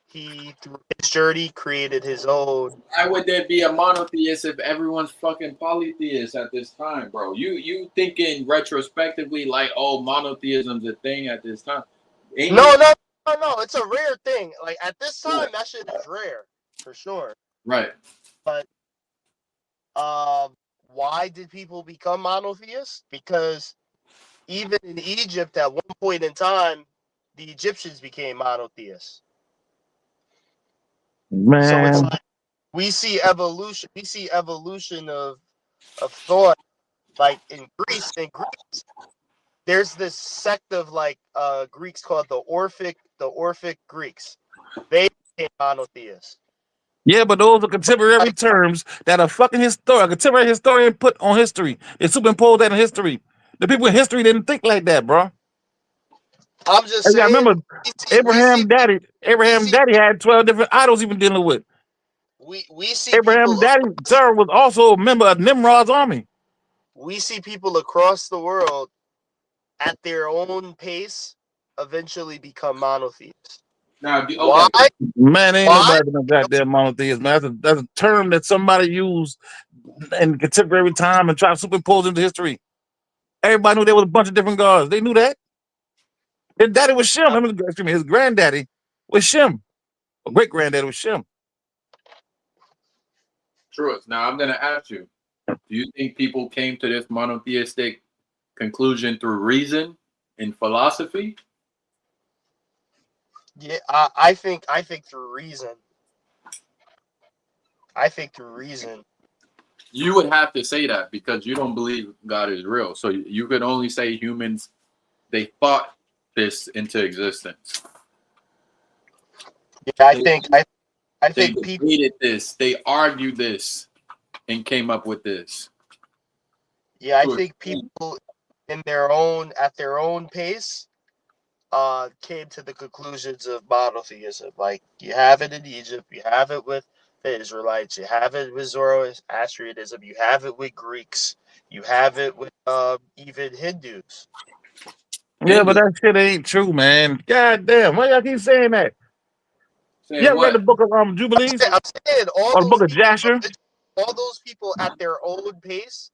Speaker 2: he through his journey created his own.
Speaker 4: Why would there be a monotheist if everyone's fucking polytheist at this time, bro? You thinking retrospectively like, oh, monotheism's a thing at this time? Ain't
Speaker 2: No,
Speaker 4: no
Speaker 2: no, no. It's a rare thing. Like at this
Speaker 4: yeah.
Speaker 2: time, that shit is rare for sure.
Speaker 4: Right.
Speaker 2: But why did people become monotheists? Because even in Egypt, at one point in time, the Egyptians became monotheists. So it's
Speaker 5: Man,
Speaker 2: like we see evolution. We see evolution of thought. Like in Greece, there's this sect of like Greeks called the Orphic Greeks. They became monotheists.
Speaker 5: yeah, but those are contemporary
Speaker 2: Like
Speaker 5: terms that a fucking historian, a contemporary historian put on history. It superimposed that in history. The people in history didn't think like that, bro.
Speaker 2: I'm just
Speaker 5: And yeah,
Speaker 2: saying,
Speaker 5: remember
Speaker 2: we see
Speaker 5: Abraham daddy had 12 different idols he was dealing with.
Speaker 2: we see
Speaker 5: Abraham
Speaker 2: people
Speaker 5: daddy, Sarah, was also a member of Nimrod's army.
Speaker 2: across the world at their own pace eventually become monotheists.
Speaker 4: Now,
Speaker 2: Why?
Speaker 4: okay.
Speaker 5: Man, ain't
Speaker 2: Why?
Speaker 5: nobody been a goddamn monotheist, man. That's a term that somebody used in contemporary time and tried to superimpose into history. Everybody knew there was a bunch of different gods. They knew that. His daddy was Shem. Excuse me, his granddaddy was Shem. Great granddaddy was Shem.
Speaker 4: True. Now I'm gonna ask you: do you think people came to this monotheistic conclusion through reason and philosophy?
Speaker 2: Yeah, I think through reason. I think through reason.
Speaker 4: You would have to say that because you don't believe God is real. So you could only say humans they thought this into existence.
Speaker 2: Yeah,
Speaker 4: They,
Speaker 2: I
Speaker 4: they
Speaker 2: think people.
Speaker 4: debated this. They argued this and came up with this.
Speaker 2: Yeah, I
Speaker 4: To
Speaker 2: think
Speaker 4: explain.
Speaker 2: people at their own pace came to the conclusions of monotheism. Like you have it in Egypt, you have it with the Israelites, you have it with Zoroastrianism, you have it with Greeks, you have it with even Hindus.
Speaker 5: Yeah, but
Speaker 4: Hindu
Speaker 5: that shit ain't true, man. God damn, why y'all keep saying that? You
Speaker 4: saying
Speaker 5: ever read the
Speaker 4: what?
Speaker 5: book of Jubilees
Speaker 2: I'm saying
Speaker 5: or the book of Jasher?
Speaker 2: all those people at their own pace,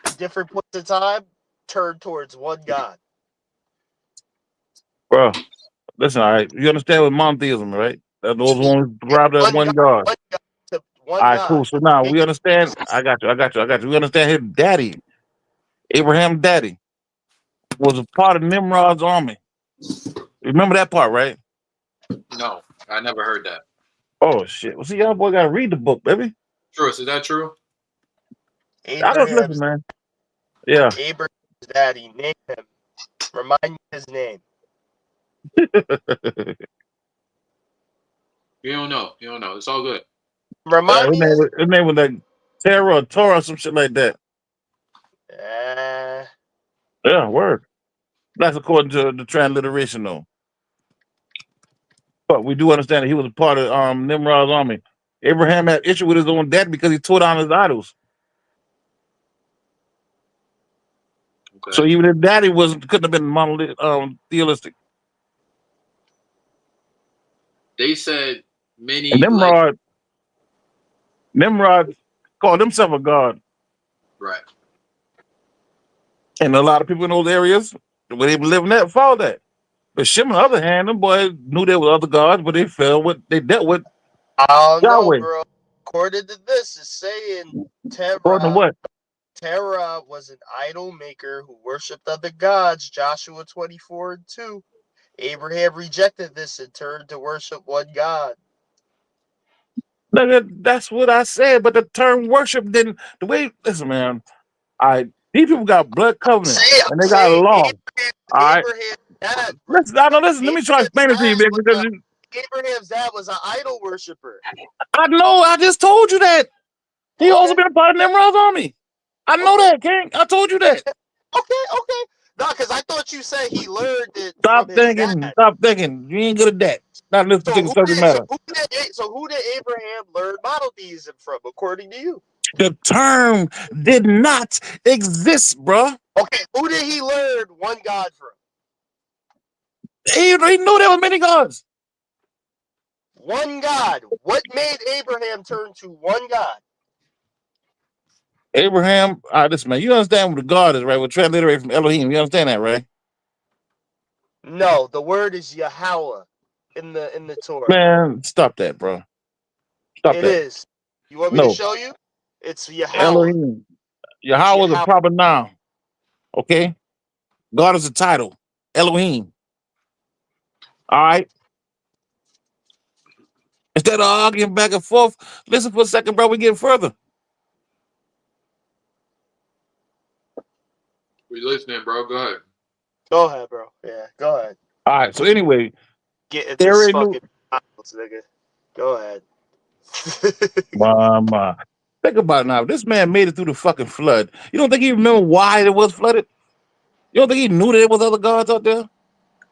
Speaker 2: in different points of time, turn towards one God.
Speaker 5: Bro, listen, all right. You understand what monotheism, right? That those ones described as
Speaker 2: One
Speaker 5: one
Speaker 2: God,
Speaker 5: God.
Speaker 2: to
Speaker 5: All
Speaker 2: one
Speaker 5: right, cool.
Speaker 2: God.
Speaker 5: So now
Speaker 2: They
Speaker 5: we understand. I got you. We understand his daddy. Abraham's daddy was a part of Nimrod's army. Remember that part, right?
Speaker 1: No, I never heard that.
Speaker 5: Oh shit! Well, see, y'all boy gotta read the book, baby.
Speaker 1: True, is that true?
Speaker 5: I don't listen,
Speaker 2: Abraham's
Speaker 5: man. Yeah.
Speaker 2: daddy. Name him. Remind me his name.
Speaker 1: You don't know. You don't know. It's all good.
Speaker 2: Remind me
Speaker 5: His name was like Terra or Torah, some shit like that. Yeah, word. That's according to the transliteration, though. But we do understand that he was a part of Nimrod's army. Abraham had issue with his own dad because he tore down his idols.
Speaker 1: Okay.
Speaker 5: So even his daddy couldn't have been monolithic, theistic.
Speaker 1: They said many
Speaker 5: And
Speaker 1: like
Speaker 5: Nimrod called himself a god.
Speaker 1: right.
Speaker 5: And a lot of people in those areas, where they were living at, followed that. But Shem, on the other hand, them boys knew there were other gods, but they dealt with
Speaker 2: I don't know,
Speaker 5: Yahweh.
Speaker 2: bro. According to this, it's saying
Speaker 5: According to what?
Speaker 2: Terah was an idol maker who worshipped other gods. Joshua 24:2. Abraham rejected this and turned to worship one God.
Speaker 5: Nigga, that's what I said. But the term worship didn't. The way, listen, man. These people got blood covenant and they got law. All right.
Speaker 2: Abraham's dad.
Speaker 5: Listen, let me try to explain it to you, man, because
Speaker 2: Abraham's dad was an idol worshiper.
Speaker 5: I know. I just told you that. He also been a part of Nimrod's army. I know that, King. I told you that.
Speaker 2: Okay. No, because I thought you said he learned it
Speaker 5: Stop
Speaker 2: from his
Speaker 5: thinking.
Speaker 2: dad.
Speaker 5: Stop thinking. You ain't good at that. Not in this particular subject matter.
Speaker 2: So who did Abraham learn monotheism from, according to you?
Speaker 5: The term did not exist, bro.
Speaker 2: Okay, who did he learn one God from?
Speaker 5: He knew there were many gods.
Speaker 2: One God. What made Abraham turn to one God?
Speaker 5: Abraham, listen, man, you understand what the God is, right? We're transliterated from Elohim. You understand that, right?
Speaker 2: No, the word is Yahweh in the Torah.
Speaker 5: Man, stop that, bro. Stop
Speaker 2: It
Speaker 5: that.
Speaker 2: is. You want me to show you? It's Yahweh.
Speaker 5: Elohim. Yahweh is a proper noun. Okay? God is a title. Elohim. All right? Instead of arguing back and forth, listen for a second, bro. We get further.
Speaker 1: We listening, bro. Go ahead.
Speaker 2: Go ahead, bro. Yeah, go ahead.
Speaker 5: All right. So anyway,
Speaker 2: get into this fucking Bibles, nigga. Go ahead.
Speaker 5: Mama. Think about it now. This man made it through the fucking flood. You don't think he remember why it was flooded? You don't think he knew that there was other gods out there?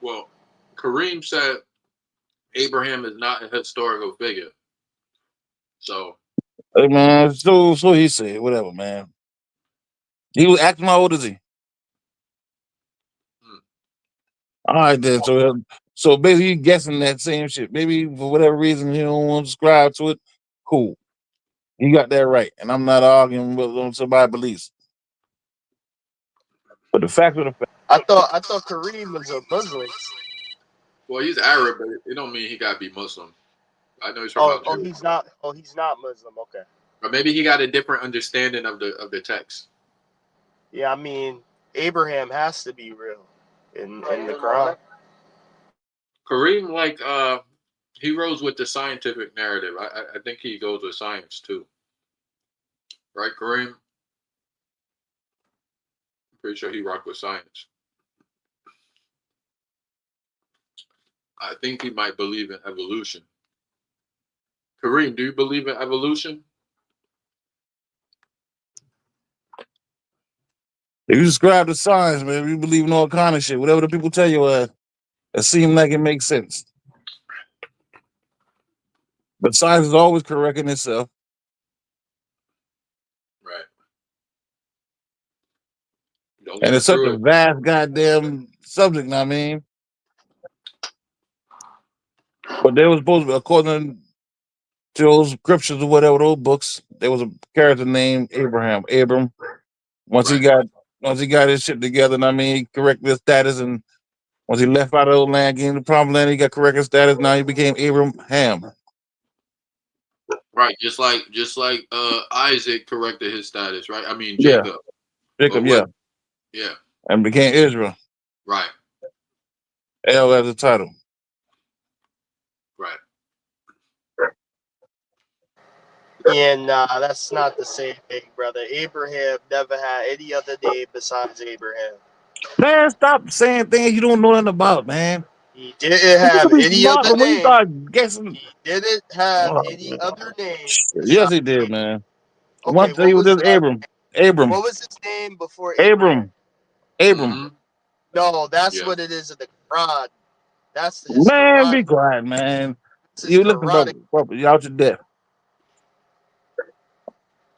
Speaker 1: Well, Kareem said Abraham is not a historical figure. So,
Speaker 5: hey man, so he said, whatever, man. He was acting. How old is he? All right, then. So basically, he guessing that same shit. Maybe for whatever reason he don't want to subscribe to it. Cool, he got that right, and I'm not arguing with somebody beliefs. But the fact of the fact,
Speaker 2: I thought Kareem was a Muslim.
Speaker 1: well, he's Arab, but it don't mean he gotta be Muslim. I know he's talking about Jewish.
Speaker 2: He's not. Oh, he's not Muslim. Okay.
Speaker 1: Or maybe he got a different understanding of the text.
Speaker 2: Yeah, I mean, Abraham has to be real in the Quran.
Speaker 1: Kareem, he rose with the scientific narrative. I think he goes with science too. Right, Kareem? I'm pretty sure he rocked with science. I think he might believe in evolution. Kareem, do you believe in evolution?
Speaker 5: if you subscribe to science, man, you believe in all kind of shit. Whatever the people tell you, it seems like it makes sense. But science is always correcting itself.
Speaker 1: Right.
Speaker 5: And it's such a vast goddamn subject, I mean. But there was supposed to be, according to those scriptures or whatever, those books, there was a character named Abraham. Abram. Once he got his shit together, and I mean, he corrected his status, and once he left out of the land, getting the promised land, he got corrected status. Now he became Abraham.
Speaker 1: Right, just like Isaac corrected his status, right? I mean Jacob.
Speaker 5: Jacob, yeah.
Speaker 1: Yeah.
Speaker 5: And became Israel.
Speaker 1: Right.
Speaker 5: L as a title.
Speaker 1: Right.
Speaker 2: Yeah, nah, that's not the same thing, brother. Abraham never had any other name besides Abraham.
Speaker 5: Man, stop saying things you don't know nothing about, man.
Speaker 2: He didn't have
Speaker 5: Be
Speaker 2: any
Speaker 5: smart,
Speaker 2: other
Speaker 5: but when you
Speaker 2: name.
Speaker 5: start guessing,
Speaker 2: He didn't have
Speaker 5: oh,
Speaker 2: any other name
Speaker 5: yes,
Speaker 2: besides
Speaker 5: he did,
Speaker 2: Abraham.
Speaker 5: man.
Speaker 2: Okay,
Speaker 5: One thing he was just Abram. Abram.
Speaker 2: what was his name before Abraham?
Speaker 5: Abram.
Speaker 1: Mm-hmm.
Speaker 2: No, that's
Speaker 1: Yeah.
Speaker 2: what it is in the Quran. That's his
Speaker 5: Man,
Speaker 2: Quranic.
Speaker 5: be quiet, man.
Speaker 2: That's his
Speaker 5: You listen,
Speaker 2: Quranic.
Speaker 5: brother, you out to death.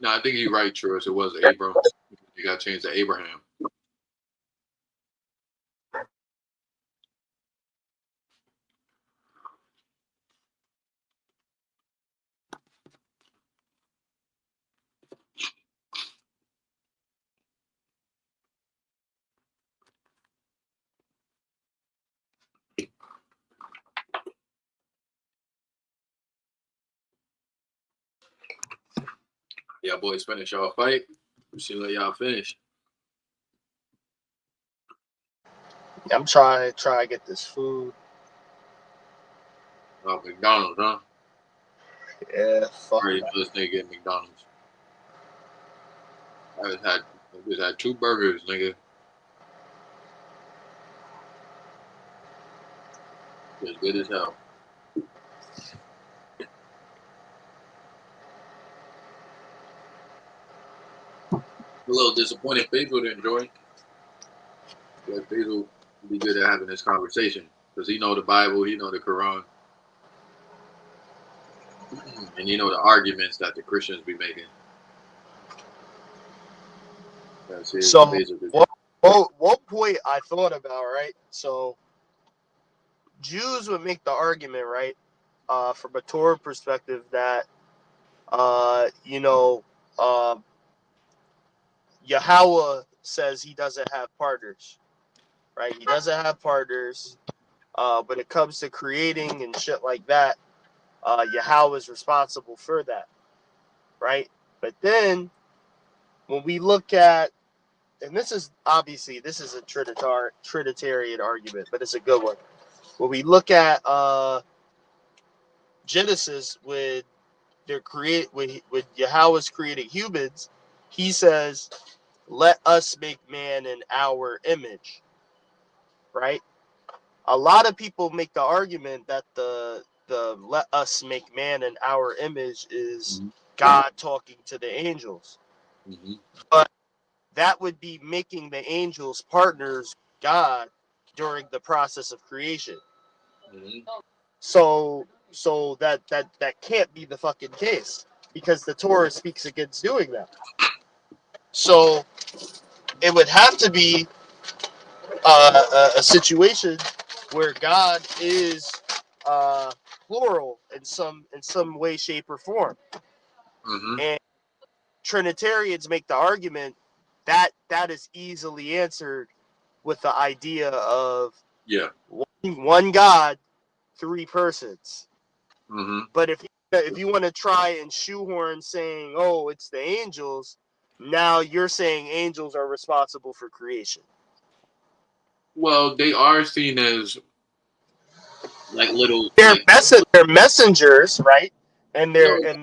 Speaker 1: No, I think you're right, Troy. It was Abram. You got to change to Abraham. Yeah, boys, finish y'all fight. We see let y'all finish.
Speaker 2: I'm trying to get this food.
Speaker 1: Oh, McDonald's, huh?
Speaker 2: Yeah, fuck.
Speaker 1: Or you just nigga get McDonald's. I just had 2 burgers, nigga. It was good as hell. A little disappointed Faisal didn't join. But Faisal would be good at having this conversation because he know the Bible, he know the Quran, and he know the arguments that the Christians be making. That's it.
Speaker 2: So
Speaker 1: Faisal
Speaker 2: one point I thought about, right? So Jews would make the argument, right, from a Torah perspective that you know, Yahweh says he doesn't have partners, right? He doesn't have partners. When it comes to creating and shit like that, Yahweh is responsible for that, right? But then when we look at, and this is a Trinitarian argument, but it's a good one. When we look at Genesis, when Yahweh's creating humans, he says, "Let us make man in our image," right? A lot of people make the argument that the "let us make man in our image" is God talking to the angels, but that would be making the angels partners with God during the process of creation. So that can't be the fucking case because the Torah speaks against doing that. So it would have to be a situation where God is plural in some way, shape, or form. And Trinitarians make the argument that that is easily answered with the idea of one God, 3 persons. But if you want to try and shoehorn saying, oh, it's the angels, now you're saying angels are responsible for creation.
Speaker 1: Well, they are seen as like little.
Speaker 2: They're messengers, right? And
Speaker 1: No,
Speaker 2: they're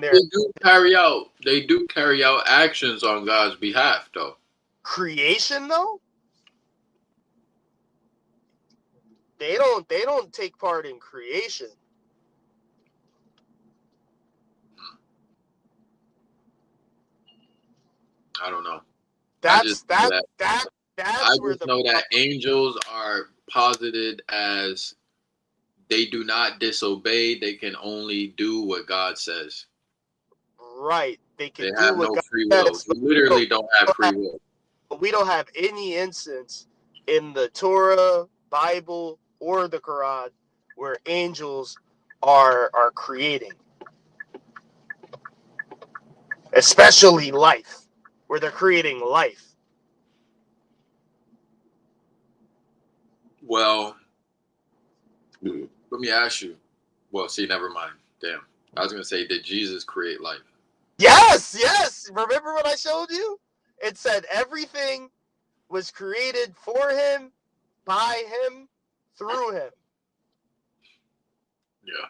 Speaker 1: they do carry out actions on God's behalf, though.
Speaker 2: creation though. They don't take part in creation.
Speaker 1: I don't know.
Speaker 2: That's
Speaker 1: I
Speaker 2: that's where
Speaker 1: just
Speaker 2: the
Speaker 1: know that angels are posited as they do not disobey. They can only do what God says.
Speaker 2: right. They can
Speaker 1: They
Speaker 2: do
Speaker 1: have
Speaker 2: what
Speaker 1: no
Speaker 2: God
Speaker 1: free will.
Speaker 2: says,
Speaker 1: They literally don't have free will.
Speaker 2: but we don't have any instance in the Torah, Bible, or the Quran where angels are creating, especially life, where they're creating life.
Speaker 1: Well, let me ask you. Well, see, never mind. Damn. I was going to say, did Jesus create life?
Speaker 2: Yes. Remember what I showed you? It said everything was created for him, by him, through him.
Speaker 1: Yeah.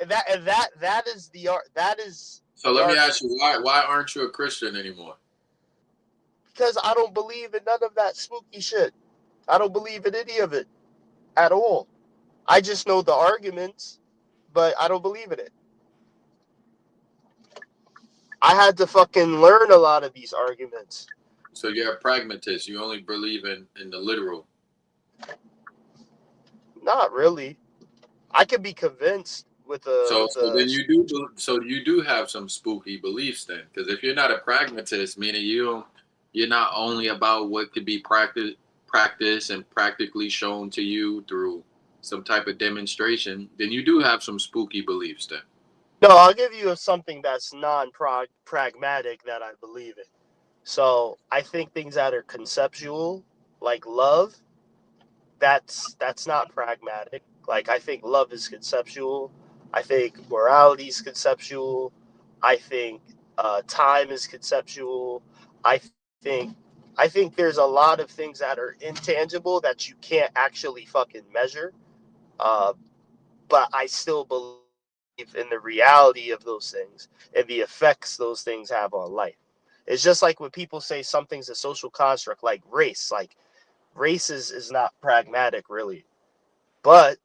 Speaker 2: And that is the art. That is.
Speaker 1: So let me ask you, why aren't you a Christian anymore?
Speaker 2: Because I don't believe in none of that spooky shit. I don't believe in any of it at all. I just know the arguments, but I don't believe in it. I had to fucking learn a lot of these arguments.
Speaker 1: So you're a pragmatist. You only believe in the literal.
Speaker 2: Not really. I can be convinced with
Speaker 1: So then
Speaker 2: a.
Speaker 1: you do have some spooky beliefs then, because if you're not a pragmatist, meaning you're not only about what could be practiced and practically shown to you through some type of demonstration, then you do have some spooky beliefs then.
Speaker 2: No, I'll give you something that's non-pragmatic that I believe in. So I think things that are conceptual, like love, that's not pragmatic. Like I think love is conceptual. I think morality is conceptual. I think time is conceptual. I think I think there's a lot of things that are intangible that you can't actually fucking measure. Uh, but I still believe in the reality of those things and the effects those things have on life. It's just like when people say something's a social construct, like race. Like race is not pragmatic, really. But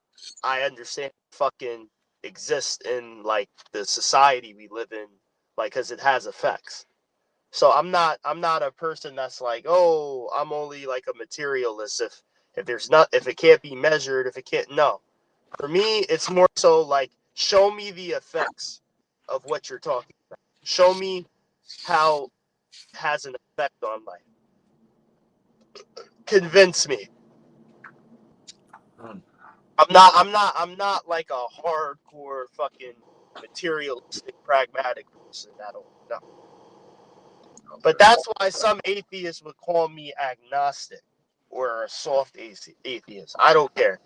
Speaker 2: I understand fucking exists in like the society we live in, like because it has effects. So I'm not a person that's like, oh, I'm only like a materialist if it can't be measured, if it can't. No, for me it's more so like show me the effects of what you're talking about. Show me how it has an effect on life. Convince me.
Speaker 1: Hmm.
Speaker 2: I'm not like a hardcore fucking materialistic pragmatic person at all. No. But that's why some atheists would call me agnostic or a soft atheist. I don't care.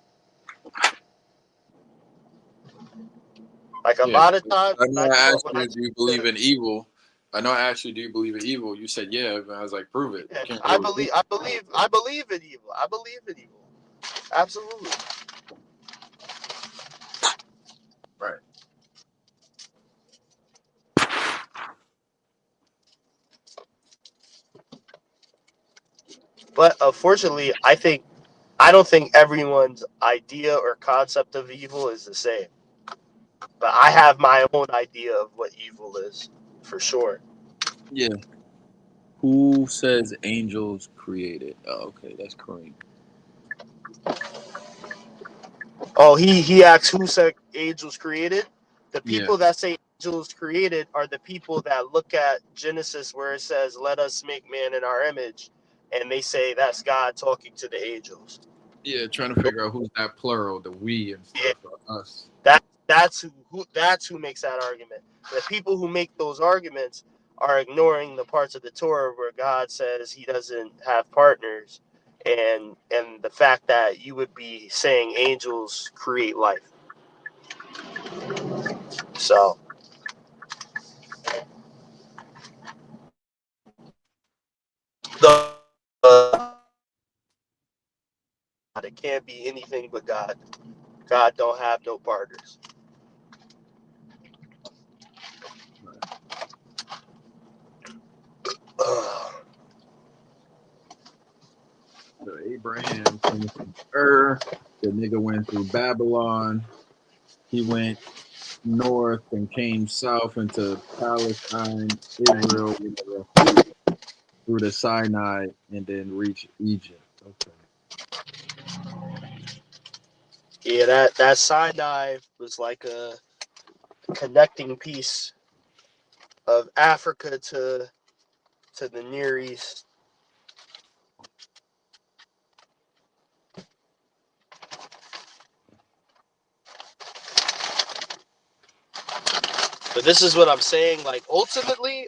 Speaker 2: Like a
Speaker 1: Yeah.
Speaker 2: lot of times
Speaker 1: I know
Speaker 2: when
Speaker 1: I asked
Speaker 2: when I
Speaker 1: you, do you believe in evil? I know I asked you, do you believe in evil? You said yeah, but I was like, prove it. You
Speaker 2: yeah,
Speaker 1: can't
Speaker 2: I
Speaker 1: really prove
Speaker 2: believe
Speaker 1: it.
Speaker 2: I believe I believe in evil. I believe in evil. Absolutely.
Speaker 1: Right.
Speaker 2: But unfortunately, I don't think everyone's idea or concept of evil is the same. But I have my own idea of what evil is, for sure.
Speaker 1: Yeah. Who says angels created? Oh, okay, that's Kareem.
Speaker 2: Oh, he asks who said angels created. The
Speaker 1: Yeah.
Speaker 2: people that say angels created are the people that look at Genesis where it says, "Let us make man in our image," and they say that's God talking to the angels.
Speaker 1: Yeah, trying to figure out who's that plural, the we and
Speaker 2: Yeah,
Speaker 1: stuff, or us.
Speaker 2: that's who makes that argument. The people who make those arguments are ignoring the parts of the Torah where God says He doesn't have partners, and the fact that you would be saying angels create life. So the it can't be anything but God. God don't have no partners. Ugh.
Speaker 1: So Abraham came from Ur. The nigga went through Babylon. He went north and came south into Palestine, Israel, through the Sinai, and then reached Egypt. Okay.
Speaker 2: Yeah, that Sinai was like a connecting piece of Africa to the Near East. But this is what I'm saying. Like ultimately,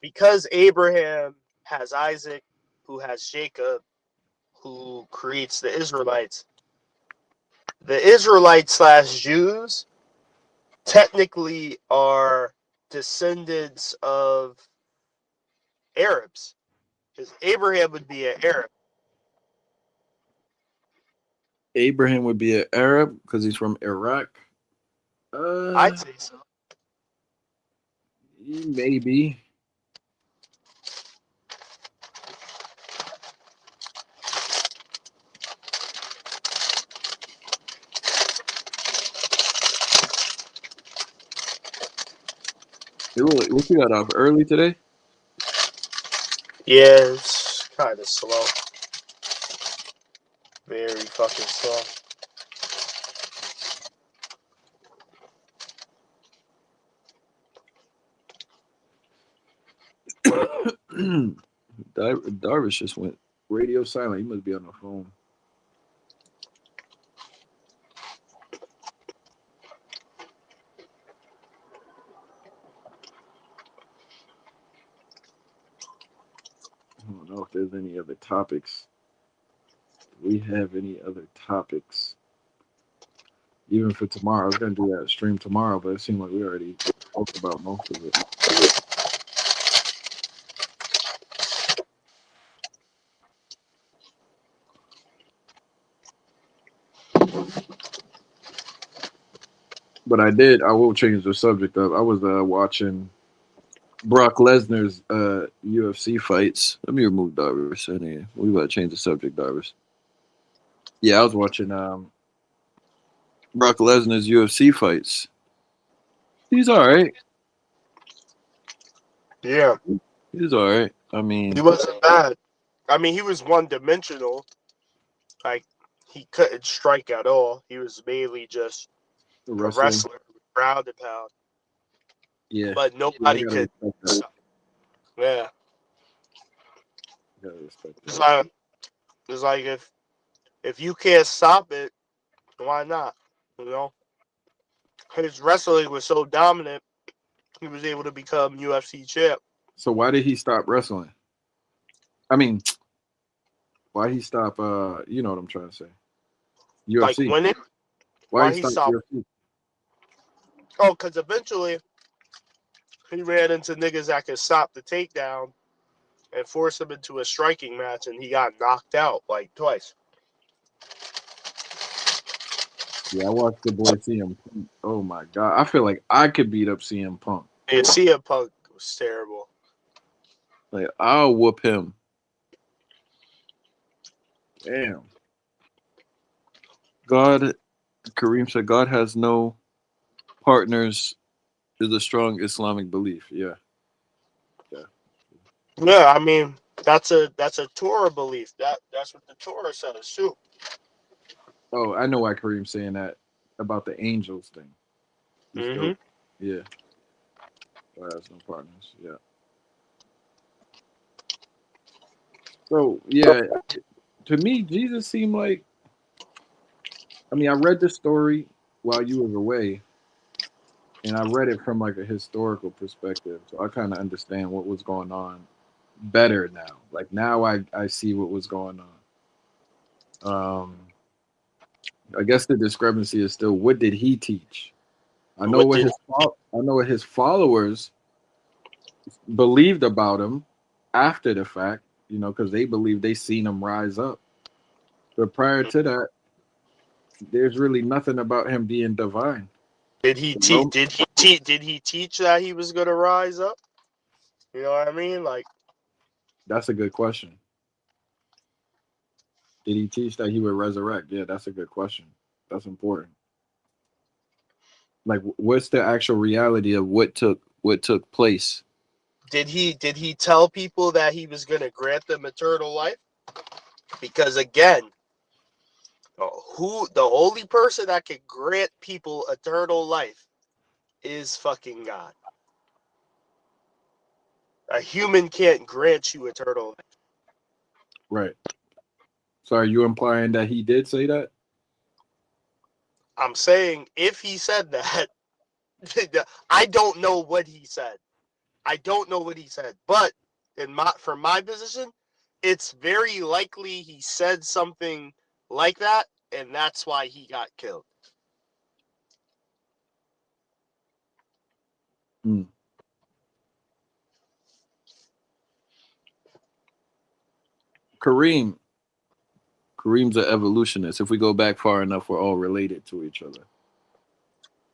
Speaker 2: because Abraham has Isaac, who has Jacob, who creates the Israelites. The Israelites slash Jews technically are descendants of Arabs. Because Abraham would be an Arab.
Speaker 1: Abraham would be an Arab because he's from Iraq.
Speaker 2: I'd say so.
Speaker 1: Maybe. What you got off early today?
Speaker 2: Yeah, it's kind of slow. Very fucking slow.
Speaker 1: Darvish just went radio silent. He must be on the phone. I don't know if there's any other topics. Do we have any other topics? Even for tomorrow. I was going to do that stream tomorrow, but it seemed like we already talked about most of it. But I will change the subject up. I was watching Brock Lesnar's UFC fights. Let me remove Darvish. Anyway, we got to change the subject, Darvish. Yeah, I was watching Brock Lesnar's UFC fights. He's all right.
Speaker 2: Yeah.
Speaker 1: He's all right. I mean,
Speaker 2: He wasn't bad. I mean, he was one-dimensional. Like, he couldn't strike at all. He was mainly just a wrestler, ground and pound.
Speaker 1: Yeah.
Speaker 2: But nobody could. Yeah. It's like if you can't stop it, why not? You know, his wrestling was so dominant, he was able to become UFC champ.
Speaker 1: So why did he stop wrestling? I mean, why he stop? You know what I'm trying to say. UFC.
Speaker 2: Like winning.
Speaker 1: Why he stopped UFC?
Speaker 2: Oh, because eventually he ran into niggas that could stop the takedown and force him into a striking match, and he got knocked out like twice.
Speaker 1: Yeah, I watched the boy CM Punk. Oh my god, I feel like I could beat up CM Punk.
Speaker 2: And CM Punk was terrible.
Speaker 1: Like I'll whoop him. Damn. God, Kareem said, God has no partners. Is a strong Islamic belief. Yeah.
Speaker 2: Yeah, I mean that's a Torah belief. That's what the Torah says too.
Speaker 1: Oh, I know why Kareem's saying that about the angels thing.
Speaker 2: Mm-hmm.
Speaker 1: Yeah. God has no partners. Yeah. So yeah, to me, Jesus seemed like. I mean, I read the story while you was away, and I read it from like a historical perspective, so I kind of understand what was going on better now. Like now, I see what was going on. I guess the discrepancy is still what did he teach? I know what his followers believed about him after the fact, you know, because they believe they seen him rise up. But prior to that, there's really nothing about him being divine.
Speaker 2: Did he teach? Did he teach that he was gonna rise up? You know what I mean? Like,
Speaker 1: that's a good question. Did he teach that he would resurrect? Yeah, that's a good question. That's important. Like, what's the actual reality of what took place?
Speaker 2: did he tell people that he was gonna grant them eternal life? Because again, the only person that can grant people eternal life is fucking God. A human can't grant you eternal life.
Speaker 1: Right. So are you implying that he did say that?
Speaker 2: I'm saying if he said that, I don't know what he said. But from my position, it's very likely he said something like that, and that's why he got killed.
Speaker 1: Hmm. Kareem's an evolutionist. If we go back far enough, we're all related to each other.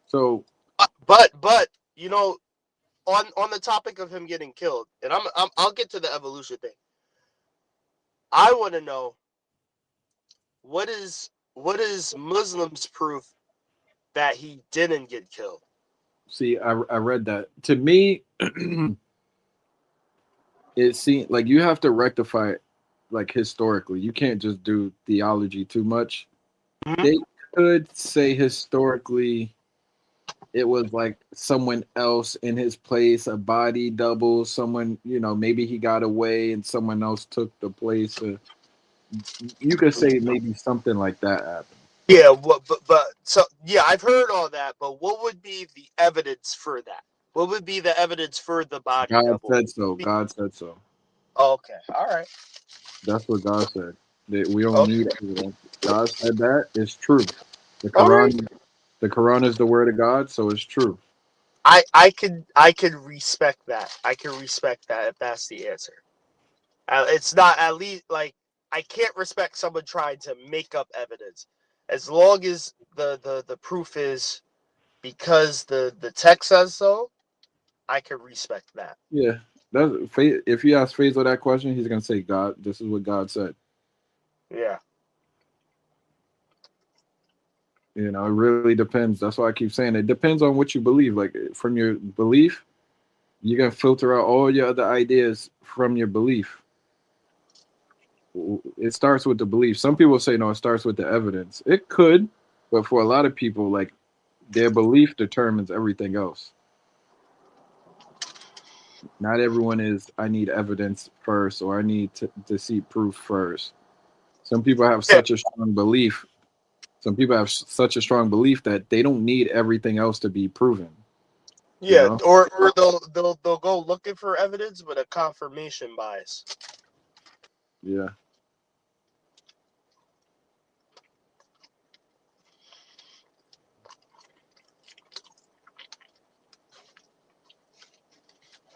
Speaker 1: So,
Speaker 2: but you know, on the topic of him getting killed, and I'll get to the evolution thing. I want to know what is Muslims' proof that he didn't get killed.
Speaker 1: see, I read that. To me, it seems like you have to rectify it, like historically. You can't just do theology too much.
Speaker 2: Mhm.
Speaker 1: They could say historically it was like someone else in his place, a body double, someone, maybe he got away and someone else took the place. You could say maybe something like that happened.
Speaker 2: Yeah, so yeah, I've heard all that, but what would be the evidence for that? What would be the evidence for the body
Speaker 1: God
Speaker 2: double?
Speaker 1: said so. God said so.
Speaker 2: Okay, all right.
Speaker 1: That's what God said. That we don't
Speaker 2: Okay,
Speaker 1: need evidence. God said that. It's true. The
Speaker 2: all right.
Speaker 1: Quran is the word of God, so it's true.
Speaker 2: I could respect that. I can respect that if that's the answer. It's not at least like I can't respect someone trying to make up evidence, as long as the proof is because the text says so. I can respect that.
Speaker 1: Yeah. If you ask Faisal that question, he's gonna say, God, this is what God said.
Speaker 2: Yeah.
Speaker 1: It really depends. That's why I keep saying it depends on what you believe. Like from your belief, you can filter out all your other ideas from your belief. It starts with the belief. Some people say no, it starts with the evidence. It could, but for a lot of people, like their belief determines everything else. Not everyone is, I need evidence first, or I need to see proof first. Some people have
Speaker 2: Yeah.
Speaker 1: such a strong belief. Some people have such a strong belief that they don't need everything else to be proven.
Speaker 2: Yeah, or they'll go looking for evidence with a confirmation bias.
Speaker 1: Yeah.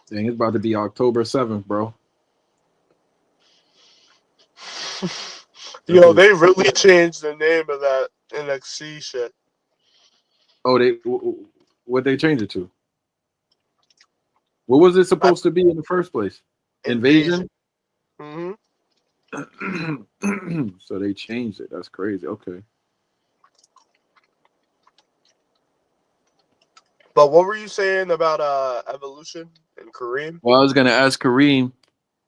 Speaker 1: Dang, it's about to be October 7th, bro.
Speaker 2: Yo, they really changed the name of that NXT shit.
Speaker 1: Oh, what they changed it to? What was it supposed to be in the first place?
Speaker 2: Invasion.
Speaker 1: Invasion?
Speaker 2: Mm-hmm.
Speaker 1: So they changed it. That's crazy. Okay.
Speaker 2: But what were you saying about evolution and Kareem?
Speaker 1: Well, I was gonna ask Kareem,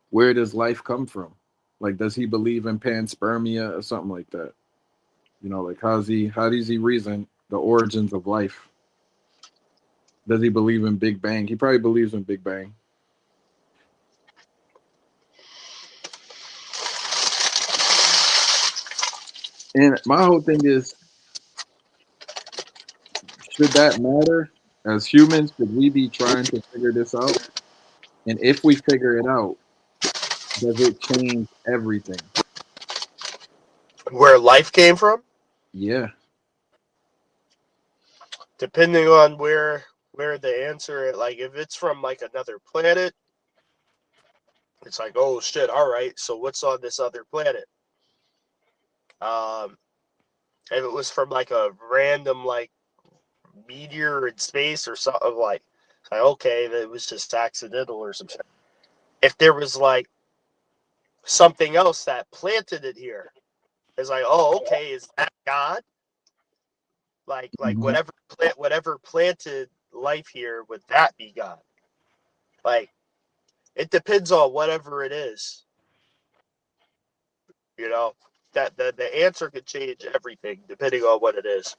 Speaker 1: where does life come from? Like, does he believe in panspermia or something like that? Like how does he reason the origins of life? Does he believe in Big Bang? He probably believes in Big Bang. And my whole thing is, should that matter? As humans, should we be trying to figure this out? And if we figure it out, does it change everything?
Speaker 2: Where life came from?
Speaker 1: Yeah.
Speaker 2: Depending on where the answer, like if it's from like another planet, it's like, oh shit, all right, so what's on this other planet? Um, if it was from like a random like meteor in space or something like okay, that was just accidental or some shit. If there was like something else that planted it here, it's like, oh, okay, is that God? Like
Speaker 1: Mhm.
Speaker 2: whatever planted life here, would that be God? Like it depends on whatever it is. You know that the answer could change everything depending on what it is,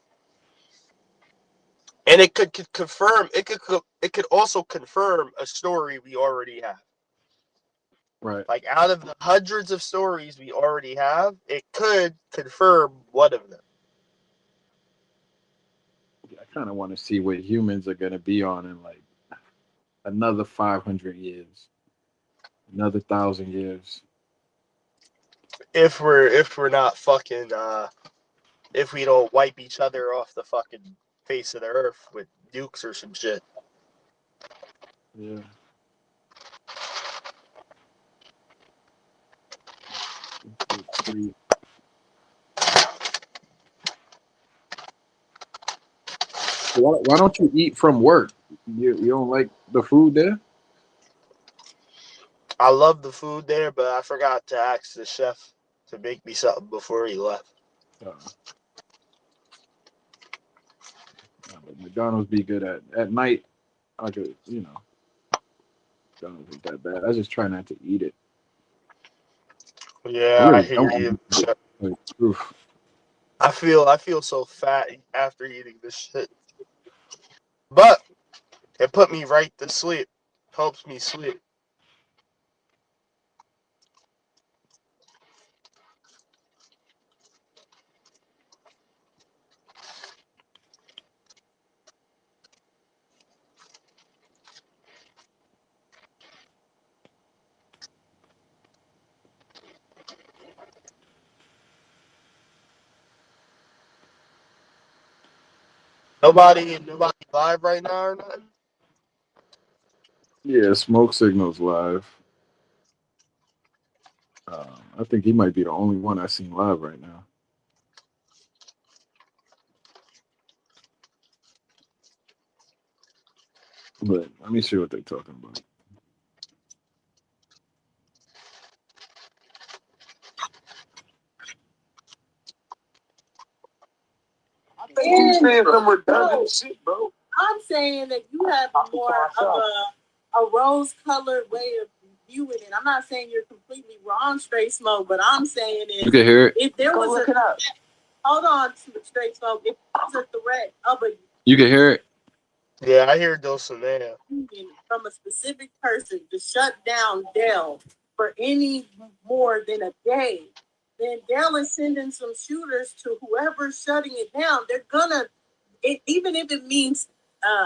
Speaker 2: and it could confirm it could also confirm a story we already have.
Speaker 1: Right.
Speaker 2: Like out of the hundreds of stories we already have, it could confirm one of them.
Speaker 1: I kind of want to see what humans are going to be on in like another 500 years, another 1,000 years.
Speaker 2: If we're not fucking if we don't wipe each other off the fucking face of the earth with nukes or some shit.
Speaker 1: Yeah. Sweet. Why don't you eat from work? You don't like the food there?
Speaker 2: I love the food there, but I forgot to ask the chef to make me something before he left.
Speaker 1: Uh, but McDonald's be good at night. I could, McDonald's ain't that bad. I just try not to eat it. I
Speaker 2: Yeah, I
Speaker 1: really
Speaker 2: hear
Speaker 1: don't.
Speaker 2: you.
Speaker 1: Like, oof.
Speaker 2: I feel so fat after eating this shit, but it put me right to sleep. Helps me sleep. Nobody live right now or nothing.
Speaker 1: Yeah, Smoke Signal's live. I think he might be the only one I seen live right now. But let me see what they're talking about.
Speaker 6: I think you saying some redundant shit, bro. I'm saying that you have more of a rose-colored way of viewing it. I'm not saying you're completely wrong, Straight Smoke, but I'm saying
Speaker 1: You can hear it.
Speaker 6: if there was a hold on to Straight Smoke, if there was a threat of a
Speaker 1: You can hear it.
Speaker 2: Yeah, I hear Dulcinea.
Speaker 6: union from a specific person to shut down Dell for any more than a day, then Dell is sending some shooters to whoever's shutting it down. They're gonna, even if it means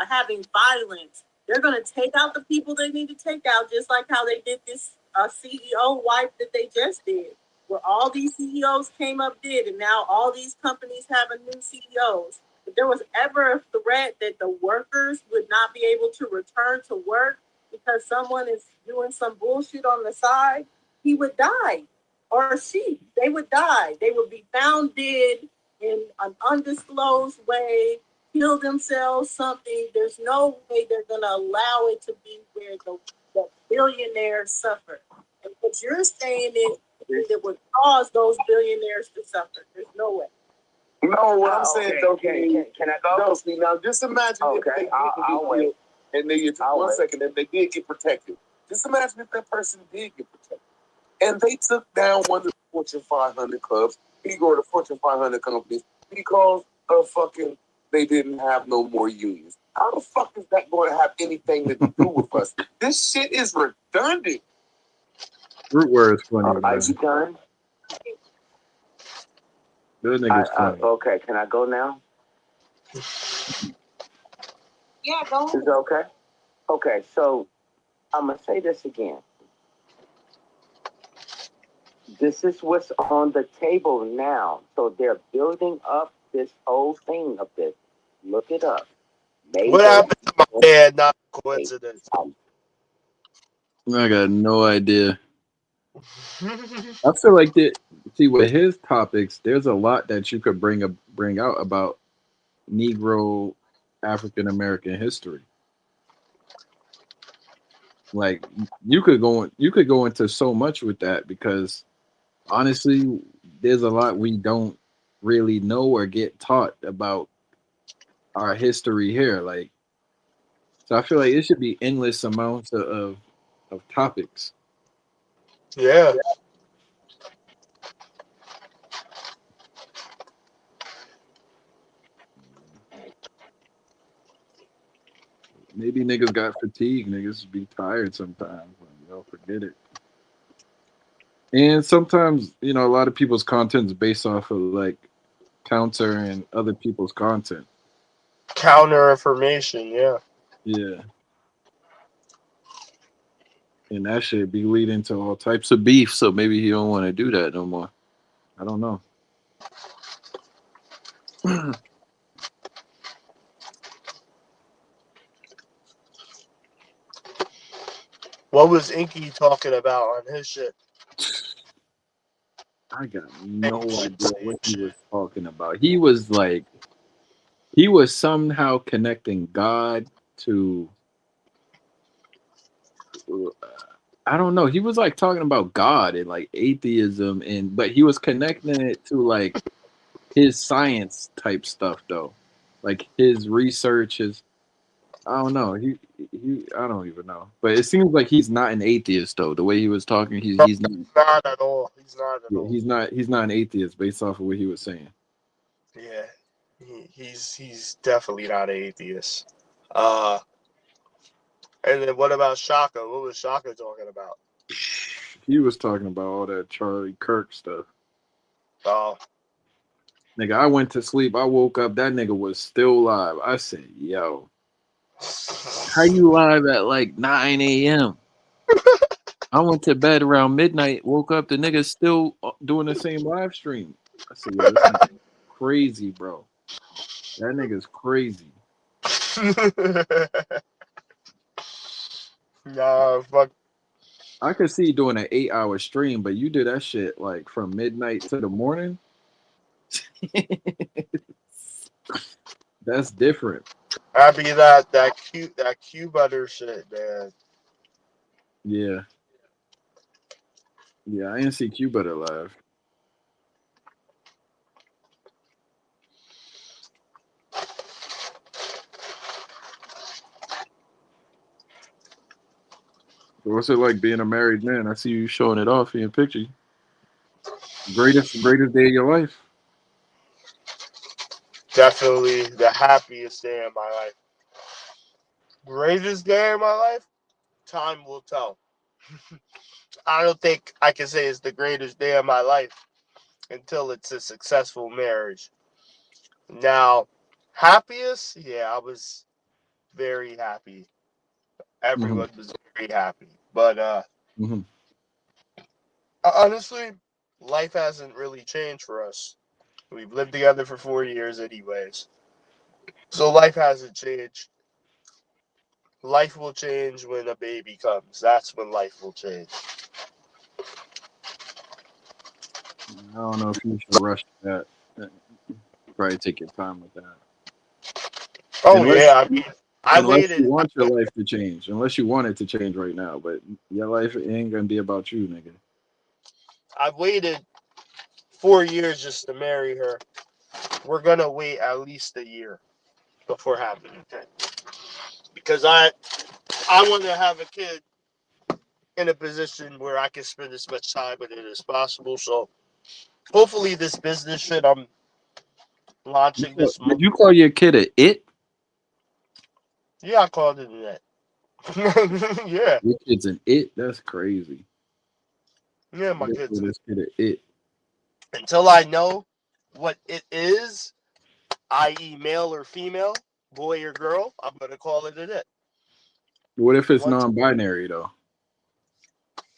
Speaker 6: having violence, they're gonna take out the people they need to take out, just like how they did this CEO wipe that they just did, where all these CEOs came up did, and now all these companies have a new CEOs. If there was ever a threat that the workers would not be able to return to work because someone is doing some bullshit on the side, he would die. Or she, they would die. They would be found dead in an undisclosed way, kill themselves, something. There's no way they're going to allow it to be where the billionaires suffer. And what you're saying is it would cause those billionaires to suffer. There's no way.
Speaker 7: No, what I'm saying, though,
Speaker 8: can I go?
Speaker 7: No, see, now just imagine if they did
Speaker 8: I'll
Speaker 7: get
Speaker 8: wait.
Speaker 7: killed, and then you took
Speaker 8: I'll
Speaker 7: one
Speaker 8: wait.
Speaker 7: second, and they did get protected. Just imagine if that person did get protected, and they took down one of the Fortune 500 clubs, or the Fortune 500 companies, because of fucking they didn't have no more unions. How the fuck is that going to have anything to do with us? This shit is redundant.
Speaker 1: Root word is funny,
Speaker 8: Are
Speaker 1: man.
Speaker 8: you done?
Speaker 1: Those niggas funny.
Speaker 8: Okay, can I go now?
Speaker 6: Yeah, go
Speaker 8: Is it okay? Okay, so I'm going to say this again. This is what's on the table now. So they're building up this whole thing of this. Look it up.
Speaker 2: What happened to my dad? Not a coincidence.
Speaker 1: I got no idea. I feel like that. See, with his topics, there's a lot that you could bring out about Negro African American history. Like you could go into so much with that because honestly, there's a lot we don't really know or get taught about our history here. Like, so I feel like it should be endless amounts of topics.
Speaker 2: Yeah.
Speaker 1: Maybe niggas got fatigue. Niggas be tired sometimes. They'll forget it. And sometimes, a lot of people's content is based off of like counter and other people's content.
Speaker 2: Counter information. Yeah.
Speaker 1: Yeah. And that shit be leading to all types of beef. So maybe he don't want to do that no more. I don't know.
Speaker 2: What was Inky talking about on his shit?
Speaker 1: I got no idea what he
Speaker 2: Shit.
Speaker 1: was talking about. He was like, he was somehow connecting God to, I don't know. He was like talking about God and like atheism, and but he was connecting it to like his science type stuff though, like his research. His I don't know. He I don't even know. But it seems like he's not an atheist though. The way he was talking, he's not.
Speaker 2: Not at all. He's not at
Speaker 1: Yeah,
Speaker 2: all.
Speaker 1: he's not an atheist based off of what he was saying.
Speaker 2: Yeah, he's definitely not an atheist. Uh, and then what about Shaka? What was Shaka talking about?
Speaker 1: He was talking about all that Charlie Kirk stuff.
Speaker 2: Oh,
Speaker 1: Nigga, I went to sleep. I woke up. That nigga was still live. I said, "Yo, how you live at like 9 a.m.?" I went to bed around midnight. Woke up. The nigga still doing the same live stream. I said, "Yo, this nigga crazy, bro. That nigga's crazy."
Speaker 2: nah, fuck.
Speaker 1: I could see doing an 8-hour stream, but you do that shit like from midnight to the morning. That's different.
Speaker 2: I be that Q butter shit, man.
Speaker 1: Yeah. Yeah, I didn't see Q Butter live. What's it like being a married man? I see you showing it off in your picture. Greatest day of your life.
Speaker 2: Definitely the happiest day of my life. Greatest day of my life? Time will tell. I don't think I can say it's the greatest day of my life until it's a successful marriage. Now, happiest? Yeah, I was very happy.
Speaker 1: Mm-hmm.
Speaker 2: Everyone was very happy. But
Speaker 1: Mm-hmm.
Speaker 2: honestly, life hasn't really changed for us. We've lived together for 4 years, anyways. So life hasn't changed. Life will change when a baby comes. That's when life will change.
Speaker 1: I don't know if you should rush that. Probably take your time with that.
Speaker 2: Oh
Speaker 1: Unless
Speaker 2: yeah, I mean, I
Speaker 1: unless you
Speaker 2: waited.
Speaker 1: want your life to change. Unless you want it to change right now. But your life ain't gonna be about you, nigga.
Speaker 2: I've waited 4 years just to marry her. We're gonna wait at least a year before having a kid because I want to have a kid in a position where I can spend as much time with it as possible. So hopefully, this business shit I'm launching this
Speaker 1: Did
Speaker 2: month.
Speaker 1: you call your kid a it?
Speaker 2: Yeah, I called it that. Yeah,
Speaker 1: Your kid's an it? That's crazy.
Speaker 2: yeah,
Speaker 1: You
Speaker 2: my
Speaker 1: just call
Speaker 2: kids.
Speaker 1: this kid a it.
Speaker 2: Until I know what it is, i.e., male or female, boy or girl, I'm gonna call it a it.
Speaker 1: What if it's
Speaker 2: Once,
Speaker 1: non-binary though?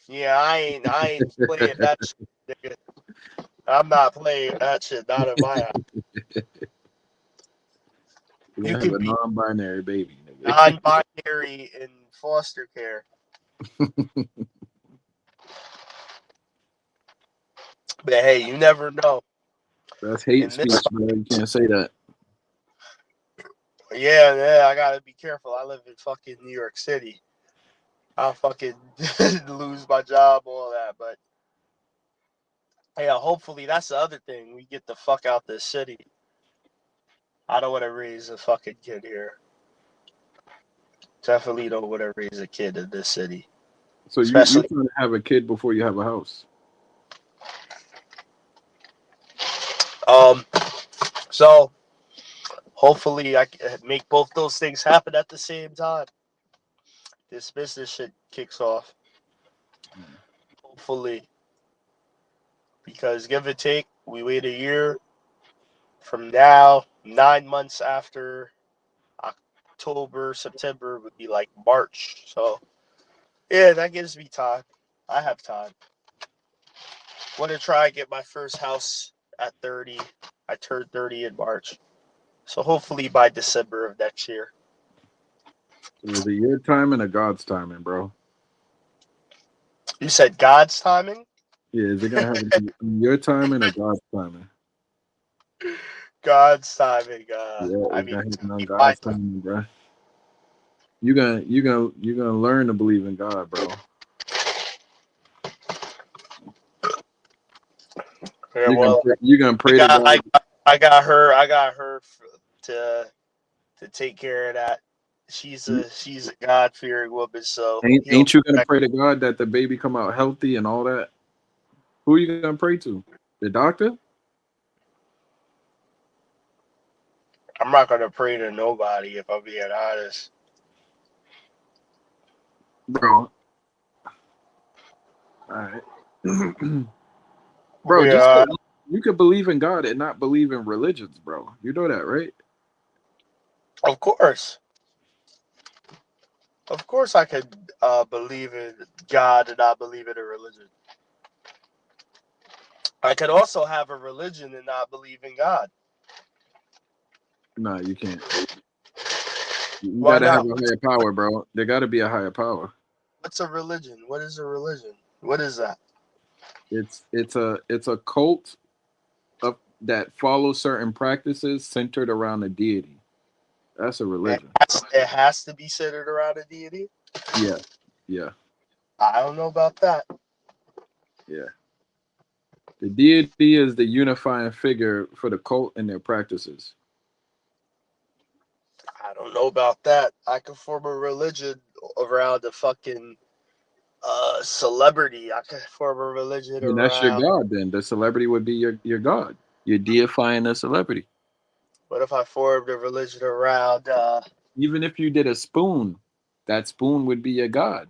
Speaker 2: yeah, I ain't playing that shit, nigga. I'm not playing that shit. Not in my house.
Speaker 1: You're
Speaker 2: You
Speaker 1: gonna have
Speaker 2: can
Speaker 1: a
Speaker 2: be
Speaker 1: non-binary baby, nigga.
Speaker 2: non-binary in foster care, but hey, you never know.
Speaker 1: That's hate
Speaker 2: In this,
Speaker 1: speech, bro. You can't say that.
Speaker 2: yeah, I gotta be careful. I live in fucking New York City. I'll fucking lose my job, all that. But yeah, hopefully that's the other thing. We get the fuck out this city. I don't want to raise a fucking kid here. Definitely don't want to raise a kid in this city,
Speaker 1: So you're
Speaker 2: especially.
Speaker 1: trying to have a kid before you have a house.
Speaker 2: Um, so hopefully I can make both those things happen at the same time. This business shit kicks off. Hopefully, because give or take, we wait a year from now, 9 months after October, September would be like March. So yeah, that gives me time. I have time. Want to try and get my first house at 30. I turned 30 in March. So hopefully by December of next year.
Speaker 1: So is it your timing or God's timing, bro?
Speaker 2: You said God's timing?
Speaker 1: Yeah, is it gonna happen in your timing or God's timing?
Speaker 2: God's timing.
Speaker 1: Yeah,
Speaker 2: I
Speaker 1: it's
Speaker 2: mean,
Speaker 1: gonna happen on
Speaker 2: my
Speaker 1: God's timing, bro. You gonna learn to believe in God, bro.
Speaker 2: yeah, well,
Speaker 1: You gonna
Speaker 2: I
Speaker 1: pray to
Speaker 2: got,
Speaker 1: God.
Speaker 2: I, I got her to take care of that. She's a God fearing woman, so he'll
Speaker 1: Ain't you gonna
Speaker 2: protect.
Speaker 1: pray to God that the baby come out healthy and all that? Who are you gonna pray to? The doctor,
Speaker 2: I'm not gonna pray to nobody if I'm being honest.
Speaker 1: bro. All right, bro.
Speaker 2: Yeah,
Speaker 1: You could believe in God and not believe in religions, bro. You know that, right?
Speaker 2: of course. Of course, I could believe in God and not believe in a religion. I could also have a religion and not believe in God.
Speaker 1: Nah, you can't. You
Speaker 2: Why
Speaker 1: gotta have
Speaker 2: not?
Speaker 1: a higher power, bro. There gotta be a higher power.
Speaker 2: What's a religion? What is a religion? What is that?
Speaker 1: It's a cult of that follows certain practices centered around a deity. That's a religion.
Speaker 2: It has to be centered around a deity.
Speaker 1: Yeah, yeah,
Speaker 2: I don't know about that.
Speaker 1: yeah. The deity is the unifying figure for the cult and their practices.
Speaker 2: I don't know about that. I could form a religion around a fucking celebrity. I could form a religion
Speaker 1: And that's your
Speaker 2: around.
Speaker 1: god. Then the celebrity would be your god. You're deifying a celebrity.
Speaker 2: What if I formed a religion around?
Speaker 1: Even if you did a spoon, that spoon would be your god.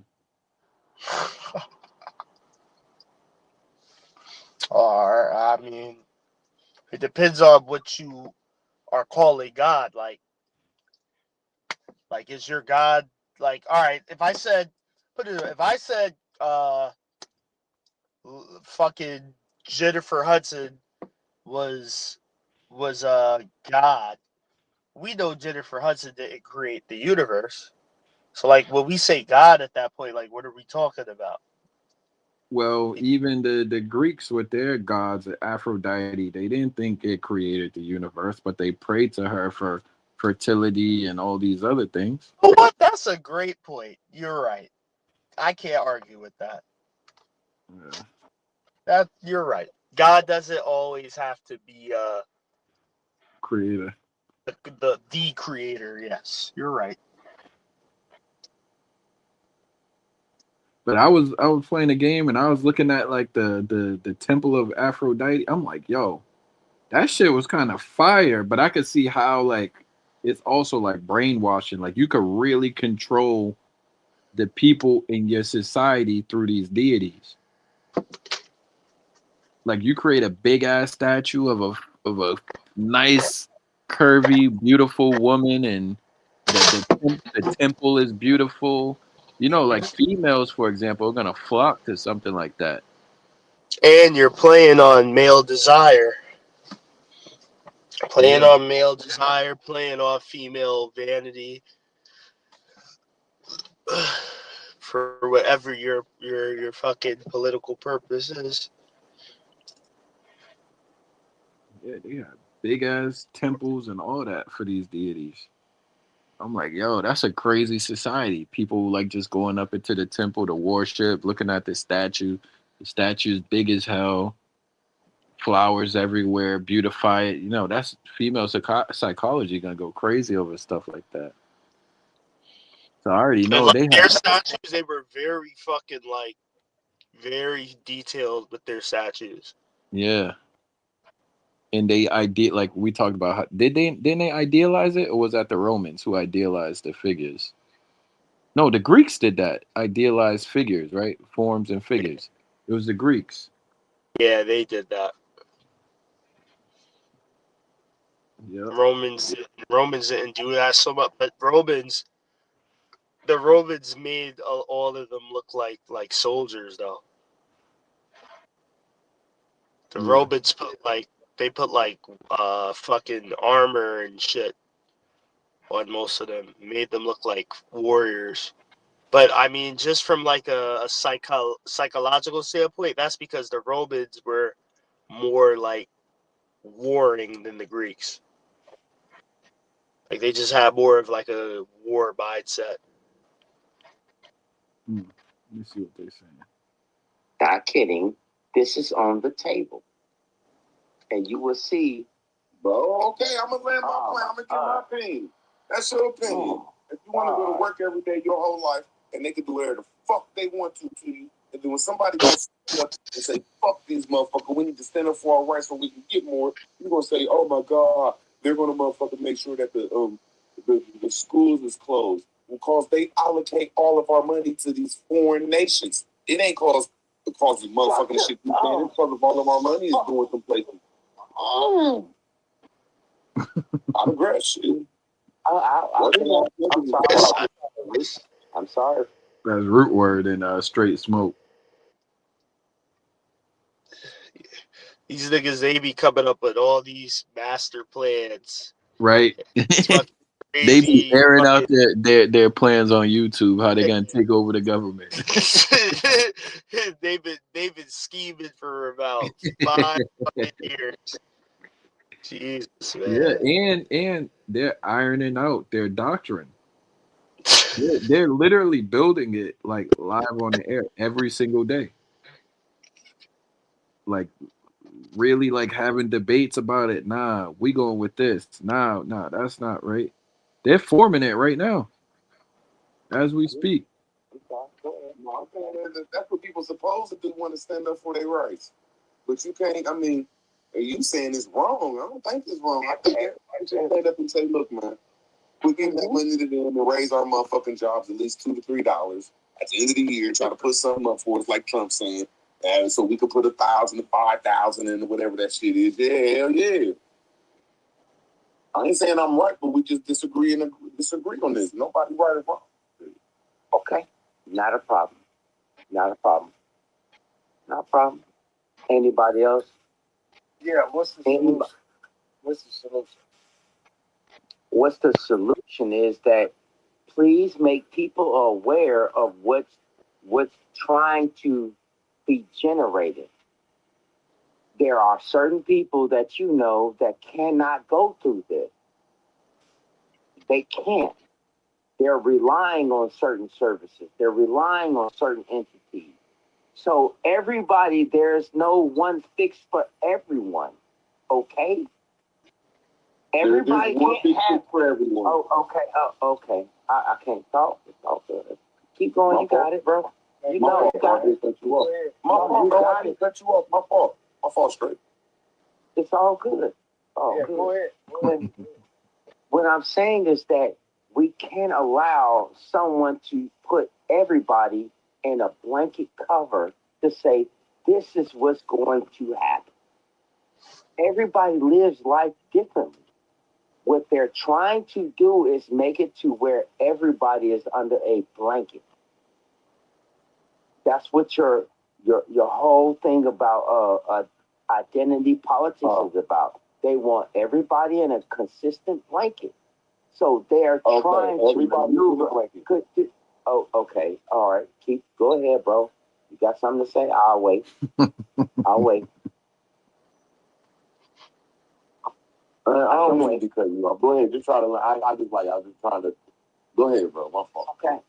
Speaker 2: Or I mean, it depends on what you are calling God. Like is your God like? All right, if I said, if I said, fucking Jennifer Hudson was God. We know Jennifer Hudson didn't create the universe. So like when we say God at that point, like what are we talking about?
Speaker 1: Well, even the Greeks with their gods, Aphrodite, they didn't think it created the universe, but they prayed to her for fertility and all these other things.
Speaker 2: Oh, what? That's a great point. You're right. I can't argue with that.
Speaker 1: Yeah.
Speaker 2: That you're right. God doesn't always have to be
Speaker 1: Creator.
Speaker 2: the creator. Yes, you're right.
Speaker 1: But I was playing a game and I was looking at like the temple of Aphrodite. I'm like, yo, that shit was kind of fire, but I could see how like it's also like brainwashing. Like you could really control the people in your society through these deities. Like you create a big ass statue of a nice, curvy, beautiful woman, and the temple is beautiful. You know, like females, for example, are gonna flock to something like that.
Speaker 2: And you're playing on male desire. Playing
Speaker 1: Yeah,
Speaker 2: on male desire, playing on female vanity, for whatever your fucking political purpose is.
Speaker 1: yeah, they got big ass temples and all that for these deities. I'm like, yo, that's a crazy society. People like just going up into the temple to worship, looking at the statue. The statue's big as hell, flowers everywhere, beautify it. You know, that's female psychology gonna go crazy over stuff like that. So I already
Speaker 2: And
Speaker 1: know
Speaker 2: like
Speaker 1: they
Speaker 2: their
Speaker 1: have,
Speaker 2: statues, they were very fucking like very detailed with their statues.
Speaker 1: yeah. And they like we talked about. Didn't they idealize it, or was that the Romans who idealized the figures? No, the Greeks did that. Idealized figures, right? Forms and figures. It was the Greeks.
Speaker 2: Yeah, they did that.
Speaker 1: Yep.
Speaker 2: Romans didn't do that so much, but the Romans made all of them look like soldiers though. The
Speaker 1: Yeah.
Speaker 2: Romans put like fucking armor and shit on most of them, made them look like warriors. But I mean, just from like a psychological standpoint, that's because the Romans were more like warring than the Greeks. Like they just had more of like a war mindset.
Speaker 4: Let me see what they're saying.
Speaker 8: Not kidding. This is on the table. And you will see.
Speaker 7: Bro, okay, I'm gonna land my plan. I'm gonna get my opinion. That's your opinion. If you want to go to work every day your whole life, and they can do whatever the fuck they want to you, and then when somebody goes up and say, "Fuck these motherfuckers, we need to stand up for our rights so we can get more," you're gonna say, "Oh my god, they're gonna motherfucker make sure that the schools is closed because they allocate all of our money to these foreign nations. It ain't because the motherfucking shit you saying. It's because of all of our money is going some places." I regret shit.
Speaker 8: I'm sorry.
Speaker 4: That's root word in straight smoke.
Speaker 2: These niggas, they be coming up with all these master plans.
Speaker 4: Right?
Speaker 2: It's fucking crazy.
Speaker 4: They be airing out their plans on YouTube, how they gonna take over the government.
Speaker 2: they've been scheming for about 5 years. Jesus, man.
Speaker 4: Yeah, and they're ironing out their doctrine. They're literally building it like live on the air every single day. Like really like having debates about it. Nah, we going with this. Nah, that's not right. They're forming it right now as we speak.
Speaker 7: That's what people supposedly want to stand up for their rights. But you can't, I mean, are you saying it's wrong? I don't think it's wrong. I think everybody should stand up and say, look, man, we're giving that money to them to raise our motherfucking jobs at least $2 to $3 at the end of the year. Try to put something up for us, like Trump saying, and so we could put 1,000 to 5,000 in whatever that shit is. Yeah, hell yeah. I ain't saying I'm right, but we just disagree on this. Nobody right or wrong.
Speaker 8: Okay, not a problem. Not a problem. Not a problem. Anybody else?
Speaker 2: Yeah, what's the solution?
Speaker 8: What's the solution is that please make people aware of what's trying to be generated. There are certain people that you know that cannot go through this. They can't. They're relying on certain services. They're relying on certain entities. So everybody, there's no one fix for everyone. Okay? Everybody can't have
Speaker 7: for everyone.
Speaker 8: Oh, okay. Okay. I can't talk. It's all good. Keep going. You got it, bro. You know you got it.
Speaker 7: My fault, bro. I didn't cut you off. My fault. My fault straight.
Speaker 8: It's all good. Oh, good. Go ahead. What I'm saying is that we can't allow someone to put everybody in a blanket cover to say this is what's going to happen. Everybody lives life differently. What they're trying to do is make it to where everybody is under a blanket. That's what your whole thing about identity politics is about. They want everybody in a consistent blanket. So they're trying to maneuver. Oh, okay. All right. Go ahead, bro. You got something to say? I'll wait. I'll wait.
Speaker 7: I don't mean to cut you off. Go ahead. Just try to. I was just trying to. Go ahead, bro. My fault.
Speaker 8: Okay.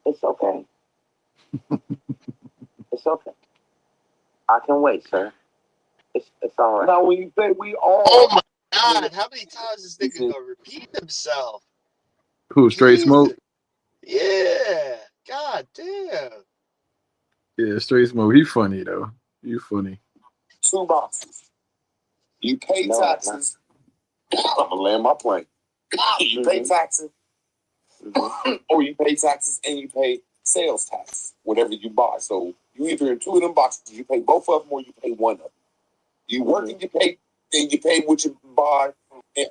Speaker 8: It's okay. It's okay. I can wait, sir. It's all right.
Speaker 7: Now, when you say we all.
Speaker 2: Oh my God! How many times is this nigga gonna repeat himself?
Speaker 4: Who, Straight Smoke?
Speaker 2: Yeah. God damn.
Speaker 4: Yeah, Straight Smoke. He funny though. You funny.
Speaker 7: 2 boxes. You pay taxes. I'm gonna land my plane. You pay taxes, or you pay taxes and you pay sales tax, whatever you buy. So you either in 2 of them boxes, you pay both of them, or you pay one of them. You work and you pay what you buy,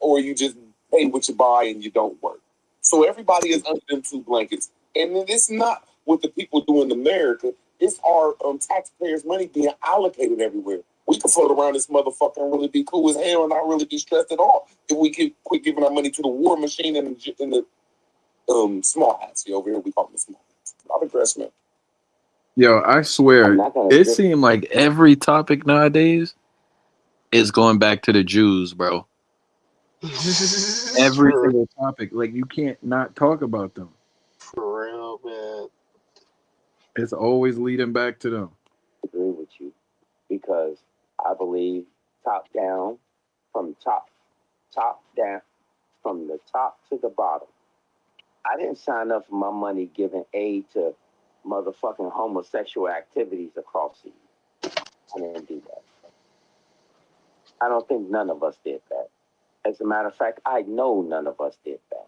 Speaker 7: or you just pay what you buy and you don't work. So everybody is under them 2 blankets, and it's not what the people do in America. It's our taxpayers' money being allocated everywhere. We can float around this motherfucker and really be cool as hell and not really be stressed at all if we can quit giving our money to the war machine and the small hats. See, over here we call them the small I'll address me.
Speaker 1: Yo, I
Speaker 8: I'm
Speaker 1: swear,
Speaker 8: not gonna
Speaker 1: it
Speaker 8: dis-
Speaker 1: seemed like every topic nowadays is going back to the Jews, bro. Every
Speaker 2: for,
Speaker 1: single topic, like you can't not talk about them.
Speaker 2: for real, man.
Speaker 1: It's always leading back to them.
Speaker 8: agree with you because I believe top down, from top down, from the top to the bottom. I didn't sign up for my money giving aid to motherfucking homosexual activities across the year. I didn't do that. I don't think none of us did that. As a matter of fact, I know none of us did that.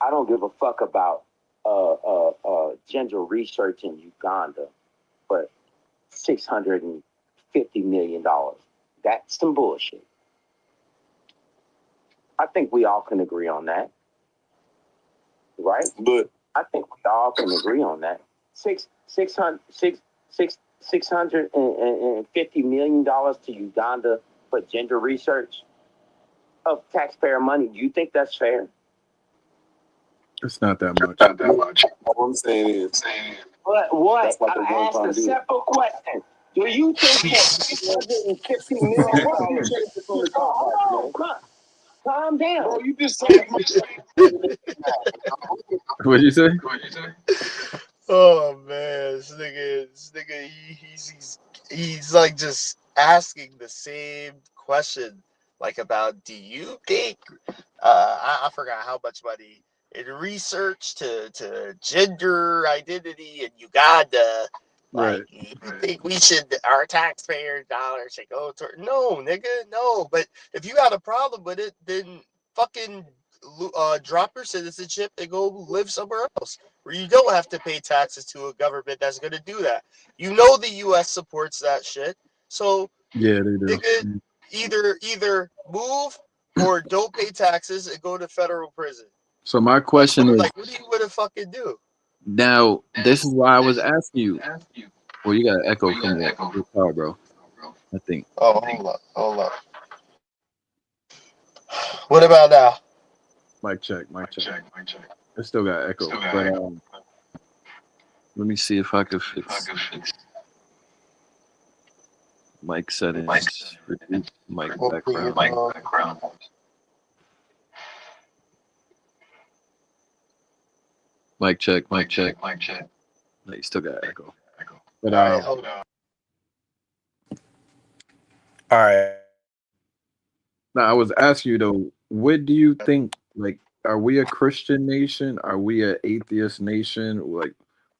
Speaker 8: I don't give a fuck about gender research in Uganda for $650 million. That's some bullshit. I think we all can agree on that, right?
Speaker 7: But
Speaker 8: I think we all can agree on that. $650 million to Uganda for gender research of taxpayer money. Do you think that's fair?
Speaker 1: It's not that much.
Speaker 7: not that much. All I'm saying is,
Speaker 8: What?
Speaker 7: That's like
Speaker 8: I
Speaker 7: a
Speaker 8: asked
Speaker 7: one-time
Speaker 8: a
Speaker 7: deal.
Speaker 8: simple question. Do you think that $650 million? Hold on, calm down.
Speaker 7: bro, you just said
Speaker 1: What'd you say?
Speaker 2: Oh man, this nigga, he's like just asking the same question, like about, do you think? I forgot how much money in research to gender identity in Uganda.
Speaker 1: Right.
Speaker 2: Like, you think we should, our taxpayer dollars should go to? No, nigga, no. But if you got a problem with it, then fucking drop your citizenship and go live somewhere else where you don't have to pay taxes to a government that's going to do that. You know the U.S. supports that shit. So,
Speaker 1: Yeah, they do.
Speaker 2: nigga, either move or don't pay taxes and go to federal prison.
Speaker 1: So my question is,
Speaker 2: Like, what do you want to fucking do?
Speaker 1: now this is why I was asking you. Well, you got an echo from your car, bro. I think.
Speaker 2: Oh, hold up. What about now?
Speaker 1: Mic check. I still got echo, but let me see if I could fix mic settings. Reduce mic background. Mic check. No, you still got echo. But
Speaker 2: All right, hold on. All right.
Speaker 1: now I was asking you though, what do you think? Like, are we a Christian nation? Are we an atheist nation? Like,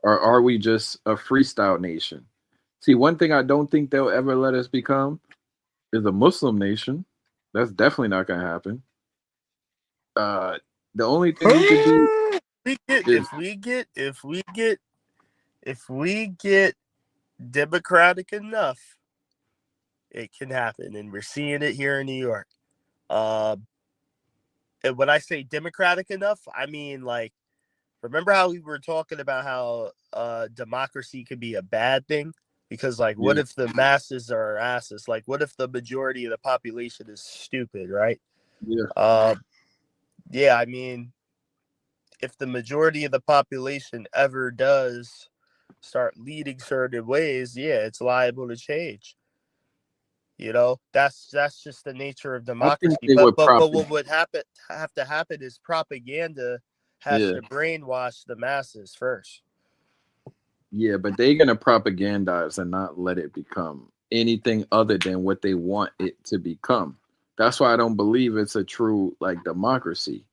Speaker 1: or are we just a freestyle nation? See, one thing I don't think they'll ever let us become is a Muslim nation. That's definitely not gonna happen. The only thing we could do is
Speaker 2: if we get democratic enough, it can happen, and we're seeing it here in New York. And when I say democratic enough, I mean, like, remember how we were talking about how democracy could be a bad thing? Because, like, what if the masses are asses? Like, what if the majority of the population is stupid, right? Yeah, I mean, if the majority of the population ever does start leading certain ways, yeah, it's liable to change. You know, that's just the nature of
Speaker 1: I think
Speaker 2: democracy.
Speaker 1: they
Speaker 2: But
Speaker 1: would probably
Speaker 2: what would have to happen is propaganda has to brainwash the masses first.
Speaker 1: Yeah, but they're gonna propagandize and not let it become anything other than what they want it to become. That's why I don't believe it's a true like democracy.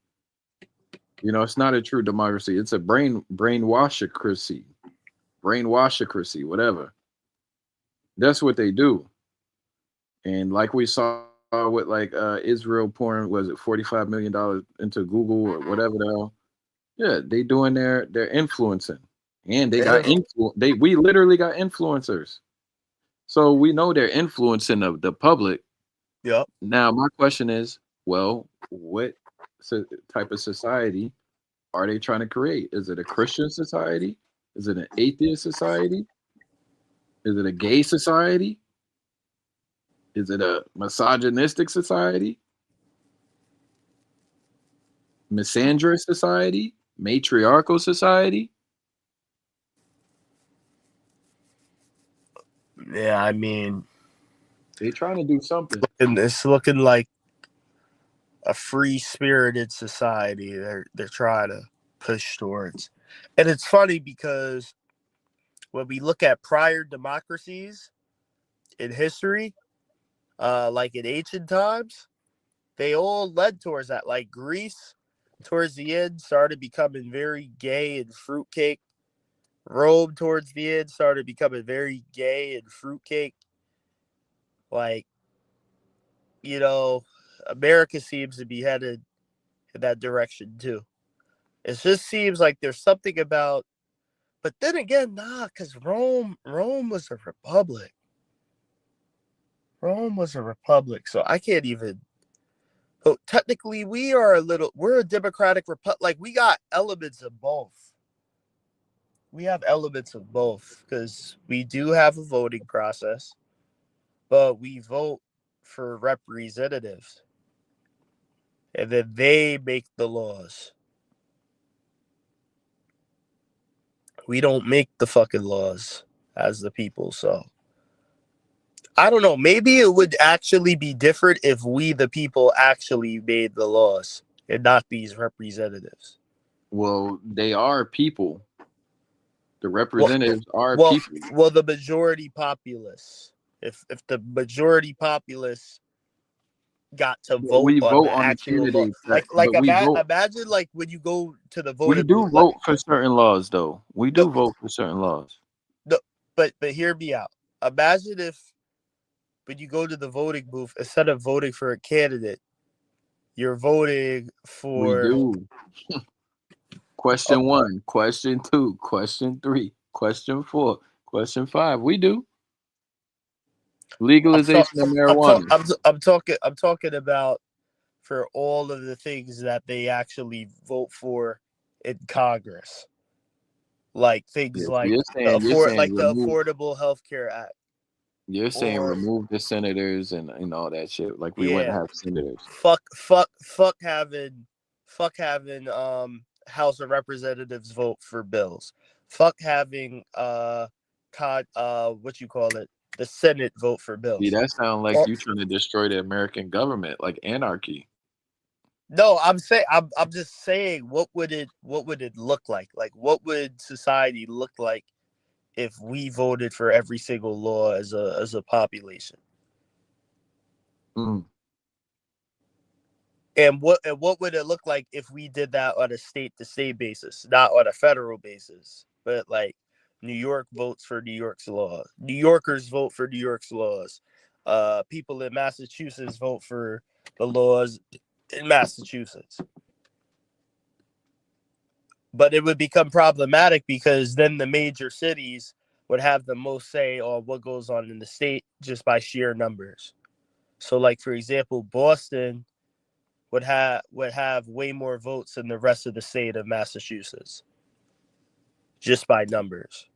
Speaker 1: You know, it's not a true democracy. It's a brainwashocracy, whatever. That's what they do. And like we saw with like Israel pouring, was it $45 million into Google or whatever the hell? Yeah, they doing their influencing. And they got we literally got influencers. So we know they're influencing the public.
Speaker 2: Yep.
Speaker 1: Now my question is, well, what type of society are they trying to create? Is it a Christian society? Is it an atheist society? Is it a gay society? Is it a misogynistic society? Misandrous society? Matriarchal society?
Speaker 2: Yeah, I mean,
Speaker 4: They trying to do something.
Speaker 2: and it's looking like a free spirited society they're trying to push towards. And it's funny because when we look at prior democracies in history, like in ancient times, they all led towards that. Like Greece, towards the end, started becoming very gay and fruitcake. Rome, towards the end, started becoming very gay and fruitcake. Like, you know, America seems to be headed in that direction too. It just seems like there's something about, but then again, nah, because Rome was a republic. Rome was a republic, so I can't even. But technically, we're a democratic republic. Like, we got elements of both. We have elements of both because we do have a voting process, but we vote for representatives, and then they make the laws. We don't make the fucking laws as the people, so I don't know. Maybe it would actually be different if we, the people, actually made the laws and not these representatives.
Speaker 4: Well, they are people. The
Speaker 2: Well,
Speaker 4: representatives are
Speaker 2: well,
Speaker 4: people.
Speaker 2: well, the majority populace. If the majority populace got to vote
Speaker 4: We
Speaker 2: on
Speaker 4: vote
Speaker 2: the
Speaker 4: on the
Speaker 2: actual law,
Speaker 4: candidates that,
Speaker 2: like
Speaker 4: but we vote.
Speaker 2: imagine like when you go to the
Speaker 4: We
Speaker 2: voting
Speaker 4: do
Speaker 2: booth.
Speaker 4: vote for certain laws, though. We
Speaker 2: No,
Speaker 4: do vote for certain laws.
Speaker 2: no, but hear me out. Imagine if when you go to the voting booth, instead of voting for a candidate, you're voting
Speaker 4: We
Speaker 2: for.
Speaker 4: do. Question 1, question 2, question 3, question 4, question 5. We do. Legalization of marijuana.
Speaker 2: I'm talking about for all of the things that they actually vote for in Congress, like things
Speaker 4: Yes,
Speaker 2: like
Speaker 4: you're saying
Speaker 2: the
Speaker 4: remove.
Speaker 2: Affordable Health Care Act,
Speaker 4: You're saying
Speaker 2: or
Speaker 4: remove the senators and all that shit. Like we wouldn't
Speaker 2: yeah,
Speaker 4: have senators.
Speaker 2: fuck having House of Representatives vote for bills. Fuck having what you call it, the Senate vote for
Speaker 4: See,
Speaker 2: bills.
Speaker 4: that sounds like
Speaker 2: Or,
Speaker 4: you trying to destroy the American government, like anarchy.
Speaker 2: no, I'm just saying what would it look like? Like, what would society look like if we voted for every single law as a population?
Speaker 4: Mm.
Speaker 2: And what would it look like if we did that on a state to state basis, not on a federal basis, but like New York votes for New York's laws, New Yorkers vote for New York's laws, people in Massachusetts vote for the laws in Massachusetts. But it would become problematic because then the major cities would have the most say on what goes on in the state just by sheer numbers. So, like, for example, Boston would have way more votes than the rest of the state of Massachusetts just by numbers.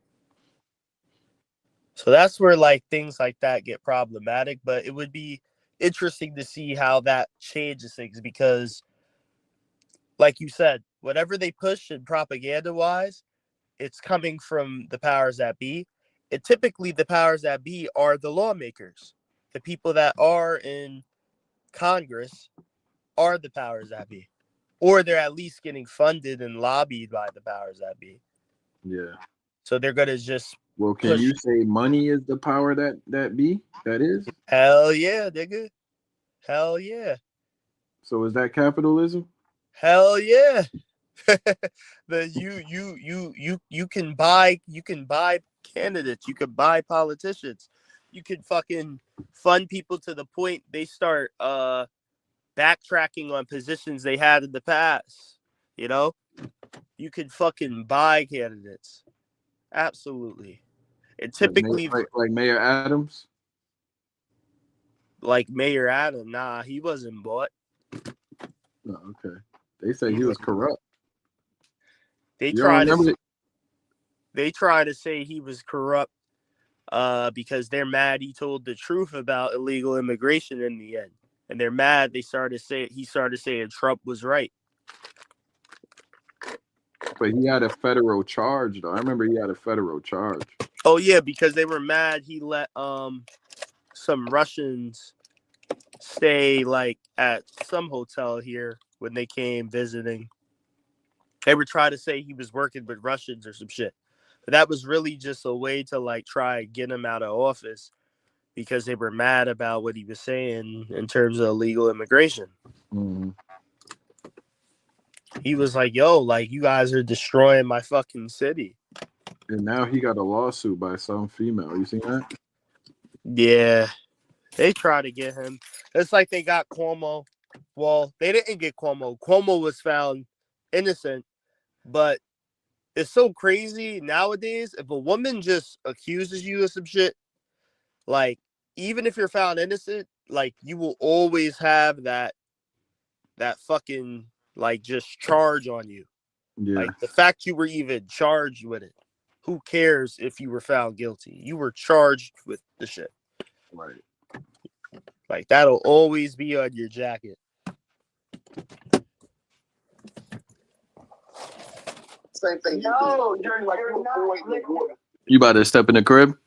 Speaker 2: So that's where like things like that get problematic, but it would be interesting to see how that changes things because like you said, whatever they push in propaganda wise, it's coming from the powers that be. And typically the powers that be are the lawmakers. The people that are in Congress are the powers that be. Or they're at least getting funded and lobbied by the powers that be.
Speaker 4: Yeah.
Speaker 2: So they're gonna just
Speaker 4: Well, can
Speaker 2: push.
Speaker 4: you say money is the power that is?
Speaker 2: Hell yeah, nigga. Hell yeah.
Speaker 4: So is that capitalism?
Speaker 2: Hell yeah. You can buy candidates, you can buy politicians, you can fucking fund people to the point they start backtracking on positions they had in the past. You know, you can fucking buy candidates. Absolutely. And typically,
Speaker 4: Like Mayor Adams.
Speaker 2: like Mayor Adam, nah, he wasn't bought.
Speaker 4: Oh, okay. They say he was corrupt.
Speaker 2: They
Speaker 4: You don't
Speaker 2: try
Speaker 4: remember
Speaker 2: to
Speaker 4: it?
Speaker 2: they try to say he was corrupt because they're mad he told the truth about illegal immigration in the end. And they're mad he started saying Trump was right.
Speaker 4: But he had a federal charge, though. I remember he had a federal charge.
Speaker 2: Oh yeah, because they were mad he let some Russians stay like at some hotel here when they came visiting. They were trying to say he was working with Russians or some shit. But that was really just a way to like try and get him out of office because they were mad about what he was saying in terms of illegal immigration.
Speaker 4: Mm-hmm.
Speaker 2: He was like, yo, like you guys are destroying my fucking city.
Speaker 1: And now he got a lawsuit by some female. You seen that?
Speaker 2: Yeah. They try to get him. It's like they got Cuomo. Well, they didn't get Cuomo. Cuomo was found innocent, but it's so crazy nowadays. If a woman just accuses you of some shit, like even if you're found innocent, like you will always have that fucking like just charge on you.
Speaker 1: Yeah.
Speaker 2: Like the fact you were even charged with it. Who cares if you were found guilty? You were charged with the shit.
Speaker 1: Right.
Speaker 2: Like that'll always be on your jacket.
Speaker 7: Same thing. No, you're not.
Speaker 4: You about to step in the crib?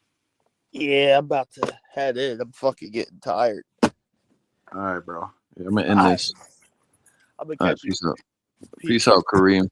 Speaker 2: Yeah, I'm about to head in. I'm fucking getting tired.
Speaker 1: All right, bro. Yeah, I'm gonna end
Speaker 2: All right.
Speaker 1: this.
Speaker 2: I'm gonna
Speaker 4: All right,
Speaker 2: catch you.
Speaker 4: peace out. Peace out, Kareem.